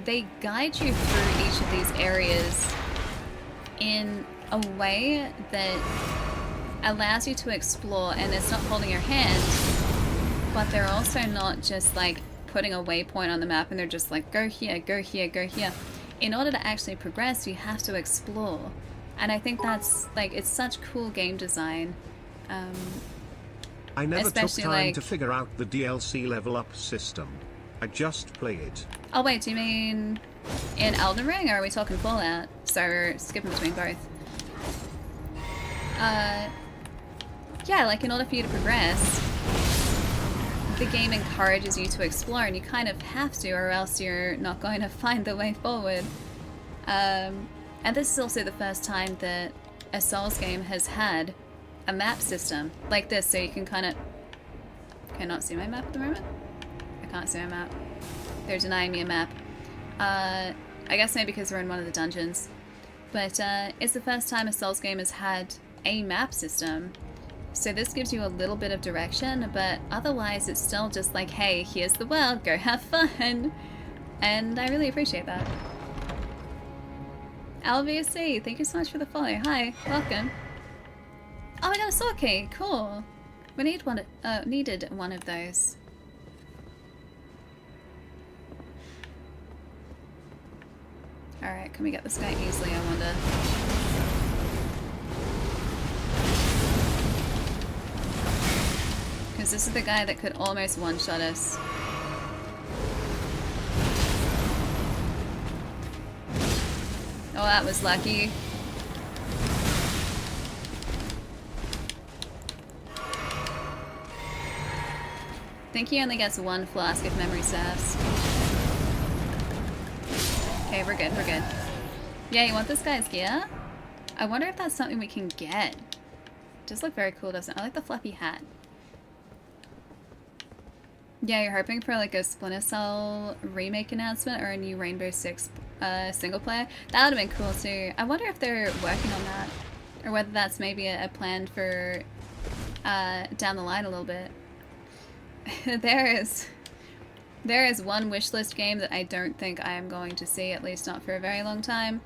they guide you through each of these areas in a way that allows you to explore, and it's not holding your hand, but they're also not just like putting a waypoint on the map and they're just like, go here, go here, go here. In order to actually progress, you have to explore. And I think that's, like, it's such cool game design. I never took time like... to figure out the DLC level up system. I just play it. Oh wait, do you mean in Elden Ring, or are we talking Fallout? So we're skipping between both. Yeah, like in order for you to progress, the game encourages you to explore, and you kind of have to, or else you're not going to find the way forward. And this is also the first time that a Souls game has had a map system like this, so you can kind of... Can I not see my map at the moment? I can't see my map. They're denying me a map. I guess maybe because we're in one of the dungeons. But it's the first time a Souls game has had a map system. So this gives you a little bit of direction, but otherwise it's still just like, hey, here's the world, go have fun. And I really appreciate that. LVC, thank you so much for the follow. Hi, welcome. Oh, I got a sword key, cool. We need one, needed one of those. Alright, can we get this guy easily, I wonder? Because this is the guy that could almost one-shot us. Oh, that was lucky. I think he only gets one flask if memory serves. Okay, we're good, we're good. Yeah, you want this guy's gear? I wonder if that's something we can get. Does look very cool, doesn't it? I like the fluffy hat. Yeah, you're hoping for like a Splinter Cell remake announcement or a new Rainbow Six single player. That would have been cool too. I wonder if they're working on that, or whether that's maybe a plan for down the line a little bit. There is one wishlist game that I don't think I am going to see, at least not for a very long time.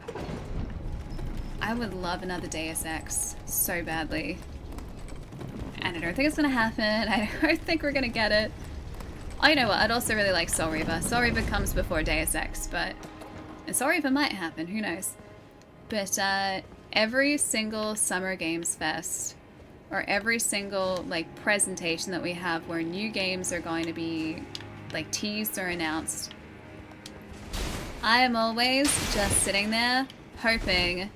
I would love another Deus Ex so badly. And I don't think it's gonna happen. I don't think we're gonna get it. Oh, you know what? I'd also really like Soul Reaver. Soul Reaver comes before Deus Ex, but... And Soul Reaver might happen, who knows. But every single Summer Games Fest, or every single like presentation that we have where new games are going to be like teased or announced, I am always just sitting there hoping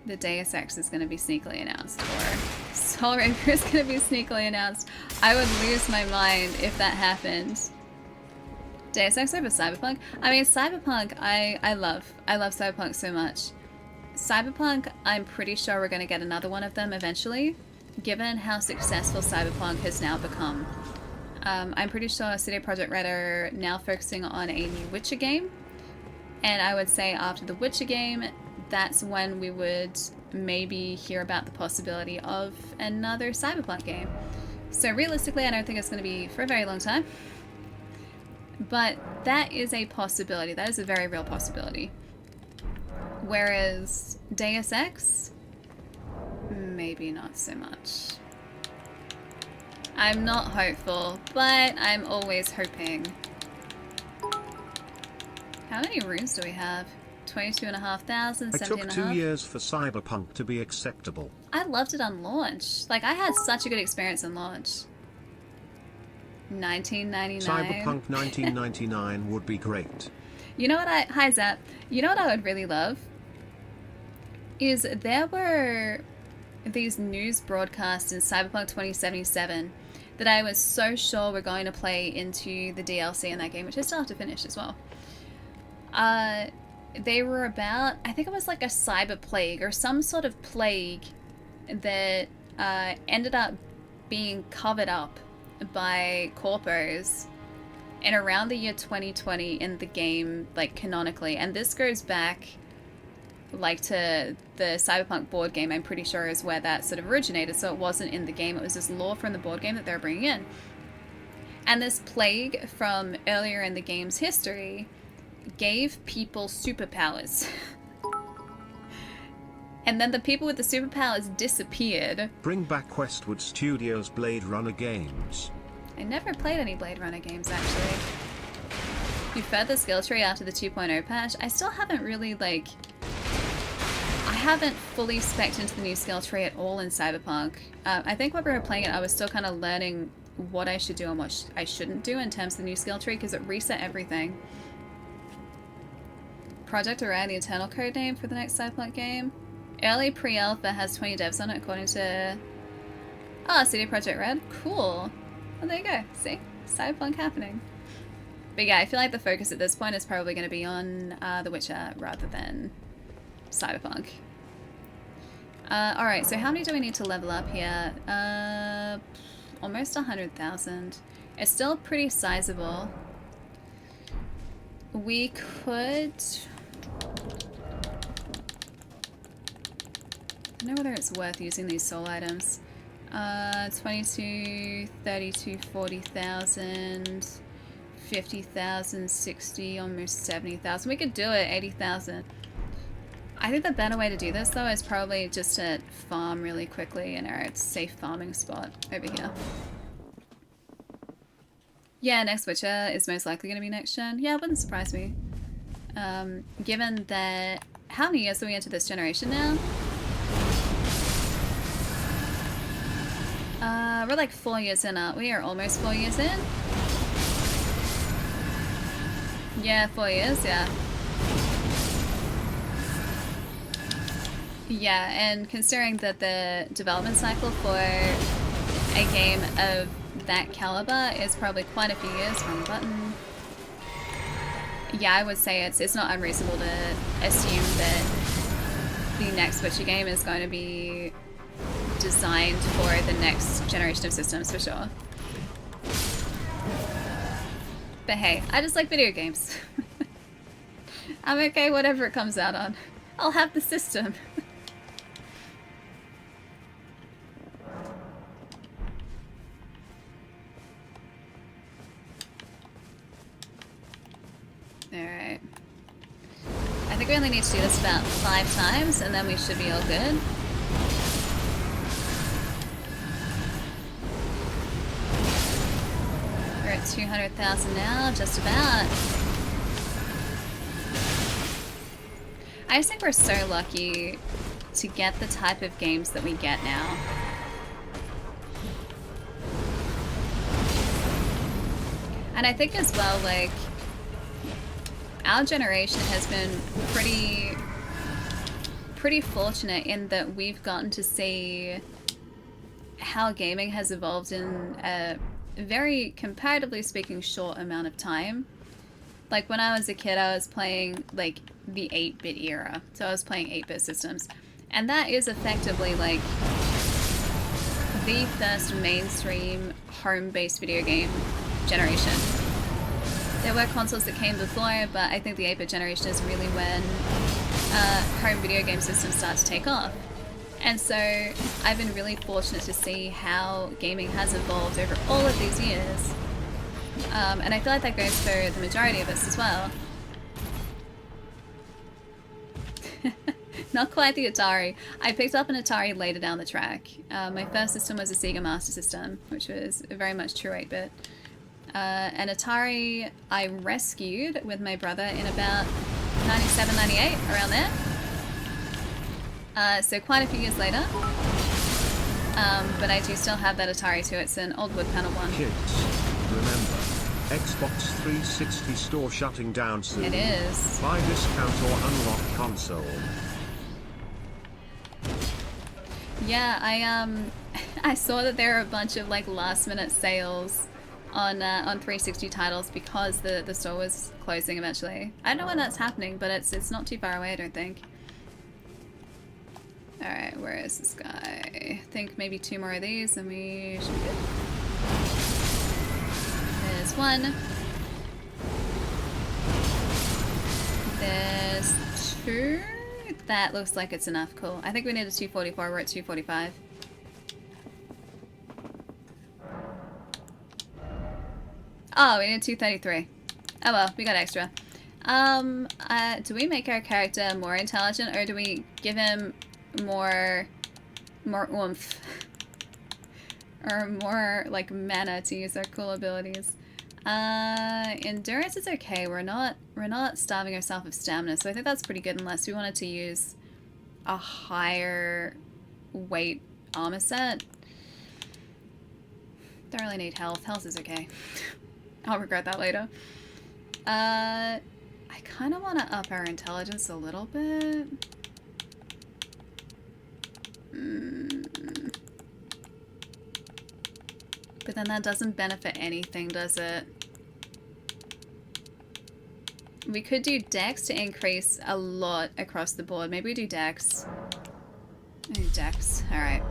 the Deus Ex is going to be sneakily announced, or Soul Reaper is going to be sneakily announced. I would lose my mind if that happened. Deus Ex over Cyberpunk? I mean, Cyberpunk, I love Cyberpunk so much. Cyberpunk, I'm pretty sure we're going to get another one of them eventually, given how successful Cyberpunk has now become. I'm pretty sure CD Projekt Red are now focusing on a new Witcher game, and I would say after the Witcher game, that's when we would maybe hear about the possibility of another Cyberpunk game. So realistically, I don't think it's going to be for a very long time, but that is a possibility. That is a very real possibility. Whereas Deus Ex, maybe not so much. I'm not hopeful, but I'm always hoping. How many rooms do we have? 22,500, It took 2 years for Cyberpunk to be acceptable. I loved it on launch. Like, I had such a good experience on launch. 1999. Cyberpunk 1999 would be great. You know what hi Zap, you know what I would really love? Is there were these news broadcasts in Cyberpunk 2077 that I was so sure were going to play into the DLC in that game, which I still have to finish as well. They were about, I think it was like a cyber plague or some sort of plague that ended up being covered up by corpos in around the year 2020 in the game, like canonically. And this goes back like to the Cyberpunk board game, I'm pretty sure is where that sort of originated. So it wasn't in the game, it was this lore from the board game that they were bringing in. And this plague from earlier in the game's history gave people superpowers. And then the people with the superpowers disappeared. Bring back Westwood Studios Blade Runner games. I never played any Blade Runner games, actually. You fed the skill tree after the 2.0 patch. I still haven't really, like... I haven't fully specced into the new skill tree at all in Cyberpunk. I think when we were playing it, I was still kind of learning what I should do and what I shouldn't do in terms of the new skill tree, because it reset everything. Project Orion, the internal code name for the next Cyberpunk game. Early pre-alpha has 20 devs on it, according to... Oh, CD Projekt Red. Cool. Well, there you go. See? Cyberpunk happening. But yeah, I feel like the focus at this point is probably going to be on The Witcher rather than Cyberpunk. Alright, so how many do we need to level up here? Almost 100,000. It's still pretty sizable. We could... I don't know whether it's worth using these soul items. 22, 32, 40,000, 50,000, 60, almost 70,000. We could do it, 80,000. I think the better way to do this, though, is probably just to farm really quickly in our safe farming spot over here. Yeah, next Witcher is most likely going to be next gen. Yeah, it wouldn't surprise me. Given that... How many years are we into this generation now? We're like 4 years in, aren't we? Or almost 4 years in? Yeah, 4 years, yeah. Yeah, and considering that the development cycle for a game of that caliber is probably quite a few years. Wrong button. Yeah, I would say it's not unreasonable to assume that the next Witcher game is going to be designed for the next generation of systems, for sure. But hey, I just like video games. I'm okay whatever it comes out on. I'll have the system. Alright. I think we only need to do this about 5 times and then we should be all good. We're at 200,000 now, just about. I just think we're so lucky to get the type of games that we get now. And I think as well, like, our generation has been pretty fortunate in that we've gotten to see how gaming has evolved in a very, comparatively speaking, short amount of time. Like, when I was a kid, I was playing, like, the 8-bit era. So I was playing 8-bit systems. And that is effectively, like, the first mainstream home-based video game generation. There were consoles that came before, but I think the 8-bit generation is really when home video game systems start to take off. And so I've been really fortunate to see how gaming has evolved over all of these years. And I feel like that goes for the majority of us as well. Not quite the Atari. I picked up an Atari later down the track. My first system was a Sega Master System, which was very much true 8-bit. An Atari I rescued with my brother in about 97, 98, around there. So quite a few years later. But I do still have that Atari too. It's an old wood panel one. Kids, remember, Xbox 360 store shutting down soon. It is. Buy discount or unlock console. Yeah, I saw that there are a bunch of like last minute sales on 360 titles because the store was closing eventually. I don't know when that's happening, but it's not too far away, I don't think. Alright, where is this guy? I think maybe 2 more of these and we should be good. There's 1. There's 2. That looks like it's enough. Cool. I think we need a 244. We're at 245. Oh, we need 233. Oh well, we got extra. Do we make our character more intelligent or do we give him more oomph? Or more like mana to use our cool abilities? Endurance is okay. We're not starving ourselves of stamina, so I think that's pretty good unless we wanted to use a higher weight armor set. Don't really need health. Health is okay. I'll regret that later. I kind of want to up our intelligence a little bit. But then that doesn't benefit anything, does it? We could do Dex to increase a lot across the board. Maybe we do Dex. Dex. Alright.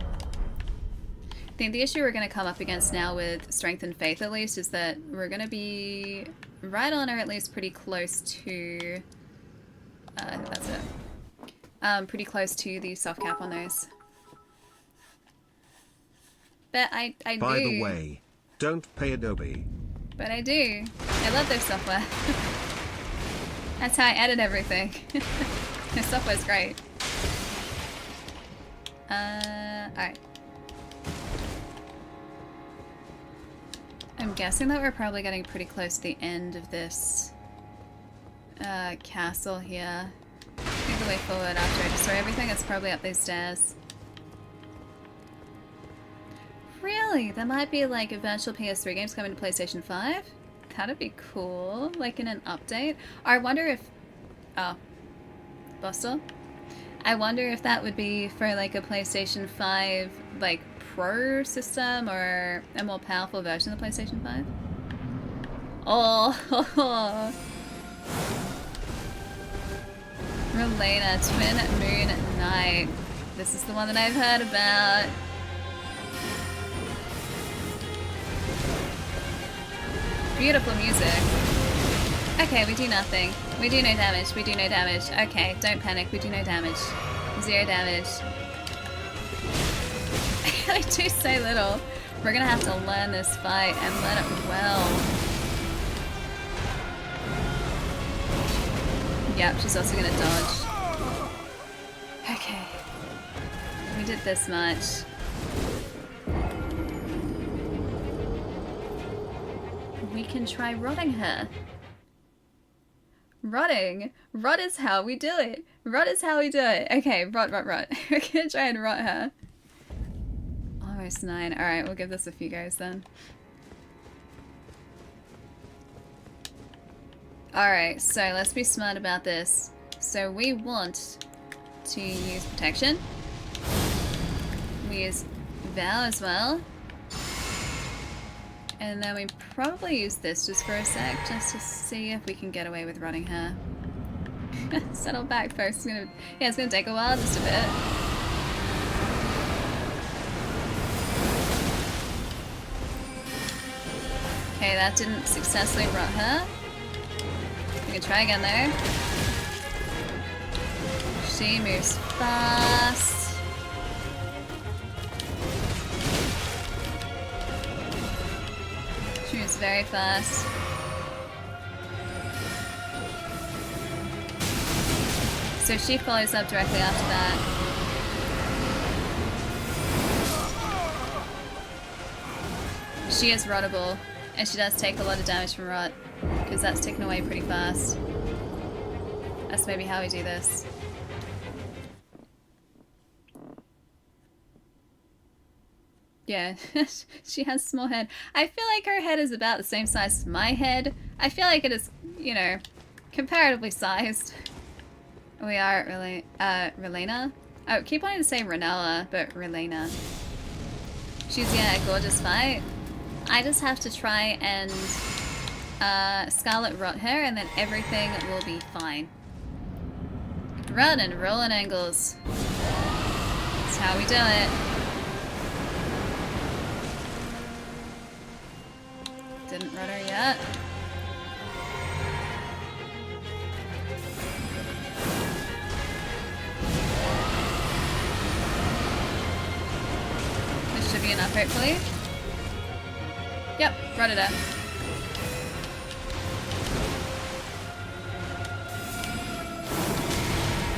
I think the issue we're going to come up against now with Strength and Faith at least is that we're going to be right on or at least pretty close to... I think that's it. Pretty close to the soft cap on those. But I do. By the way, don't pay Adobe. But I do. I love their software. That's how I edit everything. Their software's great. Alright. I'm guessing that we're probably getting pretty close to the end of this castle here. I think the way forward after I destroy everything is probably up these stairs. Really? There might be like virtual PS3 games coming to PlayStation 5? That'd be cool. Like in an update. Or I wonder if... Oh. Bustle? I wonder if that would be for like a PlayStation 5 like Pro system or a more powerful version of the PlayStation 5. Oh! Rellana, Twin Moon Knight. This is the one that I've heard about. Beautiful music. Okay, we do nothing. We do no damage. We do no damage. Okay, don't panic. We do no damage. 0 damage. I do so little. We're gonna have to learn this fight and learn it well. Yep, she's also gonna dodge. Okay. We did this much. We can try rotting her. Rotting? Rot is how we do it. Rot is how we do it. Okay, rot. We're gonna try and rot her. Almost 9. Alright, we'll give this a few goes then. Alright, so let's be smart about this. So we want to use protection. We use Vow as well. And then we probably use this just for a sec, just to see if we can get away with running her. Settle back first. It's gonna take a while, just a bit. Okay, that didn't successfully rot her. We can try again though. She moves fast. She moves very fast. So she follows up directly after that. She is rottable, and she does take a lot of damage from rot, because that's taken away pretty fast. That's maybe how we do this. Yeah, she has a small head. I feel like her head is about the same size as my head. I feel like it is, you know, comparatively sized. We are really, Rellana? I keep wanting to say Rellana, but Rellana. She's, yeah, a gorgeous fight. I just have to try and Scarlet rot her, and then everything will be fine. Run and roll at angles. That's how we do it. Didn't rot her yet. This should be enough, hopefully. Yep, rotted her.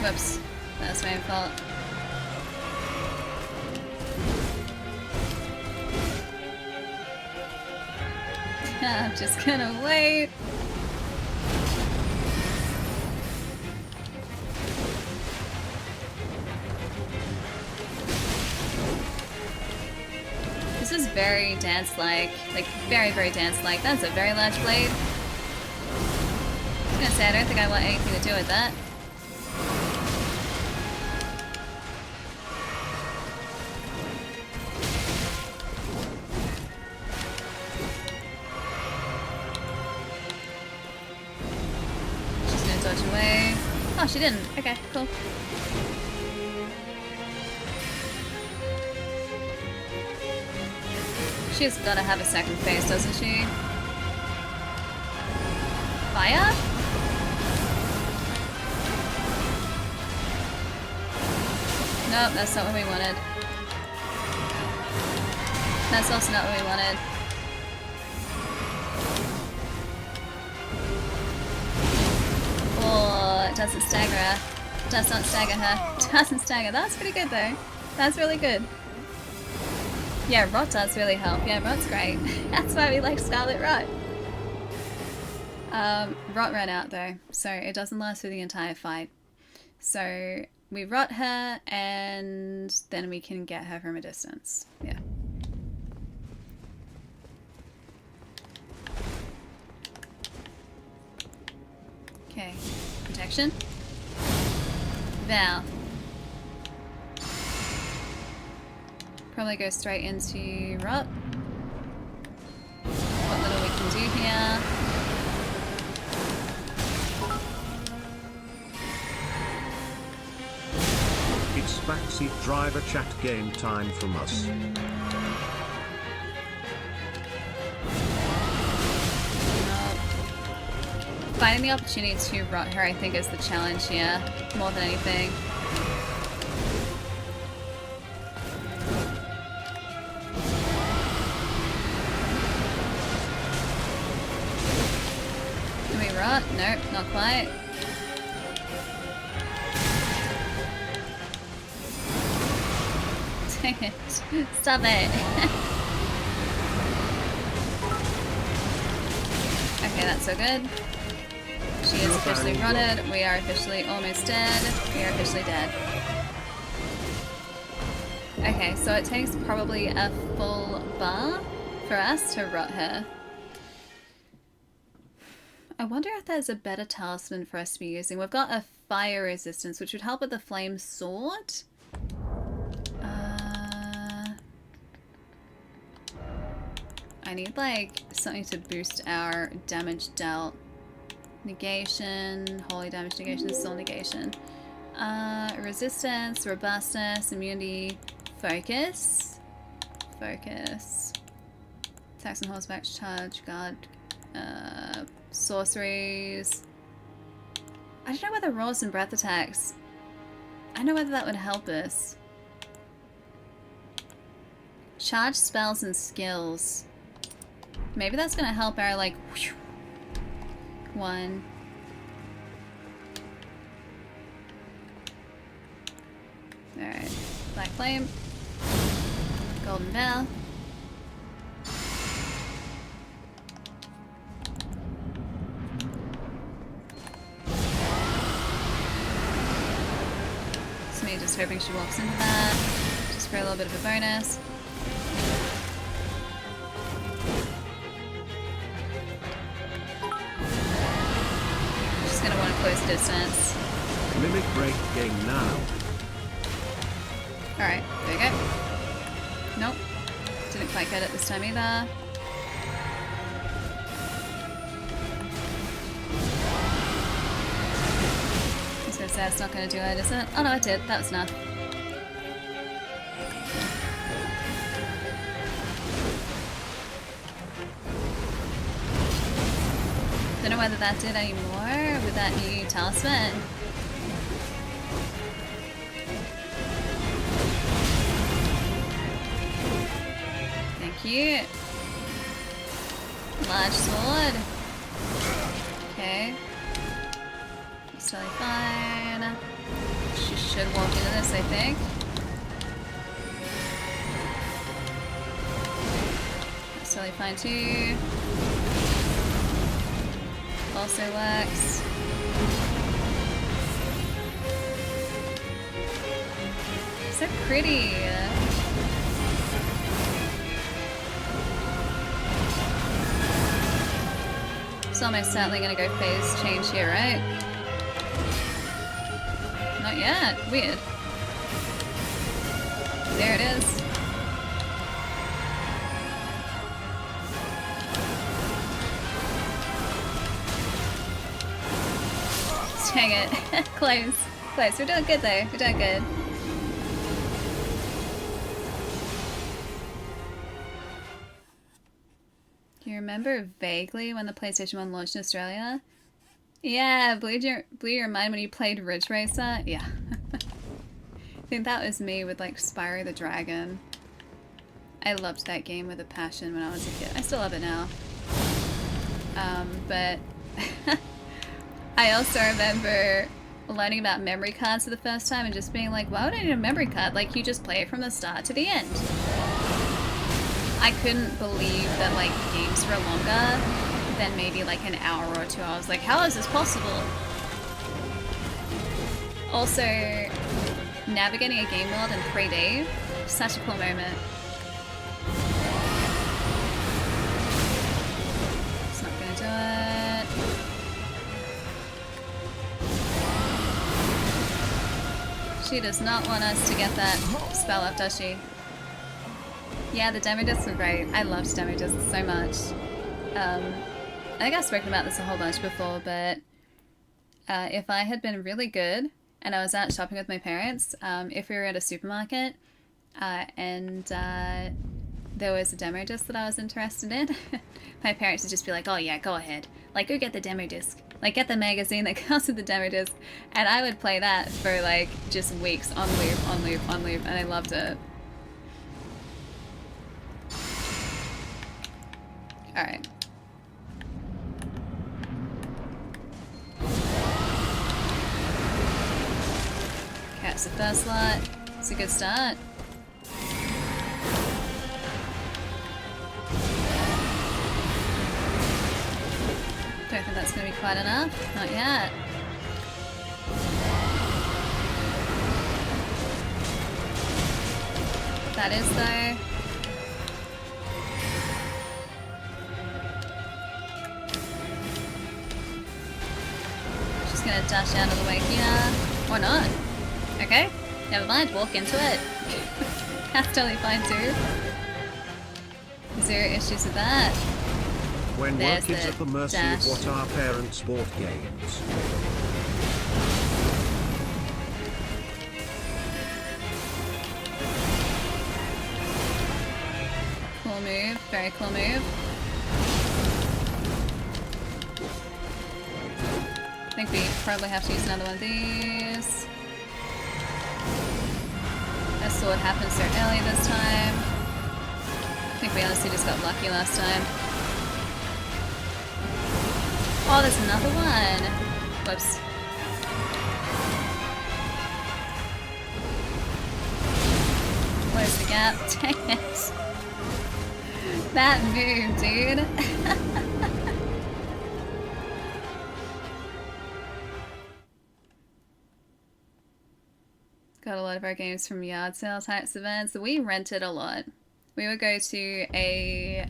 Whoops, that's my own fault. I'm just gonna wait. This is very dance-like. Like, very, very dance-like. That's a very large blade. I was gonna say, I don't think I want anything to do with that. She's gonna dodge away. Oh, she didn't. Okay, cool. She's gotta have a second phase, doesn't she? Fire? Nope, that's not what we wanted. That's also not what we wanted. Oh, it doesn't stagger her. Does not stagger her. Doesn't stagger. That's pretty good though. That's really good. Yeah, rot does really help. Yeah, rot's great. That's why we like Scarlet Rot. Rot ran out though, so it doesn't last through the entire fight. So we rot her, and then we can get her from a distance. Yeah. Okay, protection. Val. Probably go straight into rot. What little we can do here. It's backseat driver chat game time from us. Finding the opportunity to rot her, I think, is the challenge here, more than anything. Can we rot? Nope, not quite. Dang it. Stop it. Okay, that's so good. She is officially rotted. We are officially almost dead. We are officially dead. Okay, so it takes probably a full bar for us to rot her. I wonder if there's a better talisman for us to be using. We've got a fire resistance, which would help with the flame sword. I need like something to boost our damage dealt. Negation, holy damage negation, soul negation. Resistance, robustness, immunity, focus. Focus. Attacks and horseback charge, guard, sorceries. I don't know whether rolls and breath attacks. I don't know whether that would help us. Charge spells and skills. Maybe that's gonna help our like whew, one. Alright. Black Flame. Golden Bell. It's me just hoping she walks into that. Just for a little bit of a bonus. Just gonna want to close distance. Mimic break game now. Alright, there you go. Nope. Didn't quite get it this time either. I was gonna say it's not gonna do it, is it? Oh no, it did. That was enough. Don't know whether that did any more with that new talisman. Thank you. Large sword. Okay. It's totally fine. She should walk into this, I think. That's totally fine too. Also works. So pretty. It's almost certainly gonna go phase change here, right? Not yet. Weird. There it is. Dang it. Close. Close. We're doing good though. We're doing good. Do you remember vaguely when the PlayStation 1 launched in Australia? Yeah, blew your mind when you played Ridge Racer? Yeah. I think that was me with like Spyro the Dragon. I loved that game with a passion when I was a kid. I still love it now. But I also remember learning about memory cards for the first time and just being like, why would I need a memory card? Like, you just play it from the start to the end. I couldn't believe that, like, games were longer than maybe, like, an hour or 2 hours. Like, how is this possible? Also, navigating a game world in 3D, such a cool moment. It's not gonna do it. She does not want us to get that spell up, does she? Yeah, the demo discs were great. I loved demo discs so much. I think I've spoken about this a whole bunch before, but if I had been really good and I was out shopping with my parents, if we were at a supermarket and there was a demo disc that I was interested in, my parents would just be like, oh yeah, go ahead. Like, go get the demo disc. Like, get the magazine that comes with the demo disc. And I would play that for, like, just weeks on loop, on loop, on loop, and I loved it. Alright. Okay, that's the first lot. It's a good start. Don't think that's going to be quite enough. Not yet. That is, though. not? Okay, never mind, walk into it. That's totally fine too. Zero issues with that. When There's work is the at the mercy dash. of what our parents bought games. Cool move, very cool move. I think we probably have to use another one of these. That sword happened so early this time. I think we honestly just got lucky last time. Oh, there's another one. Whoops. Close the gap. Dang it. That move, dude. Got a lot of our games from yard sale types events. We rented a lot. We would go to a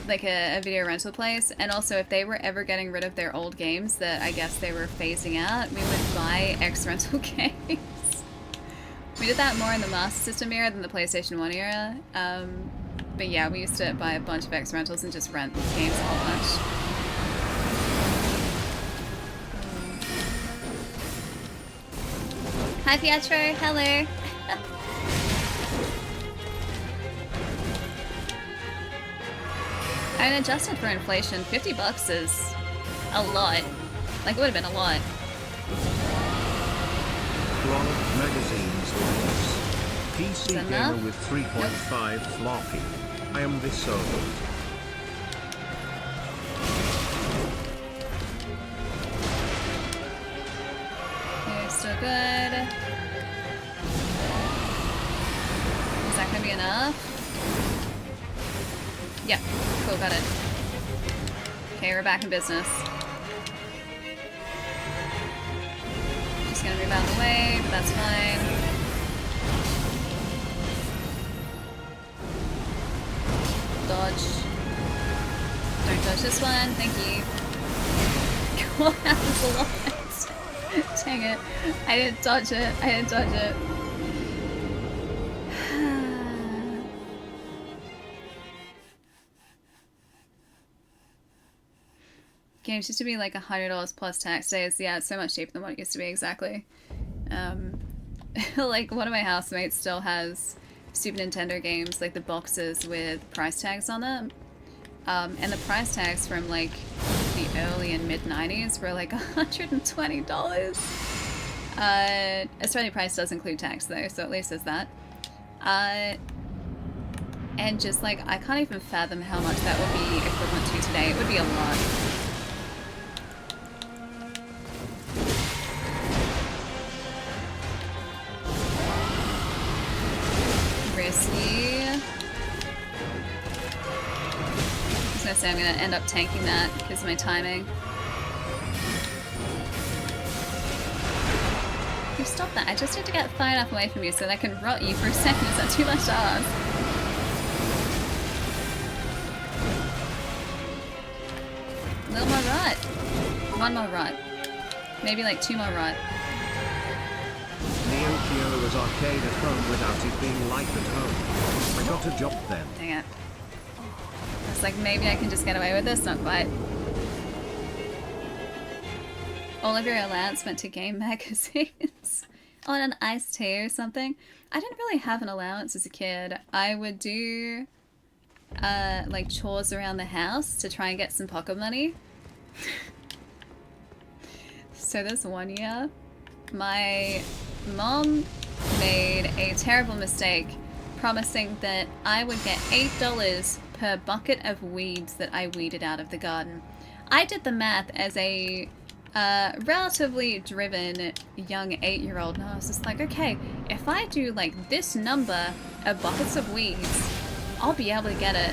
like a video rental place, and also if they were ever getting rid of their old games that I guess they were phasing out, we would buy ex-rental games. We did that more in the Master System era than the PlayStation 1 era. But yeah, we used to buy a bunch of ex-rentals and just rent games a whole bunch. Hi Pietro, hello! And adjusted for inflation, $50 is a lot. Like, it would have been a lot. Blog magazines links. PC Is that gamer enough? with 3.5 floppy. I am this old. Okay, still good. Is that gonna be enough? Yep, cool, got it. Okay, we're back in business. Just gonna move out of the way, but that's fine. Dodge. Don't dodge this one, thank you. Cool, that was a lot. Dang it. I didn't dodge it. I didn't dodge it. Games used to be like $100 plus tax days. Yeah, it's so much cheaper than what it used to be, exactly. Like, one of my housemates still has Super Nintendo games, like the boxes with price tags on them. And the price tags from like the early and mid 90s were like $120. Australian price does include tax though, so at least there's that. And just like, I can't even fathom how much that would be equivalent to today. It would be a lot. Risky. I was gonna say I'm gonna end up tanking that because of my timing. You stop that. I just need to get far enough away from you so that I can rot you for a second. Is that too much to ask? A little more rot. One more rot. Maybe like 2 more rot. Neo Geo was arcade at home without it being life at home. I got a job then. Dang it. I was like, maybe I can just get away with this, not quite. All of your allowance went to game magazines. On an iced tea or something. I didn't really have an allowance as a kid. I would do like chores around the house to try and get some pocket money. So this one year, my mom made a terrible mistake promising that I would get $8 per bucket of weeds that I weeded out of the garden. I did the math as a relatively driven young 8-year-old, and I was just like, okay, if I do like this number of buckets of weeds, I'll be able to get a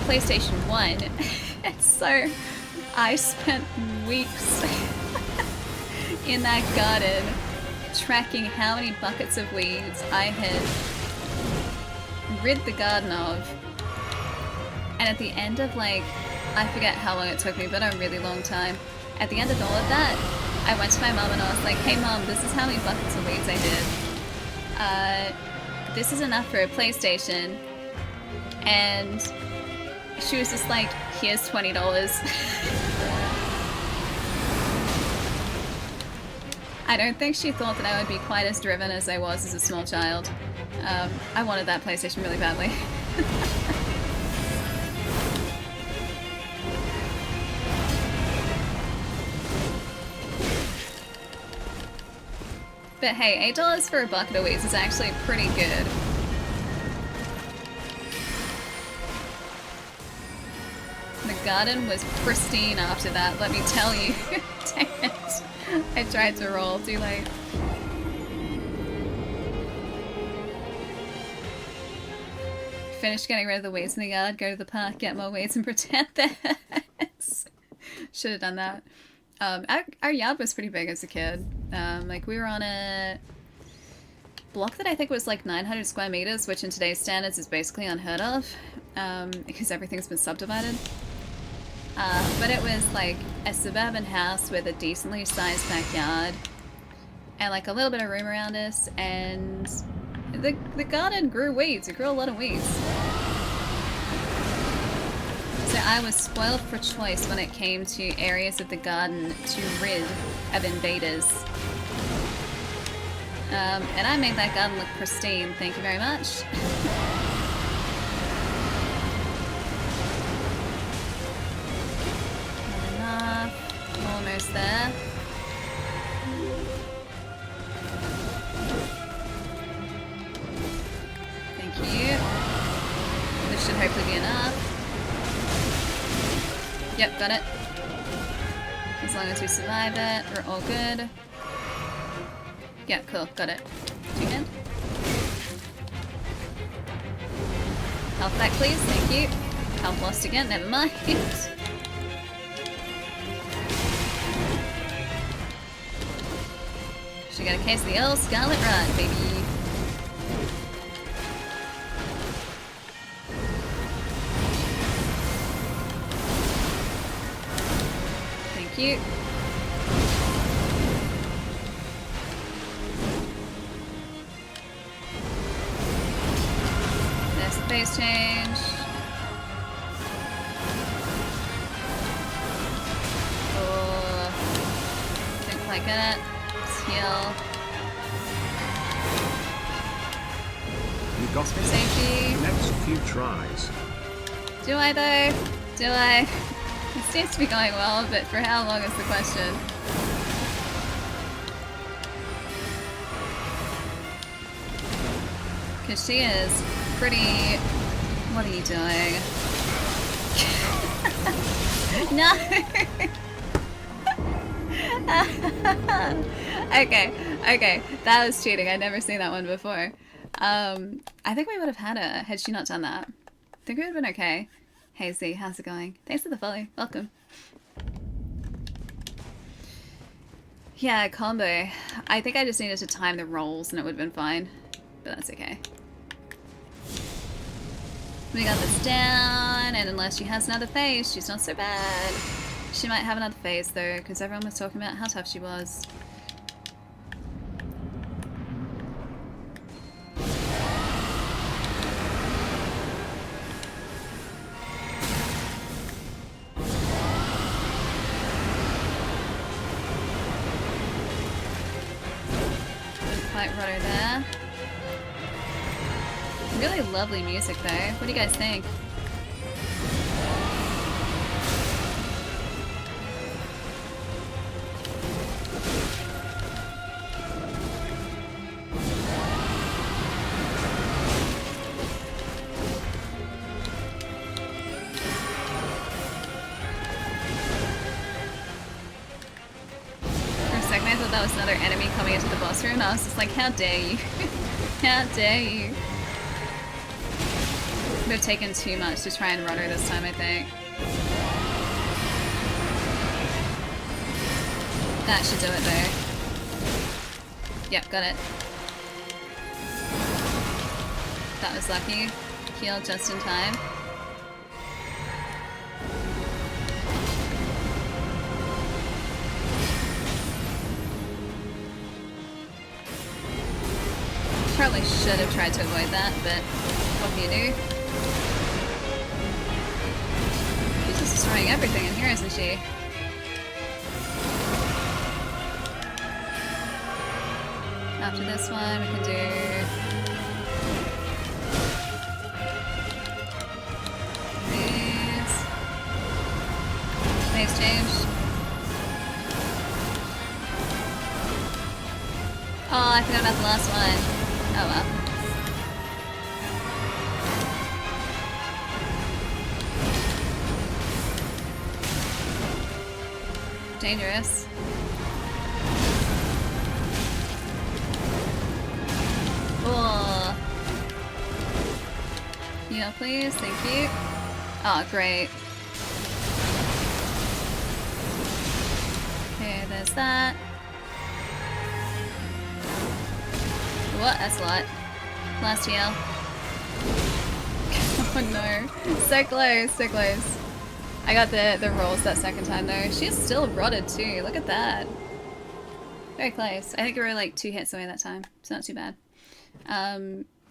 PlayStation 1. And so I spent weeks in that garden tracking how many buckets of weeds I had rid the garden of. And at the end of like, I forget how long it took me, but a really long time, At the end of all of that, I went to my mom and I was like, hey mom, this is how many buckets of weeds I did. This is enough for a PlayStation. And she was just like, here's $20. I don't think she thought that I would be quite as driven as I was as a small child. I wanted that PlayStation really badly. But hey, $8 for a bucket of weeds is actually pretty good. The garden was pristine after that, let me tell you. Dang it. I tried to roll, too late. Finish getting rid of the weeds in the yard, go to the park, get more weeds and pretend this. Should have done that. Our yard was pretty big as a kid. Like we were on a block that I think was like 900 square meters, which in today's standards is basically unheard of, because everything's been subdivided. But it was like a suburban house with a decently sized backyard and like a little bit of room around us, and the garden grew weeds. It grew a lot of weeds. So I was spoiled for choice when it came to areas of the garden to rid of invaders. And I made that garden look pristine, thank you very much. Not enough. Almost there. Thank you. This should hopefully be enough. Yep, got it. As long as we survive it, we're all good. Yeah, cool, got it. Do you hand? Health back, please, thank you. Health lost again, never mind. She got a case of the old Scarlet Rot, baby. Thank you. There's the phase change. Oh, didn't quite get it. Let's heal. You got for safety. Next few tries. Do I though? Do I? It seems to be going well, but for how long is the question? Because she is pretty... What are you doing? No! Okay, that was cheating. I'd never seen that one before. I think we would have had her had she not done that. I think we would have been okay. Hey Z, how's it going? Thanks for the follow. Welcome. Yeah, combo. I think I just needed to time the rolls and it would have been fine. But that's okay. We got this down, and unless she has another phase, she's not so bad. She might have another phase though, because everyone was talking about how tough she was. Quite rudder there. Really lovely music though. What do you guys think? For a second I thought that was another enemy coming into the boss room. I was just like, how dare you? How dare you? Would have taken too much to try and rudder this time, I think. That should do it though. Yep, got it. That was lucky. Healed just in time. Probably should have tried to avoid that, but what can you do? She's just destroying everything in here, isn't she? After this one, we can do... these. Phase change. Oh, I forgot about the last one. Oh well. Dangerous. Oh. Yeah, please. Thank you. Oh, great. Okay, there's that. What? That's a lot. Last heal. Oh no. So close, so close. I got the rolls that second time though. She's still rotted too. Look at that. Very close. I think we were like 2 hits away that time. It's not too bad.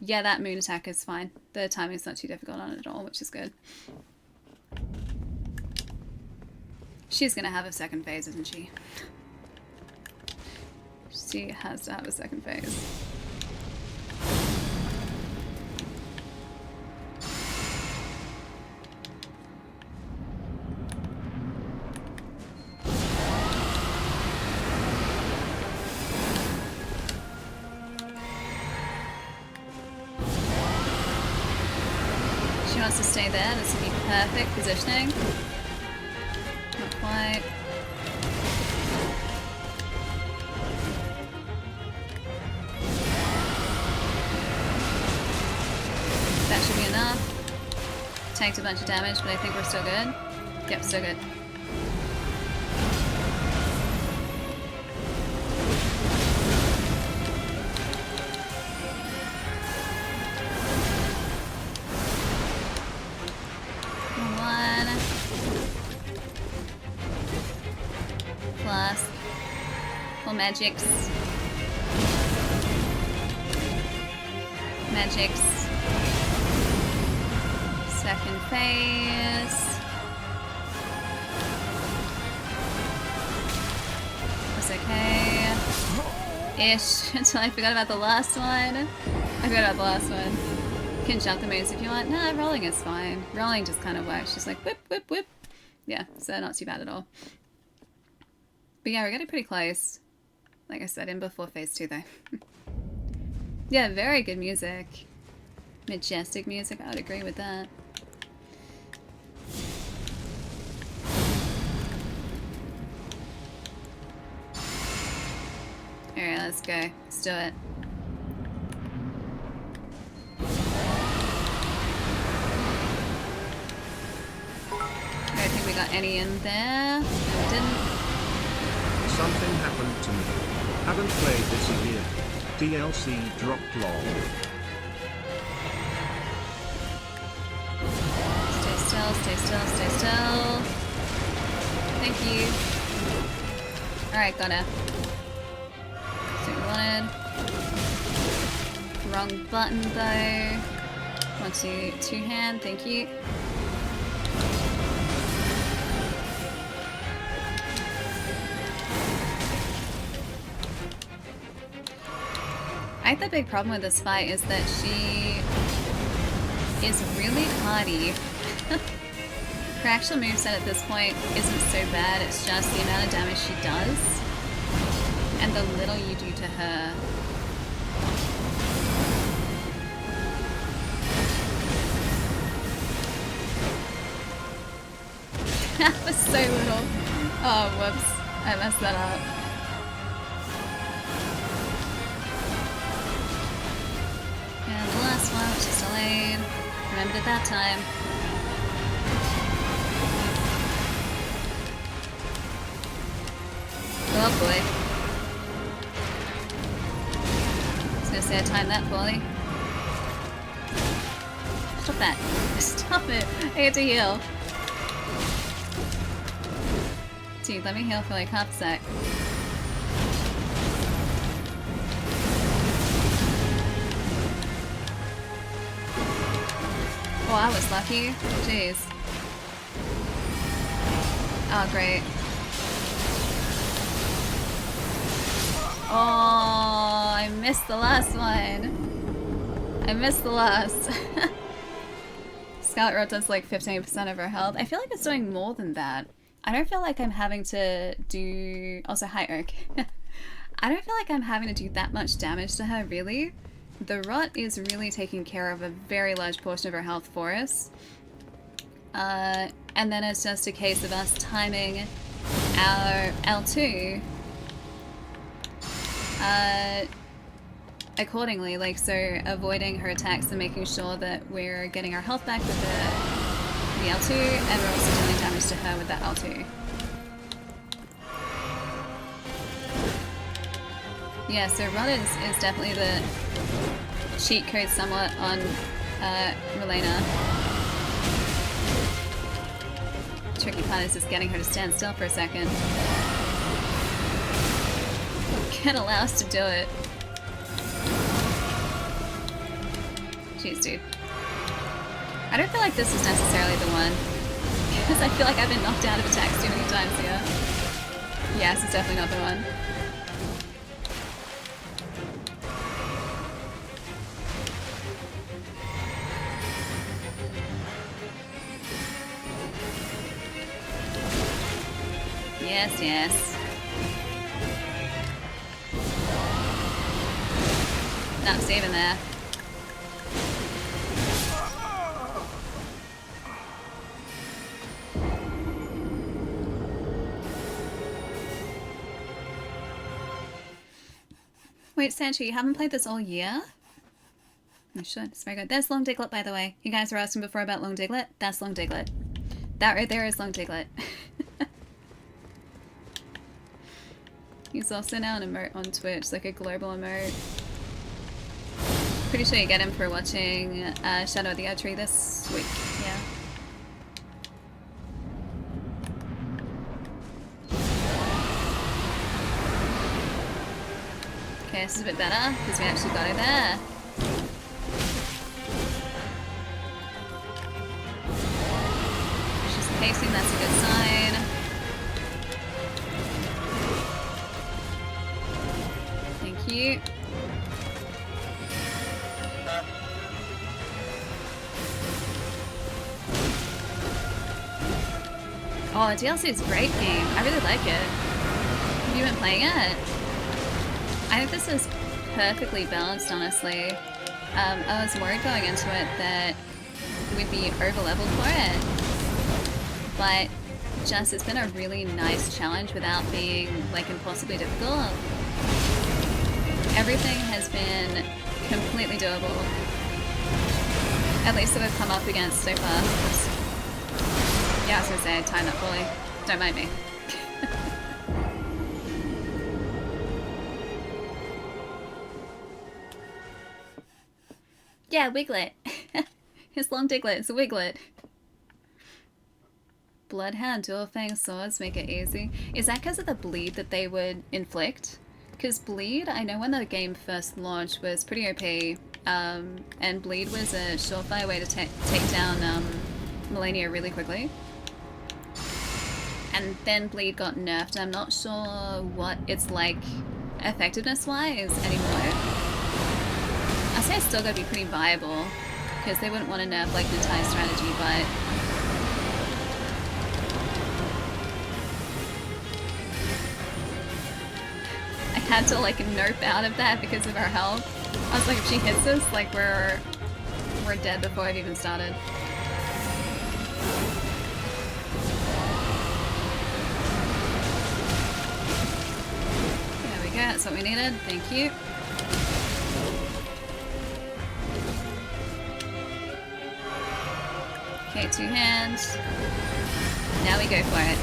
Yeah, that moon attack is fine. The timing's not too difficult on it at all, which is good. She's gonna have a second phase, isn't she? She has to have a second phase. She wants to stay there. This would be perfect positioning. Not quite. That should be enough. Tanked a bunch of damage, but I think we're still good. Yep, still good. Magics. Magics. Second phase. That's okay. Ish. Until I forgot about the last one. I forgot about the last one. You can jump the moves if you want. Nah, rolling is fine. Rolling just kind of works. Just like whip, whip, whip. Yeah, so not too bad at all. But yeah, we're getting pretty close. Like I said, in before phase 2 though. Yeah, very good music. Majestic music, I would agree with that. Alright, let's go. Let's do it. I don't think we got any in there. No, we didn't. Something happened to me. Haven't played this in year. DLC dropped lol. Stay still, stay still, stay still. Thank you. Alright, got it. That's what we wanted. Wrong button though. Want to two-hand, thank you. I think the big problem with this fight is that she is really hardy. Her actual moveset at this point isn't so bad, it's just the amount of damage she does and the little you do to her. That was so little. Oh, whoops. I messed that up. And the last one, which is delayed. Remembered at that time. Oh boy. I was gonna say I timed that poorly. Stop that. Stop it. I get to heal. Dude, let me heal for like half a sec. Oh, I was lucky. Jeez. Oh, great. Oh, I missed the last one. I missed the last. Scarlet Rot does like 15% of her health. I feel like it's doing more than that. I don't feel like I'm having to do... Also, hi, Oak. I don't feel like I'm having to do that much damage to her, really. The Rot is really taking care of a very large portion of her health for us. And then it's just a case of us timing our L2 accordingly, like, so avoiding her attacks and making sure that we're getting our health back with the L2, and we're also dealing damage to her with that L2. Yeah, so Rod is definitely the cheat code somewhat on Rellana. Tricky part is just getting her to stand still for a second. Can't allow us to do it. Jeez, dude. I don't feel like this is necessarily the one, because I feel like I've been knocked out of attacks too many times here. Yeah, this is definitely not the one. Yes, yes. Not saving there. Wait, Sancho, you haven't played this all year? I should. It's very good. There's Long Diglett, by the way. You guys were asking before about Long Diglett. That's Long Diglett. That right there is Long Diglett. He's also now an emote on Twitch, like a global emote. Pretty sure you get him for watching Shadow of the Erdtree this week. Yeah. Okay, this is a bit better because we actually got it there. She's pacing, that's a good sign. Thank you. Oh, the DLC is a great game. I really like it. Have you been playing it? I think this is perfectly balanced, honestly. I was worried going into it that we'd be over-leveled for it. But just, it's been a really nice challenge without being, like, impossibly difficult. Everything has been completely doable. At least that I've come up against so far. Yeah, I was gonna say I timed that fully. Don't mind me. Yeah, Wiglet. It's Long Diglett, it's a Wiglet. Bloodhound dual fang swords make it easy. Is that because of the bleed that they would inflict? Because bleed, I know when the game first launched, was pretty OP. And bleed was a surefire way to take down Melania really quickly. And then bleed got nerfed. I'm not sure what it's like effectiveness-wise anymore. I say it's still gotta be pretty viable, because they wouldn't want to nerf like the entire strategy, but I had to like nerf out of that because of her health. I was like, if she hits us, like we're dead before I've even started. There we go, that's what we needed. Thank you. Okay, 2 hands. Now we go for it.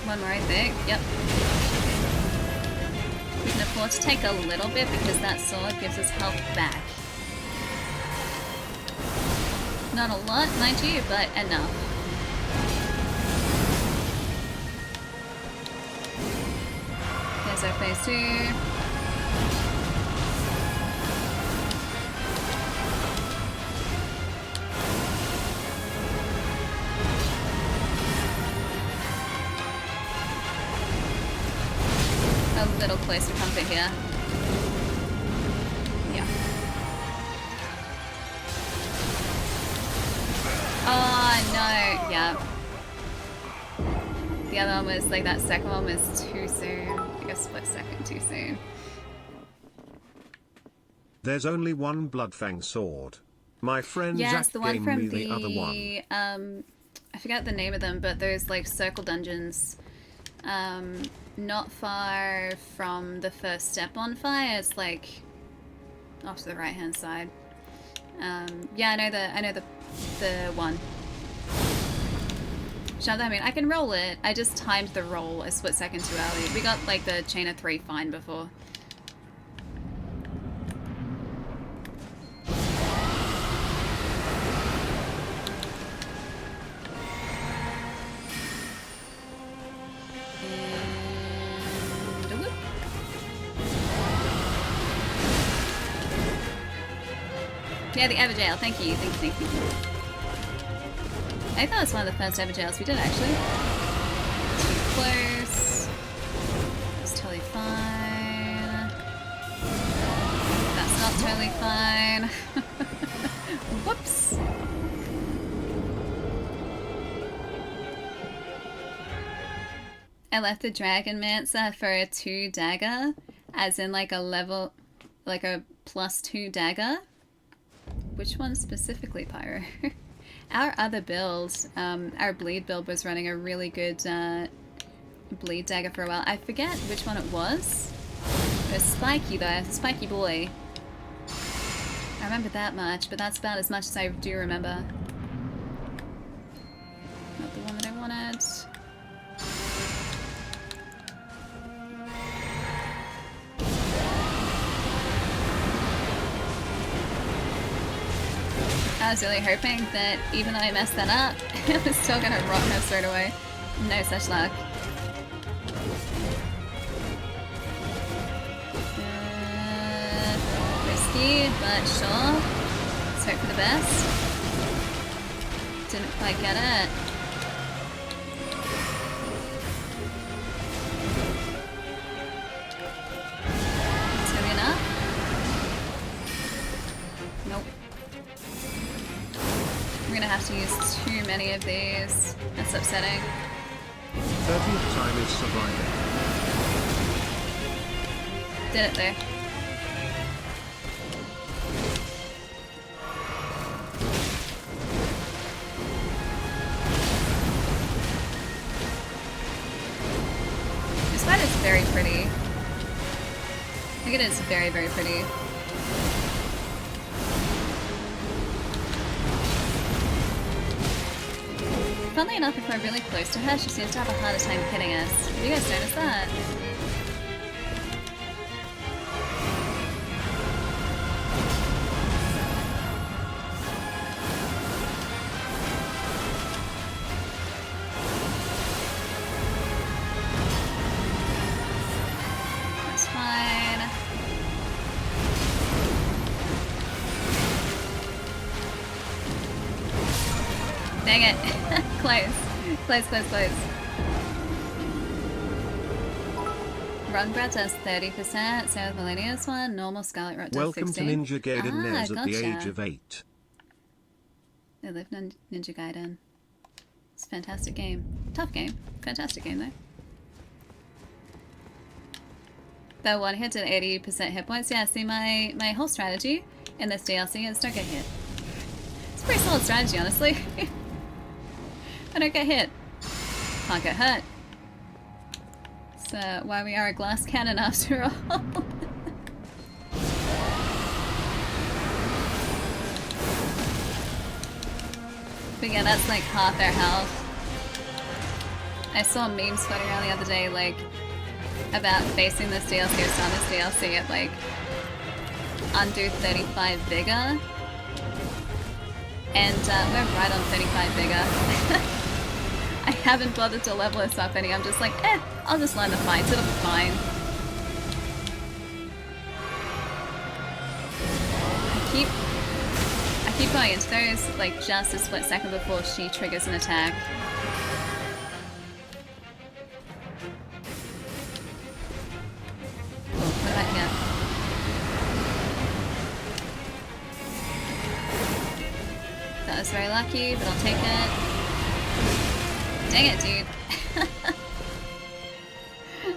One more, I think. Yep. We can afford to take a little bit because that sword gives us health back. Not a lot, mind you, but enough. There's our phase 2. A little close to comfort here. Yeah. Oh no, yeah. The other one was like that second one was too soon. Like a split second too soon. There's only one Bloodfang sword. My friend Yes, Zach the one gave from me the other one. I forget the name of them, but those like circle dungeons. Not far from the first step on fire. It's like off to the right hand side. Yeah, I know the one. I mean, I can roll it. I just timed the roll a split second too early. We got like the chain of 3 fine before. Yeah, the Everjail. Thank you. Thank you. I thought it was one of the first Everjails we did, actually. Too close. It's totally fine. That's not totally fine. Whoops. I left the Dragonmancer for a 2 dagger, as in like a level, like a +2 dagger. Which one specifically, Pyro? Our other build, our bleed build was running a really good bleed dagger for a while. I forget which one it was. It was Spiky though, Spiky Boy. I remember that much, but that's about as much as I do remember. Not the one that I wanted. I was really hoping that even though I messed that up, it was still gonna rot her straight away. No such luck. Risky, but sure. Let's hope for the best. Didn't quite get it. It's gonna be enough. Nope. I'm gonna have to use too many of these. That's upsetting. 30th time is surviving. Did it though. This fight is very pretty. I think it is very, very pretty. Funnily enough, if we're really close to her, she seems to have a harder time hitting us. Have you guys noticed that? That's fine. Dang it. Close. Runbrat does 30%, so the Millennials one, normal Scarlet Rot does Welcome 16. to Ninja Gaiden Nez at the gotcha. age of 8. I live in Ninja Gaiden. It's a fantastic game. Tough game. Fantastic game though. The one hit at 80% hit points. Yeah, see my whole strategy in this DLC is don't get hit. It's a pretty solid strategy, honestly. I don't get hit. Can't get hurt. So why we are a glass cannon after all. But yeah, that's like half their health. I saw memes floating around the other day, like, about facing this DLC or starting this DLC at like under 35 vigor. And we're right on 35 vigor. I haven't bothered to level us up any. I'm just like, I'll just learn the fights. It'll be fine. keep going into those like just a split second before she triggers an attack. Oh, what about here? That was very lucky, but I'll take it. Dang it, dude.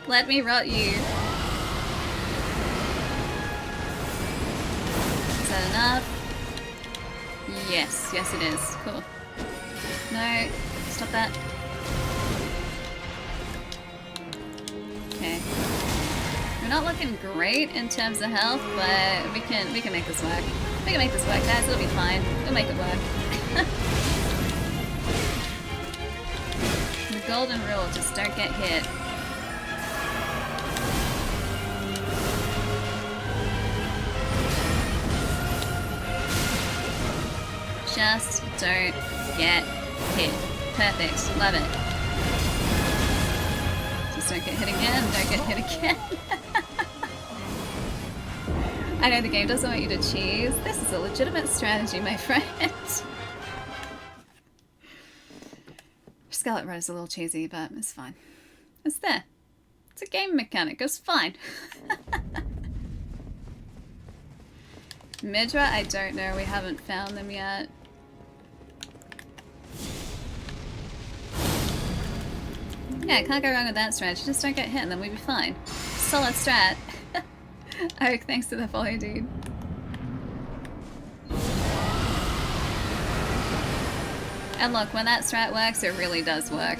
Let me rot you. Is that enough? Yes, yes it is. Cool. No, stop that. Okay. We're not looking great in terms of health, but we can make this work. We can make this work, guys. It'll be fine. We'll make it work. The golden rule, just don't get hit. Just don't get hit. Perfect. Love it. Just don't get hit again. Don't get hit again. I know the game doesn't want you to cheese. This is a legitimate strategy, my friend. Scarlet Rose is a little cheesy, but it's fine. It's there. It's a game mechanic. It's fine. Midra, I don't know. We haven't found them yet. Yeah, can't go wrong with that strategy. Just don't get hit and then we'll be fine. Solid strat. Oh, thanks to the follow, dude. And look, when that strat works, it really does work.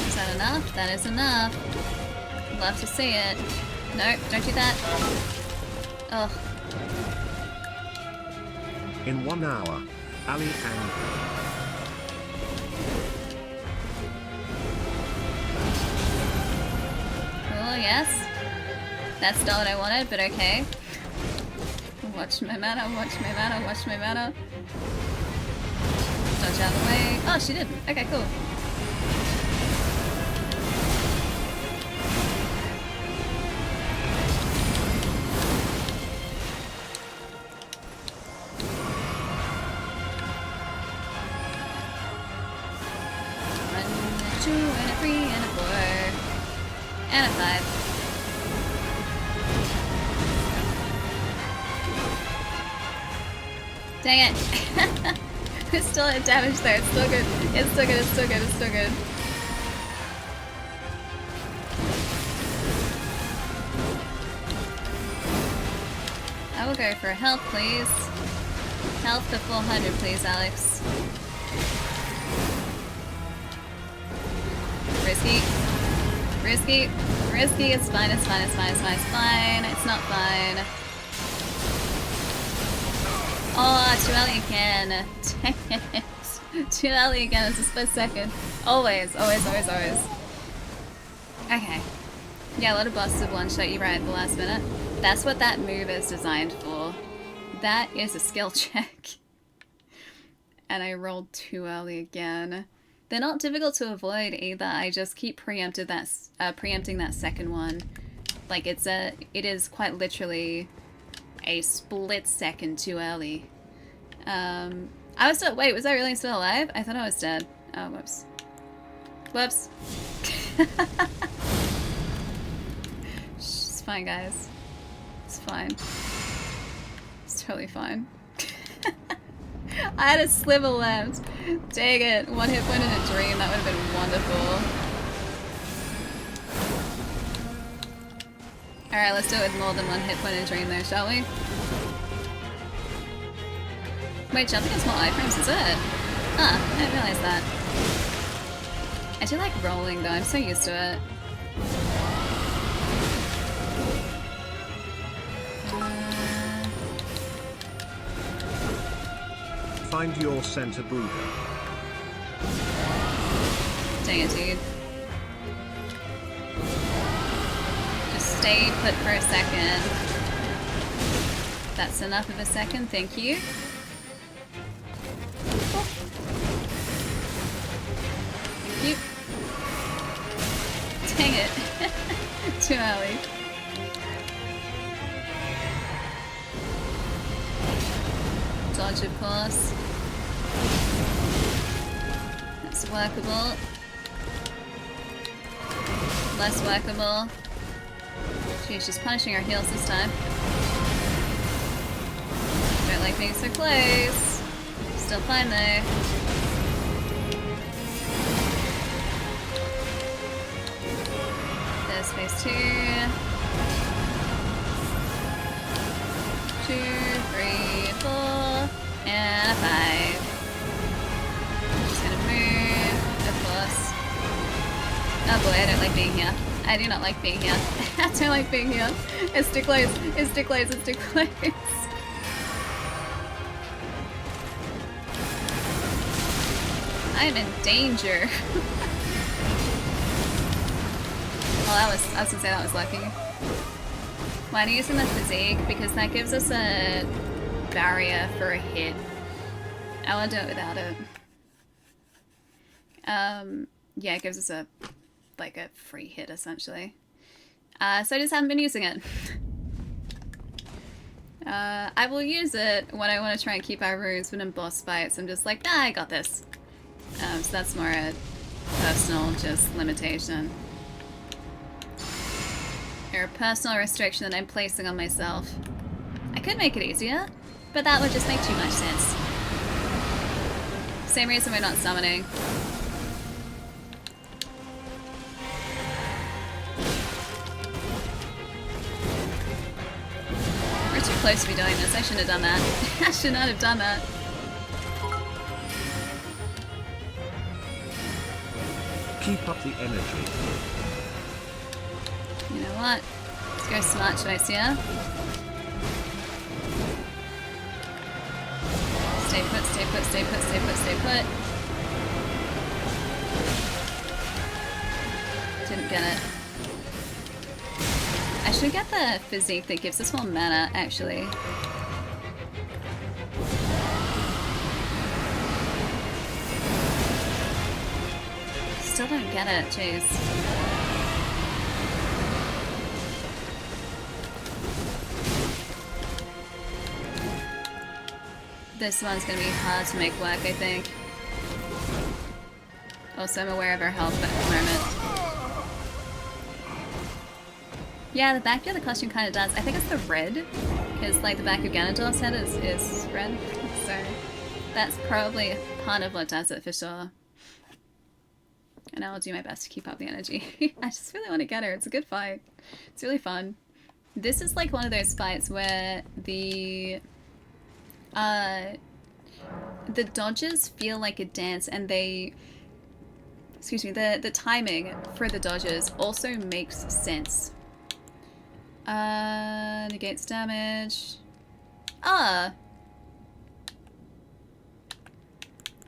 Is that enough? That is enough. Love to see it. No, don't do that. Ugh. In 1 hour, Ali and Oh, yes. That's not what I wanted, but okay. Watch my mana, watch my mana, watch my mana. Dodge out of the way. Oh, she didn't. Okay, cool. And a 5. Dang it. It's still at damage there. It's still good. It's still good. It's still good. It's still good. I will go for health, please. Health to 400, please, Alex. Risky. Risky. Risky. It's fine. It's fine. It's fine. It's fine. It's fine. It's not fine. Oh, too early again. Dang it. Too early again. It's a split second. Always. Always. Always. Always. Okay. Yeah, a lot of bosses have one-shot you right at the last minute. That's what that move is designed for. That is a skill check. And I rolled too early again. They're not difficult to avoid either. I just keep preempting that second one. Like it is quite literally a split second too early. I was still, wait, was I really still alive? I thought I was dead. Oh, whoops. Whoops. It's fine, guys. It's fine. It's totally fine. I had a sliver left. Dang it. 1 hit point in a dream. That would have been wonderful. Alright, let's do it with more than 1 hit point in a dream though, shall we? Wait, jumping is more iframes, is it? Ah, I didn't realize that. I do like rolling though, I'm so used to it. Find your center, Buddha. Dang it, dude. Just stay put for a second. That's enough of a second, thank you. You. Dang it. Too early. Dodge, of course. That's workable. Less workable. She's just punishing our heals this time. Don't like being so close. Still fine though. There's phase 2. 2, 3, 4, and a 5. Just gonna move, of course. Oh boy, I don't like being here. I do not like being here. I don't like being here. It's too close. It's too close. It's too close. I am in danger. Well, I was gonna say that was lucky. Why are you using the physique? Because that gives us a barrier for a hit. I want to do it without it. Yeah, it gives us a free hit essentially. So I just haven't been using it. I will use it when I want to try and keep our runes, but in boss fights I'm just like, nah, I got this. So that's more a personal just limitation. Or a personal restriction that I'm placing on myself. I could make it easier, but that would just make too much sense. Same reason we're not summoning. We're too close to be doing this. I shouldn't have done that. I should not have done that. Keep up the energy. You know what? Let's go smart choice here. Stay put, stay put, stay put, stay put, stay put. Didn't get it. I should get the physique that gives us more mana, actually. Still don't get it, jeez. This one's gonna be hard to make work, I think. Also, I'm aware of our health at the moment. Yeah, the back of the costume kind of does. I think it's the red, because like the back of Ganondorf's head is red, so that's probably part of what does it for sure. And I will do my best to keep up the energy. I just really want to get her. It's a good fight. It's really fun. This is like one of those fights where the dodges feel like a dance, and they, excuse me, the timing for the dodges also makes sense. Negates damage.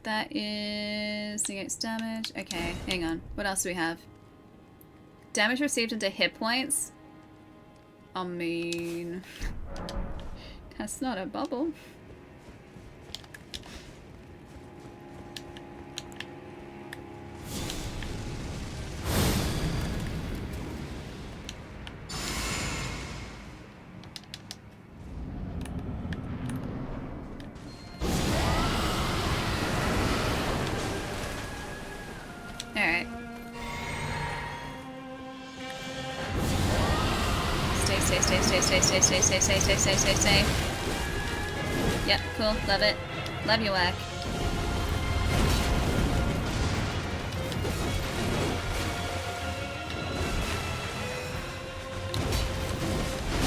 That is negates damage. Okay, hang on. What else do we have? Damage received into hit points. I mean, that's not a bubble. Alright. Stay. Yep, cool. Love it. Love your work.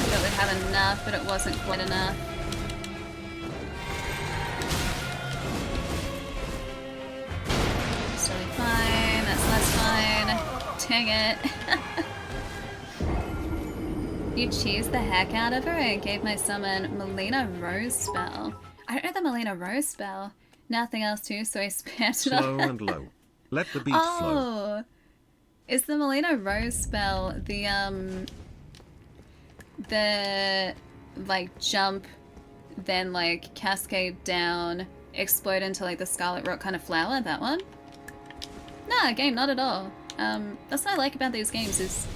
Thought we'd have enough, but it wasn't quite enough. It's totally fine. That's less fine. Dang it. You cheesed the heck out of her and gave my summon Melina Rose spell. I don't know the Melina Rose spell. Nothing else too, so I spammed it on. Slow and low. Let the beat flow. Is the Melina Rose spell the like jump, then like cascade down, explode into like the Scarlet Rock kind of flower? That one? No, again, not at all. That's what I like about these games is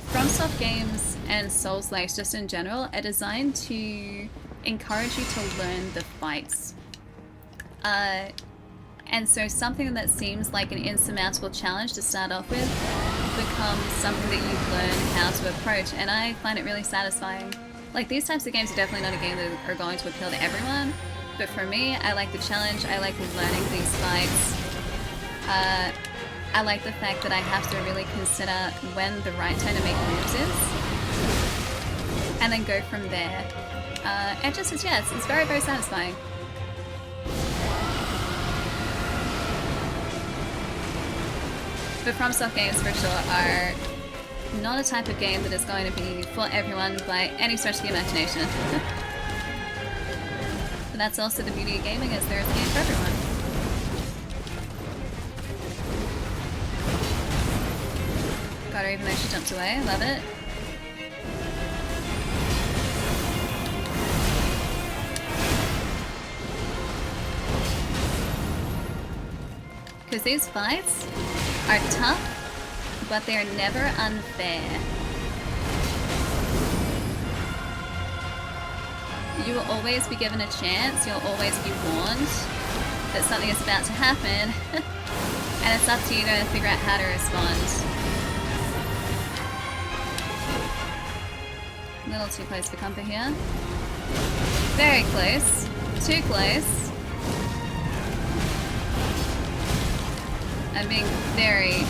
FromSoft games and Souls-likes just in general are designed to encourage you to learn the fights. And so something that seems like an insurmountable challenge to start off with becomes something that you learn how to approach, and I find it really satisfying. Like, these types of games are definitely not a game that are going to appeal to everyone, but for me, I like the challenge, I like learning these fights. I like the fact that I have to really consider when the right time to make moves is, and then go from there. And just, yeah, it's very, very satisfying. But FromSoft games for sure are not a type of game that is going to be for everyone by any stretch of the imagination. But that's also the beauty of gaming, is there is a game for everyone. Got her even though she jumped away, love it. Because these fights are tough, but they're never unfair. You will always be given a chance, you'll always be warned that something is about to happen, and it's up to you to figure out how to respond. A little too close for comfort here. Very close. Too close. I'm being very...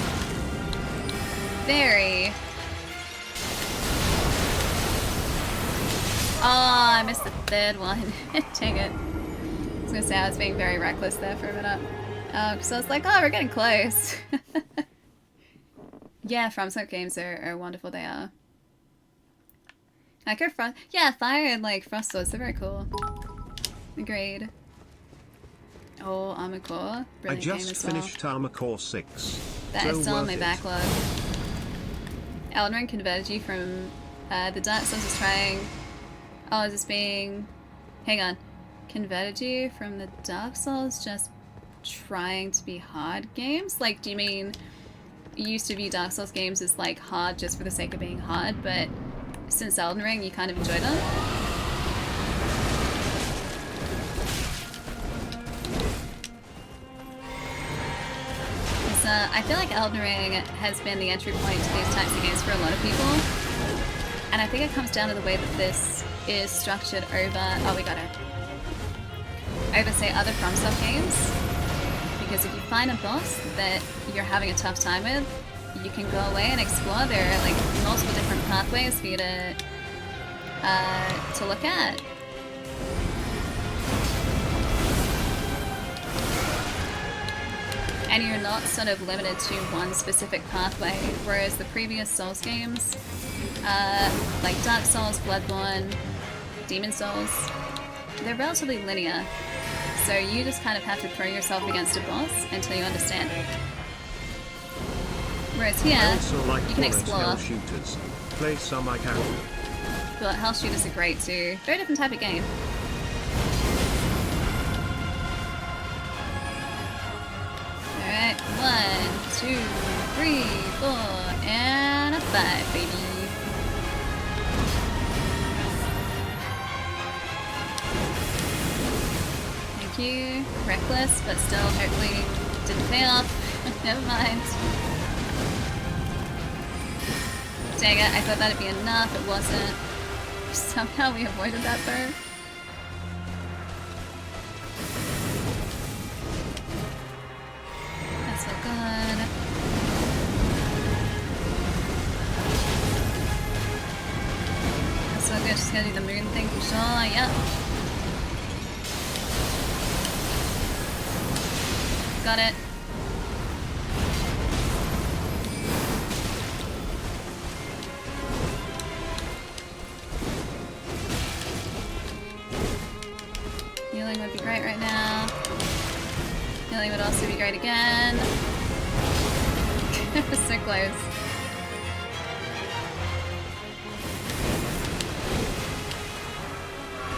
Oh, I missed the third one. Dang it. I was gonna say I was being very reckless there for a minute. Because I was like, oh, we're getting close. Yeah, FromSoft games are wonderful, they are. Like yeah, Fire and like Frost Swords, they're very cool. Agreed. Oh, Armored Core. Brilliant game as well. I just finished Armored Core 6. That is still on my backlog. Elden Ring converted you from the Dark Souls is trying... Oh, is this being... Hang on. Converted you from the Dark Souls just trying to be hard games? Like, do you mean you used to view Dark Souls games as like hard just for the sake of being hard, but since Elden Ring you kind of enjoy them? I feel like Elden Ring has been the entry point to these types of games for a lot of people. And I think it comes down to the way that this is structured over... Oh, we got it. Over, say, other FromSoft games. Because if you find a boss that you're having a tough time with, you can go away and explore. There are like multiple different pathways for you to look at. And you're not sort of limited to one specific pathway, whereas the previous Souls games, like Dark Souls, Bloodborne, Demon Souls, they're relatively linear. So you just kind of have to throw yourself against a boss until you understand it. Whereas here, you can explore. Hell shooters. Play some I can. But Hell shooters are great too. Very different type of game. Alright, 1, 2, 3, 4, and a 5, baby. Thank you. Reckless, but still hopefully didn't pay off. Never mind. Dang it, I thought that'd be enough, it wasn't. Somehow we avoided that though. That's so good. That's so good, just gonna do the moon thing for sure, yep. Got it. Healing would be great right now. Healing would also be great again. So close.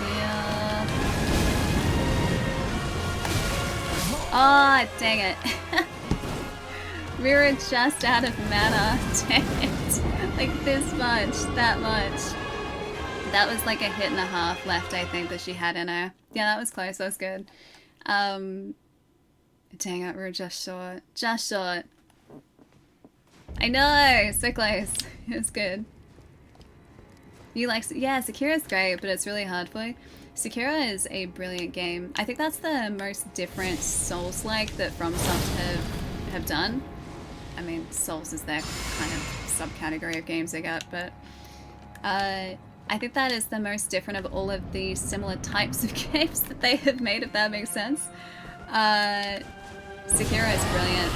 Yeah. Oh, dang it. We were just out of mana. Damn it. Like this much, that much. That was like a hit and a half left, I think, that she had in her. Yeah, that was close. That was good. Dang it, we were just short. Just short. I know! So close. It was good. You like... Yeah, Sekira's great, but it's really hard for you. Sekira is a brilliant game. I think that's the most different Souls-like that FromSoft have done. I mean, Souls is their kind of subcategory of games they got, but... I think that is the most different of all of the similar types of games that they have made, if that makes sense. Sekira is brilliant.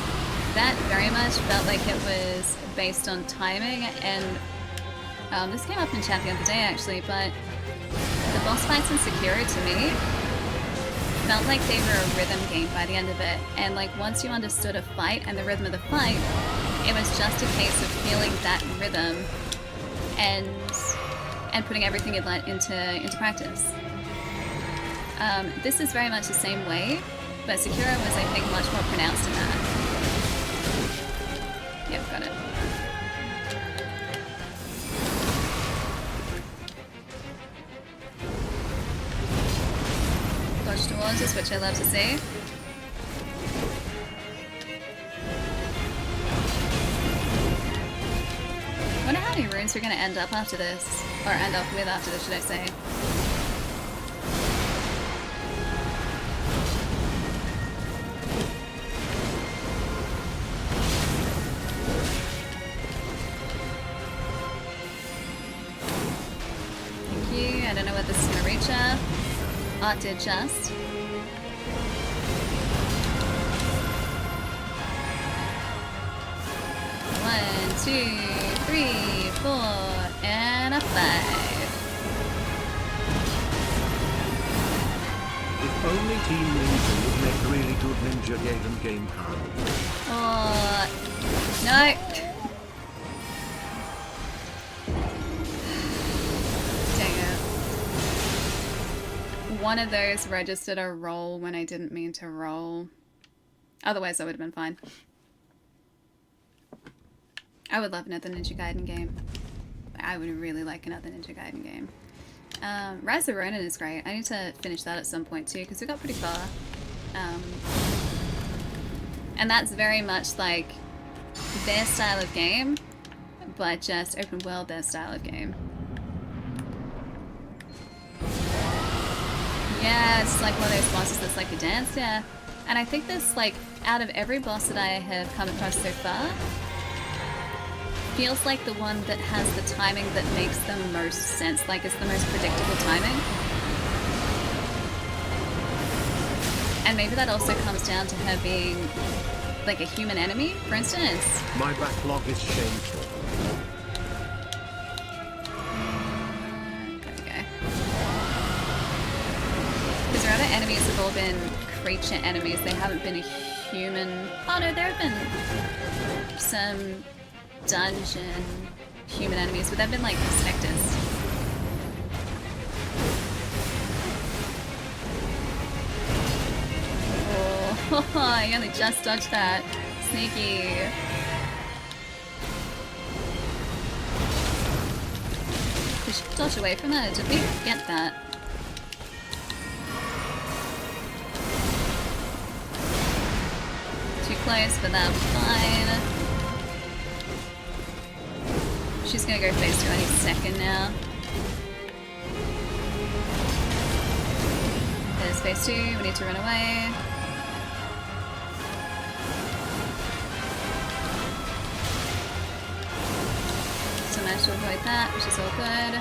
That very much felt like it was based on timing, and this came up in chat the other day actually, but the boss fights in Sekira to me felt like they were a rhythm game by the end of it, and like once you understood a fight and the rhythm of the fight, it was just a case of feeling that rhythm and putting everything into practice. This is very much the same way, but Sekiro was, I think, much more pronounced in that. Yep, got it. Dodge towards us, which I love to see. I wonder how many runes we're going to end up after this. Or end up with after this, should I say. Thank you. I don't know what this is going to reach at. Art did just. One, two, 3, 4, and a 5. If only Team Ninja would make really good Ninja Gaiden game hard. Oh, no. Dang it. One of those registered a roll when I didn't mean to roll. Otherwise, I would have been fine. I would love another Ninja Gaiden game. I would really like another Ninja Gaiden game. Rise of Ronin is great. I need to finish that at some point too, because we got pretty far. And that's very much like their style of game, but just open world their style of game. Yeah, it's like one of those bosses that's like a dance, yeah. And I think this, like, out of every boss that I have come across so far, feels like the one that has the timing that makes the most sense, like it's the most predictable timing. And maybe that also comes down to her being like a human enemy, for instance. My backlog is shameful. There we go. Because our other enemies have all been creature enemies, they haven't been a human... Oh no, there have been some dungeon human enemies, but they've been like specters. Oh, I only just dodged that. Sneaky. Did she dodge away from that? Did we get that? Too close, but that's fine. She's gonna go phase 2 any second now. There's phase 2, we need to run away. So managed to avoid that, which is all good.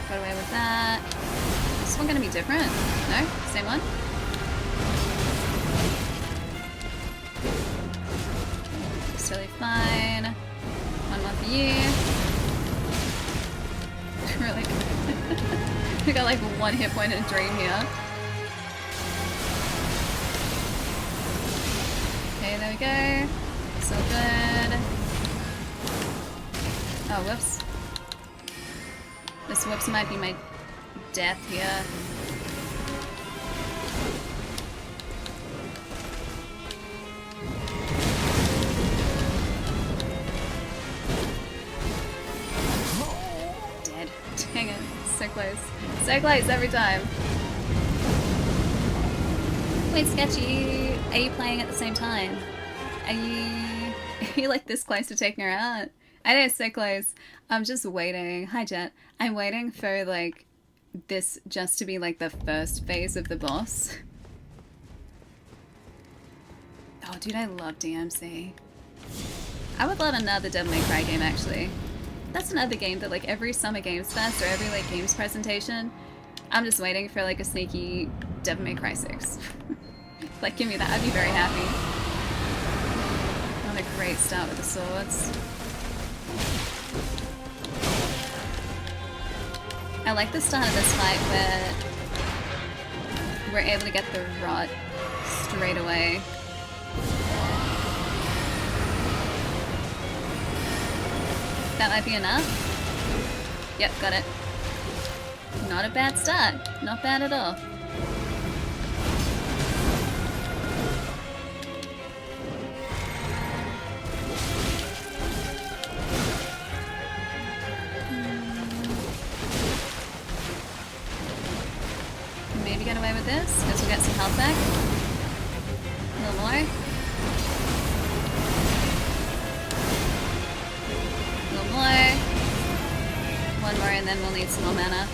Got away with that. Is this one gonna be different? No? Same one? It's totally fine. One more for you. Really? We got like one hit point and a dream here. Okay, there we go. It's all good. Oh, whoops. This whoops might be my death here. Dead. Dang it. So close. So close every time. Wait, Sketchy, are you playing at the same time? Are you like this close to taking her out? I know, it's so close. I'm just waiting. Hi, Jet. I'm waiting for, like, this just to be, like, the first phase of the boss. Oh, dude, I love DMC. I would love another Devil May Cry game, actually. That's another game that, like, every Summer Games Fest or every, like, games presentation, I'm just waiting for, like, a sneaky Devil May Cry 6. Like, give me that. I'd be very happy. Not a great start with the swords. I like the start of this fight where we're able to get the rod straight away. That might be enough. Yep, got it. Not a bad start. Not bad at all. Maybe get away with this, because we'll get some health back. A little more. A little more. One more and then we'll need some more mana.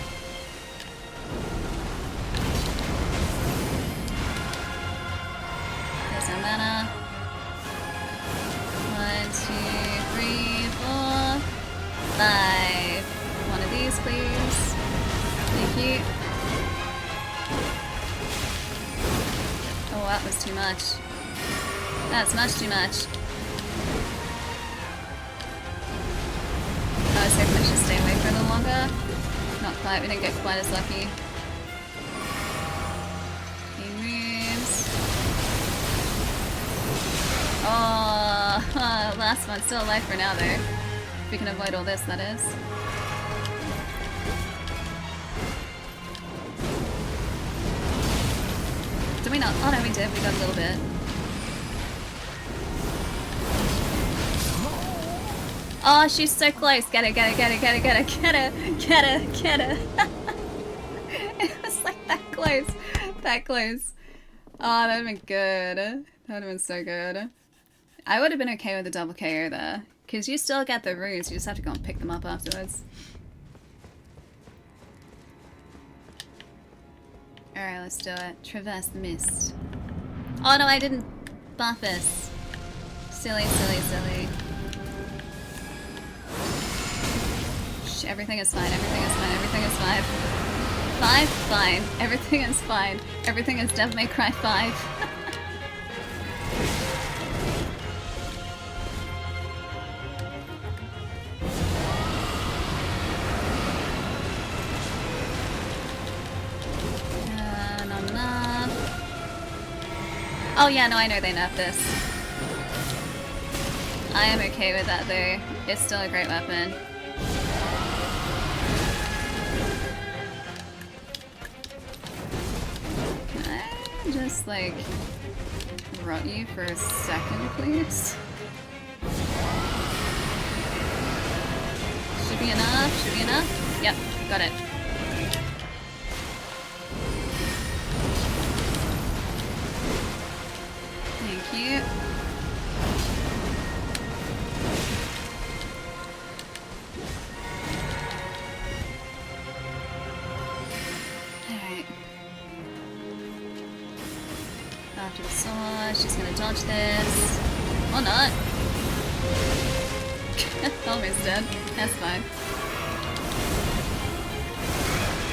There's our mana. 1, 2, 3, 4, 5. One of these, please. Thank you. Oh, that was too much. That's much too much. I was hoping I should stay away for a little longer. Not quite, we didn't get quite as lucky. He moves. Oh, last one. Still alive for now, though. If we can avoid all this, that is. Did we not? Oh no, we did. We got a little bit. Oh, she's so close. Get her, get her, get her, get her, get her, get her, get her, get her. It was like that close. That close. Oh, that would have been good. That would have been so good. I would have been okay with the double KO there. Because you still get the runes, you just have to go and pick them up afterwards. Alright, let's do it. Traverse the mist. Oh no, I didn't buff this. Silly, silly, silly. Shh, everything is fine, everything is fine, everything is fine. 5? Fine. Everything is fine. Everything is Devil May Cry 5. Oh yeah, no, I know they nerfed this. I am okay with that though. It's still a great weapon. Can I just like rot you for a second, please? Should be enough, should be enough. Yep, got it. Cute. Alright. After the sword, she's gonna dodge this. Or not. Almost dead. That's fine.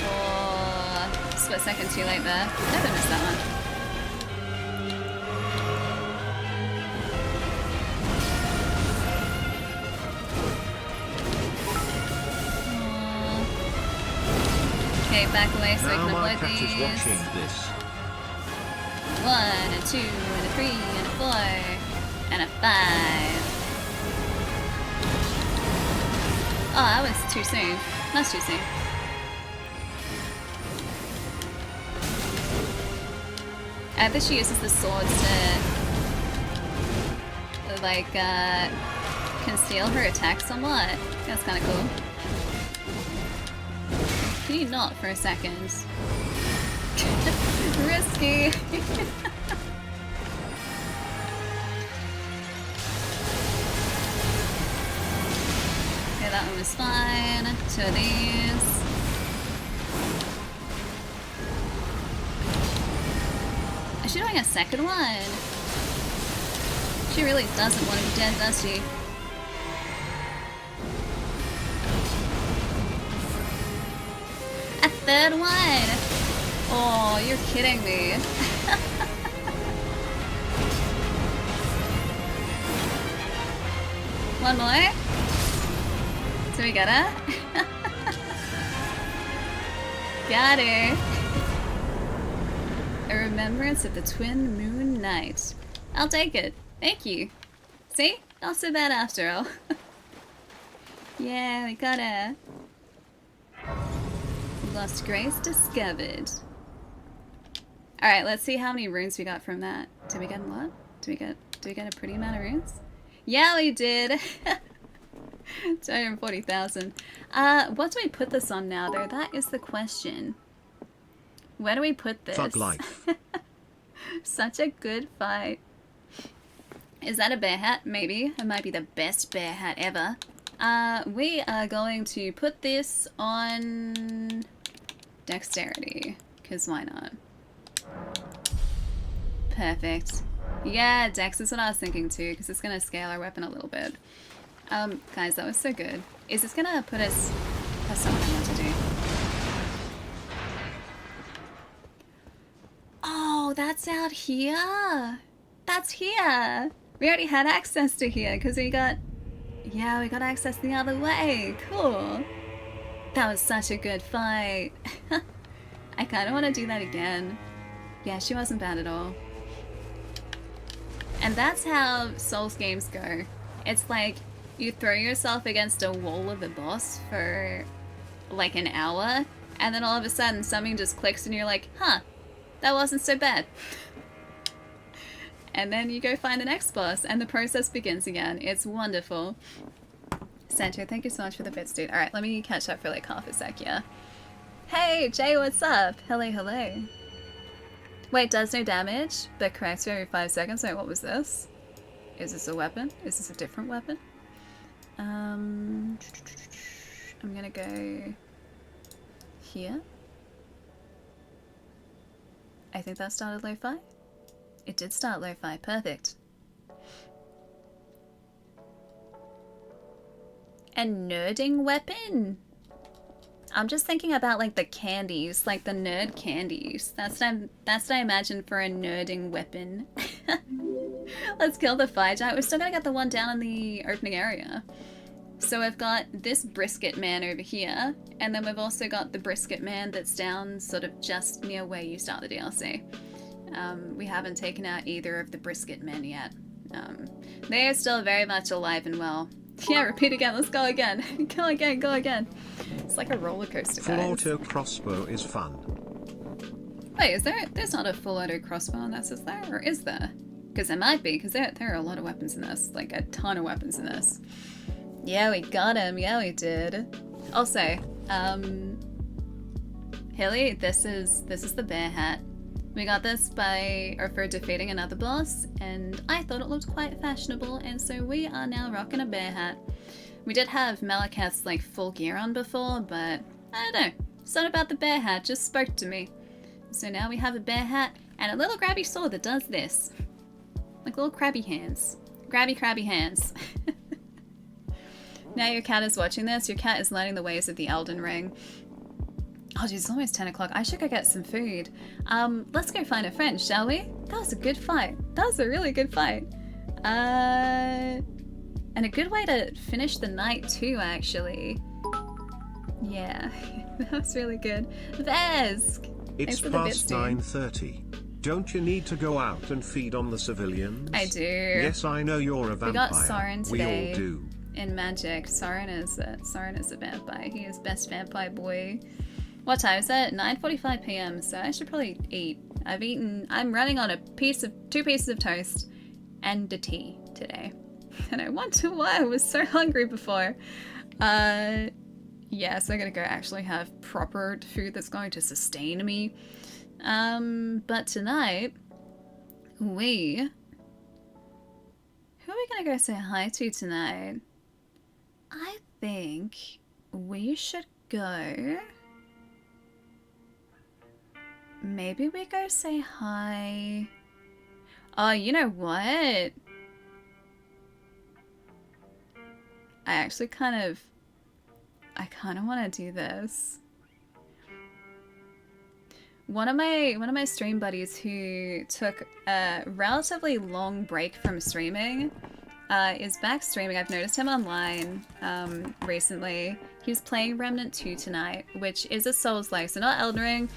Or split second too late there. Never missed that one. Okay, back away so we can avoid these. 1, and 2, and a 3, and a 4, and a 5. Oh, that was too soon. That's too soon. I think she uses the swords to, like, conceal her attack somewhat. That's kind of cool. Can you not for a second? Risky. Okay, that one was fine. 2 of these. Is she doing a second one? She really doesn't want to be dead, does she? A third one! Oh, you're kidding me. One more? So we got her? Got her! A remembrance of the Twin Moon Night. I'll take it. Thank you. See? Not so bad after all. Yeah, we got her. Lost Grace discovered. Alright, let's see how many runes we got from that. Did we get a lot? Did we get a pretty amount of runes? Yeah, we did! 240,000. What do we put this on now, though? That is the question. Where do we put this? Fuck life. Such a good fight. Is that a bear hat? Maybe. It might be the best bear hat ever. We are going to put this on dexterity, because why not? Perfect. Yeah, dex is what I was thinking too, because it's going to scale our weapon a little bit. Guys, that was so good. Is this going to put us... That's not what I want to do. Oh, that's out here. That's here. We already had access to here because we got... Yeah, we got access the other way. Cool. That was such a good fight. I kind of want to do that again. Yeah, she wasn't bad at all. And that's how Souls games go. It's like you throw yourself against a wall of a boss for like an hour, and then all of a sudden something just clicks and you're like, huh, that wasn't so bad. And then you go find the next boss and the process begins again. It's wonderful. Sancho, thank you so much for the bits, dude. Alright, let me catch up for like half a sec, yeah? Hey, Jay, what's up? Hello, hello. Wait, does no damage, but corrects you every 5 seconds. Wait, what was this? Is this a weapon? Is this a different weapon? I'm gonna go here. I think that started lo-fi. It did start lo-fi, perfect. A nerding weapon? I'm just thinking about like the candies, like the nerd candies. That's what I imagine for a nerding weapon. Let's kill the fire giant. We're still gonna get the one down in the opening area. So we've got this brisket man over here, and then we've also got the brisket man that's down sort of just near where you start the DLC. We haven't taken out either of the brisket men yet. They are still very much alive and well. Yeah, repeat again, let's go again. Go again, go again. It's like a roller coaster, guys. Full auto crossbow is fun. Wait, is there? There's not a full auto crossbow in this, is there? Or is there? Because there might be, because there are a lot of weapons in this. Like, a ton of weapons in this. Yeah, we got him. Yeah, we did. Also, Hilly, this is the bear hat. We got this for defeating another boss, and I thought it looked quite fashionable, and so we are now rocking a bear hat. We did have Malekith's like full gear on before, but I don't know. Something about the bear hat just spoke to me. So now we have a bear hat and a little grabby sword that does this. Like little crabby hands. Grabby crabby hands. Now your cat is watching this. Your cat is learning the ways of the Elden Ring. Oh geez, it's almost 10 o'clock. I should go get some food. Let's go find a friend, shall we? That was a good fight. That was a really good fight. And a good way to finish the night too, actually. Yeah, that was really good. Vesk! It's past 9:30. Don't you need to go out and feed on the civilians? I do. Yes, I know you're a vampire. We got Soren today. We all do. In Magic, Soren is a vampire. He is best vampire boy. What time is it? 9:45 p.m. So I should probably eat I'm running on two pieces of toast and a tea today. And I wonder why I was so hungry before. Yeah, so I'm gonna go actually have proper food that's going to sustain me. But tonight, who are we gonna go say hi to tonight? I think we should go. Maybe we go say hi. Oh, you know what? I kind of want to do this. One of my stream buddies who took a relatively long break from streaming is back streaming. I've noticed him online recently. He was playing Remnant 2 tonight, which is a Souls-like, so not Elden Ring.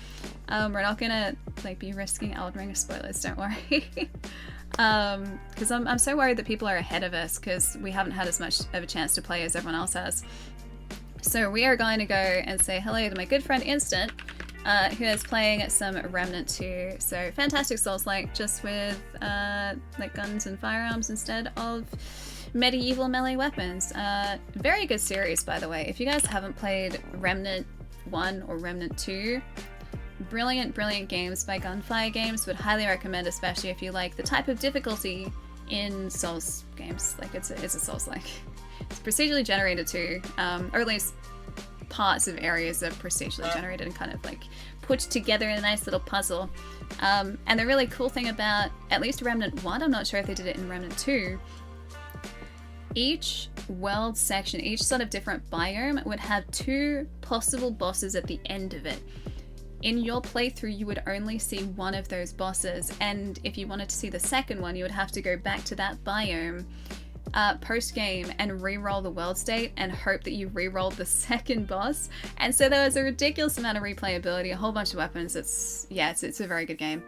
We're not gonna like be risking Elden Ring spoilers, don't worry. Because I'm so worried that people are ahead of us because we haven't had as much of a chance to play as everyone else has. So we are going to go and say hello to my good friend Instant, who is playing some Remnant 2. So fantastic Souls-like, just with like guns and firearms instead of medieval melee weapons. Very good series, by the way. If you guys haven't played Remnant 1 or Remnant 2, brilliant games by Gunfire Games. Would highly recommend, especially if you like the type of difficulty in Souls games. Like it's a Souls-like. It's procedurally generated too, or at least parts of areas are procedurally generated and kind of like put together in a nice little puzzle. And the really cool thing about at least Remnant 1, I'm not sure if they did it in Remnant 2, each world section, each sort of different biome would have 2 possible bosses at the end of it. In your playthrough, you would only see one of those bosses, and if you wanted to see the second one, you would have to go back to that biome post-game and re-roll the world state and hope that you re-rolled the second boss. And so there was a ridiculous amount of replayability, a whole bunch of weapons. It's a very good game.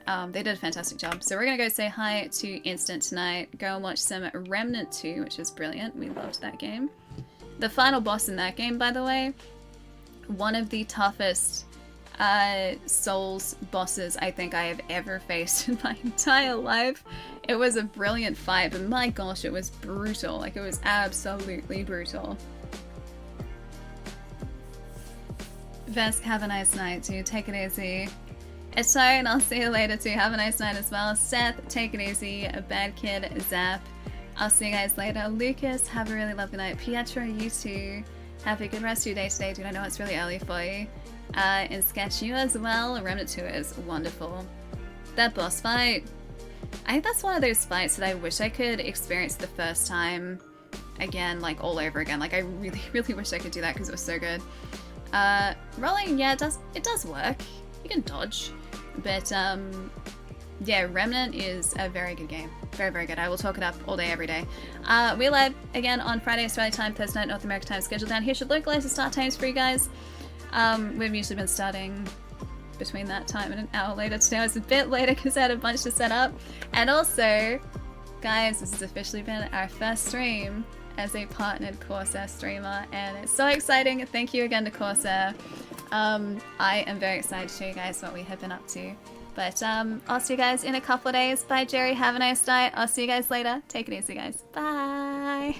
They did a fantastic job. So we're gonna go say hi to Instant tonight, go and watch some Remnant 2, which is brilliant. We loved that game. The final boss in that game, by the way, one of the toughest Souls bosses I think I have ever faced in my entire life. It was a brilliant fight, but my gosh, it was brutal. Like, it was absolutely brutal. Vesk, have a nice night too. Take it easy. It's sorry, and I'll see you later too. Have a nice night as well. Seth, take it easy. A bad kid, Zap. I'll see you guys later. Lucas, have a really lovely night. Pietro, you too. Have a good rest of your day today, dude. I know it's really early for you. And Sketch, you as well. Remnant 2 is wonderful. That boss fight, I think that's one of those fights that I wish I could experience the first time again, like all over again. Like, I really wish I could do that because it was so good. Rolling, yeah, it does work. You can dodge, but yeah, Remnant is a very good game. Very good. I will talk it up all day, every day. We're live again on Friday, Australia time, Thursday night, North America time. Schedule down here should localize the start times for you guys. We've usually been starting between that time and an hour later. Today was a bit later because I had a bunch to set up. And also, guys, this has officially been our first stream as a partnered Corsair streamer, and it's so exciting. Thank you again to Corsair. I am very excited to show you guys what we have been up to. But I'll see you guys in a couple of days. Bye, Jerry. Have a nice night. I'll see you guys later. Take it easy, guys. Bye.